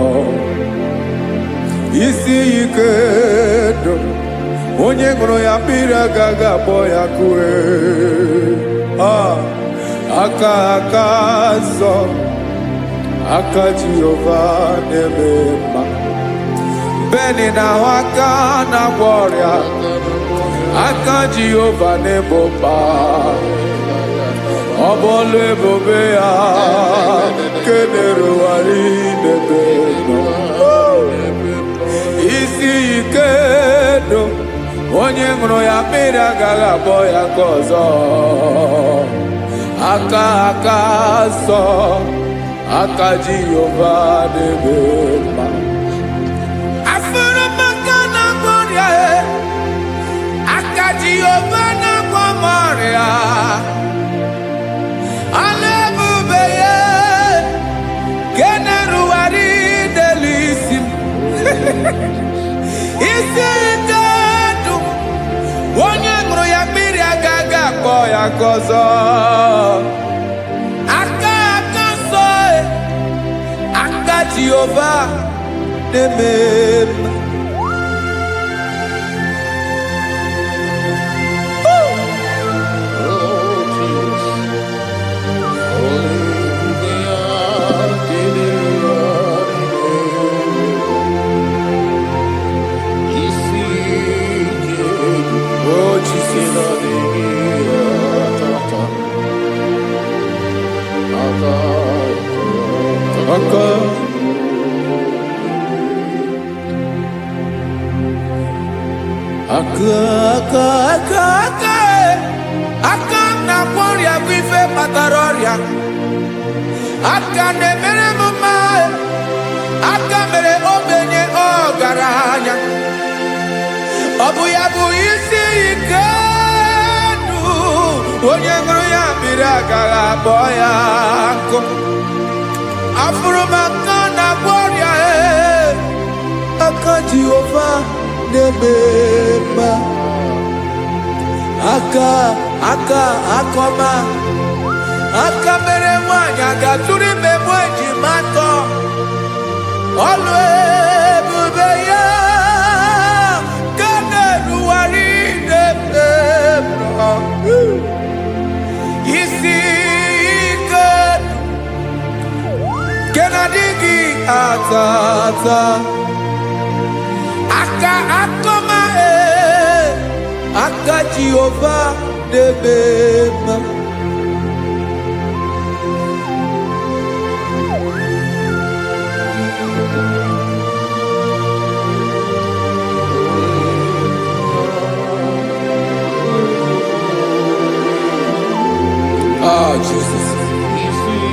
Isi ike dụ onye ṅụrụ ya mmiri agaghị akpọ ya kue. Aka nsọ, aka Jehova na-eme mma. Beni na-ahụ aka na-agwọ ọrịa, aka Jehova na-ebo mma. Ọ bụ ọlụ ebube ya kederuari n'ebe nọ. Isi ike dụ onye ṅụrụ ya mmiri agaghị akpọ ya ka ọzọ. Aka nsọ, aka Jehova na-eme mma. Jehova na-agwọ m ọrịa, ọlụ ebube ya nke na-erugharị n'elu isi m. Isi ike ndụ onye ṅụrụ ya mmiri agaghị akpọ ya ka ọzọ. Aka nsọ, aka Jehova na-eme mma. Aka na-agwọ ọrịa bụ ife kpatara ọrịa. Aka na-emere m mma, aka mere ogbenye ọgaranya. Ọ bụ ya bụ isi ike ndụ onye ṅụrụ ya mmiri agaghị akpọ ya nkụ. Afụrụ m aka na-agwọ ọrịa, aka Jehova na-eme mma. Aka aka akọma aka mere nwanyị agatụrụ ime mụ ejima atọ ọlụ ebube ya ka na-eruwari n'ebro isi ike ke na-adịghị ata ata aka akọma aka Jehova n'ebe mma. Oh, Jesus.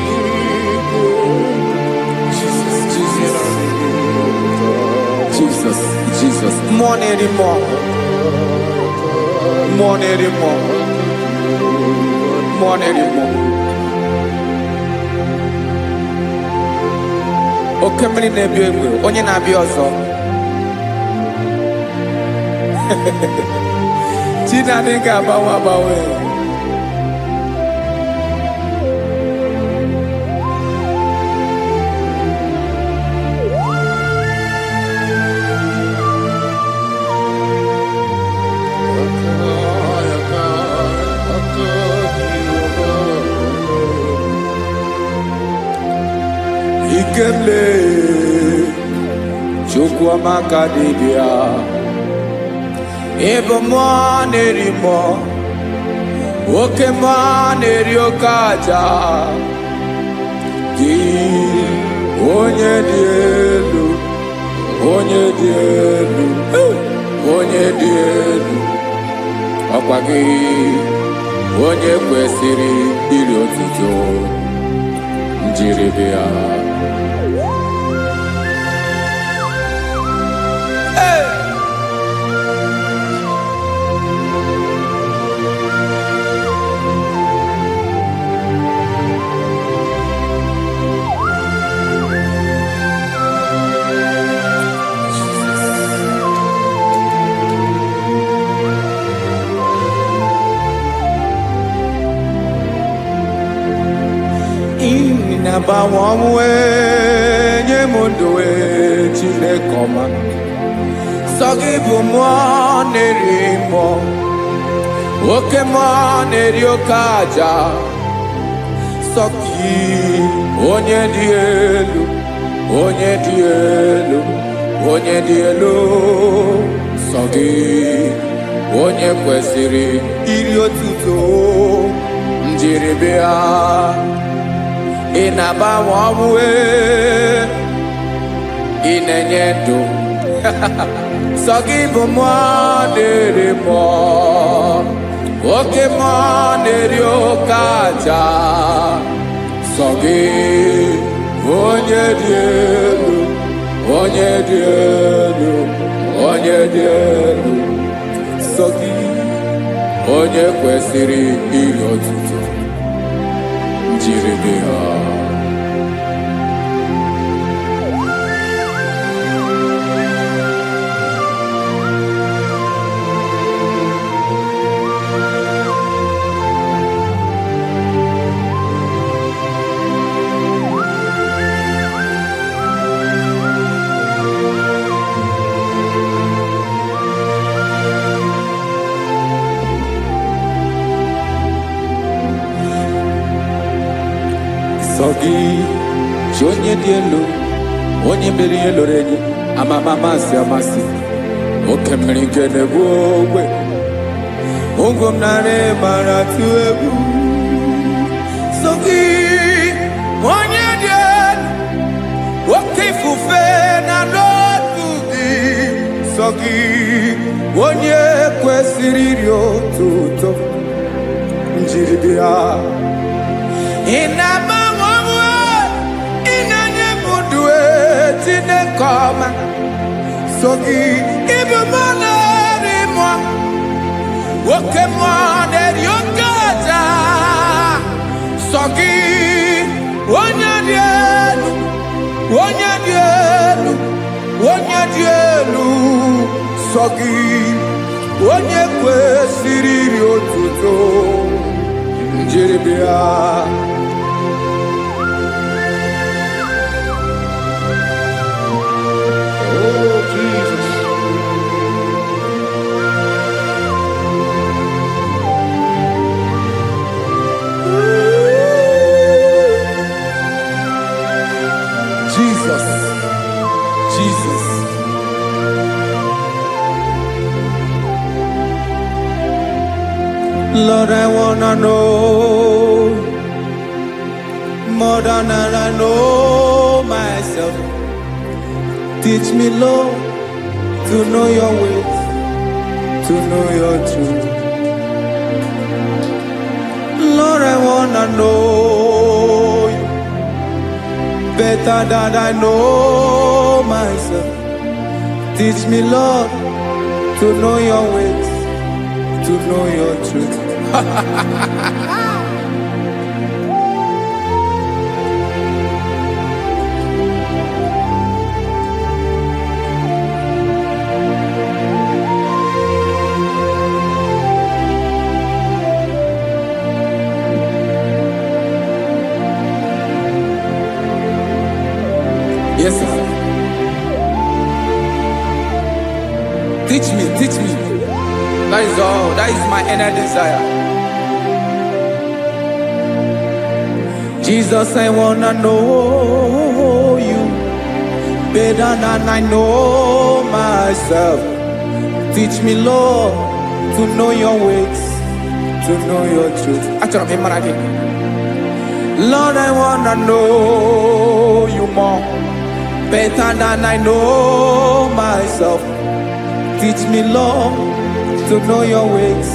Jesus. More anymore. More anymore. More anymore. Oke mmiri na-ebi egbe, onye na-abịa ọzọ. Chinadị ga-agbanwe agbanwe. Ikele Chukwuamaka dibịa ebe mmụọ na-eri mmụọ oke mmụọ na-eri oke aja gị onye dị elu onye dị elu onye dị elu ọkwa gị onye kwesịrị iri otuto njiri bịa. Na-agbanwe ọnwụ nye m ndụ Chineke ọma sọ gị bụ mmụọ na-eri mmụọ oke mmụọ na-eri oke aja sọ gị onye dị elu onye dị elu onye dị elu sọ gị onye kwesịrị iri otuto njiri bịa. Ị na-agbanwe ọnwụ ị na-enye ndụ sọ gị bụ mmụọ na-eri mmụọ oke mmụọ na-eri oke aja sọ gị onye dị elu onye dị elu onye dị elu sọ gị onye kwesịrị iri otuto njiri bịa. Sọ gị chi onye dị elu onye mere ihe lụrụ enyi amama amasị amasị oke mmiri nke na-egbu ogwe ụgwọ m narị mara tụ egwu. Sọ gị onye dị elu oke ifufe na n'otu gị sọ gị onye kwesịrị iri otuto njiri bịa. Ị na-agbanwe ọnwụ ị na-enye m ndụ Chineke ọma sọ gị ịbụ mmụọ na-eri mmụọ oke mmụọ na-eri oke aja sọ gị onye dị elu onye dị elu onye dị elu sọ gị onye kwesịrị iri otuto njeribịa. Oh, Jesus. Jesus, Jesus. Lord, I wanna know more than I know myself. Teach me, Lord, to know your ways, to know your truth. Lord, I wanna know you better than I know myself. Teach me, Lord, to know your ways, to know your truth. Yes, sir. Teach me, teach me. That is all. That is my inner desire. Jesus, I wanna know you better than I know myself. Teach me, Lord, to know your ways, to know your truth. Actually, I'm in Lord, I wanna know you more better than I know myself. Teach me, Lord, to know your ways,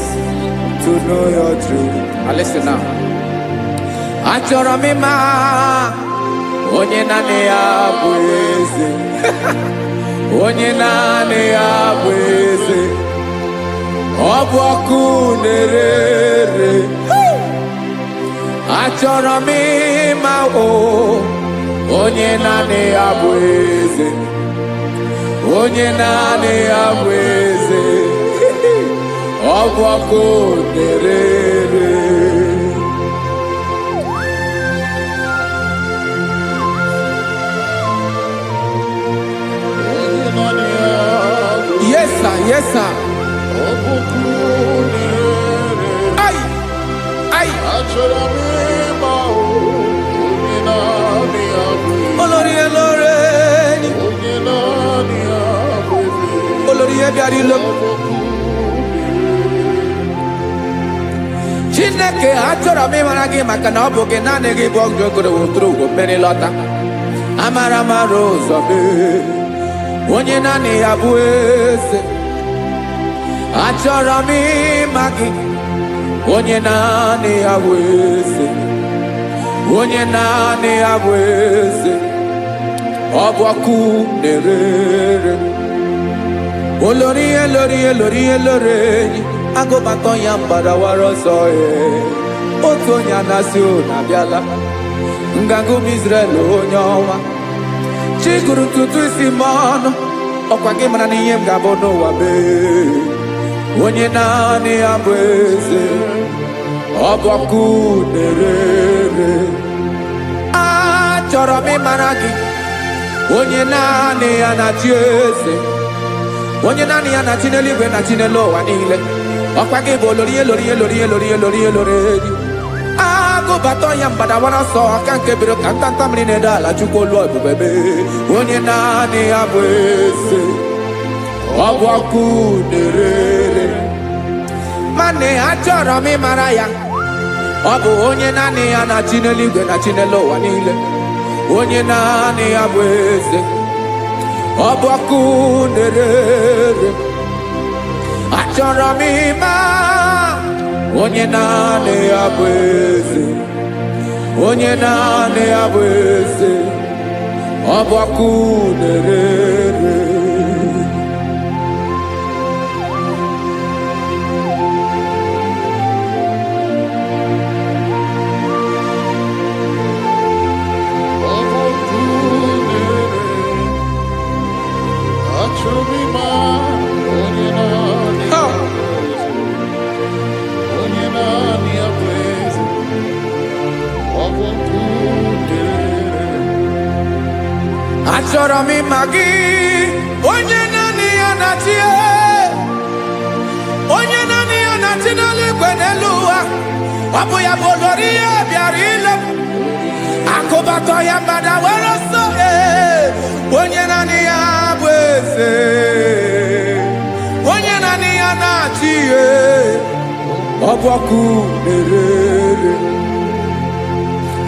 to know your truth. Now listen now. Achọrọ m ịma onye naanị ya bụ eze. Onye naanị ya bụ eze. Ọ bụ ọkụ na-ere. Achọrọ m ịma onye naanị ya bụ eze. Onye naanị ya bụ eze. Ọ bụ ọkụ na-ere. Yes, sir. Yes, sir. Ay, ay. Olórí elóore ni. Olórí ebiari lo. Chineke achọrọ m ịmara gị maka na ọ bụ gị naanị gị bụ ọgụ ogoro wotoro ugwo mmeri lọta. Amara mara ụzọ mee. Onye naanị ya bụ eze. Achọrọ m ịma gị. Onye naanị ya bụ eze. Onye naanị ya bụ eze. Ọ bụ ọkụ na-ere. Olórí elórí elórí elóore enyi. Agụbatọ ya mgbadawara ọsọ ya. Otu onye anasị na abịala. Nganga ụmụ Izrel onye ọma. Chi gụrụ ntutu isi m ọnụ. Ọkwa gị mara na ihe m ga-abụ n'ụwa mee. Onye naanị ya bụ eze. Ọ bụ ọkụ na-ere. Achọrọ m ịmara gị. Onye naanị ya na-achị eze. Onye naanị ya na-achị n'eluigwe na chi n'elu ụwa niile. Ọkwa gị bụ olórí elórí elórí elórí elórí elórí enyi. Agụbatọ ya mgbadawara ọsọ aka nke biri ka ntanta mmiri na-ede ala Chukwu olu ebube mee. Onye naanị ya bụ eze. Ọ bụ ọkụ na-ere. Mane achọrọ m ịmara ya. Ọ bụ onye naanị ya na-achị n'eluigwe na chi n'elu ụwa niile. Onye naanị ya bụ eze. Ọ bụ ọkụ na-ere. Achọrọ m ịma onye naanị ya bụ eze. Onye naanị ya bụ eze. Ọ bụ ọkụ na-ere. achọrọ m ịma gị, onye naanị ya na-achị, onye naanị ya na-achị n'eluigwe n'elu ụwa. Ọ bụ ya bụ olori ya bịara ile m, akụbatọ ya mgbada were ọsọ. Onye naanị ya bụ eze, onye naanị ya na-achị ihe. Ọ bụ ọkụ na-ere.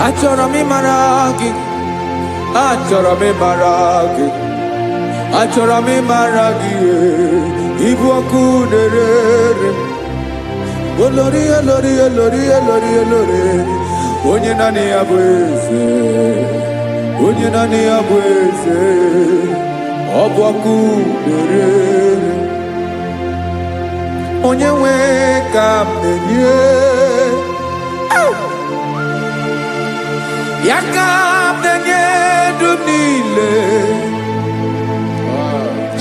Achọrọ m ịmara gị, achọrọ m ịmara gị, achọrọ m ịmara gị. Ịbụ ọkụ na-ere. Olori, olori, olori, olori, olori. Onye naanị ya bụ eze, onye naanị ya bụ eze. Ọ bụ ọkụ na-ere. Onye nwe ka m na-enye, ya ka m na-enye dum niile.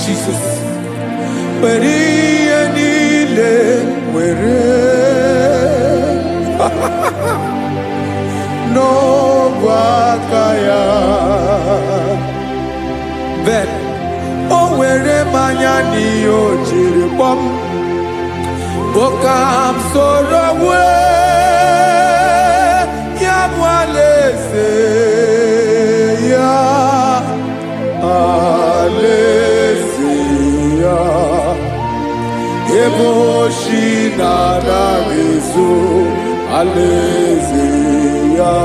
Jesus, were ihe niile were n'ọbụ aka ya. Ben, o were mmanya n'ihe o jiri kpọọ m, bụ ka m soro wee ya bụ alaeze ya, alaeze ya. Ebe oshi na-anaghị ezo, alaeze ya.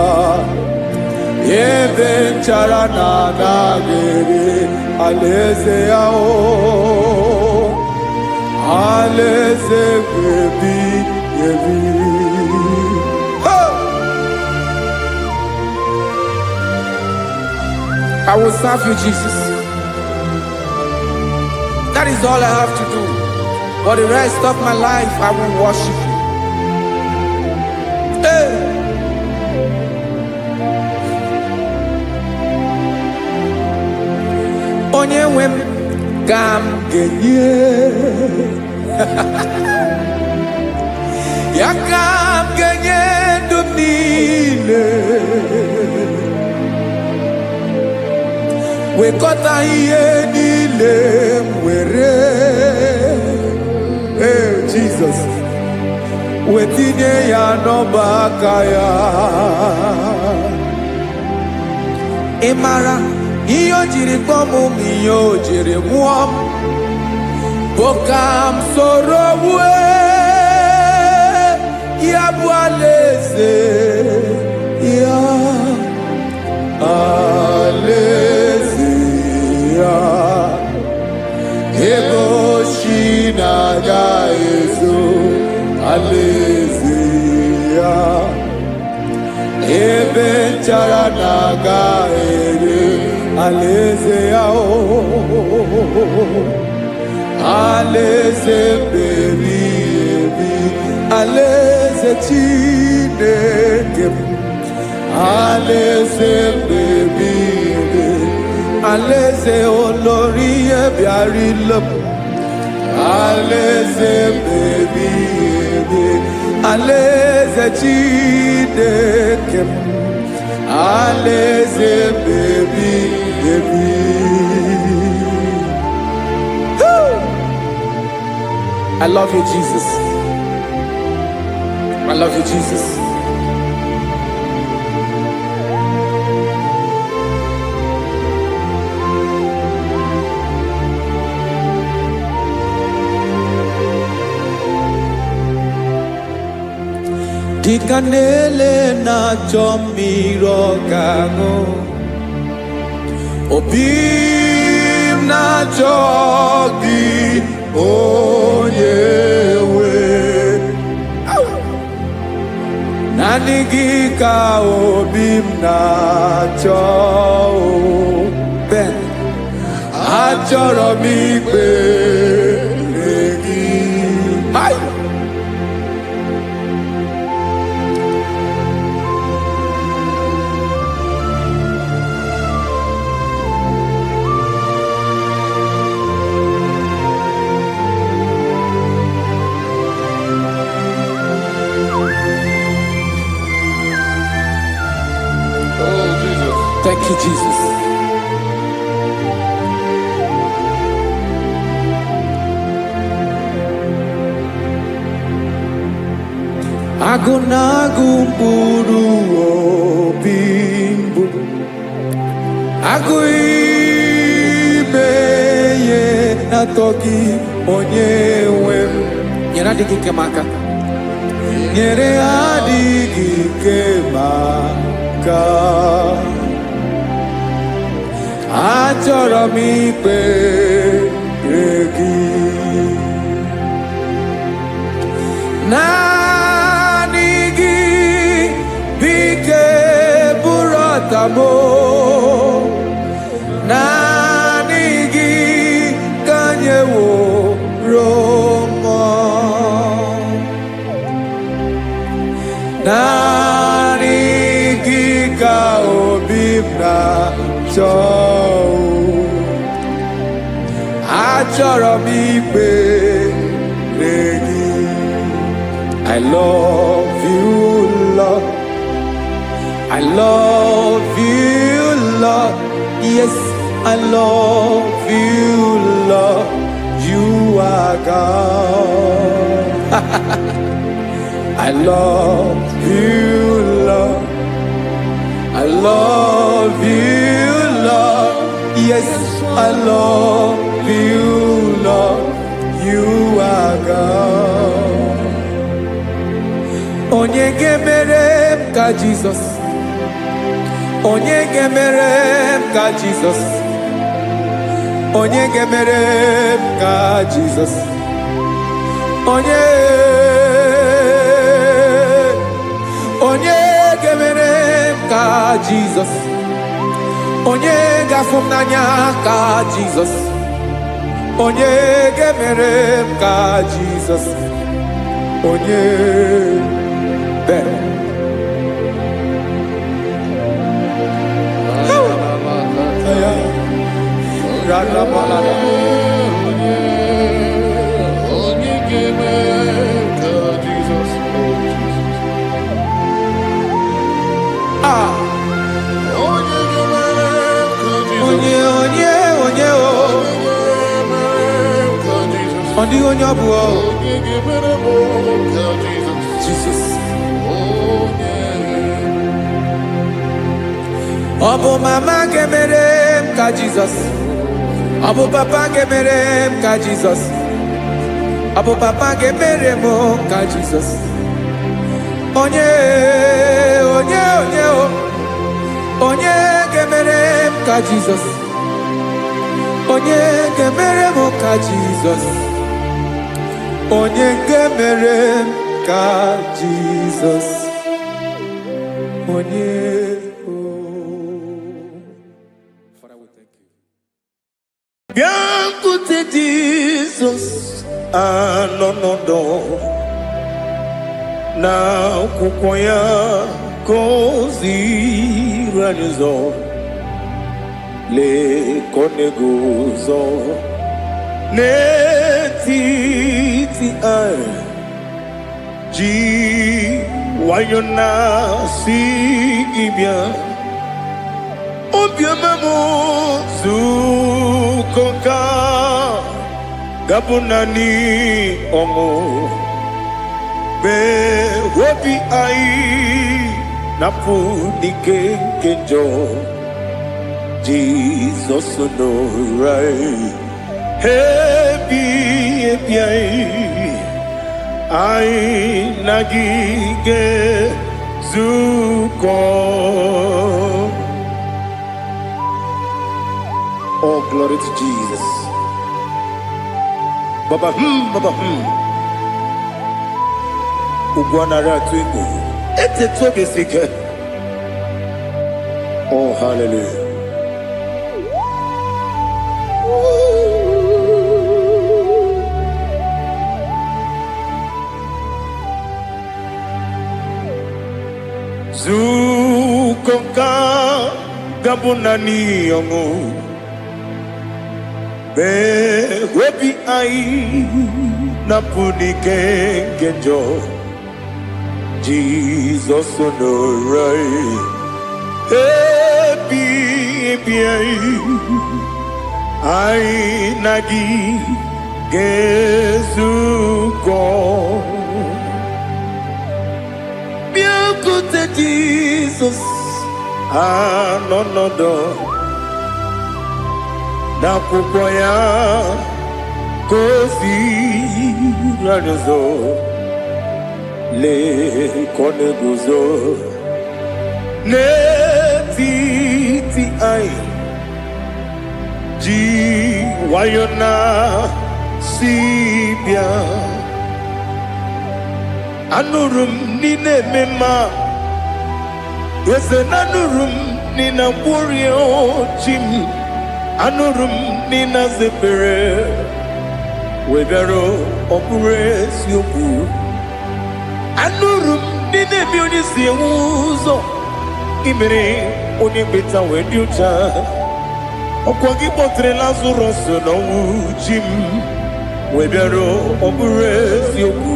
Ebe nchara na-anaghị ere, alaeze ya. Alaeze ebi ebi. I will serve you, Jesus. That is all I have to do. For the rest of my life, I will worship you. Hey. Onye nwe m ka m ga-enye, ya ka m ga-enye ndụ m niile. Wekọta ihe niile m were, Jesus, wetinye ya n'ọba aka ya. Ị mara ihe o jiri kpọọ m, ihe o jiri mụọ m, bụ ka m soro wee ya bụ alaeze ya, alaeze ya. Ebe oshi na-agaghị ezo, alaeze ya. Ebe nchara na-agaghị ere, alaeze ya. Alaeze ebi ebi, alaeze Chineke m. Alaeze ebi ebi, alaeze olori ya bịara ile m. Alaeze ebi ebi, alaeze Chineke m. Alaeze ebi ebi. I love you, Jesus. I love you, Jesus. Dịka na-ele na-achọ mmiri ọ ga-aṅụ, obi m na-achọ gị, onye nwe. Naanị gị ka obi m na-achọ. Ben, achọrọ m ikpere gị. Oh, Jesus. Thank you, Jesus. Agụnagụ mkpụrụ obi mbụ, agụ ime ihe na-atọ gị onye nwe m. Nyere adịghị ike m aka, nyere adịghị ike m aka. Achọrọ m ikpere gị, naanị gị bike bụrụ ọtamo, naanị gị ka nyeworo m, naanị gị ka obi m na-achọ. Achọrọ m ikpere gị. I love you, Lord. I love you, Lord. Yes, I love you, Lord. You are God. I love you, Lord. I love you, Lord. Yes, I love you, Lord. You are God. Onye gemere m ka Jesus. Onye gemere m ka Jesus. Onye gemere m ka Jesus. Onye gemere m ka Jesus. Onye gafụ m n'anya ka Jesus. Onye gemere m ka Jesus. Onye better. Jesus. Obu mama gemere m ka Jesus. Obu papa gemere m ka Jesus. Obu papa gemere m ka Jesus. Onye gemere m ka Jesus. Onye gemere m ka Jesus. Onye gemere m ka Jesus. Onye Biancote Jesus anonodo na kukoya kozi ranizo le konegozo ne titi ai ji wayona si ibia obiamamu zukoka gabunani omo be wobi ai napu dike kenjo Jesus no right happy ai nagige zuko. Oh, glory to Jesus. Baba Ugwanara twingo. Ete toge sike. Oh, hallelujah. Zukonka gabunani yongo. Be webi ai napuni kenjo Jesus no right happy ai nagi gezuko. bute Jesus anọnọdụ n'akwụkwọ ya ka o ziri anyị ụzọ lee ka ọ na-eguzo n'etiti anyị ji nwayọọ na si bịa. Anụrụ m n'ime eme mma eze na anụrụ m n'ina mkpụrụ ochi m anụrụ m n'ina zebere wee bịara ọ bụrụ eziokwu. Anụrụ m n'ina ebe onye si enwe ụzọ gị mere onye mkpeta wee dị ụcha. Ọkwa gị kpọtere Lazarọs n'ọnwụ chi m wee bịara ọ bụrụ eziokwu.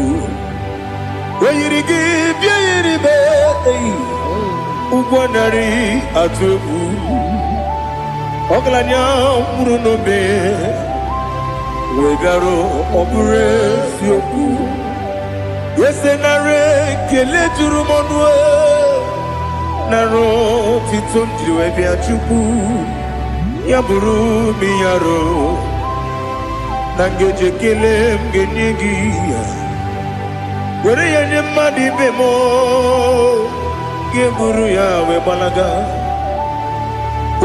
Oyiri gị bịa yiri be ụgwọ narị atụ egwu. Ọgaranya mkpụrụ n'obe wee bịara ọ bụrụ eziokwu. Ese nara ekele juru m ọnụ nara otito m jiri wee bịa Chukwu. Ya bụrụ m ya ro na ngeji ekele m ga-enye gị ya. Were ya nye mmadụ ibe m ga-eburu ya wee gbalaga.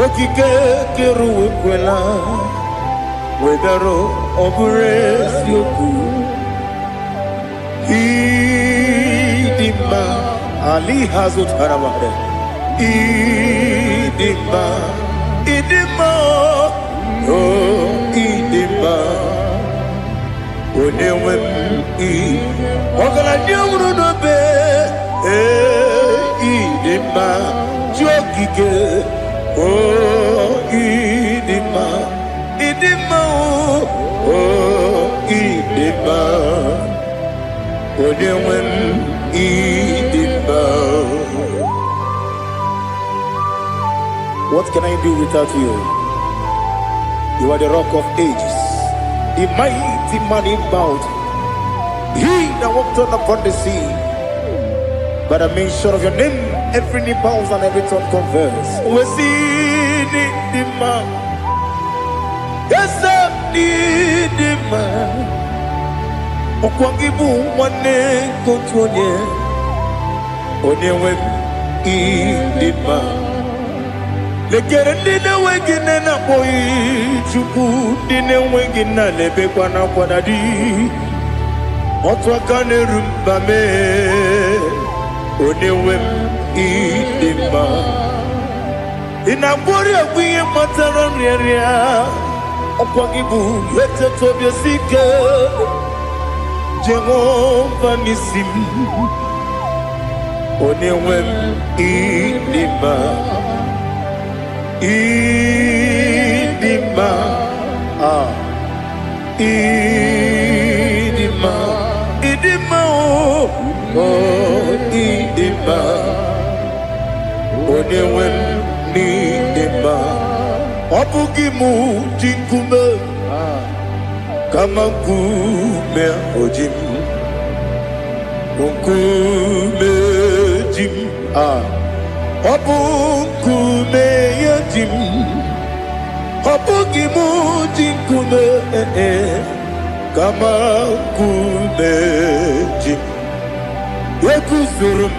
Okike kere uwe kwela wee bịara ọ bụrụ eziokwu. Ịdị mma Ali ha zụtara mmadụ. Ịdị mma ịdị mma ịdị mma onye nwe m ọgaranya nwụrụ n'obe ịdị mma ji okike ịdị mma ịdị mma ịdị mma onye nwe m ịdị mma. What can I do without you? You are the rock of ages, the mighty man in battle. He that walked on upon the sea. By the mention of your name, every knee bows and every tongue confess. We see the man. Yes, the man. Okwangibu wane kotonye. Onyewe the man. Lekere ndị na-enweghị nne na-akpọghị Chukwu, ndị na-enweghị nna na-ebekwa n'akwa na di. Otu aka na-eru mba mee onye nwe m ịdị mma. Ị na-agwọrị agwụ ihe kpatara nrịarịa. Ọkwa gị bụ eteta obi esi ike Jehova n'isi m. Onye nwe m ịdị mma. Ịdị mma ịdị mma ịdị mma ịdị mma onye nwe m n'ịdị mma. Ọ bụghị m ji nkume kama nkume oji m nkume ji m ọ bụ nkume ya ji m. Ọ bụghị m ji nkume kama nkume ji m. Eguzoro m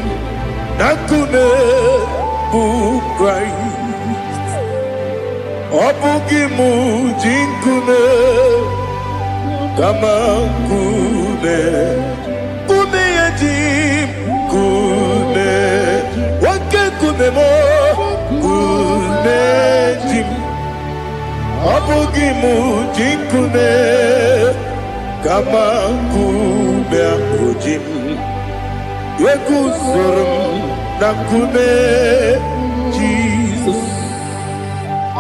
na nkume bụ Kraịst. Ọ bụghị m ji nkume kama nkume nkume ya ji m. Nkume nwoke nkume m nkume ji m. Ọ bụghị m ji nkume kama nkume ahụ ji m. Eguzoro m na nkume Jizọs.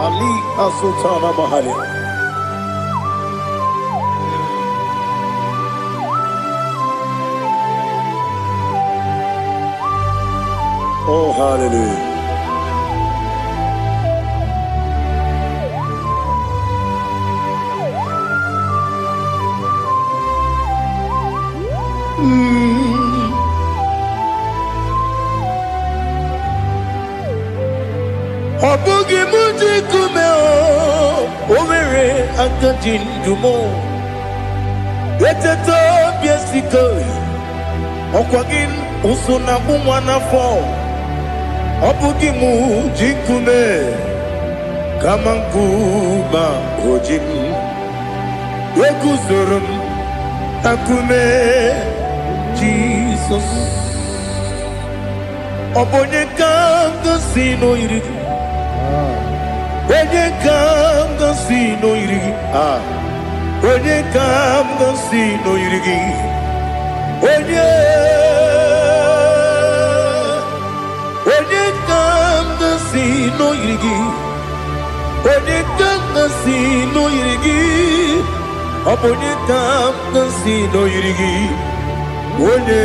Ali Azụtana Mahali. Oh, hallelujah. Obugi muji kume omere agadi ndumo. Eteto biesiko. Okwagin usuna umwana fo. Obugi muji kume kamanguma ojim. Ekuzorum akume Jesus. Obonye kanga sino irigi. Onye kanga sino irigi. Onye kanga sino irigi. Onye kanga sino irigi. Onye kanga sino irigi. Obonye kanga sino irigi. Onye.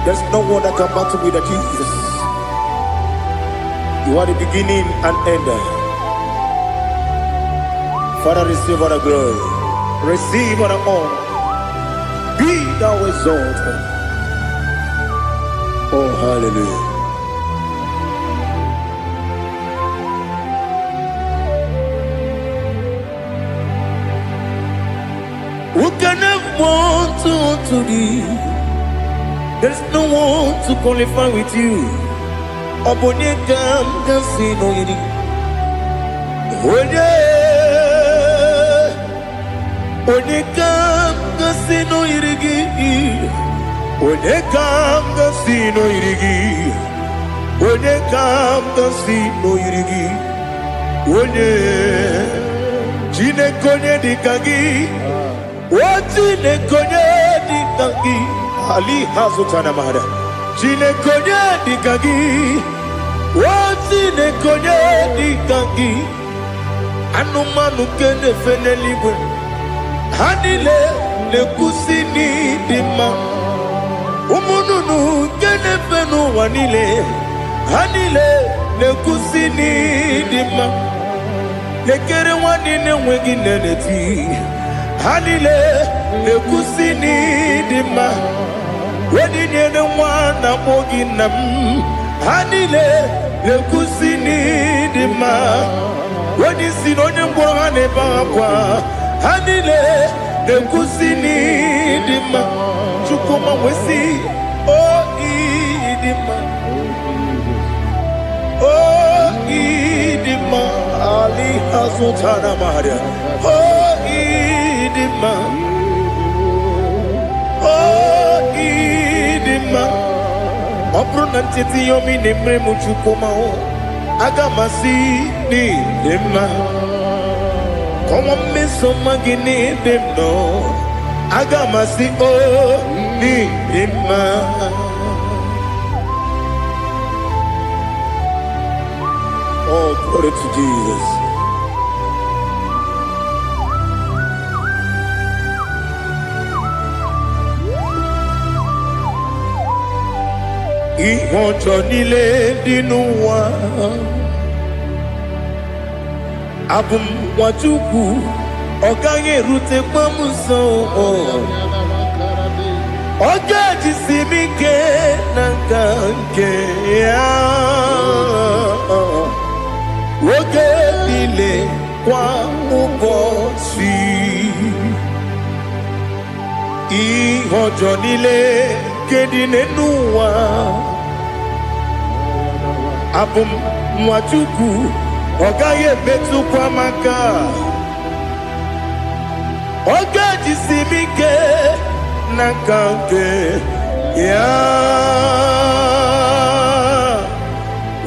There's no one that can battle with Jesus. You are the beginning and end. Father, receive all the glory. Receive all the honor. Be thou exalted. Oh, hallelujah. Who can have one to thee? There's no one to qualify with you. Obonye kam kasino yiri. Onye kam kasino yiri. Onye kam kasino yiri. Onye kam kasino yiri. Onye jine konye dikagi. Wajine konye dikagi. Ali hazutana mahada. Jine konye dikagi. Wajine konye dikagi. Anumanu kene feneliwe. Hanile ne kusini dima. Umununu kene fenu wanile. Hanile ne kusini dima. Nekere wanine wegi neneti. Hanile ne kusini dima. Wedi nyene wana mogi nam. Hanile ne kusini dima. Wedi sinonye mbwana bakwa. Hanile ne kusini dima. Chukuma wesi oh idima. Oh idima. Ali hazutana maria. Oh idima. Oh idima. Obruna titi yomi nemre muchukoma o. Agamasi ni dema. Come on, miss some magini demno. Agamasi o ni dema. Oh, glory to Jesus. Ihojo nile dinuwa. Abum wajuku oganye rute pamuso. Oga jisimike nankanke ya. Oge nile kwa ubosi. Ihojo nile kedine nuwa. Abum wajuku ogaye betu kwa maka. Oga jisimike nakanke ya.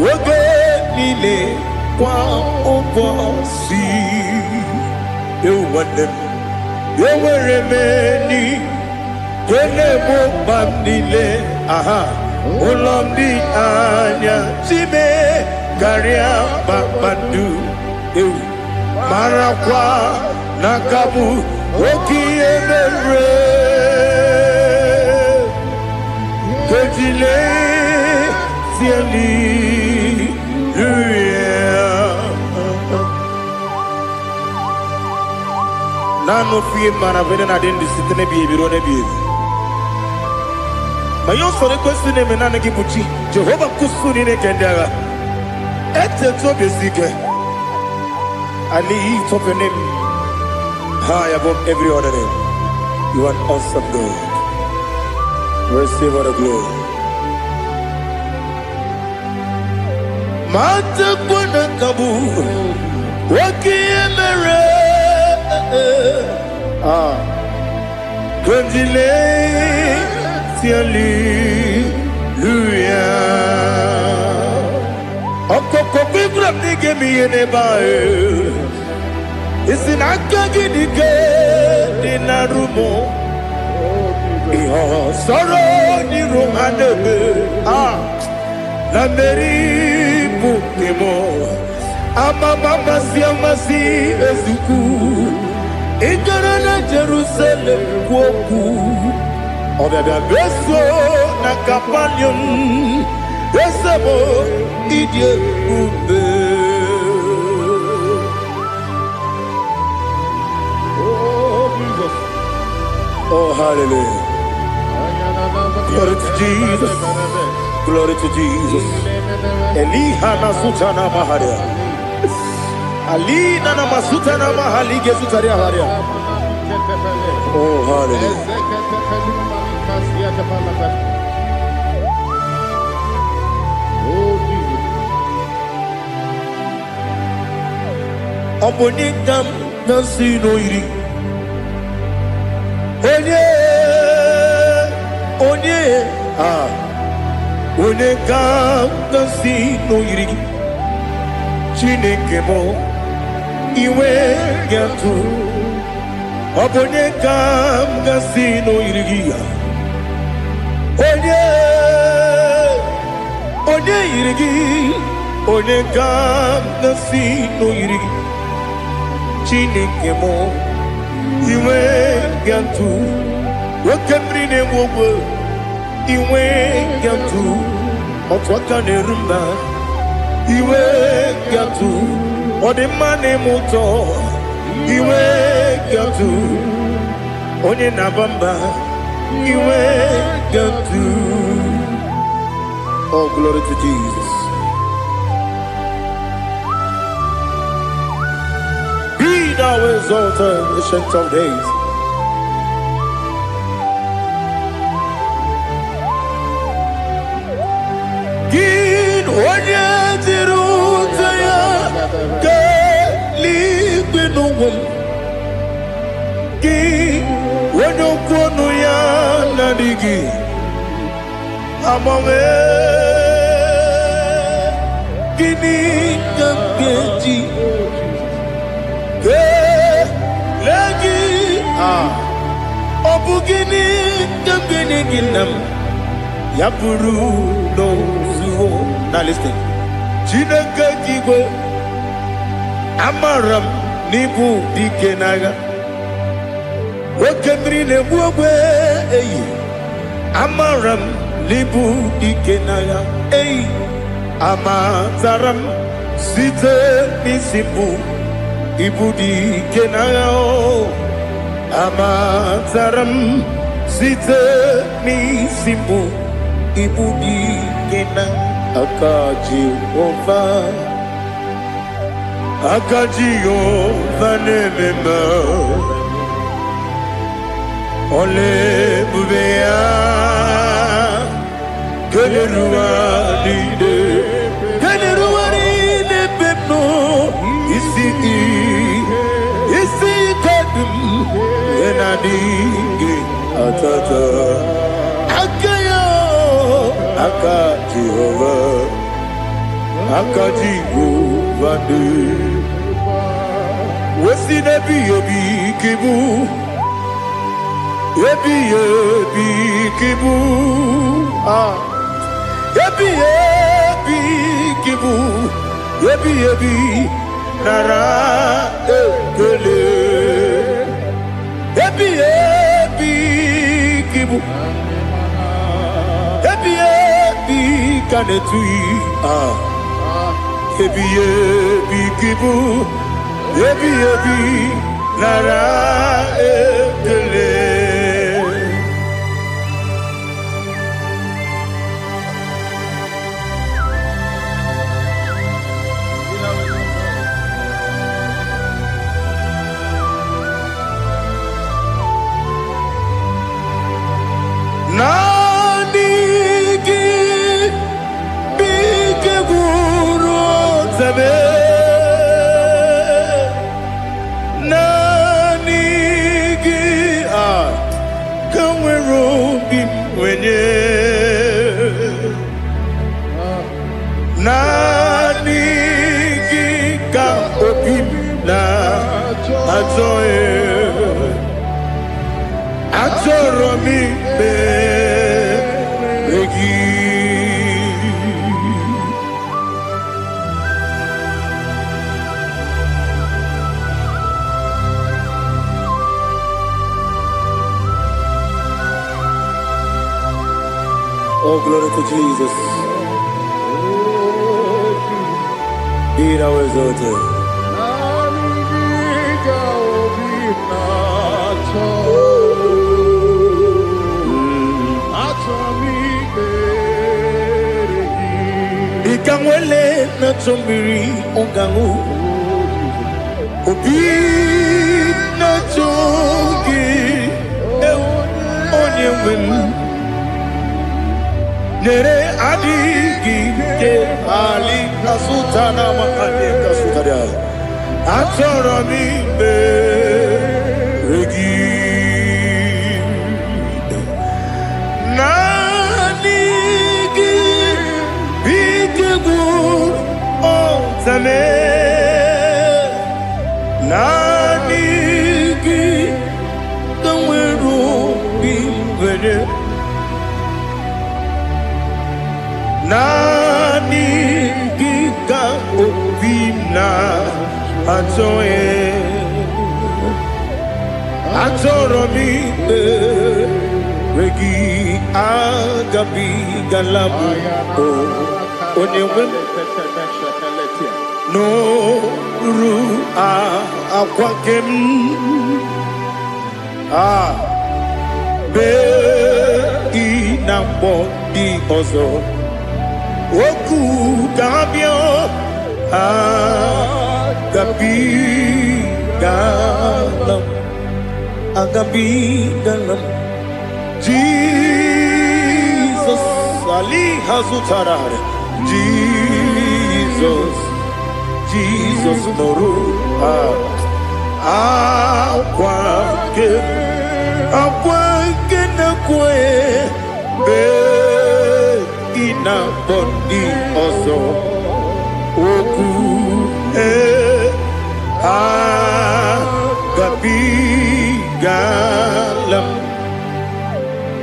Oge nile kwa ubosi. You want them. You were remaining. Kene mo bandile. Aha. Ulomdi anya. Sime. Karia babandu. Marakwa. Nakabu. Oki emere. Kejile. Siali. Nano fie mana vene na den disitene bi ebiro ne bi. Mayon for the question name and Anakibuchi, Jehovah Kusuni Kendaga. Ete Tobi Sike. I lift up your name high above every other name. You are an awesome God. Receive all the glory. Mata Kuna Kabu, Waki Emere. Kandile, Hallelujah. Okoko Bibra Nige mi enebae. Isinakagi Nige Dinarumo. Iho Soro ni Romanebe. Nameri Pukemo. Ama Mama Siamasi Ezuku. Ikarana Jerusalem Woku Obeda Beso Nakapanium Besabo Idie Ube. Oh Jesus. Oh hallelujah. Glory to Jesus. Glory to Jesus. Elihana Sutana Maharia. Ali nana masuta na mahali gezutaria haria. Oh hallelujah. Oh Jesus. Obonikam nasino iri. Onye Onekam nasino iri. Chineke mo Iwe Gatu Obonekam Gasino Irigia Onye Irigi Onekam Gasino Irigi Chinekemo Iwe Gatu Wakamrine Wogo Iwe Gatu Otwakane Rumba Iwe Gatu Odemane Moto Iwe Gatu Onye Nabamba Iwe Gatu. Oh glory to Jesus. Be thou exalted, ancient of days. Gin Onye Tirutaya Ki wano kono ya nadigi amame kini kampeji ke lagi obugini kambeni ginam yapuru no zuho. Now listen. Chineke kigwe Amaram nibu dikenaga Wakemri nebuwe eyi Amaram nibu dikenaga eyi Amazaram site nisimbu Ibu dikenaga Amazaram site nisimbu Ibu dikenaga Akaji ova Akajiyo vanemema Ole bubea Kenerua lide Kenerua lide pepno Isi kadum Enadingi atata Akayo Akajihova Akajiyo Wesi nebi yebi kibu Yebi kibu Yebi kibu Yebi nara ekele Yebi kibu Yebi kanetui Yebi kibu Yebi nara ekele Otame Nanigi Kamwero Bimwenye Nanigi Ka Obim Na Atoe Atoromi Beregi. Oh, glory to Jesus. Be thou exalted. Ikamwele na chombiri ongangu Obi na chogi onye wem Nere adigi ke ali kasutana mahali kasutaria Atoro mi beregi Nanigi bigegu otame Nanigi kamweru bimwene Nanigi ka obina atoe Atoromi regi agabi galabu onewem no ru akwakem be inambo di ozo oku dabio agabi galam agabi galam Jesus Ali Hazutarare Jesus Noru Akwake na kwe be ina bondi ozo oku gabi galam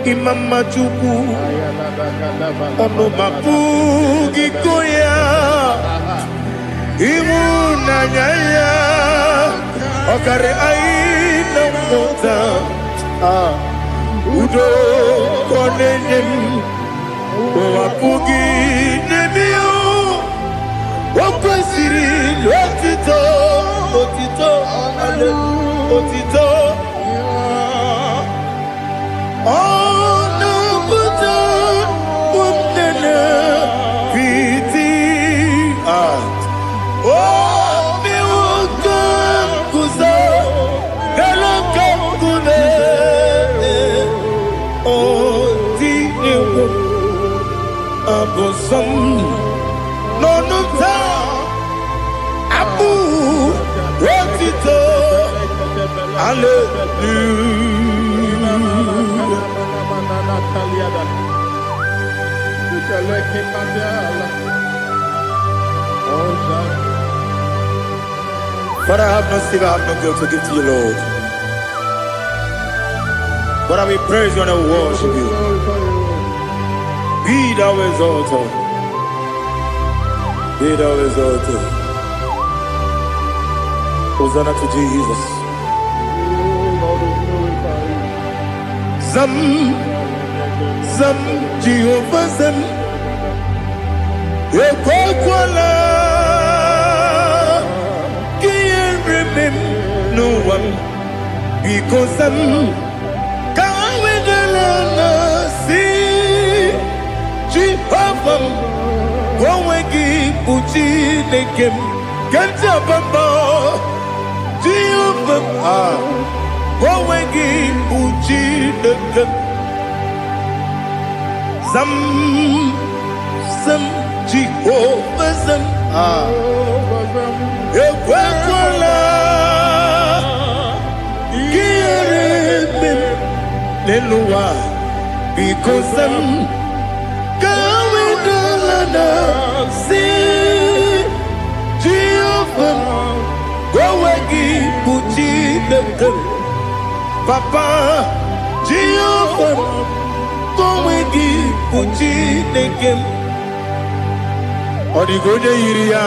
Imam Majuku ono mapugi koya imu nanyaya okare aina mota udo konenem wapugi nemio wakwasiri otito ale otito No Abu Rotito But I have no sin, I have no guilt to give to you, Lord. But I will praise you and I will worship you. Be thou exalted. Be thou exalted. Hosanna to Jesus. Zam Jehovah Zam Ekwakwala Can't remember no one because Zam Kawedalana see Jehovah Gwawegi Uchi Nekem Kanjabamba Jehovah Gwawegi Uchi Nekem Zam Jehovah Zam Ekwekwala ihere n'ụwa because kawedala si Jehovah gowegi buchi deke Papa Jehovah gowegi buchi deke Odigonye iriya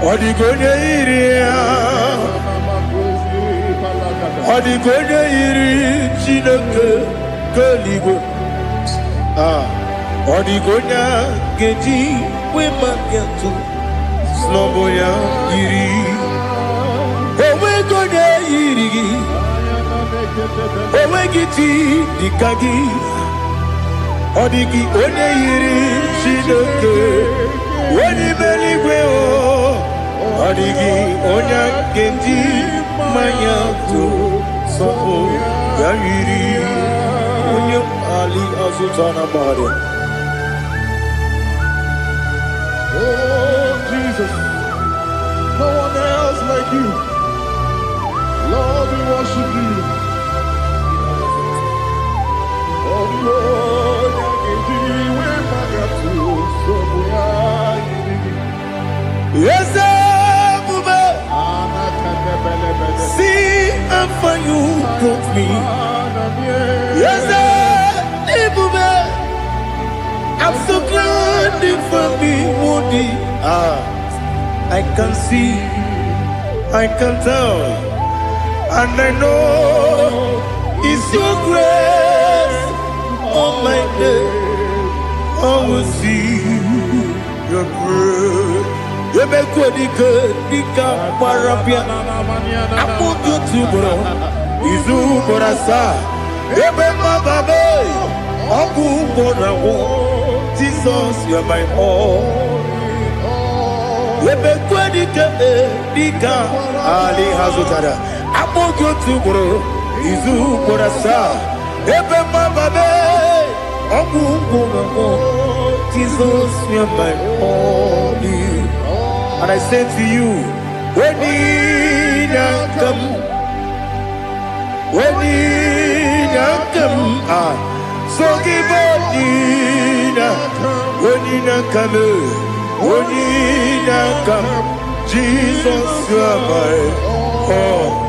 Odigonye iriya Odigonye iri Chineke keligwe Odigonya geji wemakiatu Snowboya iri Owegonya iri Owegiti dikagi Odigi onye iri Chineke Weni meligwe o Odigi onya geji manyatu Sopo ya iri Onye Ali Azutana Bade. Oh, Jesus. No one else like you. Lord, we worship you. Oh, Lord, yes, see how far you brought me. Yes, I'm so glad for me, Woody. I can see, I can tell, and I know it's your grace. Oh my day, I will see your grace. You make what you could, you can't parapia. I put you to bro, Izu Borasa. You make my baby, Abu Borawo. Jesus, you're my all. You make what you could, you can't. Ali Hazutara. I put you to bro, Izu Borasa. You make my baby, Abu Borawo. Jesus, you're my all. And I say to you, when you come, so give up, when you come, Jesus, you are my all.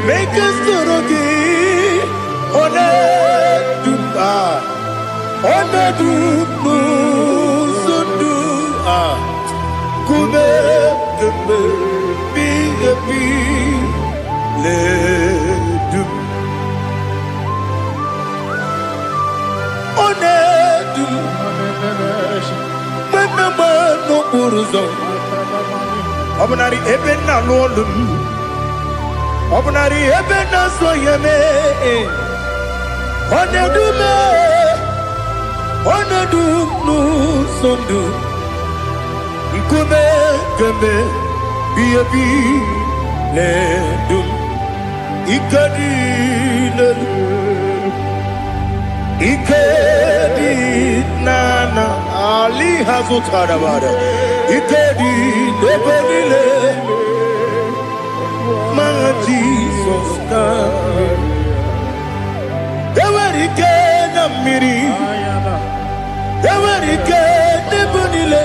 Make us Obnari ebena lolum Obnari ebena soyeme Onedu nu sondu Nkume keme biyebi ledum Ikadi Ikedi nana Ali Hazutara Bada Ikedi Nebelile Ma Jesus God Ewerike na miri Ewerike Nebelile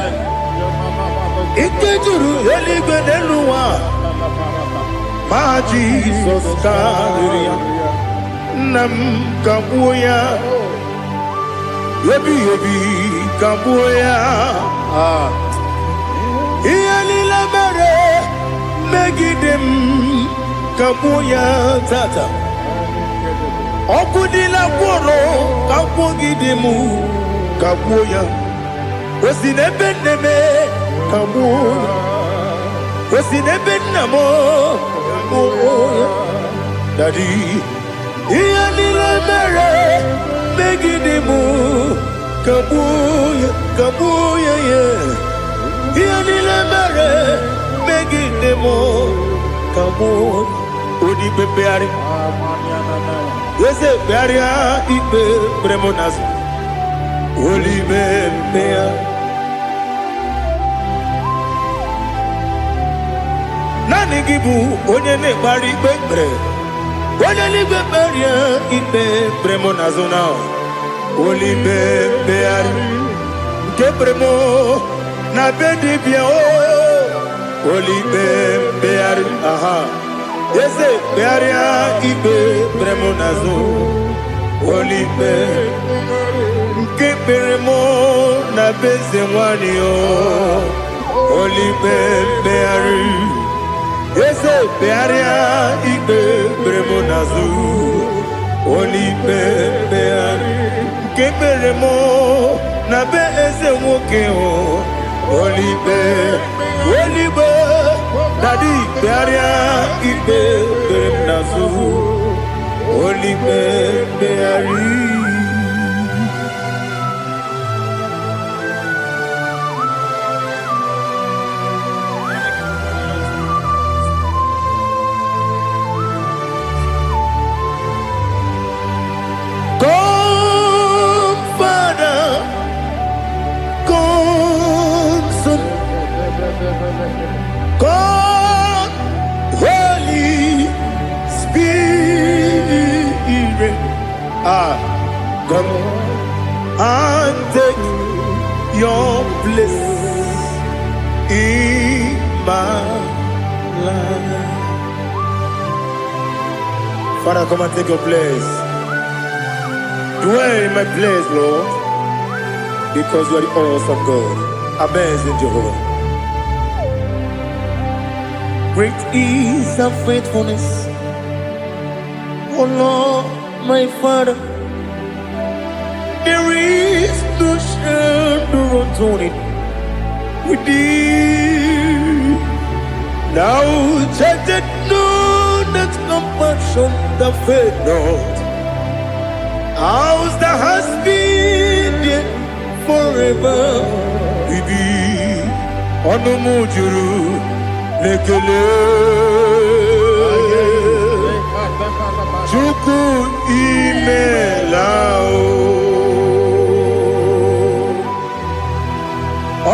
Ikejuru Eligwe Neluwa Ma Jesus God Nam Kabuya Yebi Kabuya Iyalila mere Megidem Kabuya Tata Okudila Kworo Kabugidemu Kabuya. Was in a beneme, Kabuya. Was in a benamo, Kabuya. Daddy, Ianila Mare, Megidemu, Kabuya, Kabuya, yeah. Ianila Mare, Megidemu, Kabuya. Odi Bebeari. Yes, Bearia, Ibe, Bremonas. Holy Bebea. Nani Gibu, Onyene Bari Bebre. Onyene Beberia, Ibe, Bremonazona. Holy Bebeari. Gebremo, Nabedi Bio. Holy Bebeari. Aha. Yes, Bearia, Ibe, Bremonazo. Holy Bebeari. Keperemo na bezemwani o Holy Bebeari. Yese Bearia Ibe Bremo Nazu Holy Bebeari. Keperemo na bezemwoke o Holy Be Daddy Bearia Ibe Bremo Nazu Holy Bebeari. God, Holy Spirit, come and take your place in my life. Father, come and take your place. Dwell in my place, Lord, because you are the awesome God, amazing Jehovah. Great is thy faithfulness, O Lord, my Father. There is no shadow of turning with thee. Now judged know that compassion that faith not. Ours that has been there forever with thee. Onomujuru Lekele Chuku Imelao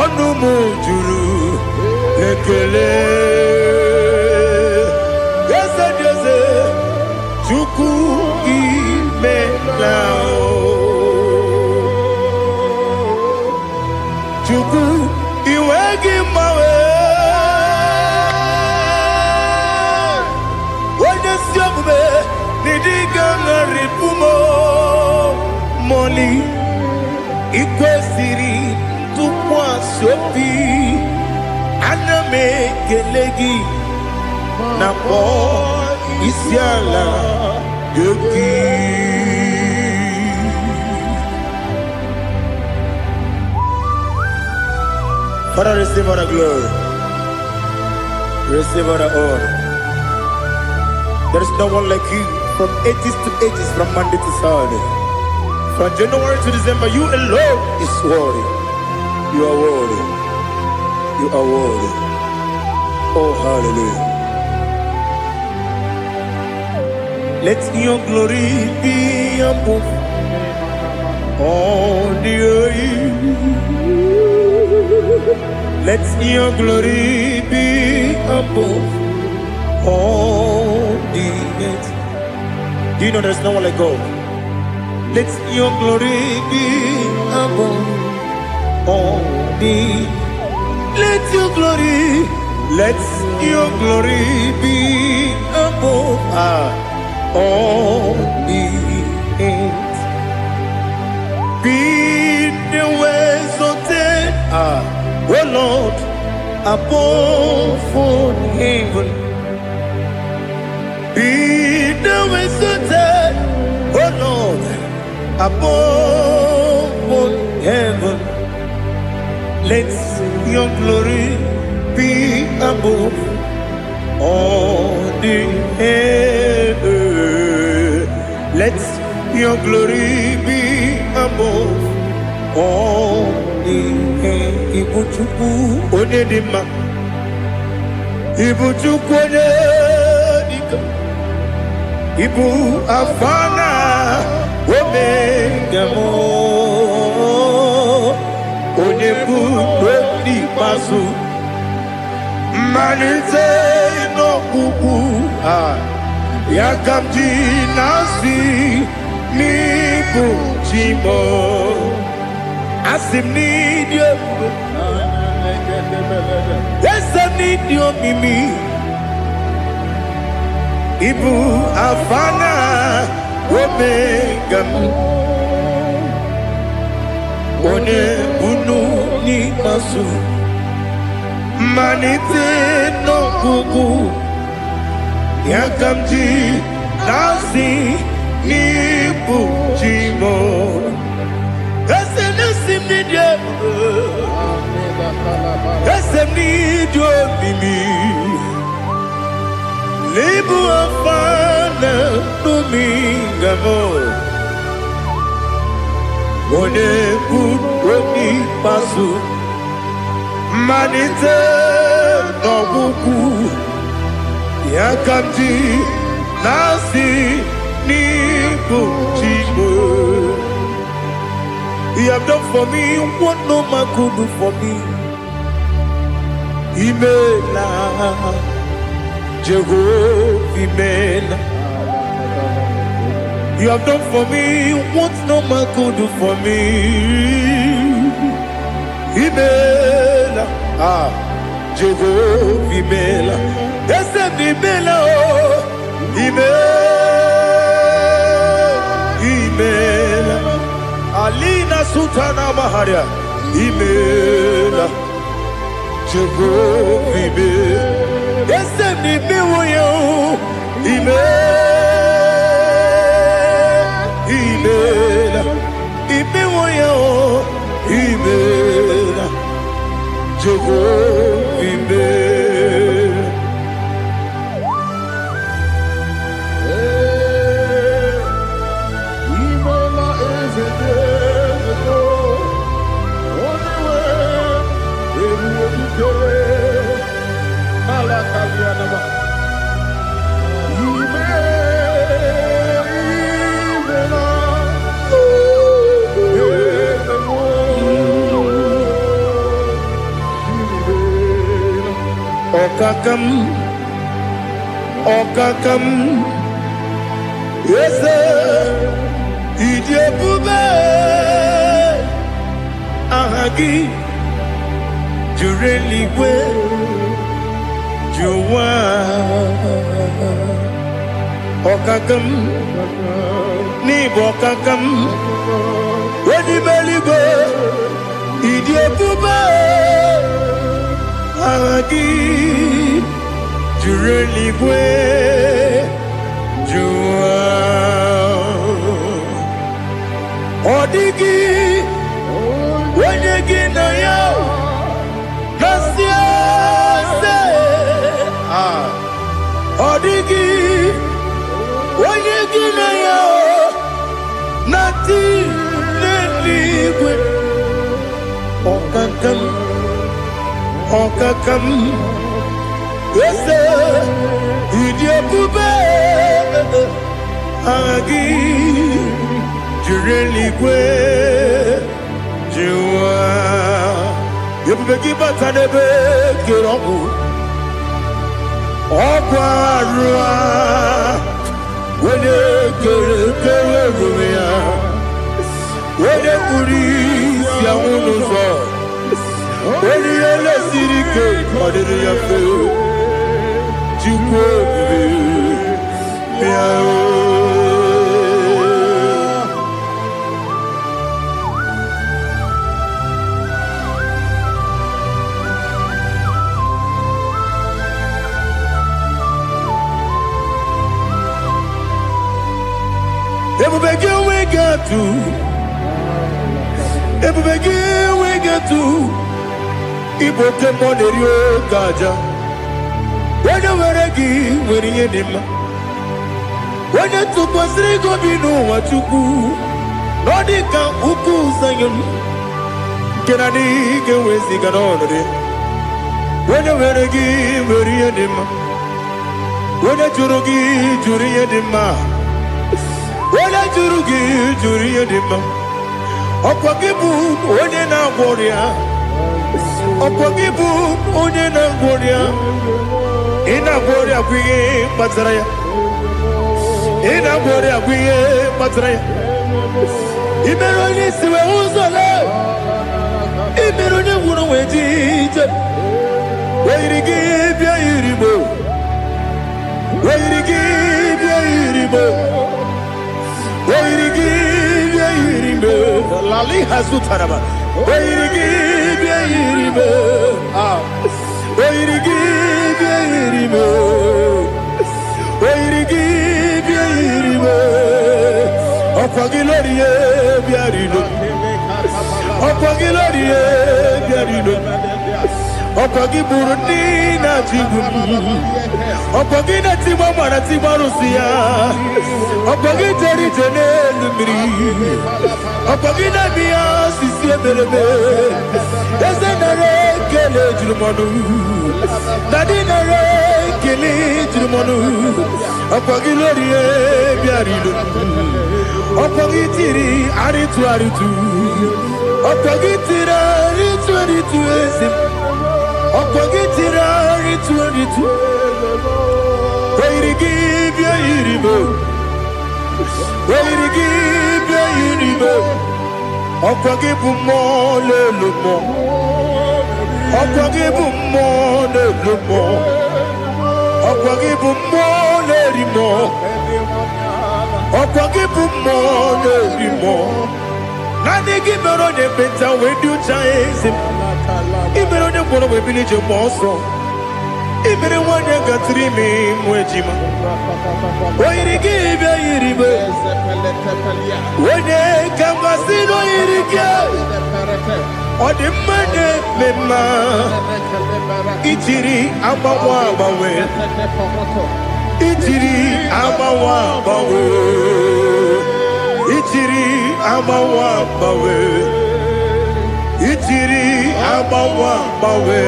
Onumujuru Lekele Yese Yese Chuku Imelao Chuku Iwegi Mawe Moli Ikwesiri Tukwa Sopi Aname Kelegi Napo Isiala Yoki. Father, receive all the glory, receive all the honor. There is no one like you. From ages to ages, from Monday to Saturday, from January to December, you alone is worthy. You are worthy. You are worthy. Oh, hallelujah. Let your glory be above all the earth. Let your glory be above all the earth. Do you know there's no one like God? Let your glory be above all the. Let your glory be above all the earth. Be the ways of death, oh Lord, above all heaven. Be the ways of death, oh Lord, above all heaven. Let your glory be above all the earth. Let your glory be above all the earth. Ibuchukwu onye dị mma, Ibuchukwu onye dịka, Ibu Afana Omega mo, onye bụ n'ikpeazụ, mmalite n'ọgwụgwụ ya ka m ji na-asị n'ịbụ chi m. Asị m n'ịdị ebube, eze m n'ịdị omimi, Ibu Afana Omega m, onye bunu n'ikpeazụ, mmalite n'ọgwụgwụ ya ka m ji na-asị n'ịbụ chi m. Eze na-esi m n'ịdị ebube, eze m n'ịdị omimi, Ibu Afana Omega m, onye bunu n'ikpeazụ, mmalite n'ọgwụgwụ ya ka m ji na-asị n'ịbụ chi m. You have done for me what no man could do for me. Imela, Jehovah, Imela. You have done for me what no man could do for me. Imela, Jehovah, Imela. Yes, Imela, Imela. Alina Sutana Maharia, Imela, Jehovah, Imela. Yes, Imela, Imela, Imela, Jehovah, Imela. Okakam, Okakam, yes, Idiabube, Ahagi, Jureligwe, Juwa, Okakam, Nibokakam, Wedibeligo, Idiabube, Ahagi, Jureligwe, Juwa, Odigi, Wenyegi na yao, Nasia se, Odigi, Wenyegi na yao, Nati neligwe, Okakam, Okakam, Ese, Idiabube, Agi, Jureligwe, Juwa. Yebubeki batanebe kirongu, Okwarua, Wene kere rumia, Wene kuri siya unuzo, Wene yele sirike, Wadiri ya feo, Chukwe miao. Everybody we got to, everybody we got to, Igbo kemonerio gaja. When you were a gay, when you did ma. When you took us go be no what you do. Nodika uku sayon. Kenani get with the ganonade. When you were a gay, when you did ma. When you jurugi, jury did ma. When you jurugi, jury did ma. Okwagibu, when you now warrior. Okwagibu, when you now warrior. Ina bori akwiye matraya. Ina bori akwiye matraya. Imero ni siwe uzole. Imero ni wuno wejije. Weirigi bia iribo. Weirigi bia iribo. Weirigi bia iribo. Lali hazutaraba. Weirigi bia iribo. Weirigi bia iribo. Weirigi bia iribo. Okwagilorie bia iribo. Okwagilorie bia iribo. Okwagiburundi na jibumu. Okwagina timama na timarusia. Okwagiteri jene lumiri. Okwagina biya sisi ebelebe. Ezenare kele jirumanu. Nadinare kele jirumanu. Okwagilorie biarido. Okwagitiri aritu aritu. Okwagitira aritu aritu esim. Okwagitira aritu aritu. Weirigi bia iribo. Weirigi bia iribo. Okwagibu mo lelumo. Okwagibu mo lelumo. Okwagibu mo lerimo. Okwagibu mo lerimo. Nani gibero de beta when you chase. Ibero de bono we village monso. Ibere wanya gatrimi mwejima. Weirigi bia iribo. Wene kamasino irige. Odi mane mema. Itiri amawa bawe. Itiri amawa bawe. Itiri amawa bawe. Itiri amawa bawe.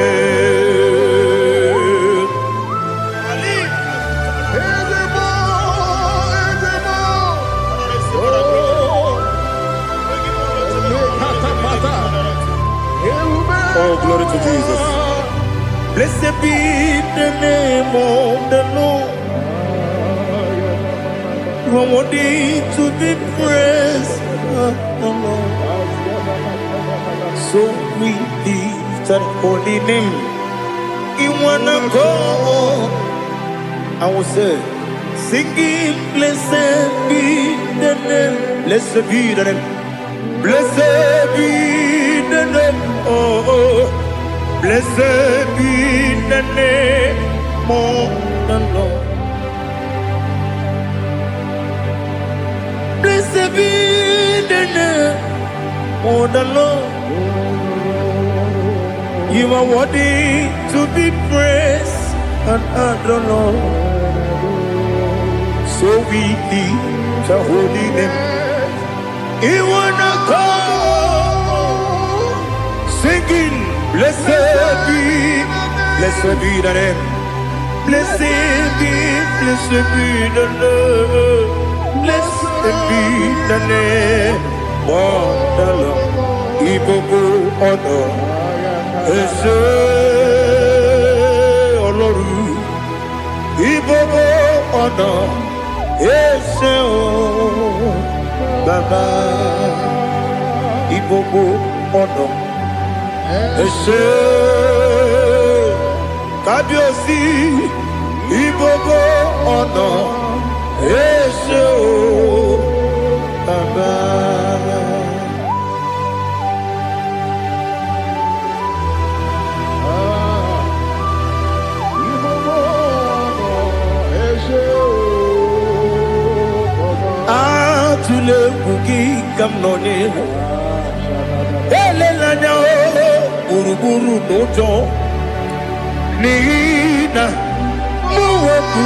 Oh, glory to Jesus. Blessed be the name of the Lord. You are worthy to be praised, oh Lord. So we lift that holy name. You wanna go? I will say, singing, blessed be the name. Blessed be the name. Blessed be the name. Oh, blessed be the name of the Lord. Blessed be the name of the Lord. You are worthy to be praised and adored, Lord. So we lift the holy name. You wanna call, singing, blessed be the name. Blessed be the Lord. Blessed be the name of the Lord. Igbo honor, Ese Oloru. Igbo honor, Ese Baba. Igbo honor, Ese Kabiosi. Igbo honor, Ese Baba. Tule bugi gamnoni ele lanya o gburugburu n'ụjọ n'ihi na mụ wepụ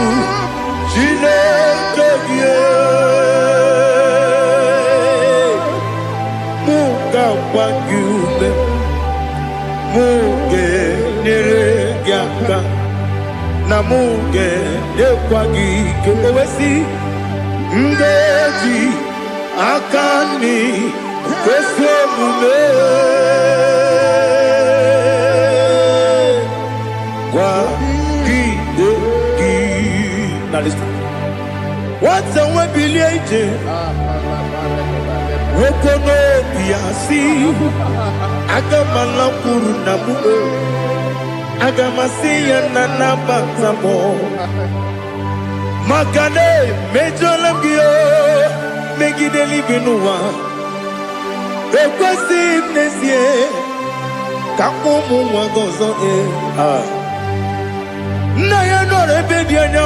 Chineke gị mụ ga-agba gị ume mụ ga-enyere gị aka na mụ ga-enyekwa gị ike ewesị ngeji aka nri kwesị omume gwa gị gị na nwata nwe bilie ije nwoke n'obi ya si aga m alakwuru na mụ aga m asị ya na nabata m maka na emejọla m gị megide eluigwe n'ụwa ekwesịghị m n'ezie ka ụmụ nwa gị ọzọ nna ya nọrọ ebe dị anya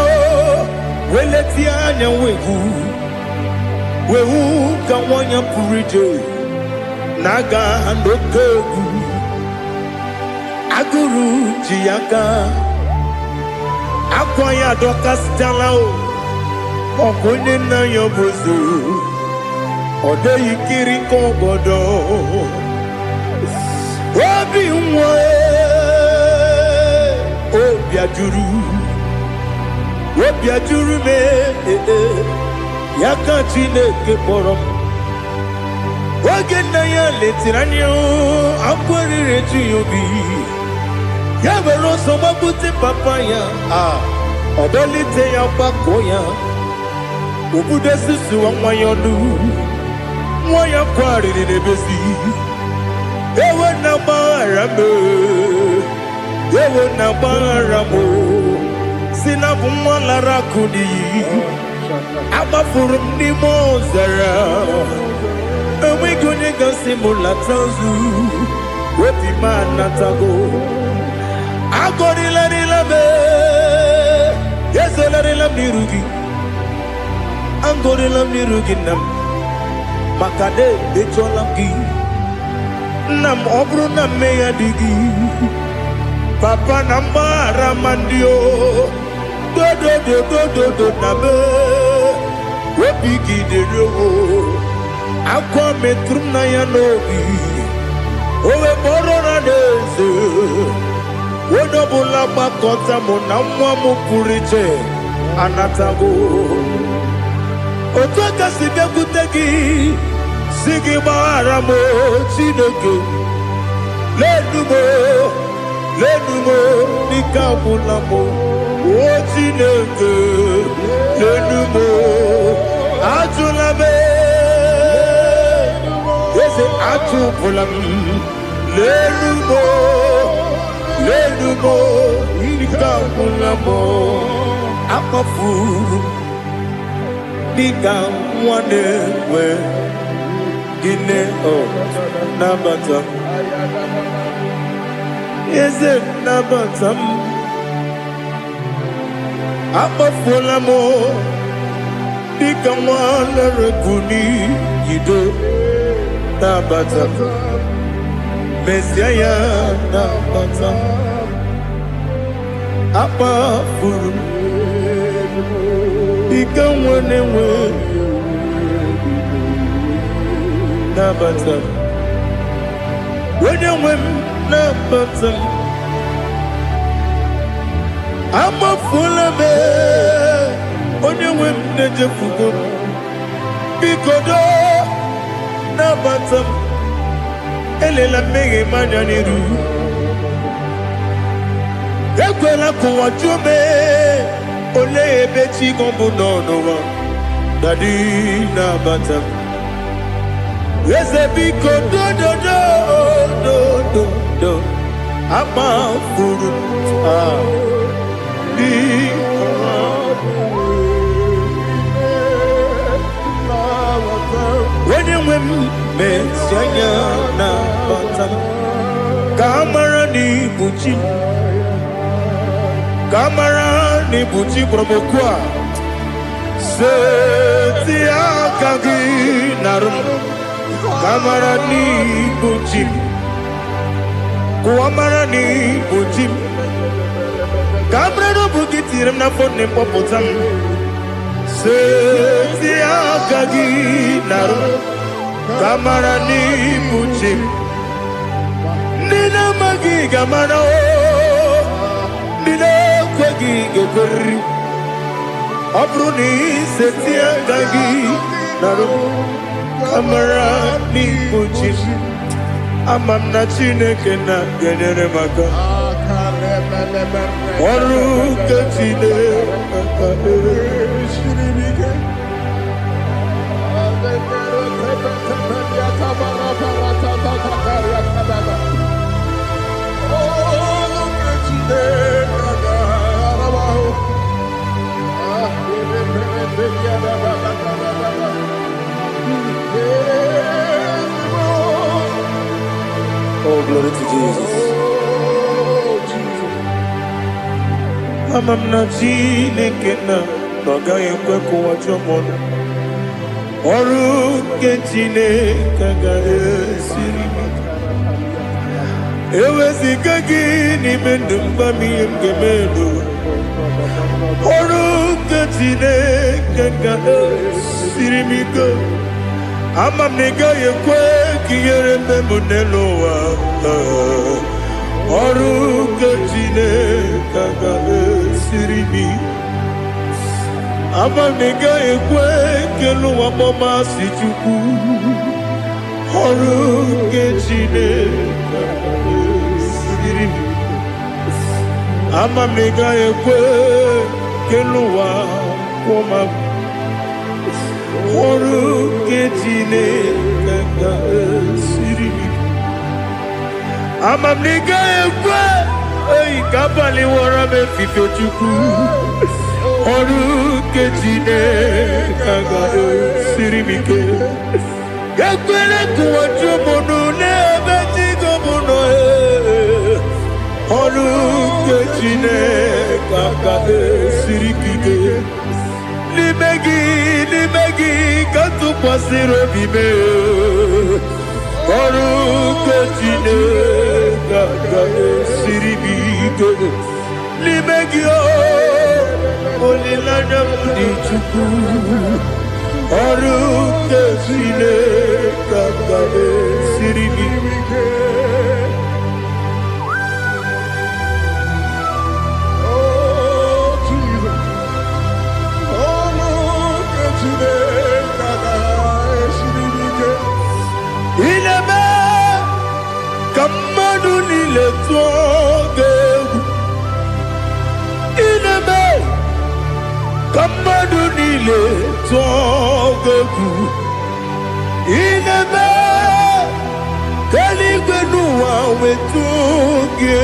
wee letie anya wehu ka nwanyị pụrụ ije na-aga n'oke egwu agụrụ ji ya gaa akwa ya dọkasịtala ọkụ onye nna ya bụzo ọ dịghị kiri ka obodo obi nwa obi ajuru m ya ka Chineke kpọrọ m oge nna ya letiri anya akwa riri eju ya obi ya were ọsọ gbapute papa ya ọ dọlite ya gbakọ ya obodo susuwa nwa ya ọnụ nwa ya kwarịrị n'ebezi ewe na gbaghara m si na bụ nwa lara akụ n'iyi agbafuru m n'ime ọzara enweghị onye gasị m lata nzu obi m anatago agọrịlarịla m ezolarịla m n'iru gị agọrịla m n'iru gị nna m maka na echọla m gị nna m ọ bụrụ na mmehie dị gị papa na mgbaghara ma ndị dodododododo na m obi gị dịrị owo akwa metụrụ m na ya n'obi owe kpọrọ na n'eze onye ọbụla gbakọta mụ na nwa m pụrụ iche anatago otu aka si bịakwute gị si gị gbaghara m Chineke lenumo dịka agwụla m o Chineke lenumo ajụla m eze achụpụla m lenumo dịka agwụla m akpafuru dịka nwa na-enwe gịnị nabata m eze nabata m akpafuola m dịka nwa na-erekwu n'iyido nabata m mezie ya nabata m akpafuru m dịka nwa na-enwe nabata m onye nwe m nabata m amafuola m onye nwe m na-ejefugo m biko nabata m elela mmehie m anya n'iru ekwela ka ụwa jụọ m olee ebe chi gị bụ n'ụwa dadi nabata m eze biko do akpafuru onye nwe m mesi anya nabata m ka amara n'ibu chi ka amara n'ibu chi kpọrọ m okwu a seti aka gị narụ m ka amara n'ibu chi Kuamarani Bujim Cabrero Bugitirim na phone popotam Setia Gagi Naru Kamarani Bujim Nina Magi Gamano Nina Kwagi Gokori Abruni Setia Gagi Naru Kamarani Bujim Amam na Chineke na genere maka Oru kachine Oh, glory to Jesus. Amam na Chineke na noga yekwe kuwa chomono. Oru ke Chineke ga esiri. Ewezi kagi ni mendumba miyemge mendo. Oru ke Chineke ga esiri miko. Amam nega yekwe kiyere memunelo wa. Oru ke Chineke ga esiri mi. Amam nega yekwe kelu wa mama si chuku. Oru ke Chineke ga esiri mi. Amam nega yekwe kelu wa mama. Oru ke Chineke ga esiri mi. Amam nega yekwe ei kabali wora me fifio chuku. Oru ke Chineke ga esiri mi ke. Yakwele kuwa chomono nebe tigo mono Oru ke Chineke ga esiri mi ke. Limegi kantu kwasiro bime Oru ke Chineke ga esiri mi ke. Limegi olilanya mudi chuku. Oru ke Chineke ga esiri mi ke. Inebe kamadu nile tuoge. Inebe kamadu nile tuoge. Inebe kaligwe nuwa wetuge.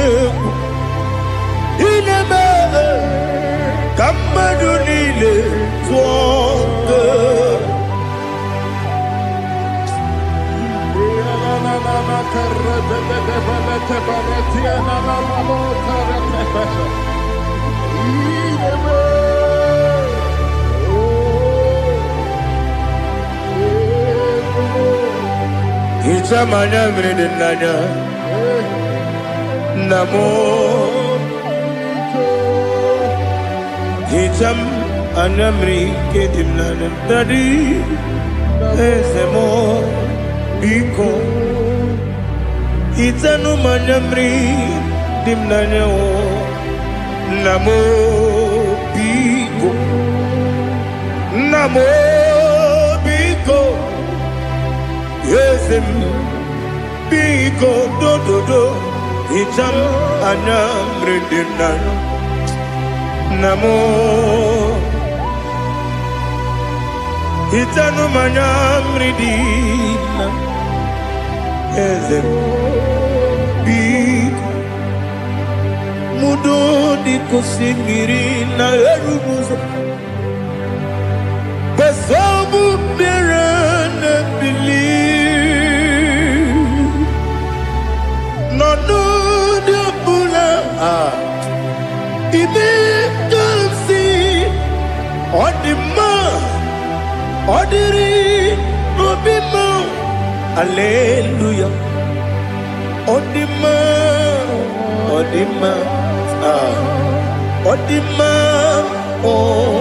Inebe kamadu nile tuoge. Ichamanya mridinanya Namo Icham anamri kedimnana Dadi Ezemo Biko Itanu manamri dimnanya Namo Biko Namo Biko Yesem Biko do do do Icham anamri dimnanya Namo Itanu manamri dimnanya Ezem Biko Mudo di kusimiri na erumuzo Besobu mirene believe No no de bula Ibe kansi Odima Odiri Obima Hallelujah Odima Odima, Odima, oh.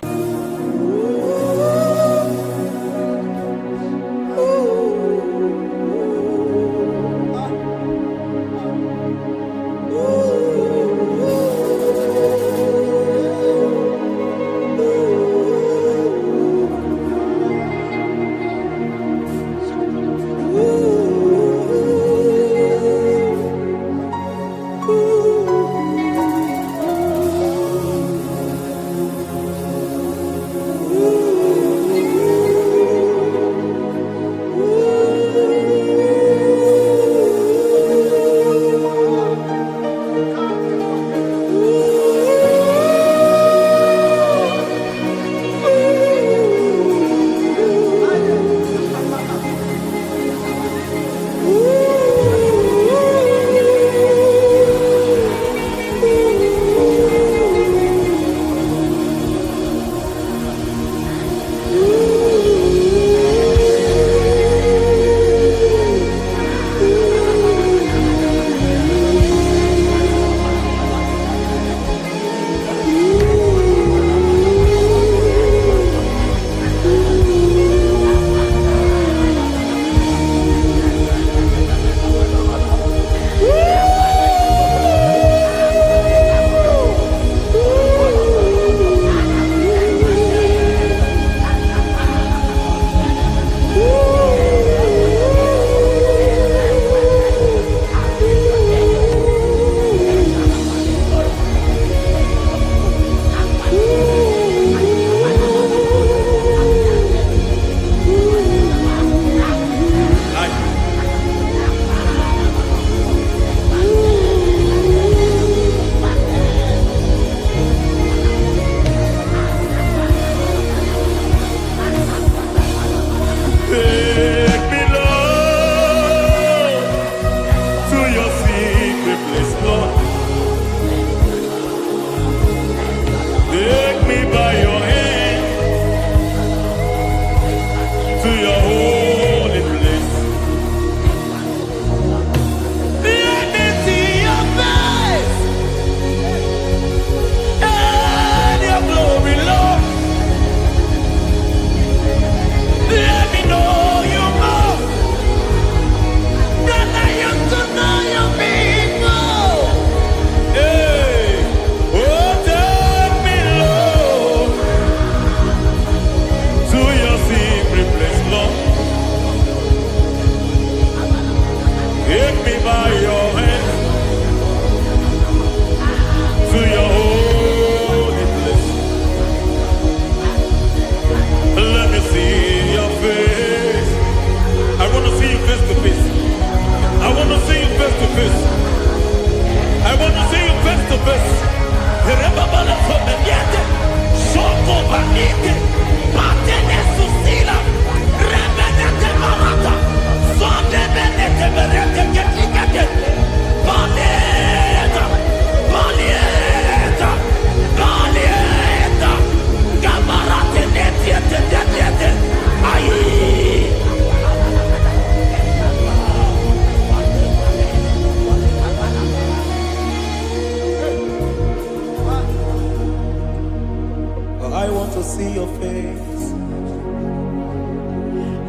I want to see your face.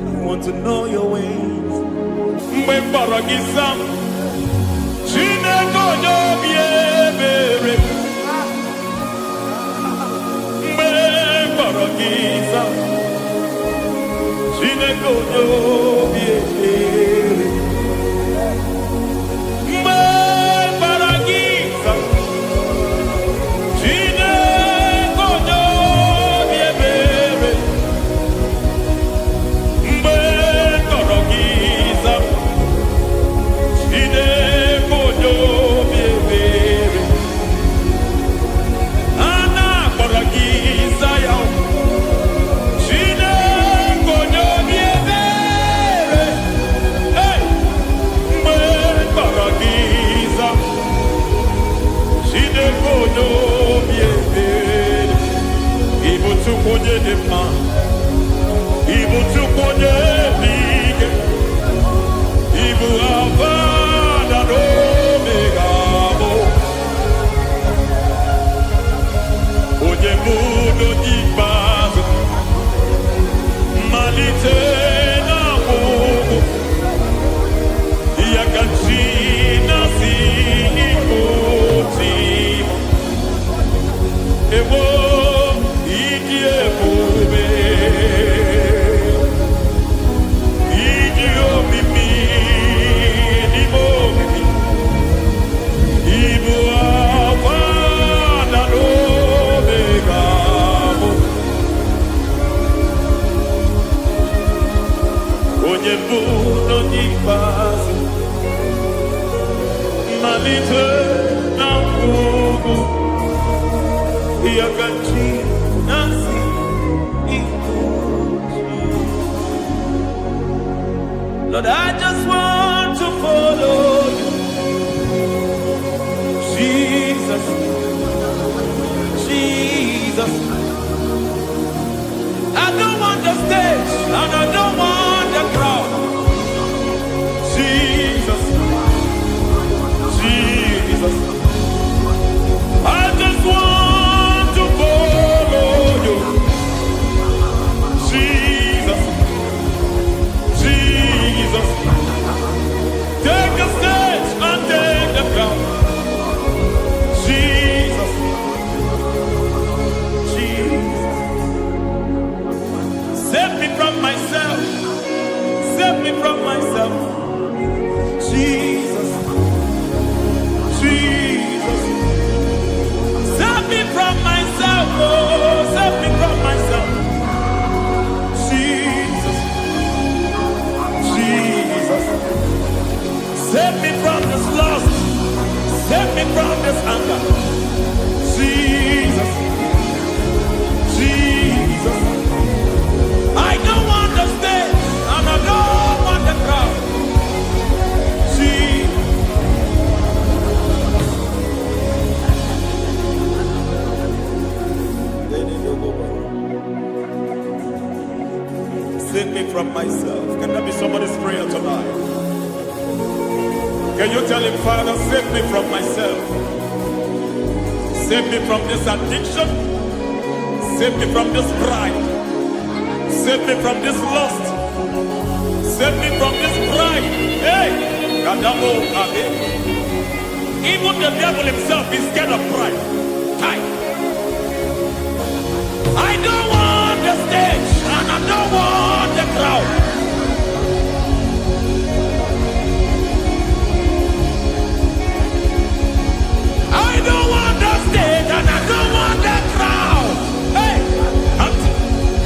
I want to know your ways. Mgbe mkpọrọ gị sam, Chineke onye obi ebere. Mgbe mkpọrọ gị sam, Chineke onye obi ebere. Mgbe mkpọrọ gị sam, onye bụ n'onye ikpeazụ, mmalite na ngwụgwụ, ya ka chi na-asị Igbo. Lord, I just want to follow you, Jesus, Jesus. I don't want the stage and I don't want the crowd. Jesus, Jesus. I just want to follow you, Jesus, Jesus. Take the stage and take the crowd. Jesus, Jesus. Save me from myself. Save me from myself. Jesus. Jesus. Save me from myself. Oh, save me from myself. Jesus. Jesus. Save me from this lust. Save me from this anger. Jesus. Jesus. I don't want the stage and I don't want the crowd. See, save me from myself. Can that be somebody's prayer tonight? Can you tell him, Father, save me from myself? Save me from this addiction. Save me from this pride. Save me from this lust. Save me from this pride. Hey! Kadamo Abe. Even the devil himself is scared of pride. Hi. I don't want the stage and I don't want the crowd. I don't want the stage and I don't want the crowd. Hey!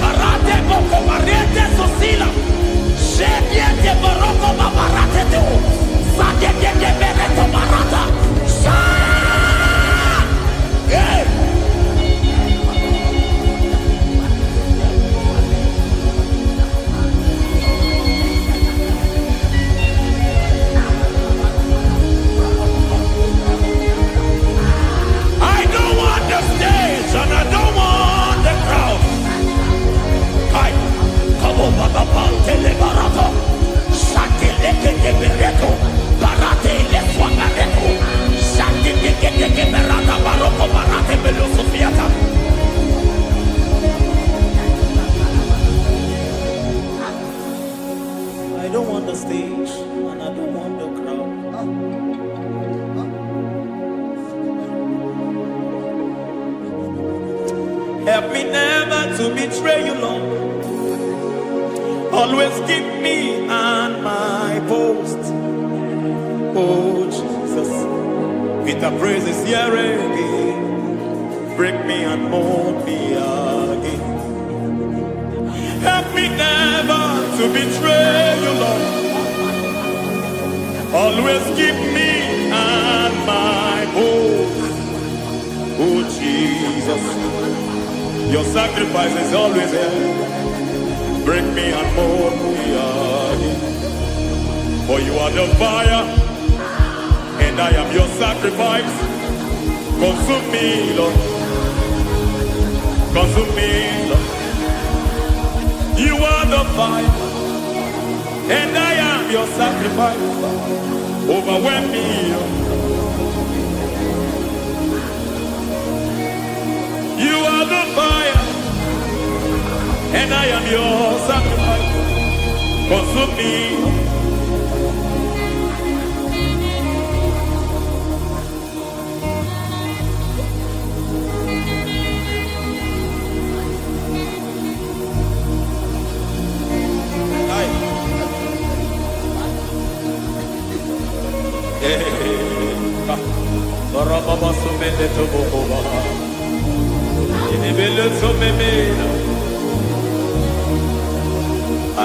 Barate boko barete sosila. Shediete baroko babarate teo. Sadete bereto barata. Sa! Hey! I don't want the stage and I don't want the crowd. Hi, come on, Baba Pantele Barato, Shatileke de Bereto, Barate le Swagareto, Shatileke de Berata Baroko Barate Belosofiata. I don't want the stage and I don't want the crowd. Help me never to betray you, Lord. Always keep me on my post. Oh, Jesus. With the praises here again. Break me and mold me again. Help me never to betray you, Lord. Always keep me on my post. Oh, Jesus. Your sacrifice is always there. Break me and mold me again. For you are the fire, and I am your sacrifice. Consume me, Lord. Consume me, Lord. You are the fire, and I am your sacrifice. Overwhelm me, Lord. You are the fire, and I am your sacrifice. Consume me.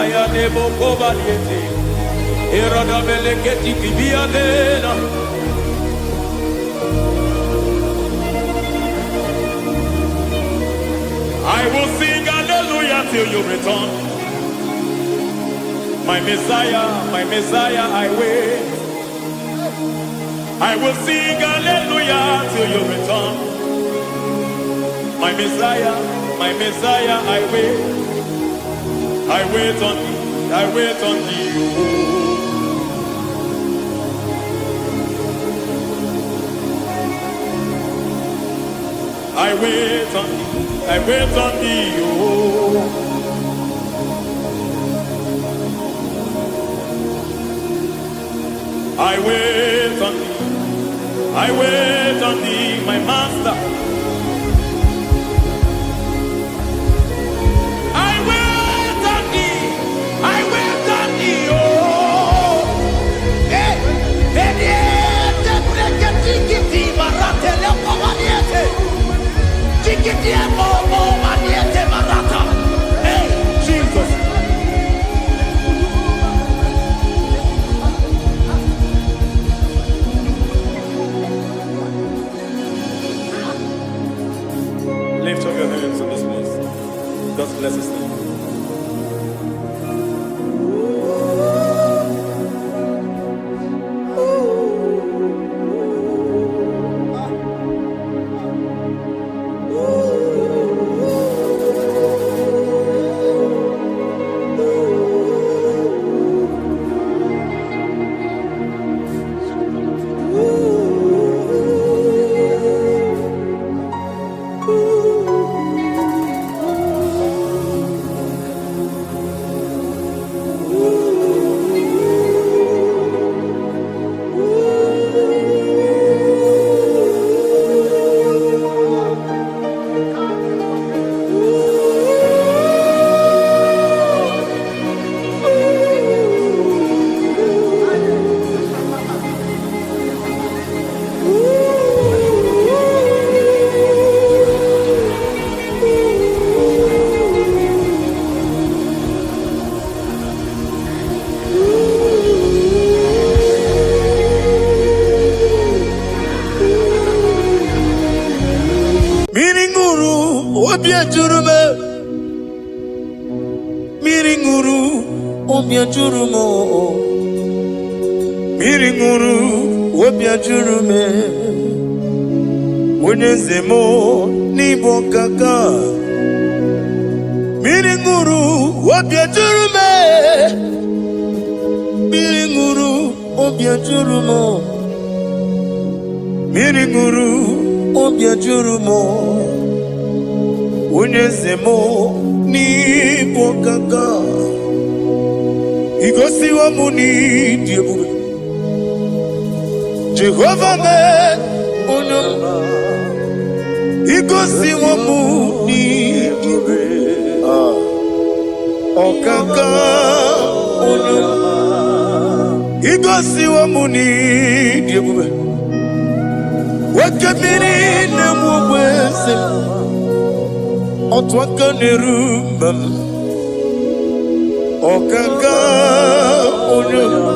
Ayadebo Kobaliete, Erodabeleketi Kibiadena. I will sing hallelujah till you return. My Messiah, I wait. I will sing hallelujah till you return. My Messiah, I wait. I wait on thee, I wait on thee. I wait on thee, I wait on thee. I wait on thee, I wait on thee, my master. I wait on thee, I wait on thee, oh. Hey, Jesus. Lift up your hands in this place. God bless us. Miringuru, obia jurumo. Miringuru, obia jurume. Wenyezemo, nibo kaka. Miringuru, obia jurume. Miringuru, obia jurumo. Miringuru, obia jurumo. Wenyezemo, nibo kaka. Igosi wa muni diebube. Jehovah me onoma. Igosi wa muni diebube. Okaka onoma. Igosi wa muni diebube. Wakabiri na mwese. Otwaka nerumam. Okaka onoma.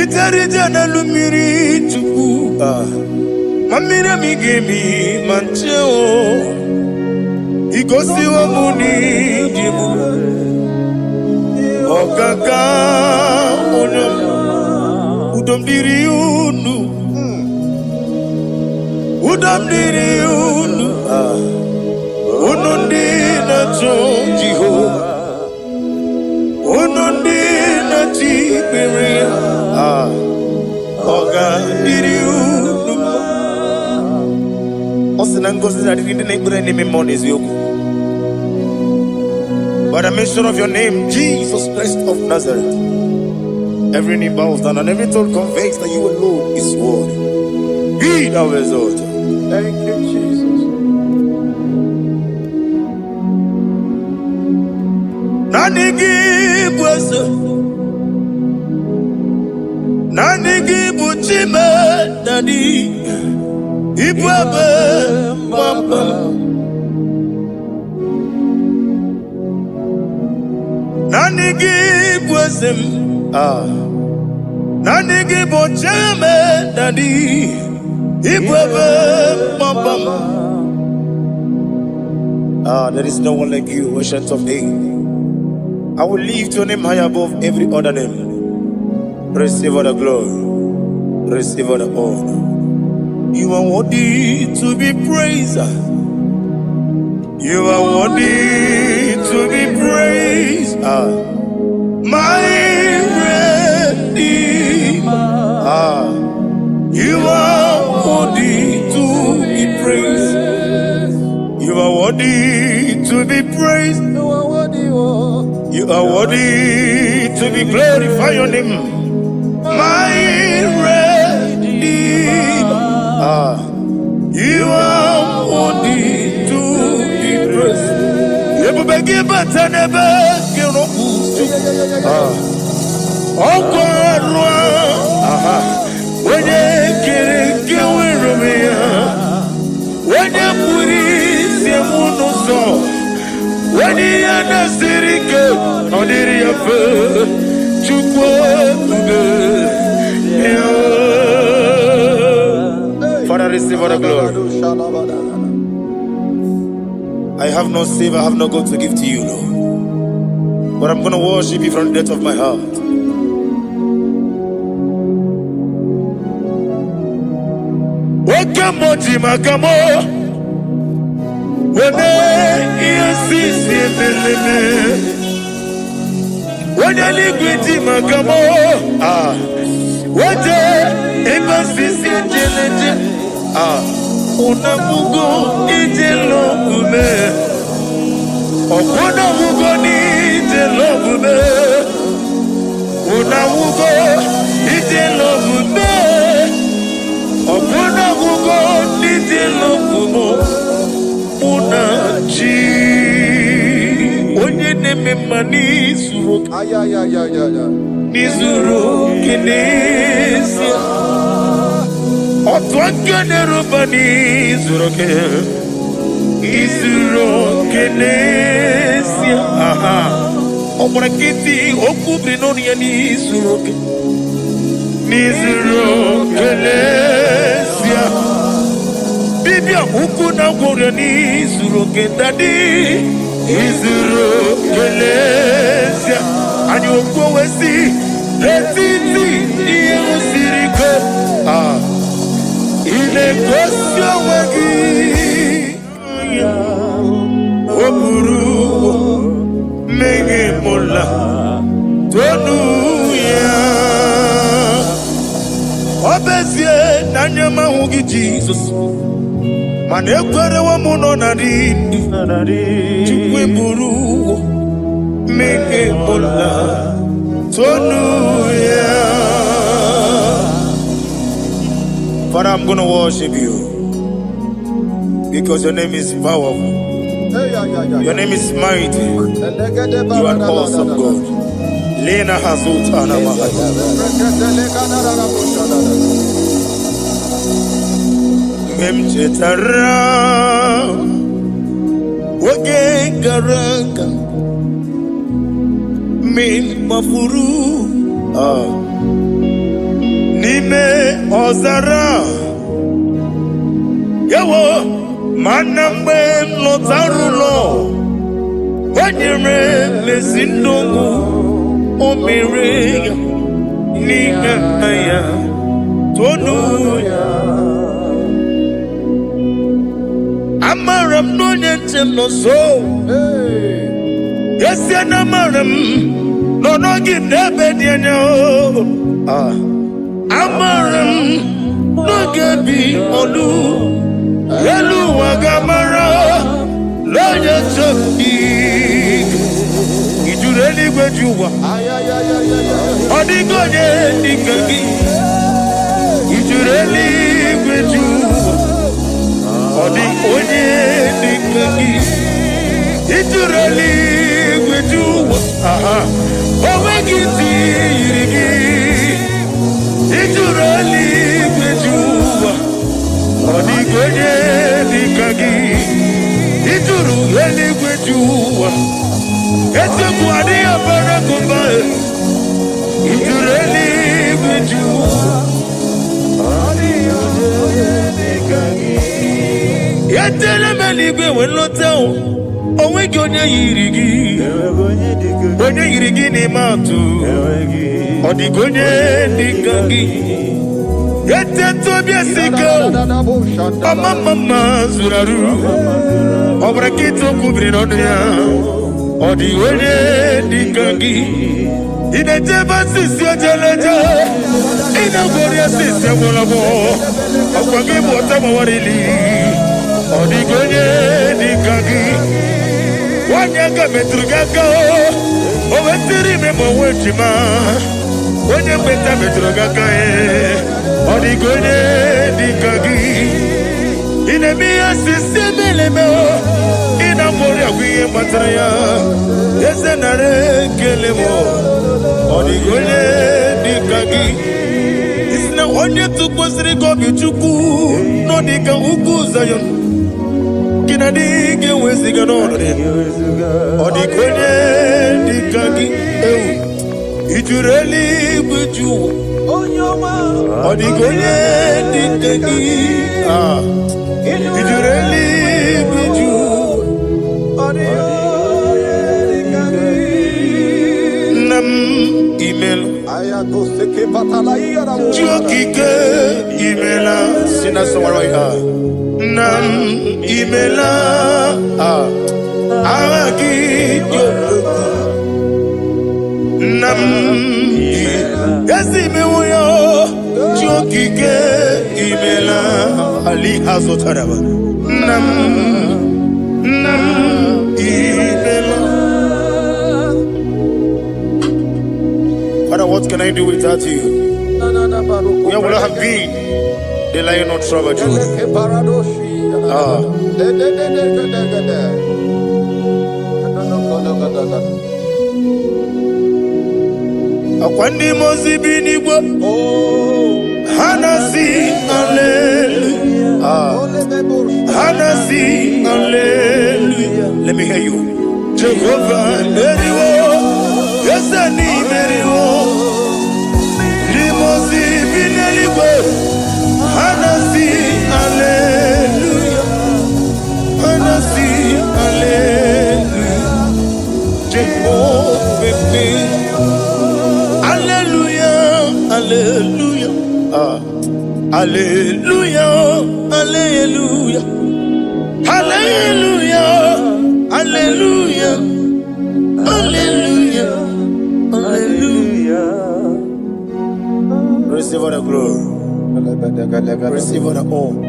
Itarija na lumiri tuku. Mamira migemi mancheo. Igosi wa muni dibu. Okaka onoma. Udomdiri unu. Udomdiri unu. Unundi na Jehovah. Unundi na Tiberia. Oga diri unu. Osina ngozi na diri na ibure ni mimoni ziyoku. By the mention of your name, Jesus Christ of Nazareth, every knee bows down and every tongue confesses that you alone is worthy. Be thou exalted. Thank you, Jesus. Nanigi bwese, nanigi buchime, nani ibwebe mwamba. Nani give wisdom. Nani give ocheme daddy. Ibwebe mabam. There is no one like you, ancient of days. I will lift your name high above every other name. Receive all the glory. Receive all the honor. You are worthy to be praised. You are worthy to be praised. My Redeemer. You are worthy to be praised. You are worthy to be praised. You are worthy to be glorified your name. My Redeemer. You are worthy to be praised. You beg but I never get no oh God, when you get away me, when you put it, you won't know. When you understand it, on the river, you go. Father, receive all the glory. I have no save, I have no God to give to you, Lord. But I'm going to worship you from the depth of my heart. Welcome, Makamo. When you live with Makamo, what Unamugo itelobume Okonamugo itelobume Unamugo itelobume Okonamugo itelobumo Unachi Onye neme mani suru Nizuru kinesia Otwangene rubani zuroke Izurokenesia Omurakiti okubri noni ya nizuroke Nizurokenesia Bibia ukuna gore nizuroke dadi Izurokenesia Ani okowesi Letiti Iye usiriko Ile kosyo wagi Oburu Menge mola Tonu ya Obezie Nanyama hugi Jesus Manekwere wa muno narindi Chukwe buru Menge mola Tonu ya Father, I'm going to worship you because your name is powerful. Your name is mighty. You are awesome God. Lena Hazutana Mahaya. Memchetara Wage Garanga Min Mafuru Nime Ozara Yawo Manambe Lotarulo Wanyere Mesindongo Omere Nigaya Tonuya Amaram no Yenchen no so Yes Yanamaram No no give never Daniel Amaram no gebi olu Elu wagamara Loya choki Ijureli gwejuwa Odigonye nikagi Ijureli gwejuwa Odigonye nikagi Ijureli gwejuwa Owegiti irigi Ijureli gwejuwa Odigonye nikagi Ijureli gwejuwa Ete kwadi abara onwegi onye yiri gị onye yiri gị n'ime atụ ọ dịghị onye dịka gị etetu obi esike ọma mma zuru arụ ọ bụrụ ka ịtụ okwu biri n'ọnụ ya ọ dịghị onye dịka gị ị na-eje ebe asịsị ojeleje ị na-agwọrị asịsị agwụlagwọ ọkwa gị bụ ọta mawarili ọ dịghị onye dịka gị nwanyị aka metụrụ gị aka o wetiri ime ma onwe ejima onye mgbeta metụrụ gị aka ọ dịghị onye dịka gị ị na-eme ihe asịsị emeleme ị na-agwọrị agwụ ihe gbatara ya eze nara ekele m ọ dịghị onye dịka gị isi na onye tụkwasịrị gị obi Chukwu nọ dịka ugwu Zayọn gị na dị ga-eweziga n'ọnọdụ ya ọ dịghị onye dịka gị ewu ijuru eluigwe ju ụwa ọ dịghị onye dịka gị ijuru eluigwe ju nna m imelu ji okike imela si na sọwara ya nna m imela agha gị dị nna m ezi imewu ya ji okike imela ali azụtara nna m imela. Father, what can I do without you? Where would I have been? The Lion of Trouble, Akwandi mozi binigwa Hanasi hallelujah Hanasi hallelujah. Let me hear you. Jehovah Meriwo Yesani Meriwo Limozi binigwa Hanasi hallelujah Hanasi hallelujah Jehovah Hallelujah, hallelujah, hallelujah, hallelujah, hallelujah, hallelujah, hallelujah, hallelujah. Receive all the glory, receive all the honor.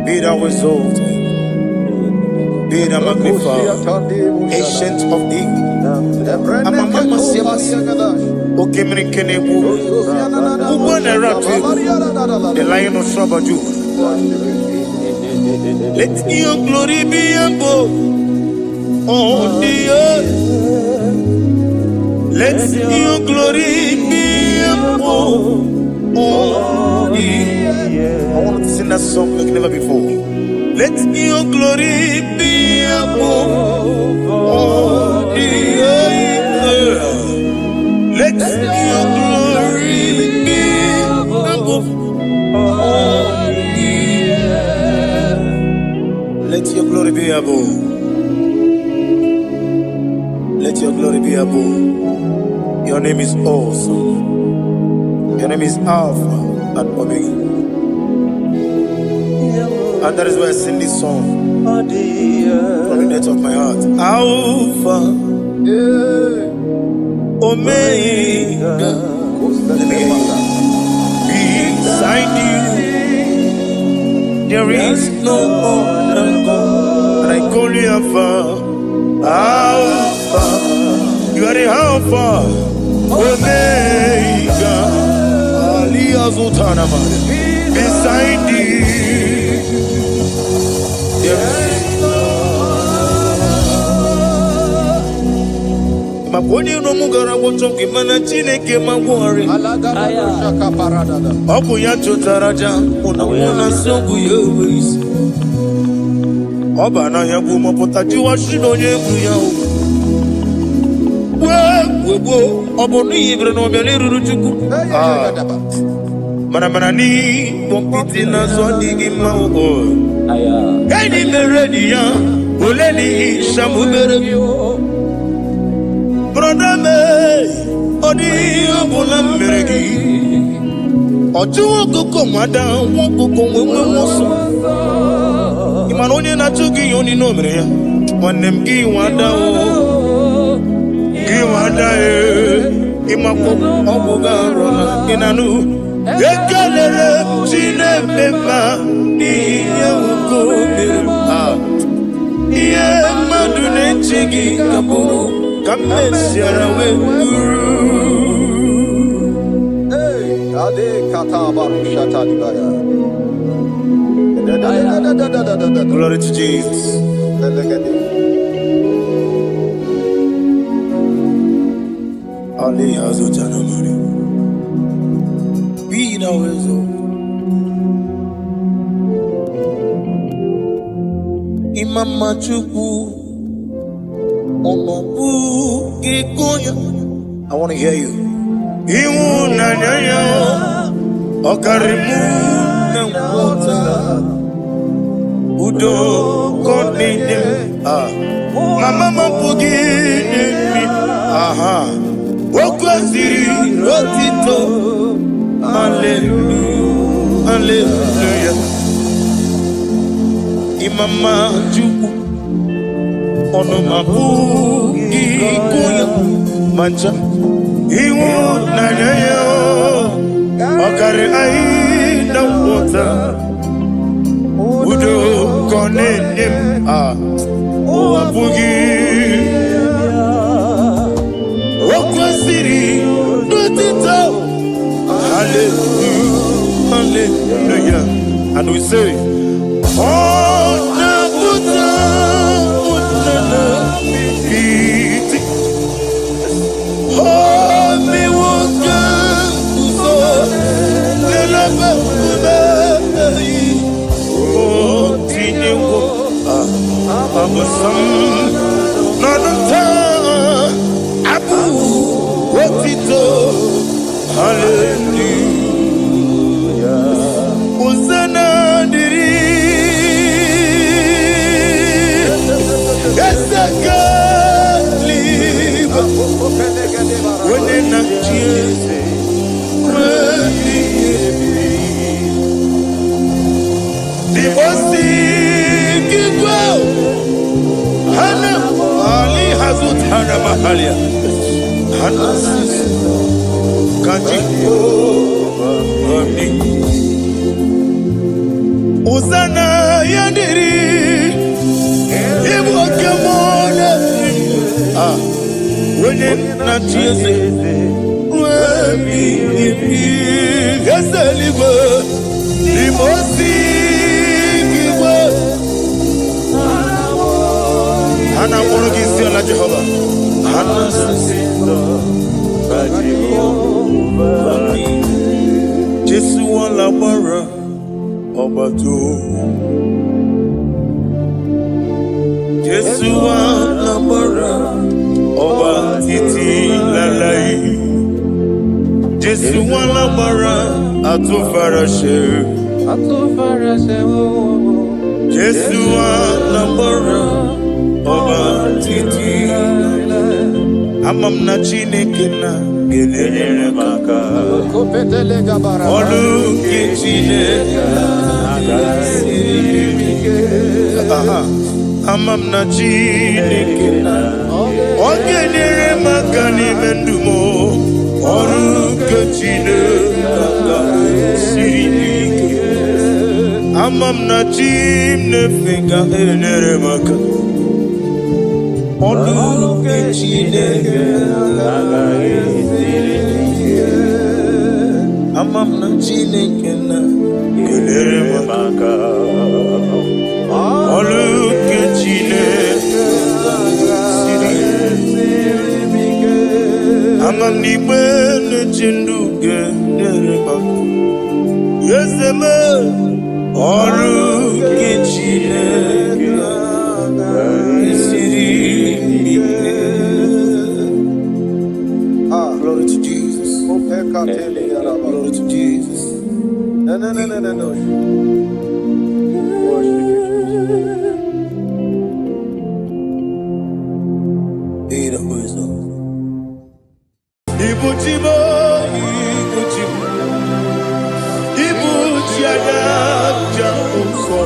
Be thou exalted, be thou magnified, ancient of days. Amama Siamas, Okemri Kenebu, the Lion of Trouble. Let your glory be above all the earth. Let your glory be above all the earth. I want to sing that song like never before. Let your glory be above all the earth. Let your glory be above all the earth. Let your glory be above. Let your glory be above. Your name is awesome. Your name is Alpha and Omega. And that is why I sing this song from the depth of my heart. Alpha, Omega. Let me hear you. Beside you, there is no other God. And I call you Alpha. Alpha, you are the Alpha, Omega. Beside you, there is Maponi no mugara wochoki mana chineke magwari Oku ya chotaraja Una songu yewis Oba na yabu mopota jiwa shino yebu yao Webo Obo ni ibre no beli ruruchuku Mana ni Pompiti na zodi gima Gani meredi ya Oleni Shamubereo Brother me Odi Obula Meregi Oju Koko Mada Woko Woso Imanonye na Tugi Yoni no Mrea Wanem Gi Wada Gi Wada Imako Obuga Rona Inanu Ekalere Chine Pema Niye Woko Mera Iye Madune Chigi Kaburu Kamesiara Wekuru Ade kata baru shata dibaya. Glory to Jesus. Ali Azutana Mari. Be now as Imama Chuku Omabu Gikoya. I want to hear you. Imu Nanya Okarimu Nankota Udo Kodinem Mama Mapugi Aha Wokwaziri Rotito Hallelujah Hallelujah Imama Juku Onomabu Gikoya Mancha Iwu Nanya Okari Aina Water Udo Konenim Owabugi Okwasiri Nutito Hallelujah Hallelujah And we say Oh Nabuta Utana Iti Oh me waka Uzo Nelaba Oh Tinewo Abasam Nanata Abu Wotito Hallelujah Uzana Diri Esaka Liba Wenena Jese Dibosi Kikwa Hana Ali Hazut Hana Mahalia Hana Kaji Uzana Yadiri Ibu Kamona Wenen Nachiese Wemi Gasaliba Dibosi Hana wonu kisi ala Jehova. Hana sisindo ba Jehova. Jesu alabara ọba tó. Jesu alabara ọba títí láláì. Jesu alabara atúfaraṣẹ. Jesu alabara ọba títí amam na Chineke na ga-enyere m aka ọlụ nke Chineke amam na Chineke na ọ ga-enyere m aka n'ime ndụ m ọrụ nke Chineke siri ike amam na chi m na-efe ga-enyere m aka ọlụ nke Chineke amam na Chineke na ga-enyere m aka ọlụ nke Chineke amam na igbe na-eche ndụ ga-enyere m aka eze m ọrụ nke Chineke siri ike. Glory to Jesus. Glory to Jesus. No. Worship you, Jesus. Ibuchimo, Ibuchimo, Ibuchiana, Jamuso,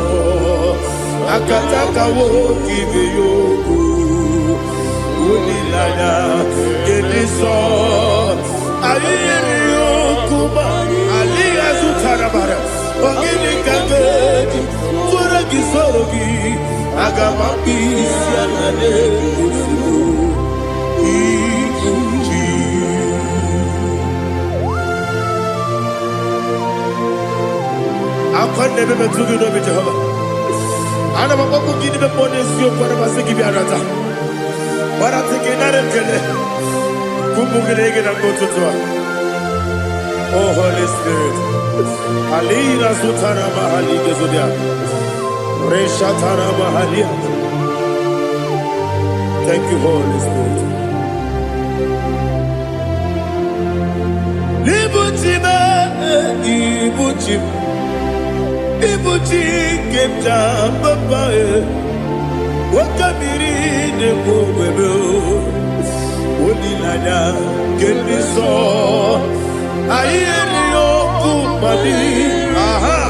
Akataka woki beyoku, Unilana, Gediso, Aliyokuba, Aliya Zutarabara, Ogini Kagedi, Furagi Sorogi, Agamapi, Sianade, I can't never be too good with Jehovah. I never want to give them money, so for the Masiki Biarata. But I think another Kele. Kumugregin and go to Tua. Oh, Holy Spirit. Alina Sutana Mahali Gezudia. Reshatana Mahalia. Thank you, Holy Spirit. Libuchima, Ibuchim. Ibuchi kemta papa wakamiri de bobebe onilanya keliso ayeri okumali aha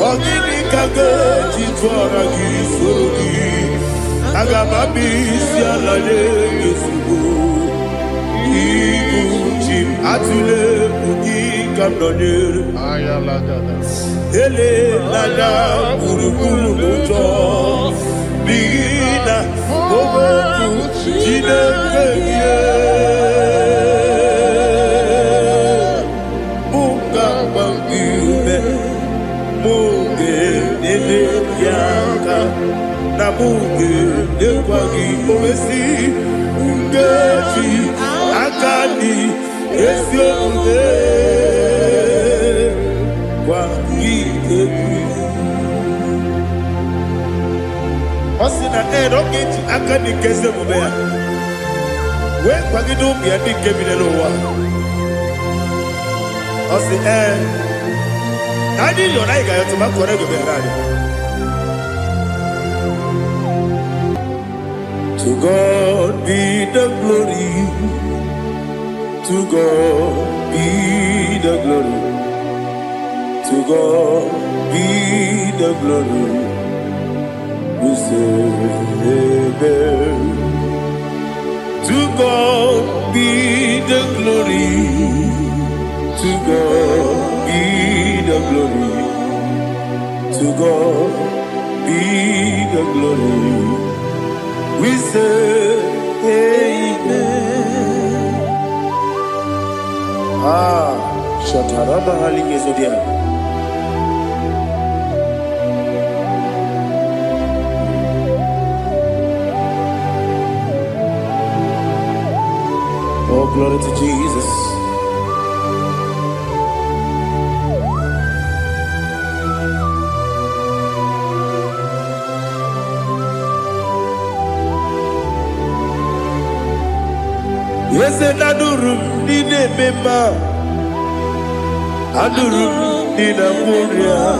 ogini kage jitwara gisurugi agababi sialale yesugo Ibuchi atule ugi kamdonere Ayalagada. Ele lala kurukuru muto Bigina Boboku Jine keye Munga mangiume Munge nene yaka Na munge nekwagi omesi Ungeji akani Esyo unge Osina rocketi akani keze mubea. We kwagidu bia dike binelowa. Osi nani yona iga yotu makore gube rani. To God be the glory. To God be the glory. To God be the glory. We say amen. To God be the glory. To God be the glory. To God be the glory. We say amen. Shataraba Haligezodia. Oh, glory to Jesus. Yes, and Adurum did a member. Adurum did a warrior.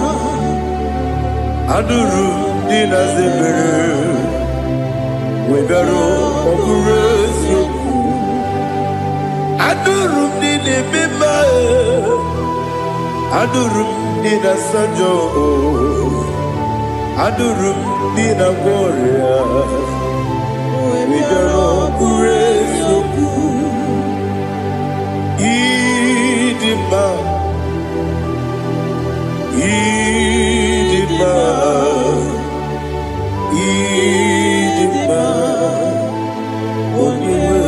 Adurum did a zebra. We better operate you. Adurum did a member. Adurum did a sanjo. Adurum did a warrior. We better operate you. Idima, Idima, Idima, Idima,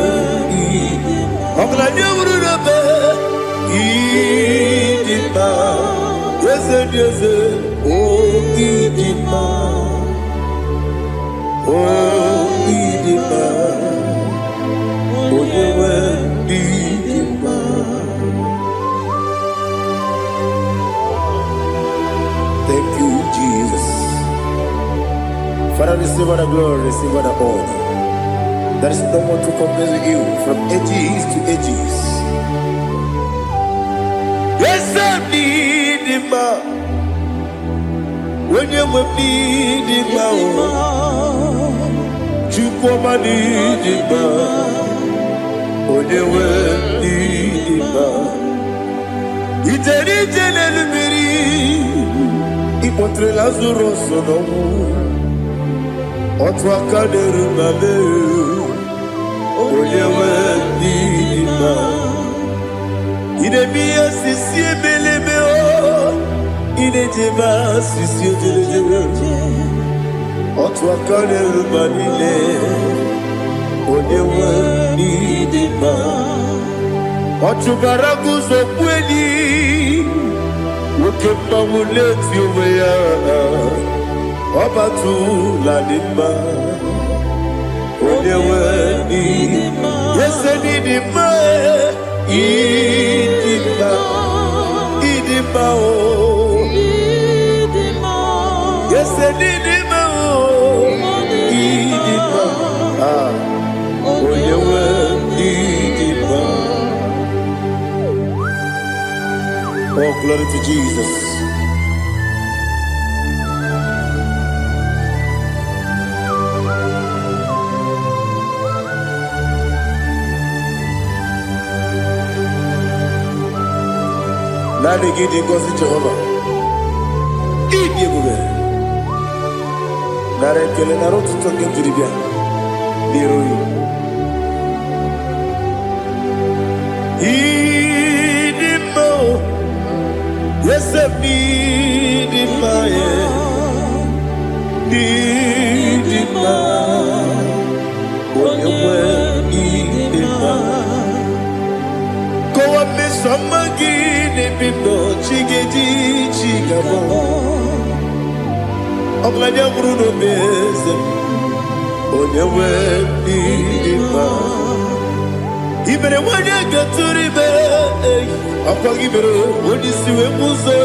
Idima, yes, yes, oh Idima, oh Idima, Idima. Thank you, Jesus. Father, receive all the glory, receive all the honor. There is no one to compare with you from ages to ages. Yes, I need him. When you need him, you come and need him. When you need Ijeri jenelu miri Ipotre Lazarus n'ọnwụ Otu aka na-eru mame Onye nwe ndị mma Idemi ya sisi ebelebe o Idejeba sisi ojelejebe Otu aka na-eru ma niile Onye nwe ndị mma Ọchụbara guzo kweli Nwoke mmanwụ leti onwe ya Ọbatụla dị mma Onye nwe ndị mma Yese dị mma Ịdị mma Ịdị mma o Yese dị mma o Ịdị mma Onye nwe ndị mma Oh, glory to Jesus. Nani gidi ngozi Jehova. Idi ebube. Nara ekele nara otuto nke jiri bịa n'iru ya. Idi mma. Yes, I need in my need in my when you were need in my go up me some again if you know chigedi chigabo Oglanya Bruno Beze when you were need in my Ibere wanya gaturi be Apa ibere wani siwe muzo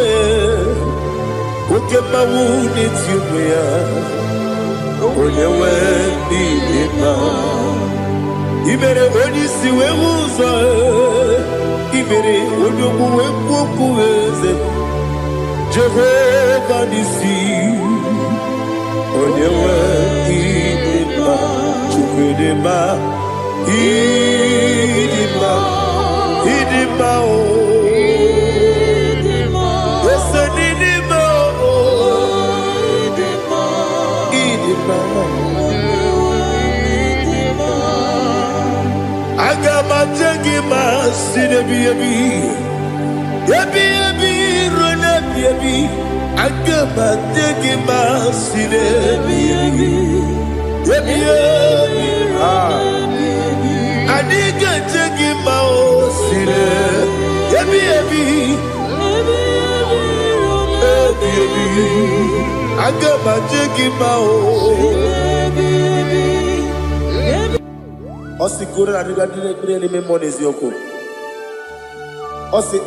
Uke mawu nitiumu ya Onye wendi nima Ibere wani siwe muzo Ibere wani muwe kukuweze Jehova nisi Onye wendi nima Chukwedema Idima, Idima, oh, Idima, yes, Idima, oh, Idima, Idima, Idima. Agama jagima, sinebi yabi, rona yabi. Agama jagima, sinebi yabi, Adiga jagi mao sire, ebi, agama jagi mao. Osi kura adiga dire ni memoni ziyoko. Osi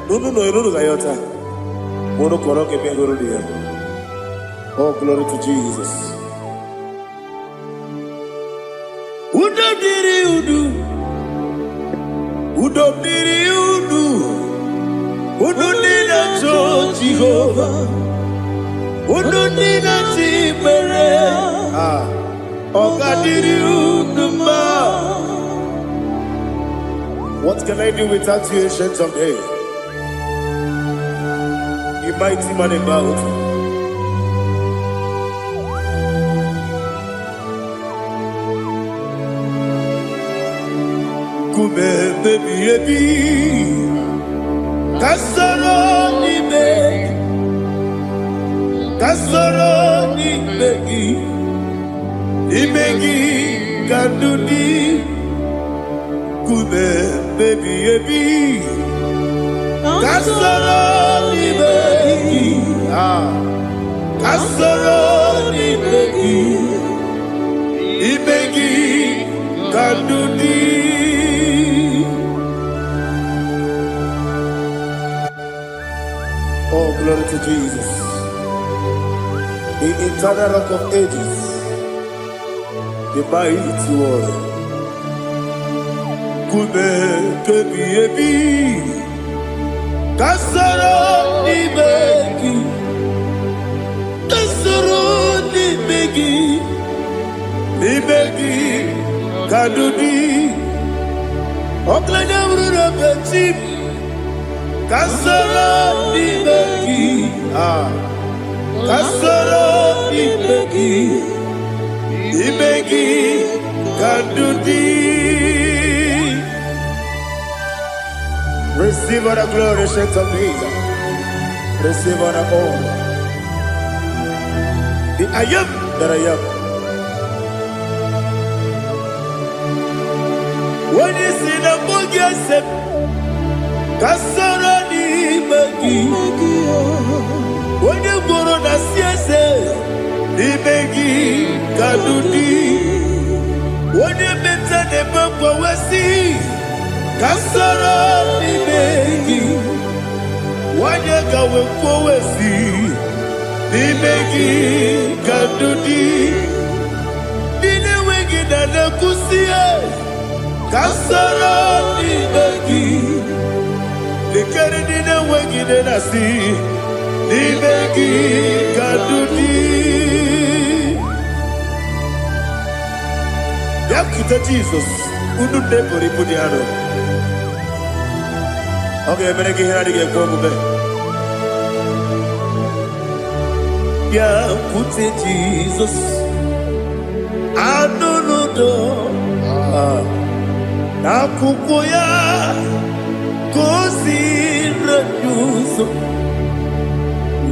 nunu gayota. Mono koroke bengoro diya. Oh, glory to Jesus. Udo diri udu nina cho Jehovah Udo nina chibere Oga diri udu ma. What can I do without you, ancient of days? You mighty man in battle. Baby, Kasoro ni begi, kanduni, kube baby, Kasoro ni begi, kanduni. Oh, glory to Jesus. The eternal rock of ages, the mighty one. Kube kebi Kasoro ni begi, kadudi. Oklanya urura beti. Kasoro ibeki. Kasoro ibeki. Ibeki kadudi. Receive all the glory, strength of Jesus. Receive all the honor. The I am that I am. When you see the book, you say, Kasoro ni ibeki. When you go to the siese, ibeki kadudi. When you mention the book, we see. Kasoro ibeki, wanyega wekowesi, ibeki kadudi, dine wegi dana kusiye. Kasoro ibeki, likere dine wegi dana si, ibeki kadudi. Yakita Jesus, unu nepori pudiano. Okay, I'm here to get go back. Yeah, put it Jesus. I don't know. Na kukoya kosi reduso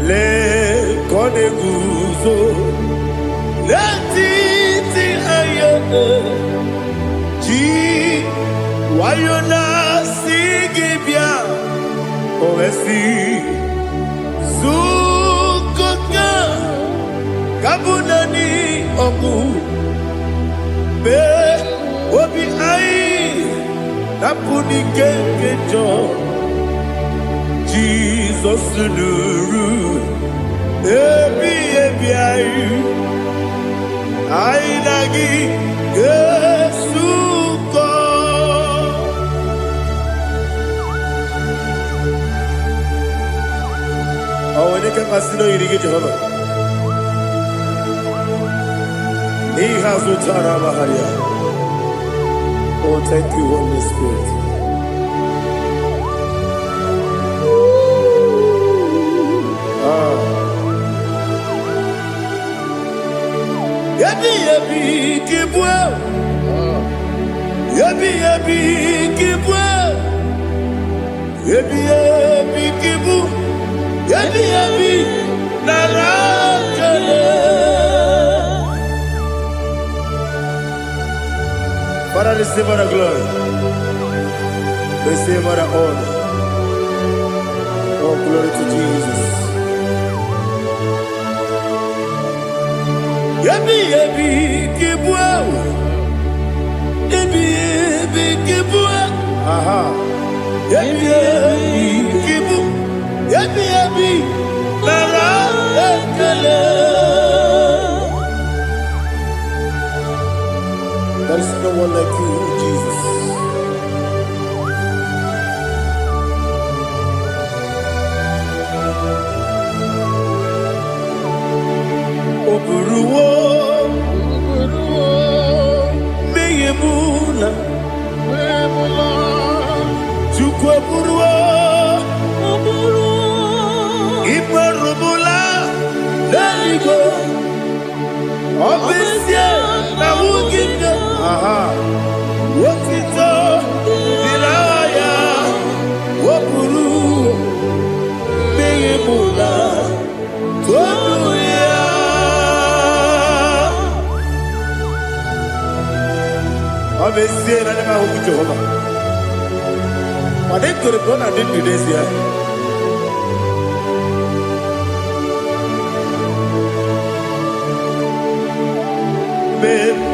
le kone guzo le titi ayane ji wayona sigibia oesi sukoka kabunani oku be obi ai napuni kenkejo Jesus nuru ebi ai ai nagi Yesuko. Oh, when you can consider you to get Jehovah. He has no Tarabaharia. Oh, thank you, Holy Spirit. Yabi yabi kibwa. Yabi yabi kibwa. Yabi yabi kibu. Yabi yabi narakale. Father, receive all the glory. Receive all the honor. Oh, glory to Jesus. Yabi yabi kibwa. Yabi yabi kibwa. Aha. Yabi yabi kibu. Yabi yabi narakale. There is no one like you, Jesus. Oburuwo, meyemula, chukwu oburuwo, imerubula, n'eluigwe, obisie na wugide. Aha, wotito, diraya, woburu, meyemula, tonuya. Obisie na nema huku Jehovah. Made kore bona dindu desia.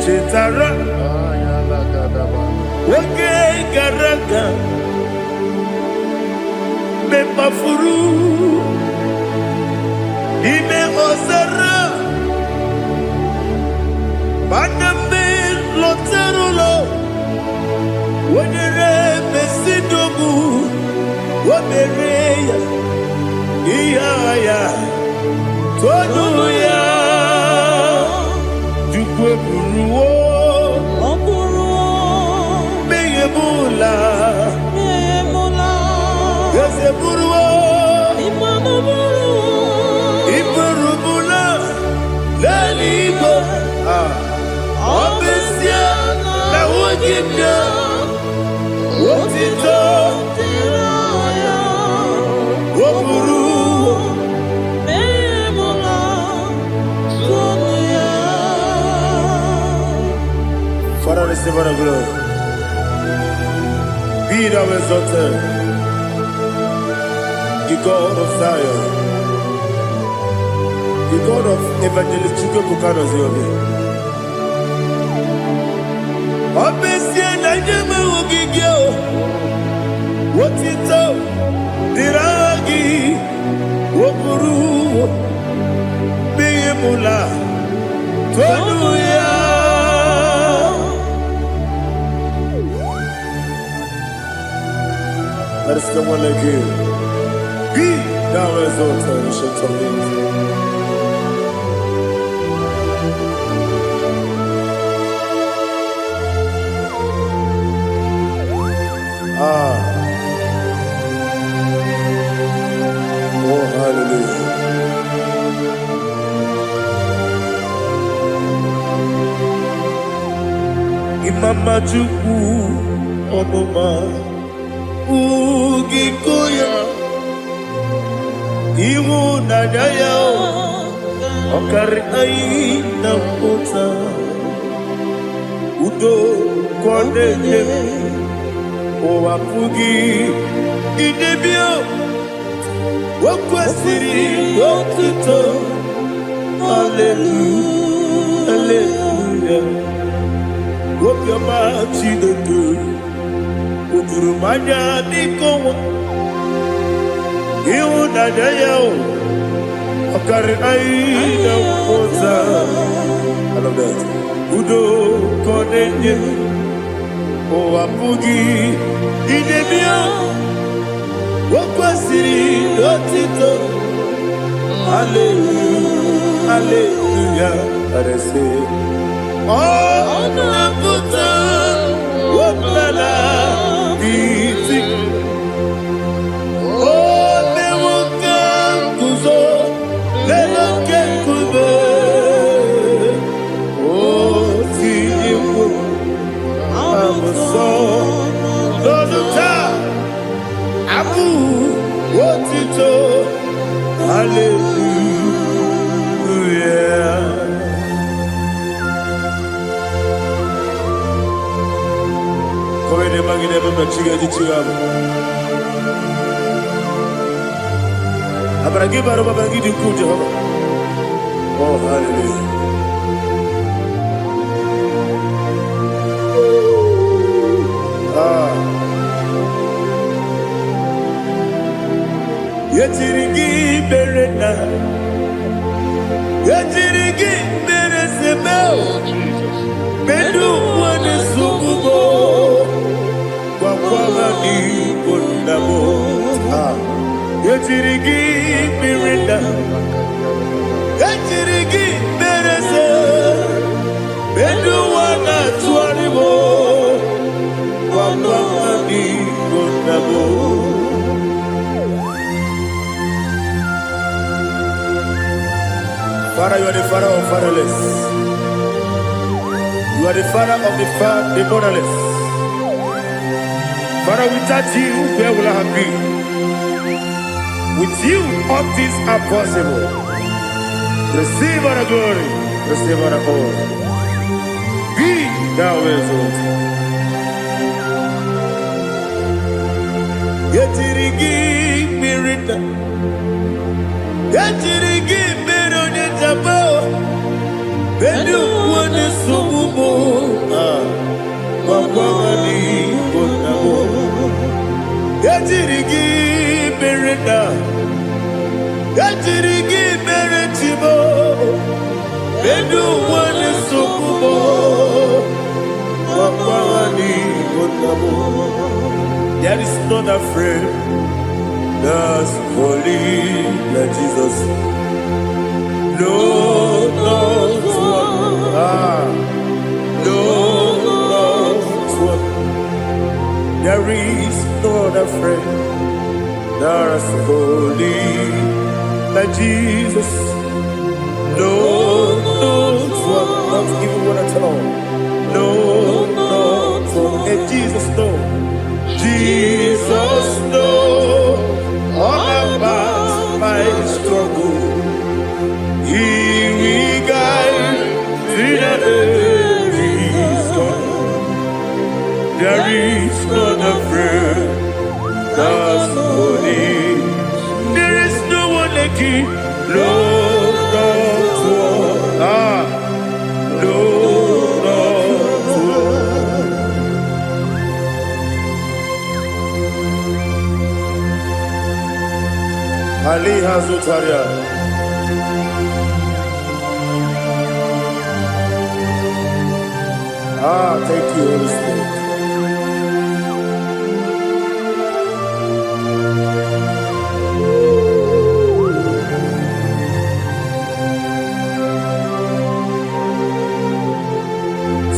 Chetara Wake Garaka Mepafuru Ime Ozara Baname Loterulo Wenere Mesidobu Wabereya Iyaya Tonuya Jukweburuwo Meyemula Yesemuru Gibia, Wotito, Wopuru, Father, receive the glory. Be thou exalted, the God of Zion, the God of Evangelist Chike Bukano Ziobi. Obesie na nyeme ogigio, wotito, diragi, wopuru, biyemula, tonuya. There is no one like you. Be thou exalted, ancient of days. Oh, hallelujah. Imama Chukwu Onoma Ugikoya Iwu Nadaya Okari Aina Kota Udo Kondene Owapugi Idebio Wakwasiri Wakito Hallelujah Hallelujah Wopioma Chinedu Udurumanya Nikowa Iwu Nadaya Okari Aina Kota I love that Udo Kondene Owapugi Idebio Wakwasiri Otito Hallelujah Hallelujah I say Oh Nabuta Wapala Iti Oh Newoka Kuzo Newoka Kube Oh Tiyiwo Doduta Abu Wotito Hallelujah Komene magine baba chiga chiga Abaragi baro babaragi diku Jehovah Oh hallelujah Yetirigi berena Yetirigi beresebel Bedu wane sububo Wakwala ni kondabo Yetirigi berena Yetirigi berese Bedu wana tuanibo Wakwala ni kondabo Father, you are the father of fatherless. You are the father of the motherless. Father, without you, where will I have been? With you, all things are possible. Receive all the glory, receive all the honor. Be thou exalted. Yetirigi mirita, yetirigi mironye jabo, bedu wane sububo, wakwani konabo. Yetirigi mirita, yetirigi miritibo, bedu wane sububo, wakwani konabo. There is not a friend that's holy like Jesus. No, not one. No, not one. There is no other friend that's holy like Jesus. No, not one. Not even one at all. No, not one. And Jesus know. Jesus know all about my struggle. He will guide through the ages gone. There is not a friend that's holy. There is no one like you. Lord, Lord, Ali Hazutaria. Thank you, Holy Spirit.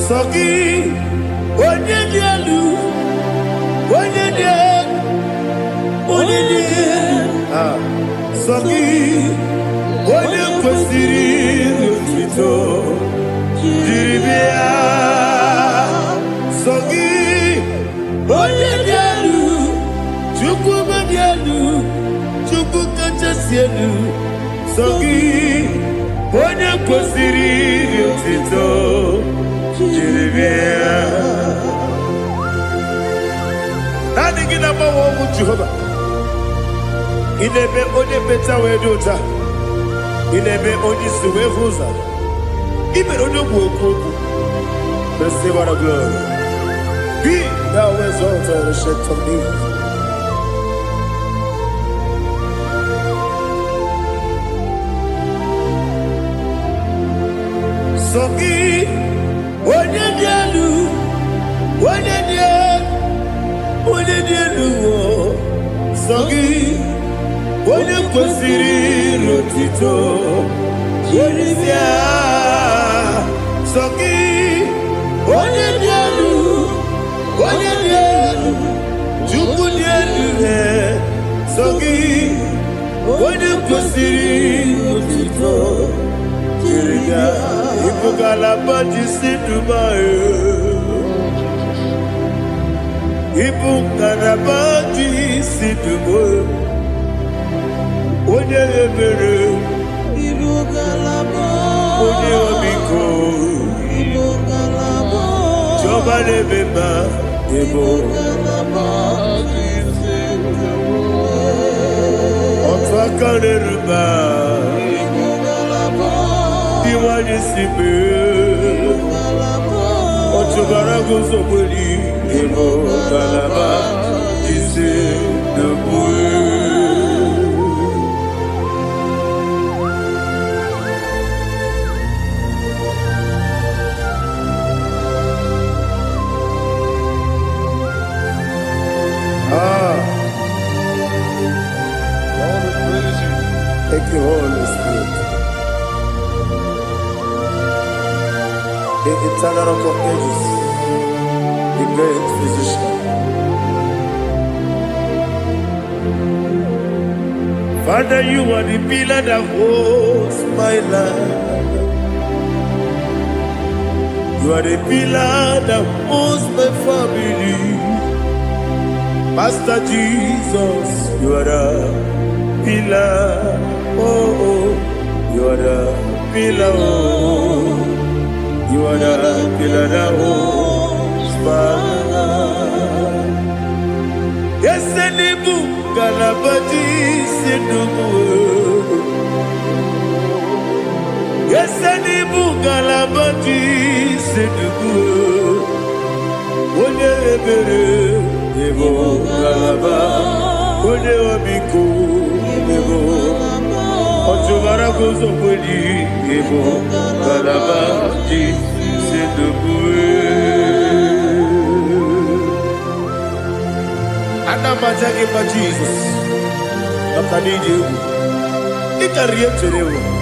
Sogi, onye dielu, onye dielu, onye dielu. Sogi, onye kwesịrị otuto, jiri bịa. Sogi, onye dielu, Chukwu dielu, Chukwu kachasị elu. Sogi, onye kwesịrị otuto. Nani gina mawa omu Jehovah. Inebe onye beta wedota. Inebe onye suwe huza. Ibe onye buoku. Receive our glory. Be thou exalted, the shades of thee. Sogi. Onye dielu, onye dielu, Sogi, onye kwesịrị otito, jiri bịa. Sogi, onye dielu, Chukwu dielu, Sogi, onye kwesịrị otito, jiri bịa. Ibugalaba Dubai. Ibugalaba Dubai. Onye ebere. Ibugalaba. Onye omiko. Ibugalaba. Jọba lebeba. Ibugalaba. Ọtụ aka na-eruba. Iwanye sibe Ochugara gozo kweli Ebo galaba Jise debue Thank you, Holy Spirit. The eternal rock of ages, the great physician. Father, you are the pillar that holds my life. You are the pillar that holds my family. Master Jesus, you are the pillar. Oh, you are the pillar. Oh. You are the pillar that holds my life. Yes, and the book, Galabati, Sidubu. Yes, and the book, Galabati, Sidubu. One ebere, Evo Galaba, One Obiku, Evo. Ochubara gozo kweli, Evo Galaba, Anamajagi ma Jesus, Nakaniji, Ikariyeterewo.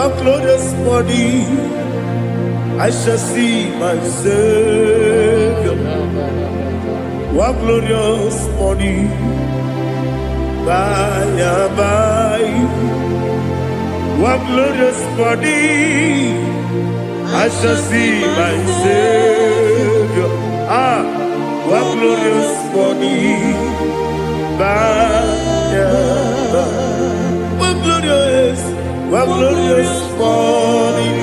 One glorious morning, I shall see my Savior. One glorious morning, by and by. One glorious morning, I shall see my Savior. One glorious morning, by and by. One glorious morning,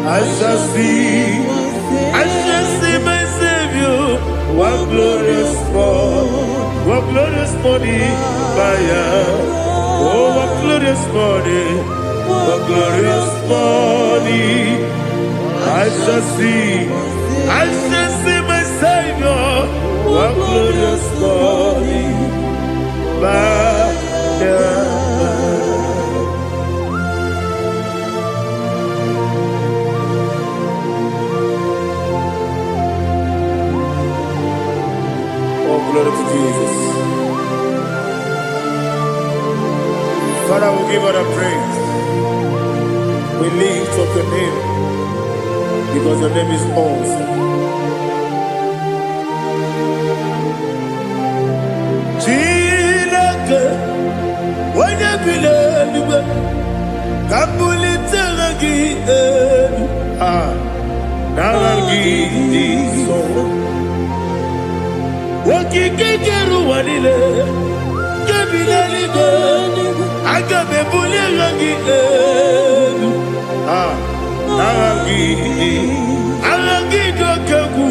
I shall see my Savior. One glorious morning, by oh, one glorious morning, I shall see my Savior. One glorious morning, by glory to Jesus. Father, we give all the praise. We lift up your name because your name is awesome. Chilake, when you believe, Kabuli Telagi, Naragi, so. Wakikeru walile Kabila Agabe bule rangi Arangi dokagu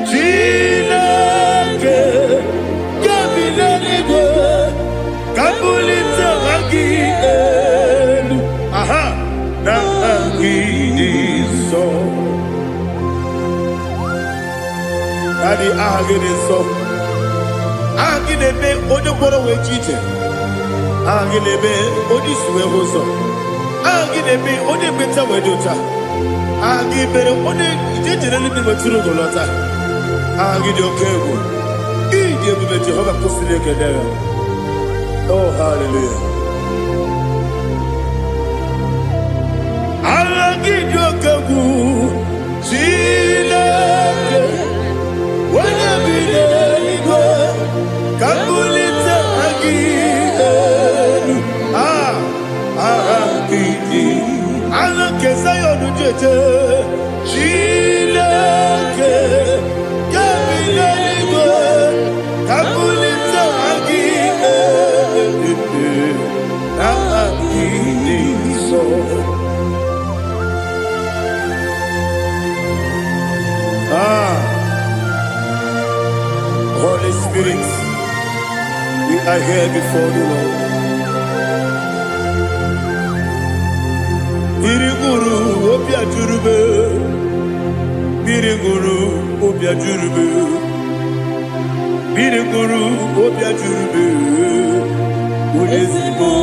Chilake Kabila Kabulita rangi Narangi so Daddy, ahagide so. Ahagide be odi boro we chiche. Ahagide be odi suwe hoso. Ahagide be odi beta we dota. Ahagide be odi ijejere ni be turu golota. Ahagide okego. Ije be Jehovah kusile kedera. Oh hallelujah. Ahagide okego. Chile. Holy Spirit, we are here before you, Lord. Biriguru obia jurube, biriguru obia jurube, biriguru obia jurube, ulezimo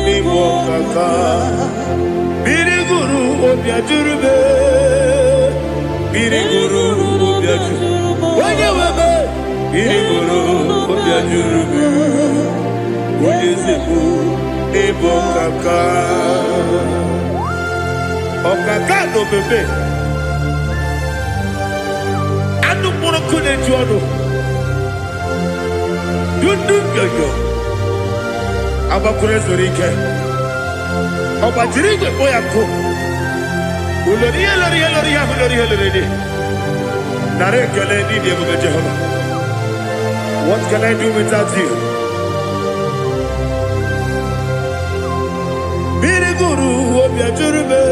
nimo kaka, biriguru obia jurube, biriguru obia jurube, wanyewebe, biriguru obia jurube, ulezimo nimo kaka. Okakado bebe anu moro kone jono dundu yoyo abakure zorike obajirigwe boyako uloriya lori nare kele ni de Jehovah. What can I do without you? Biriguru obia jurube,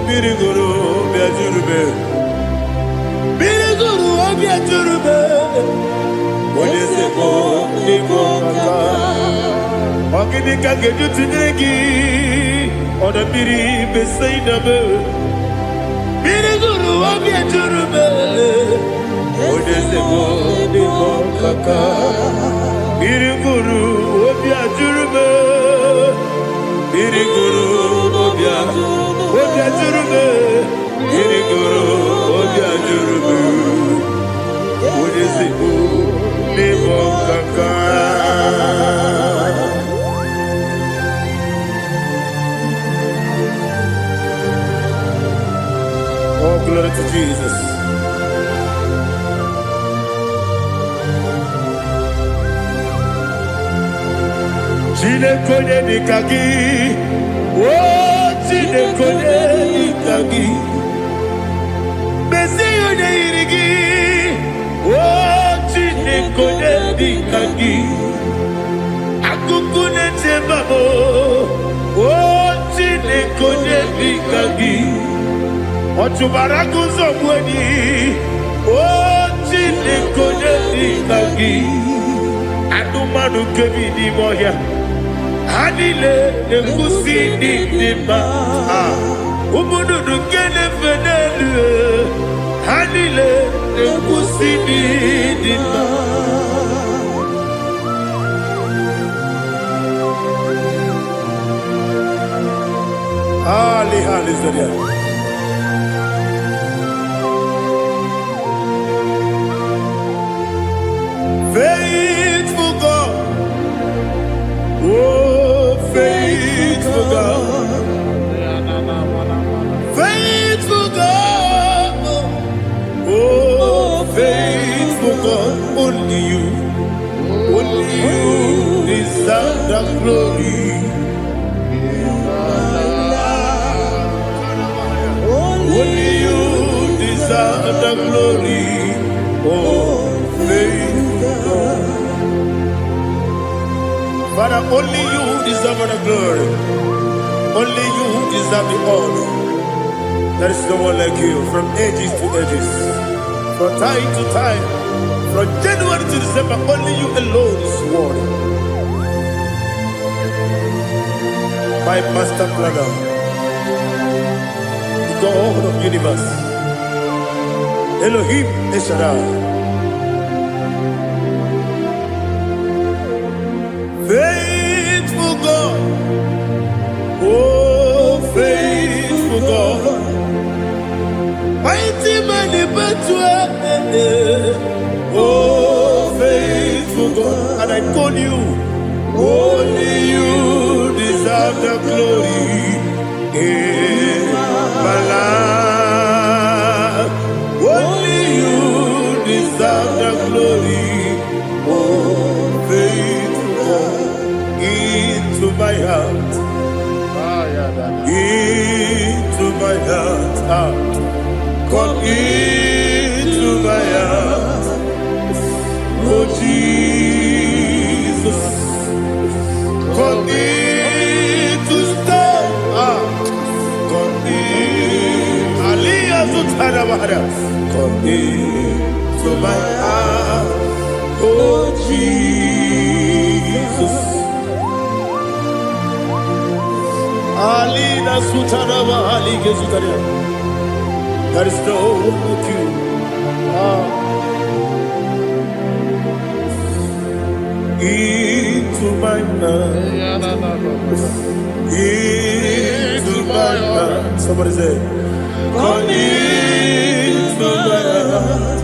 biriguru obia jurube, biriguru obia jurube. Oleseko niko kaka, okini kageju tinegi, oda biri besainabe. Biriguru obia jurube, oleseko niko kaka, biriguru obia jurube. Biriguru obia jurube, biriguru obia jurube, ulezimo nimo kaka. glory to Jesus. Chinekonye nikagi, oh chinekonye nikagi, Mesiyo ne irigi, oh chinekonye nikagi, Akukune chebabo, oh chinekonye nikagi, Ochubarakuzo mweni, oh chinekonye nikagi, Adumanu kevidi moya. Hanile nekusi nima, umudu kene fenelu. Hanile nekusi nima. Ali Zoria. Faithful God, oh faithful God, faithful God, oh faithful God, only you deserve the glory. Only you deserve the glory, oh faithful God. Father, only you deserve the glory. Only you deserve the honor. There is no one like you from ages to ages, from time to time, from January to December. Only you alone is worthy. My master planner, the God of the universe, Elohim Eshadai. Faithful God, oh faithful God, mighty man in battle, oh faithful God, and I call you, only you deserve the glory in my life, only you deserve the glory, oh faithful God. Into my heart, into my heart, come into my heart, oh Jesus, come in to stay, come in, Aliyah to Tanamara, come into my heart, oh Jesus. Alina Sutanama Ali Gezutaria. There is no one like you. Into my heart. Into my heart. Somebody say, come into my heart.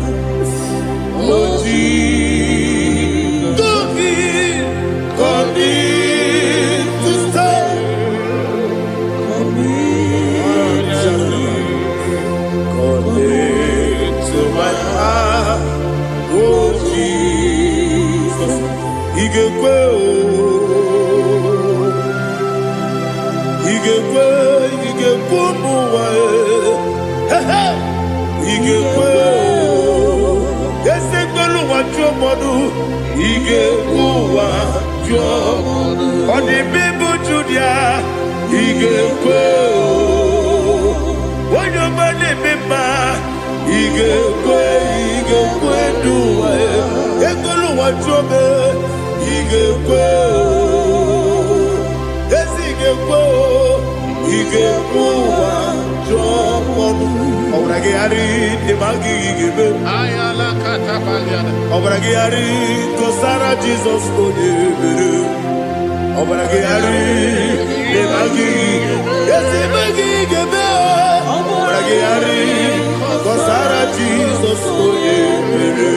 Oh Jesus. Come in to stay. To my heart, oh Jesus, Igekwe, muwa, Igekwe, Esegbolu wa jomodu, Igekwe wa jomodu, Oni bibu Judia, Igekwe, Wanyomane mema. Igekwe duwa, Egolu wa jobe, Igekwe, Igekwe wa jomodu. Obrage ari demagi igebe. Ayala katapaliana. Obrage ari kosara Jesus odebere. Obrage ari demagi igebe. Obrage ari kosara Jesus odebere.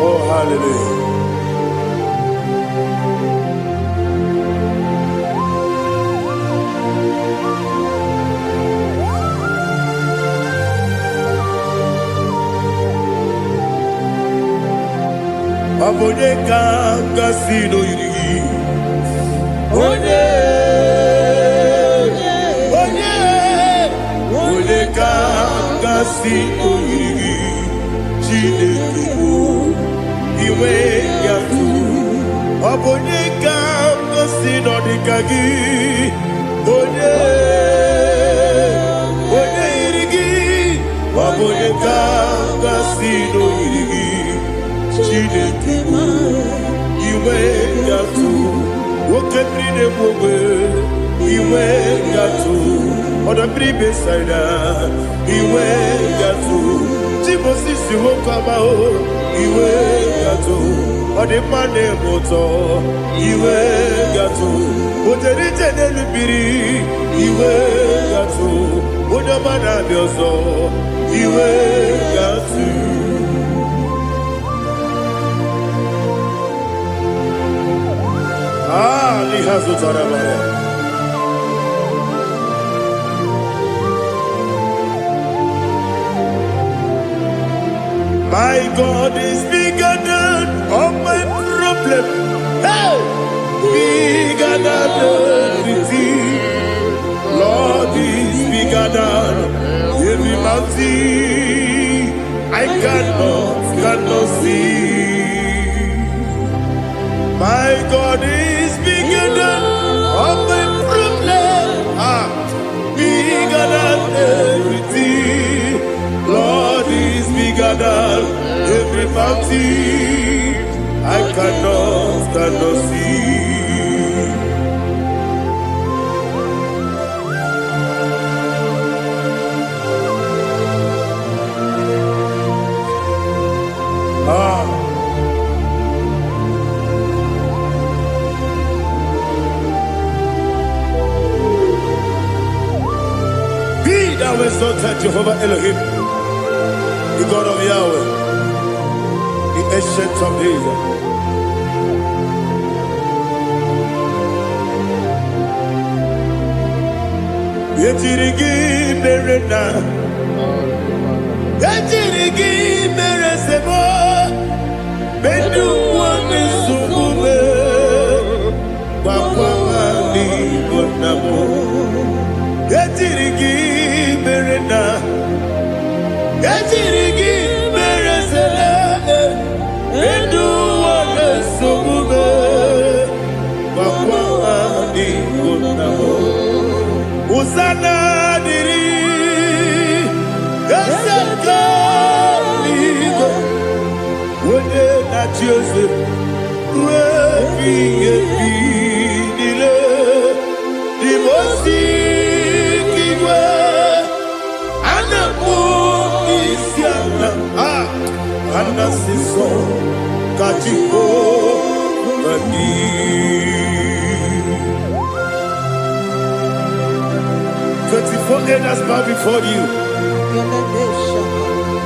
Oh hallelujah. onye ka gasị n'oyiri onye ka gasị n'oyiri Chineke bụ iwe ya tu onye ka gasị n'ọdịka gị onye yiri gị onye ka gasị n'oyiri gị Chineke bụ iwe ya tu nwoke mmiri na-egbu ogbe iwe ya tu ọdọ mmiri besaida iwe ya tu Timosisi nwoke amahụ iwe ya tu ọdịmma na-eme ụtọ iwe ya tu ojerije n'elu mmiri iwe ya tu onye ọma na-abịa ọzọ iwe ya tu My God is bigger than all my problem. Hey! Bigger than everything. Lord is bigger than every mountain I cannot see. My God is bigger than all my problem. Bigger than everything. Lord is bigger than every mountain I cannot see. Be thou exalted, Jehovah Elohim, the God of Yahweh, the ancient of days. Yetirigi merena, yetirigi meresemo, bedu wani sumume, wakwamani bonamo. Yetirigi merena, yetirigi meresele, bedu wani sumume, wakwamani bonamo. Usana diri, yasaka ligo, wone na Jose, refi dile, dimosi kiwe, anamu isiana, anasiso kachiko bani. 24 elders bow before you.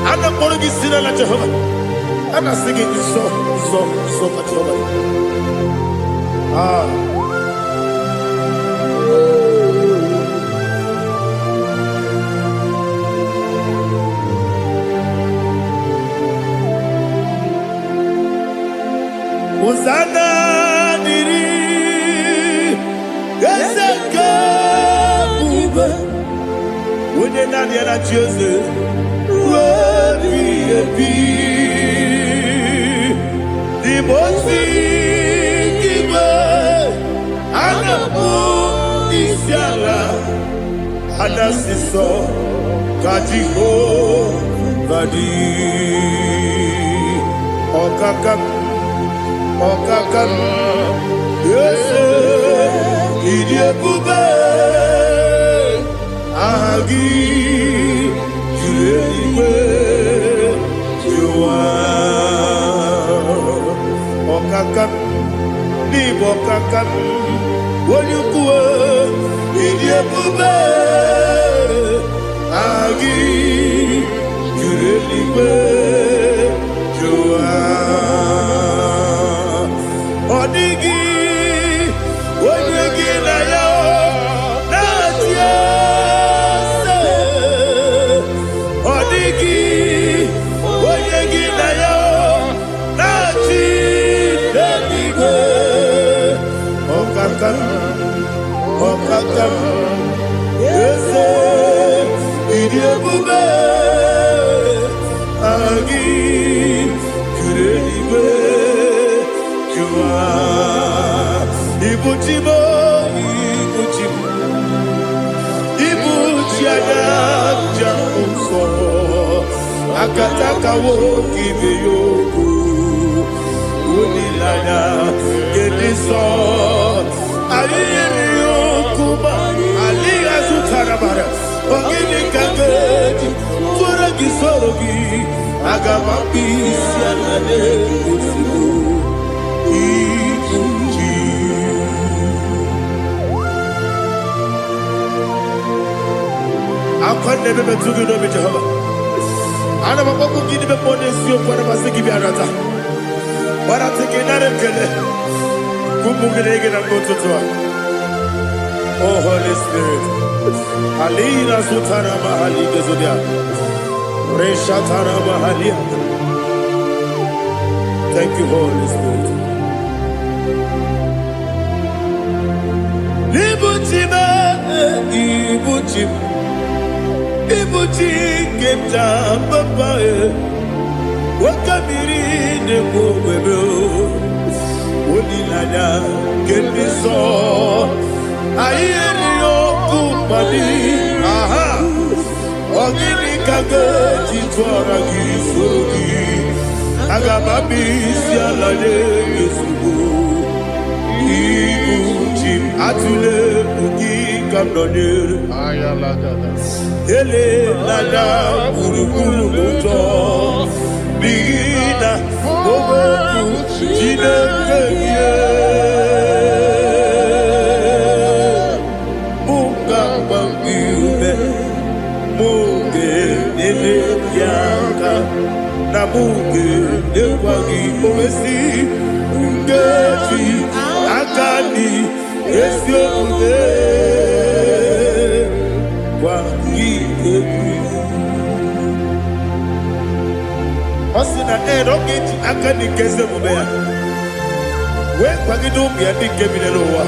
I'm not going to be singing like Jehovah. I'm not singing this song like Jehovah. Hosanna diri, yeseka. When you're not yet at Jose, the most Anabu Isiala, Anasiso, Kajiho, Badi, Okakam, yes, Idiabube. Agi, Juliwe, Jua, Okakam, Nibo Kakam, Wanyukua, Idiabube, Agi, Juliwe, Jua, Odigi, Wanyuki na yao, Natia. Odigi, Oyegi na yo, Nachi. Akataka woki beyoku Unilaya Gediso Aliyeri yokuba Aliya sutarabara Ogini kageti Tura gisorogi Agamambi siyanade Usibu Ikunji Akwande bebe tugi no mi Jehova Ana maboku gidi be pone sio kwa na masiki bi arata. Bara teke na rekele. Kumugirege na mtoto. Oh Holy Spirit. Alina sutana mahali gezodia. Resha tana mahali. Thank you Holy Spirit. Libutima ibutim. Ibuti kemta papa wakamiri ne bobebe onilada kemiso ayeni okupadi aha ogini kageti twara gisogi agababi sialade yesugo ibuti atule ugi kamdonere Ayalagada. Ele lada urukuru muto Bigina oboku Jinekeye Munga bangiume Munge nene yanka Na munge nekwagi omesi Ngeji akani esio ude Osina roketi akani keze mubea. We kwagido bia dike binelowa.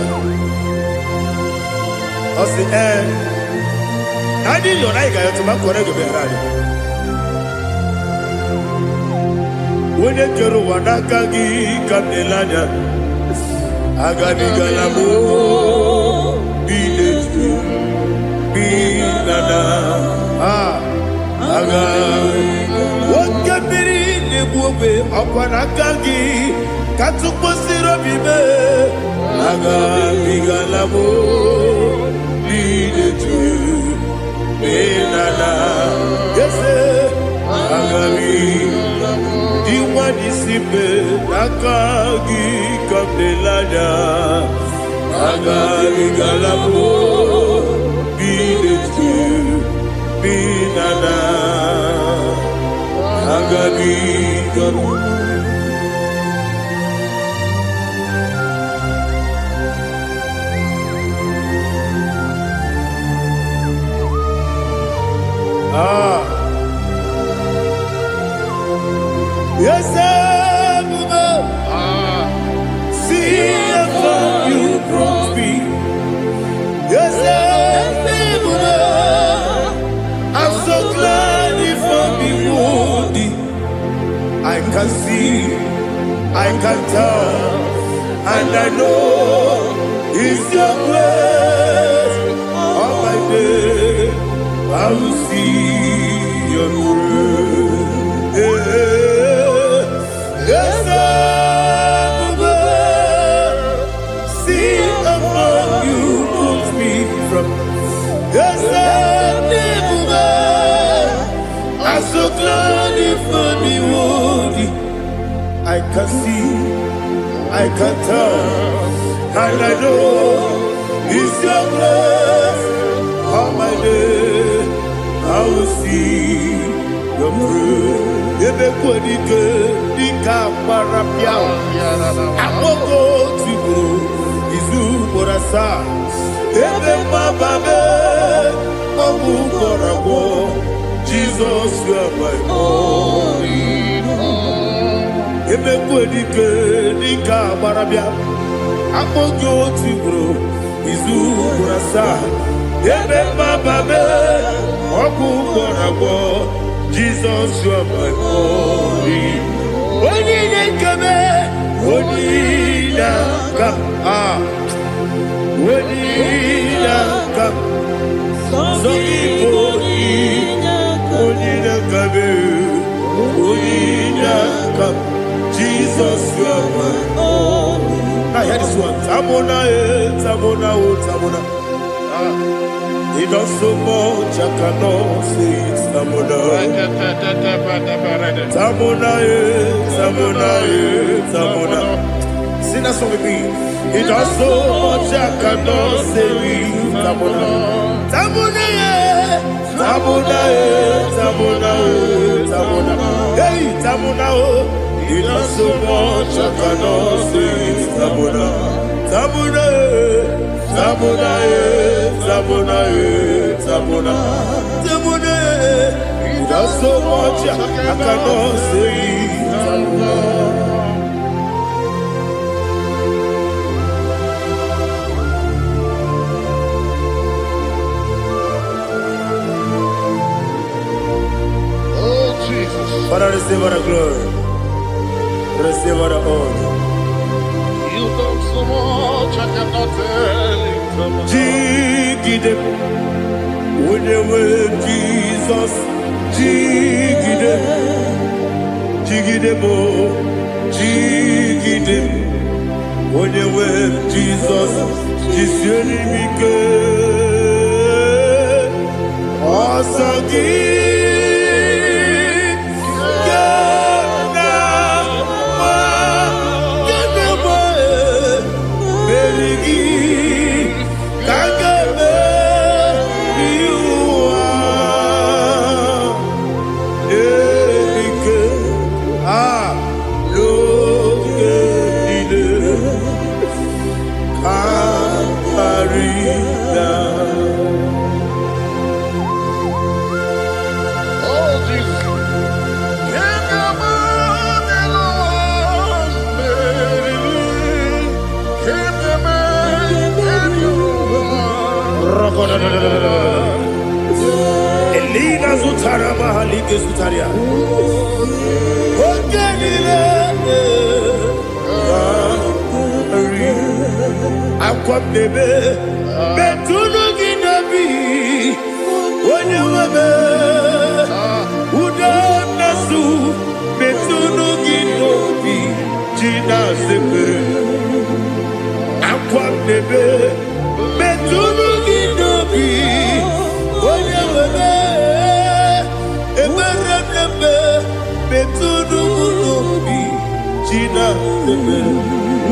Osi nadi yona iga yotuma korego berari. Wene kero wanakagi kamnelanya. Agani galamo binetu. Binana aga wakabiri nebuwe akwanakagi katuposiro bibe aga bigalamo bidetu binana yese aga diwani sibe akagi kabdelada aga bigalamo Binana Agabi Garu Yes, see how you brought me. Yes, I'm so glad if I'm beholding. I can see, I can tell, and I know it's your grace. All my day, I will see your grace. Yes, see among you put me from. Yes, I'm so glad if I'm holy. I can see, I can tell, and I know it's your grace. All my day, I will see your praise. Ebekwedike, dika parapia. Akoko tibo, izu borasa. Ebe mababe, mabu korabo. Jesus, you are my only home. Ebekwedike, dika parapia. Akoko tibo, izu borasa. Sir, Ebe Bababe, Oku Korabo, Jesus, you are my holy. Oni Nekebe, Oni Naka, Oni Naka, so Igbo, Oni Nakabe, Oni Naka, Jesus, you are my holy. Now hear this one. Tamona, Tamona, Tamona. He does so much, I cannot say it. Tamona, Tamona, Tamona, Tamona. Sing that song with me. He does so much, I cannot say it. Tamona, Tamona, Tamona, Tamona, Tamona. Hey, Tamona, he does so much, I cannot say it. Tamona, Tamona, Tamona, Tamona, Tamona, Tamona. He does so much, I cannot say it. Tamona. Oh, Jesus. Father, receive all the glory. Receive all the honor. You done so much, I cannot tell it. Jigide, when you were Jesus, Jigide, Jigide mo, Jigide, when you were Jesus, Jisyenimike, Osagi, Elina Zutara Mahalike Zutaria. Aqua bebe, Betuno Ginabi, when you were Uda Nasu, Betuno Ginobi, Gina Sepe. Aqua bebe, Betuno Ginobi, when you were Betuno Ginobi, Gina Sepe.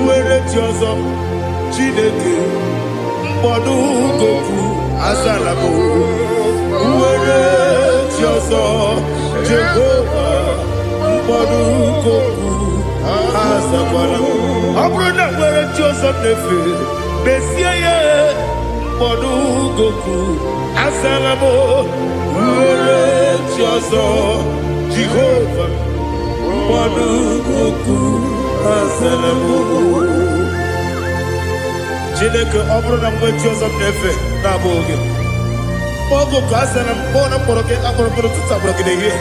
Where it yours up. Chineke mkpọdụ goku azalamo uwere ti ọzọ Jehova mkpọdụ goku azakwala ọ bụrụ na were ti ọzọ na-efe mesie ya mkpọdụ goku azalamo uwere ti ọzọ Jehova mkpọdụ goku azalamo. Chineke ọ bụrụ na mgbe chi ọzọ na-efe na-abụ oge ọgụ ka a sara mkpọ na mkpọrọ gị akpọrọ mkpọrọ tutu akpọrọ gị n'ehihie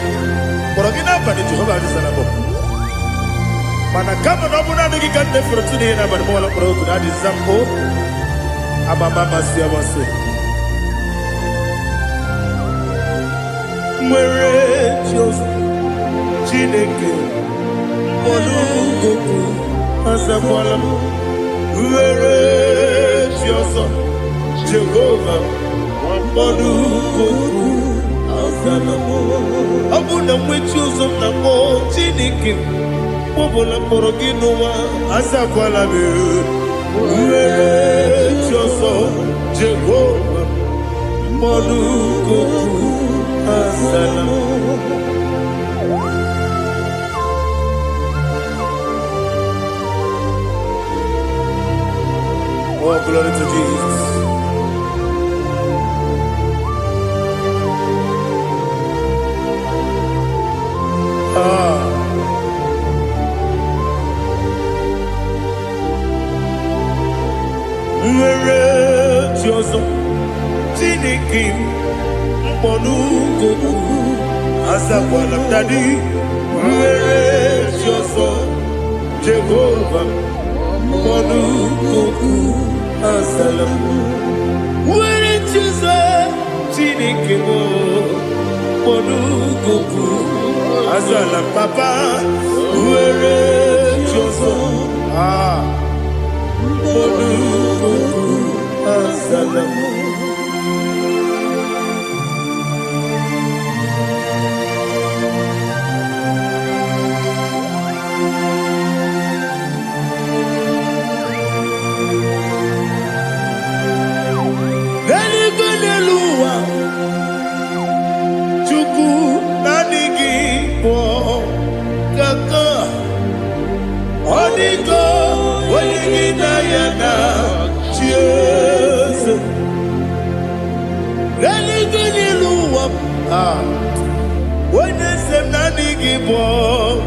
mkpọrọ gị n'abalị Jehova adịzara bụ mana kama na ọ bụrụ na adịghị ka nne fere tụ n'ihe n'abalị mọwala mkpọrọ ogu na adịza mpụ amama amasị amasị nwere chi ọzọ Chineke mkpọrọ ogu azakwala m were chi ọzọ Jehova mkpọrọ goku azalamo. Ọ bụ na nwechi ụzọ na mbọ Chineke mkpọbụla mkpọrọ gị n'ụwa azakwala m were chi ọzọ Jehova mkpọrọ goku azalamo. Oh, glory to Jesus. Where chioso Chineke mkpọnugoku azakwala mdadi were chioso Jehova mkpọnugoku azalam were chioso Chineke mkpọnugoku azalam papa were chioso mkpọnugoku azalam.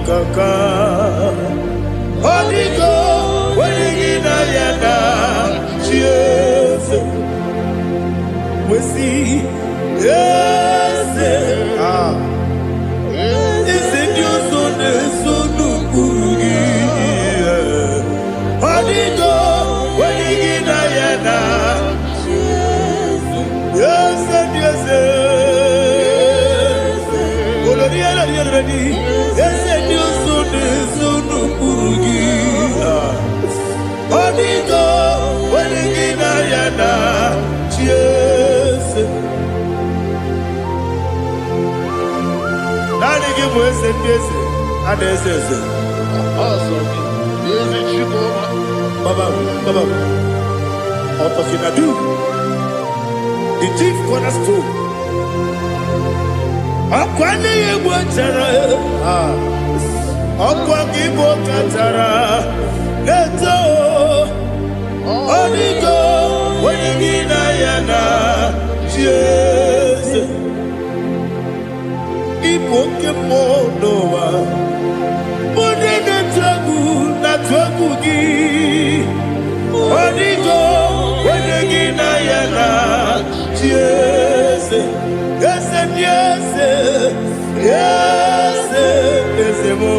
Kaka Odigo Wenigina Yana Jesus we see yes is it your son Kurugi Odigo Wenigina Yana yes yes yes Odigo, Wenigina Yana, Jesus. Nani give us a piece, and this is it. Baba, out of Inadu, the chief cornerstone. Akwani Igbo Tara, Akwani Igbo Tara. Leto Odigo Wenigina Yana Jesus Ipoke Monowa Monene Tagu na Tagu Gi Odigo Wenigina Yana Jesus Yes yes yes yes mo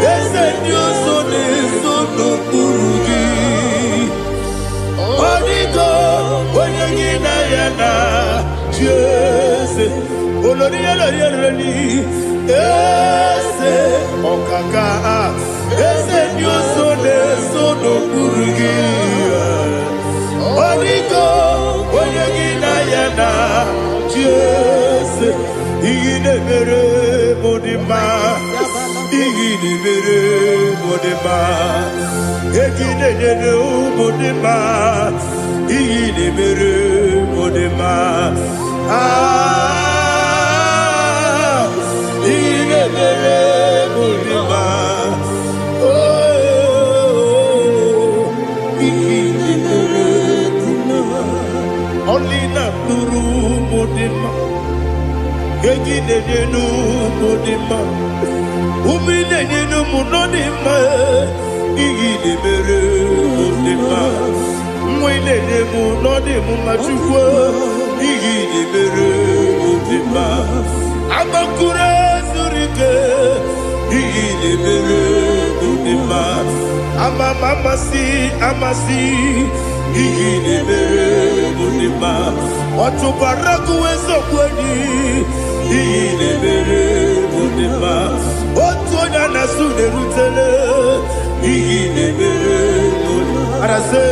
yes Dios no Kurugi Odigo Wenigina Yana Jesus Olori Yerani Ese Okaka Ese Dios no Kurugi Odigo Wenigina Yana Jesus Igine mere modima Igine mere modima Igine mere modima Igine mere modima Igine mere modima Igine mere modima Only na turu modima Igine mere modima Umine ninu munodima Igine mere modima Mwine nemu nodimu machukwa Igine mere modima Amakure zurike Igine mere modima Amasi Igine mere modima Otubaraku wezo kweni Igine mere modima Otonya nasude rutele Igine mere modima Arase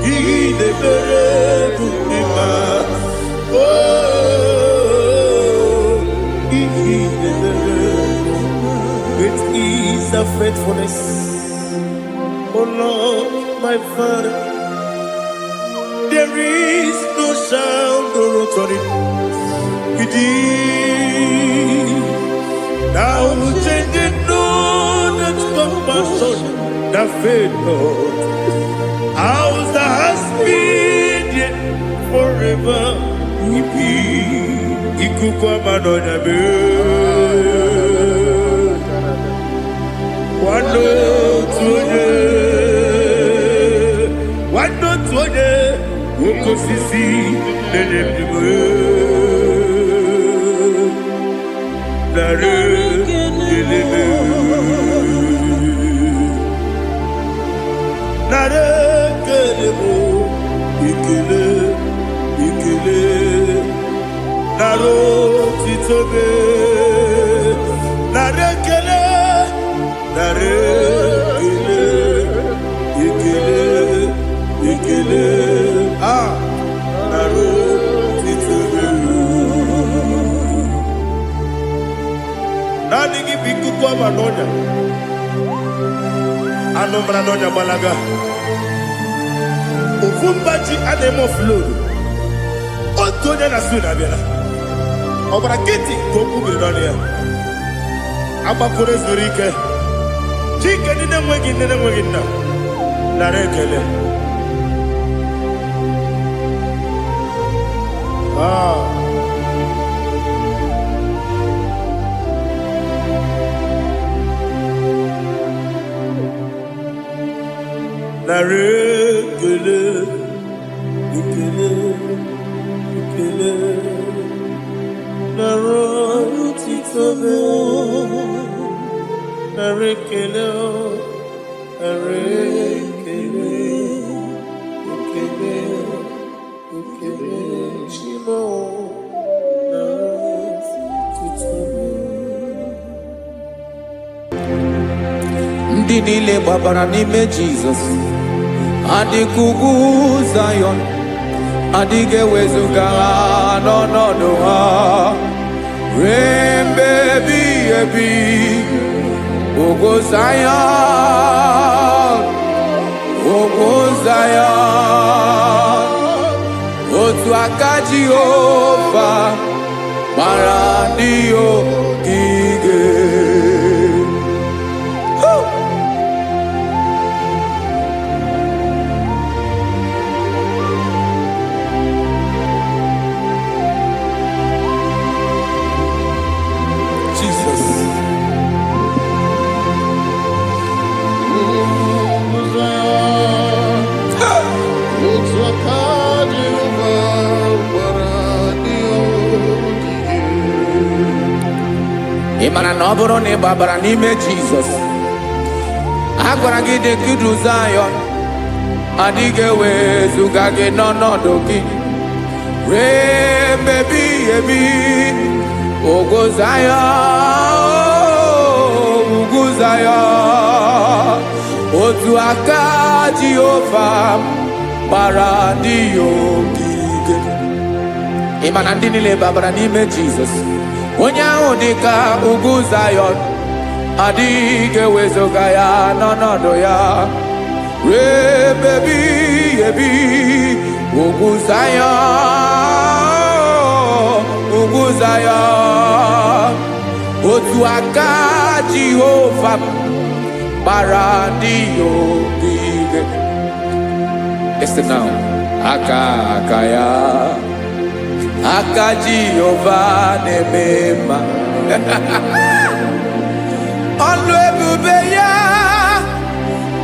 Igine mere modima Igine mere Great is the faithfulness O Lord my Father There is no sound or authority Now changing know that compassion that faith Lord How's the husband yet forever we be Ikukwa manonya be Wano tunye okosisi nenebwe nare kelebe nare kelebo ikele ikele naro titobe nare kele nare kele ikele ikele naro titobe nani gibiku kwa manonya anomra nonya balaga Ufumbaji anemo flow. Otonya na suna bela. Obara kiti koku bidonia. Aba kore zurike. Chike nine mwegi na. Narekele. Narekele. Ikele, ikele, naro titobe, narekele, narekele, ikele, ikele, shimo, naro titobe. Ndị niile gbabara n'ime Jizọs adịghị ugwu Zayọn, adịghị ewezuga ha n'ọnọdụ ha ruo mgbe ebighị ebi. Ugwu Zayọn, ugwu Zayọn, otu aka Jehova gbara ndị ogige. Ị mara na ọ bụrụ na ị gbabara n'ime Jizọs, a gwara gị dị ka Zayọn, adịghị ewezuga gị n'ọnọdụ gị ruo mgbe ebighị ebi. Ugwu Zayọn, ugwu Zayọn, otu aka Jehova gbara ndị ogige. Ị ma na ndị niile gbabara n'ime Jizọs, onye ahụ dị ka ugwu Zayọn, adịghị ewezuga ya n'ọnọdụ ya ruo mgbe ebighị ebi. Ugwu Zayọn, ugwu Zayọn, otu aka Jehova gbara ndị ogige. Listen now, aka ya, aka Jehova na-eme mma. Ọlụ ebube ya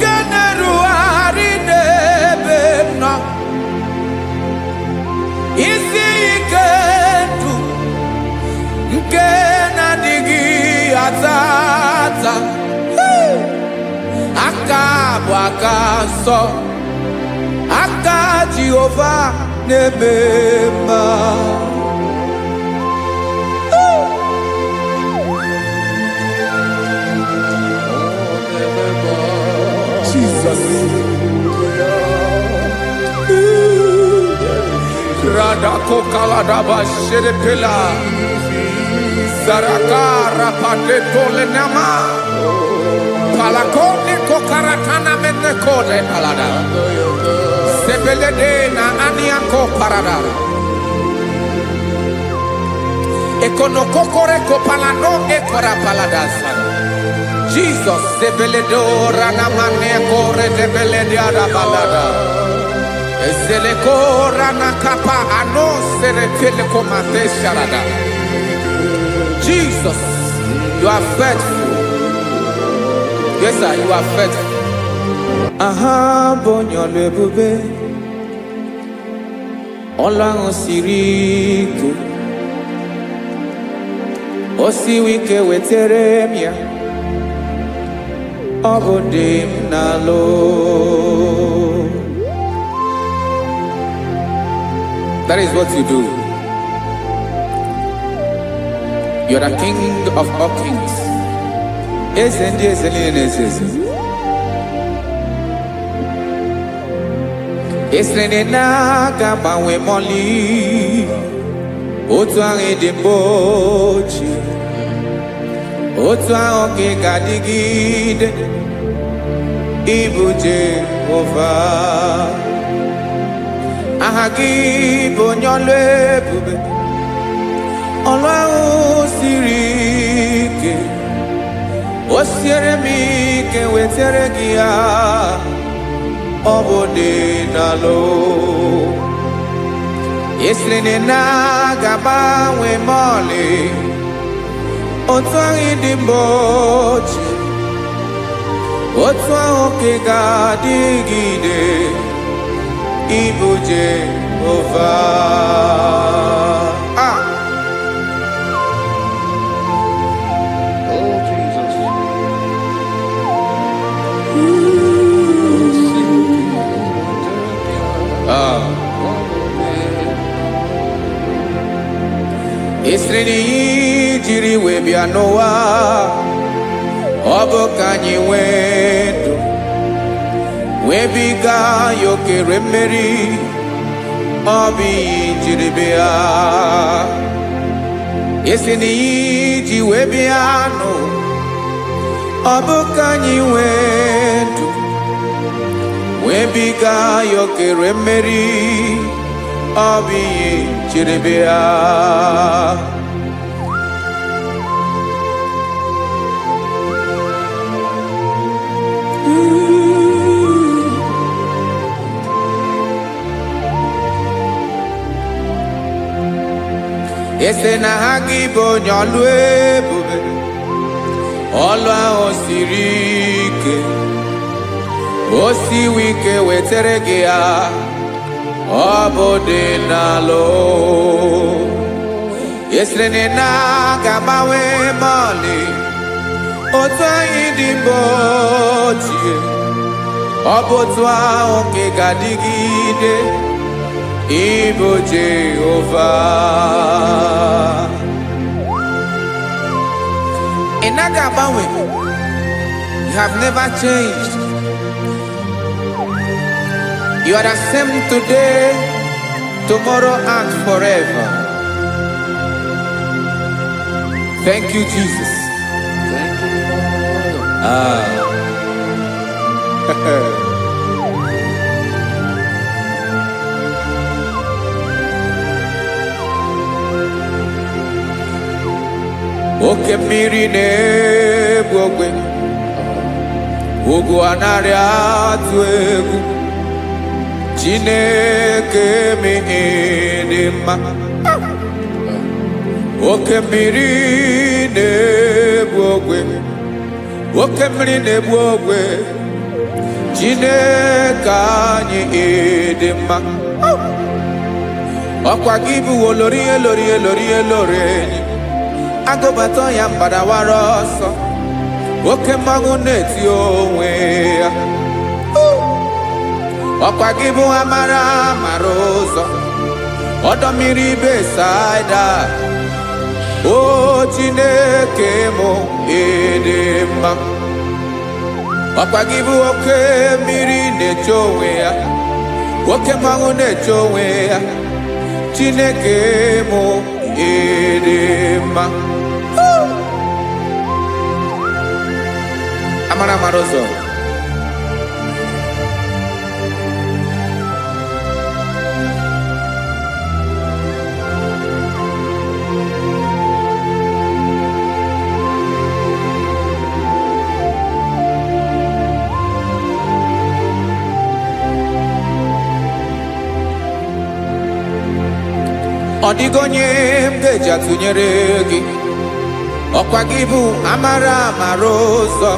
ga na-erugharị n'ebe m nọ. Isi ike ndụ nke na-adịghị ata ata. Aka bụ aka nsọ, aka Jehova na-eme mma. Jesus. Radako kaladaba sherepela Zarakara pate tole nama Palakone kokaratana mene kode palada Sebelede na aniako parada Ekono kokore kopalano ekora paladasa Jesus sebeledo rana mane kore debelede ada balada Ezele kora na kapa ano sere tele komate sharada. Jesus, you are faithful. Yes, sir, you are faithful. Aha, bonyo lebube. ọlụ ahụ siri ike o siwe ike wetere m ya ọ bụ dị m n'alụ. That is what you do. You are the king of all kings. Eze ndị eze niile na-eze eze. Esere na-aga gbanwe mọlị otu ahụ dị mgbe ochie, otu ahụ ka ị ga-adịgide ịbụ Jehova. Aha gị bụ onye ọlụ ebube, ọlụ ahụ siri ike o siere m ike wetere gị ya ọ bụ dị n'alụ. Esiri na ga-agbanwe mọlị otu ahụ dị mgbe ochie, otu ahụ ka ị ga-adịgide ịbụ Jehova. Oh, Jesus. Esiri na ihe jiri wee bịa n'ụwa ọ bụ ka anyị nwee ndụ wee biga ya okere mmeri, ọ bụ ihe jiri bịa. Esiri na ihe ji wee bịa nụ ọ bụ ka anyị nwee ndụ wee biga ya okere mmeri, ọ bụ ihe jiri bịa. Ese na ha gị bụ onye ọlụ ebube, ọlụ ahụ siri ike o siwe ike wetere gị ya ọ bụ dị n'alụ. Esiri na ga-agbanwe mọlị otu anyị dị mgbe ochie, ọ bụ otu ahụ ka ị ga-adịgide ịbụ Jehova. Ị naghị agbanwe. You have never changed. You are the same today, tomorrow and forever. Thank you, Jesus. Thank you, Lord. Oke mmiri na-egbu ogwe, ugwu anaghị atụ egwu, Chineke mee dị mma. Oke mmiri na-egbu ogwe, oke mmiri na-egbu ogwe, Chineke anyị dị mma. Ọkwa gị bụ olori elori elori elori enyi, agụbata ya mgbadawara ọsọ, oke mmanwụ na-eti onwe ya. Ọkwa gị bụ amara amara ụzọ, ọdọ mmiri Besaida, o Chineke mụ ịdị mma. Ọkwa gị bụ oke mmiri na-eche onwe ya, oke mmanwụ na-eche onwe ya, Chineke mụ ịdị mma. Amara amara ụzọ, ọ dịghị onye m ga-eji atụnyere gị. Ọkwa gị bụ amara amara ụzọ,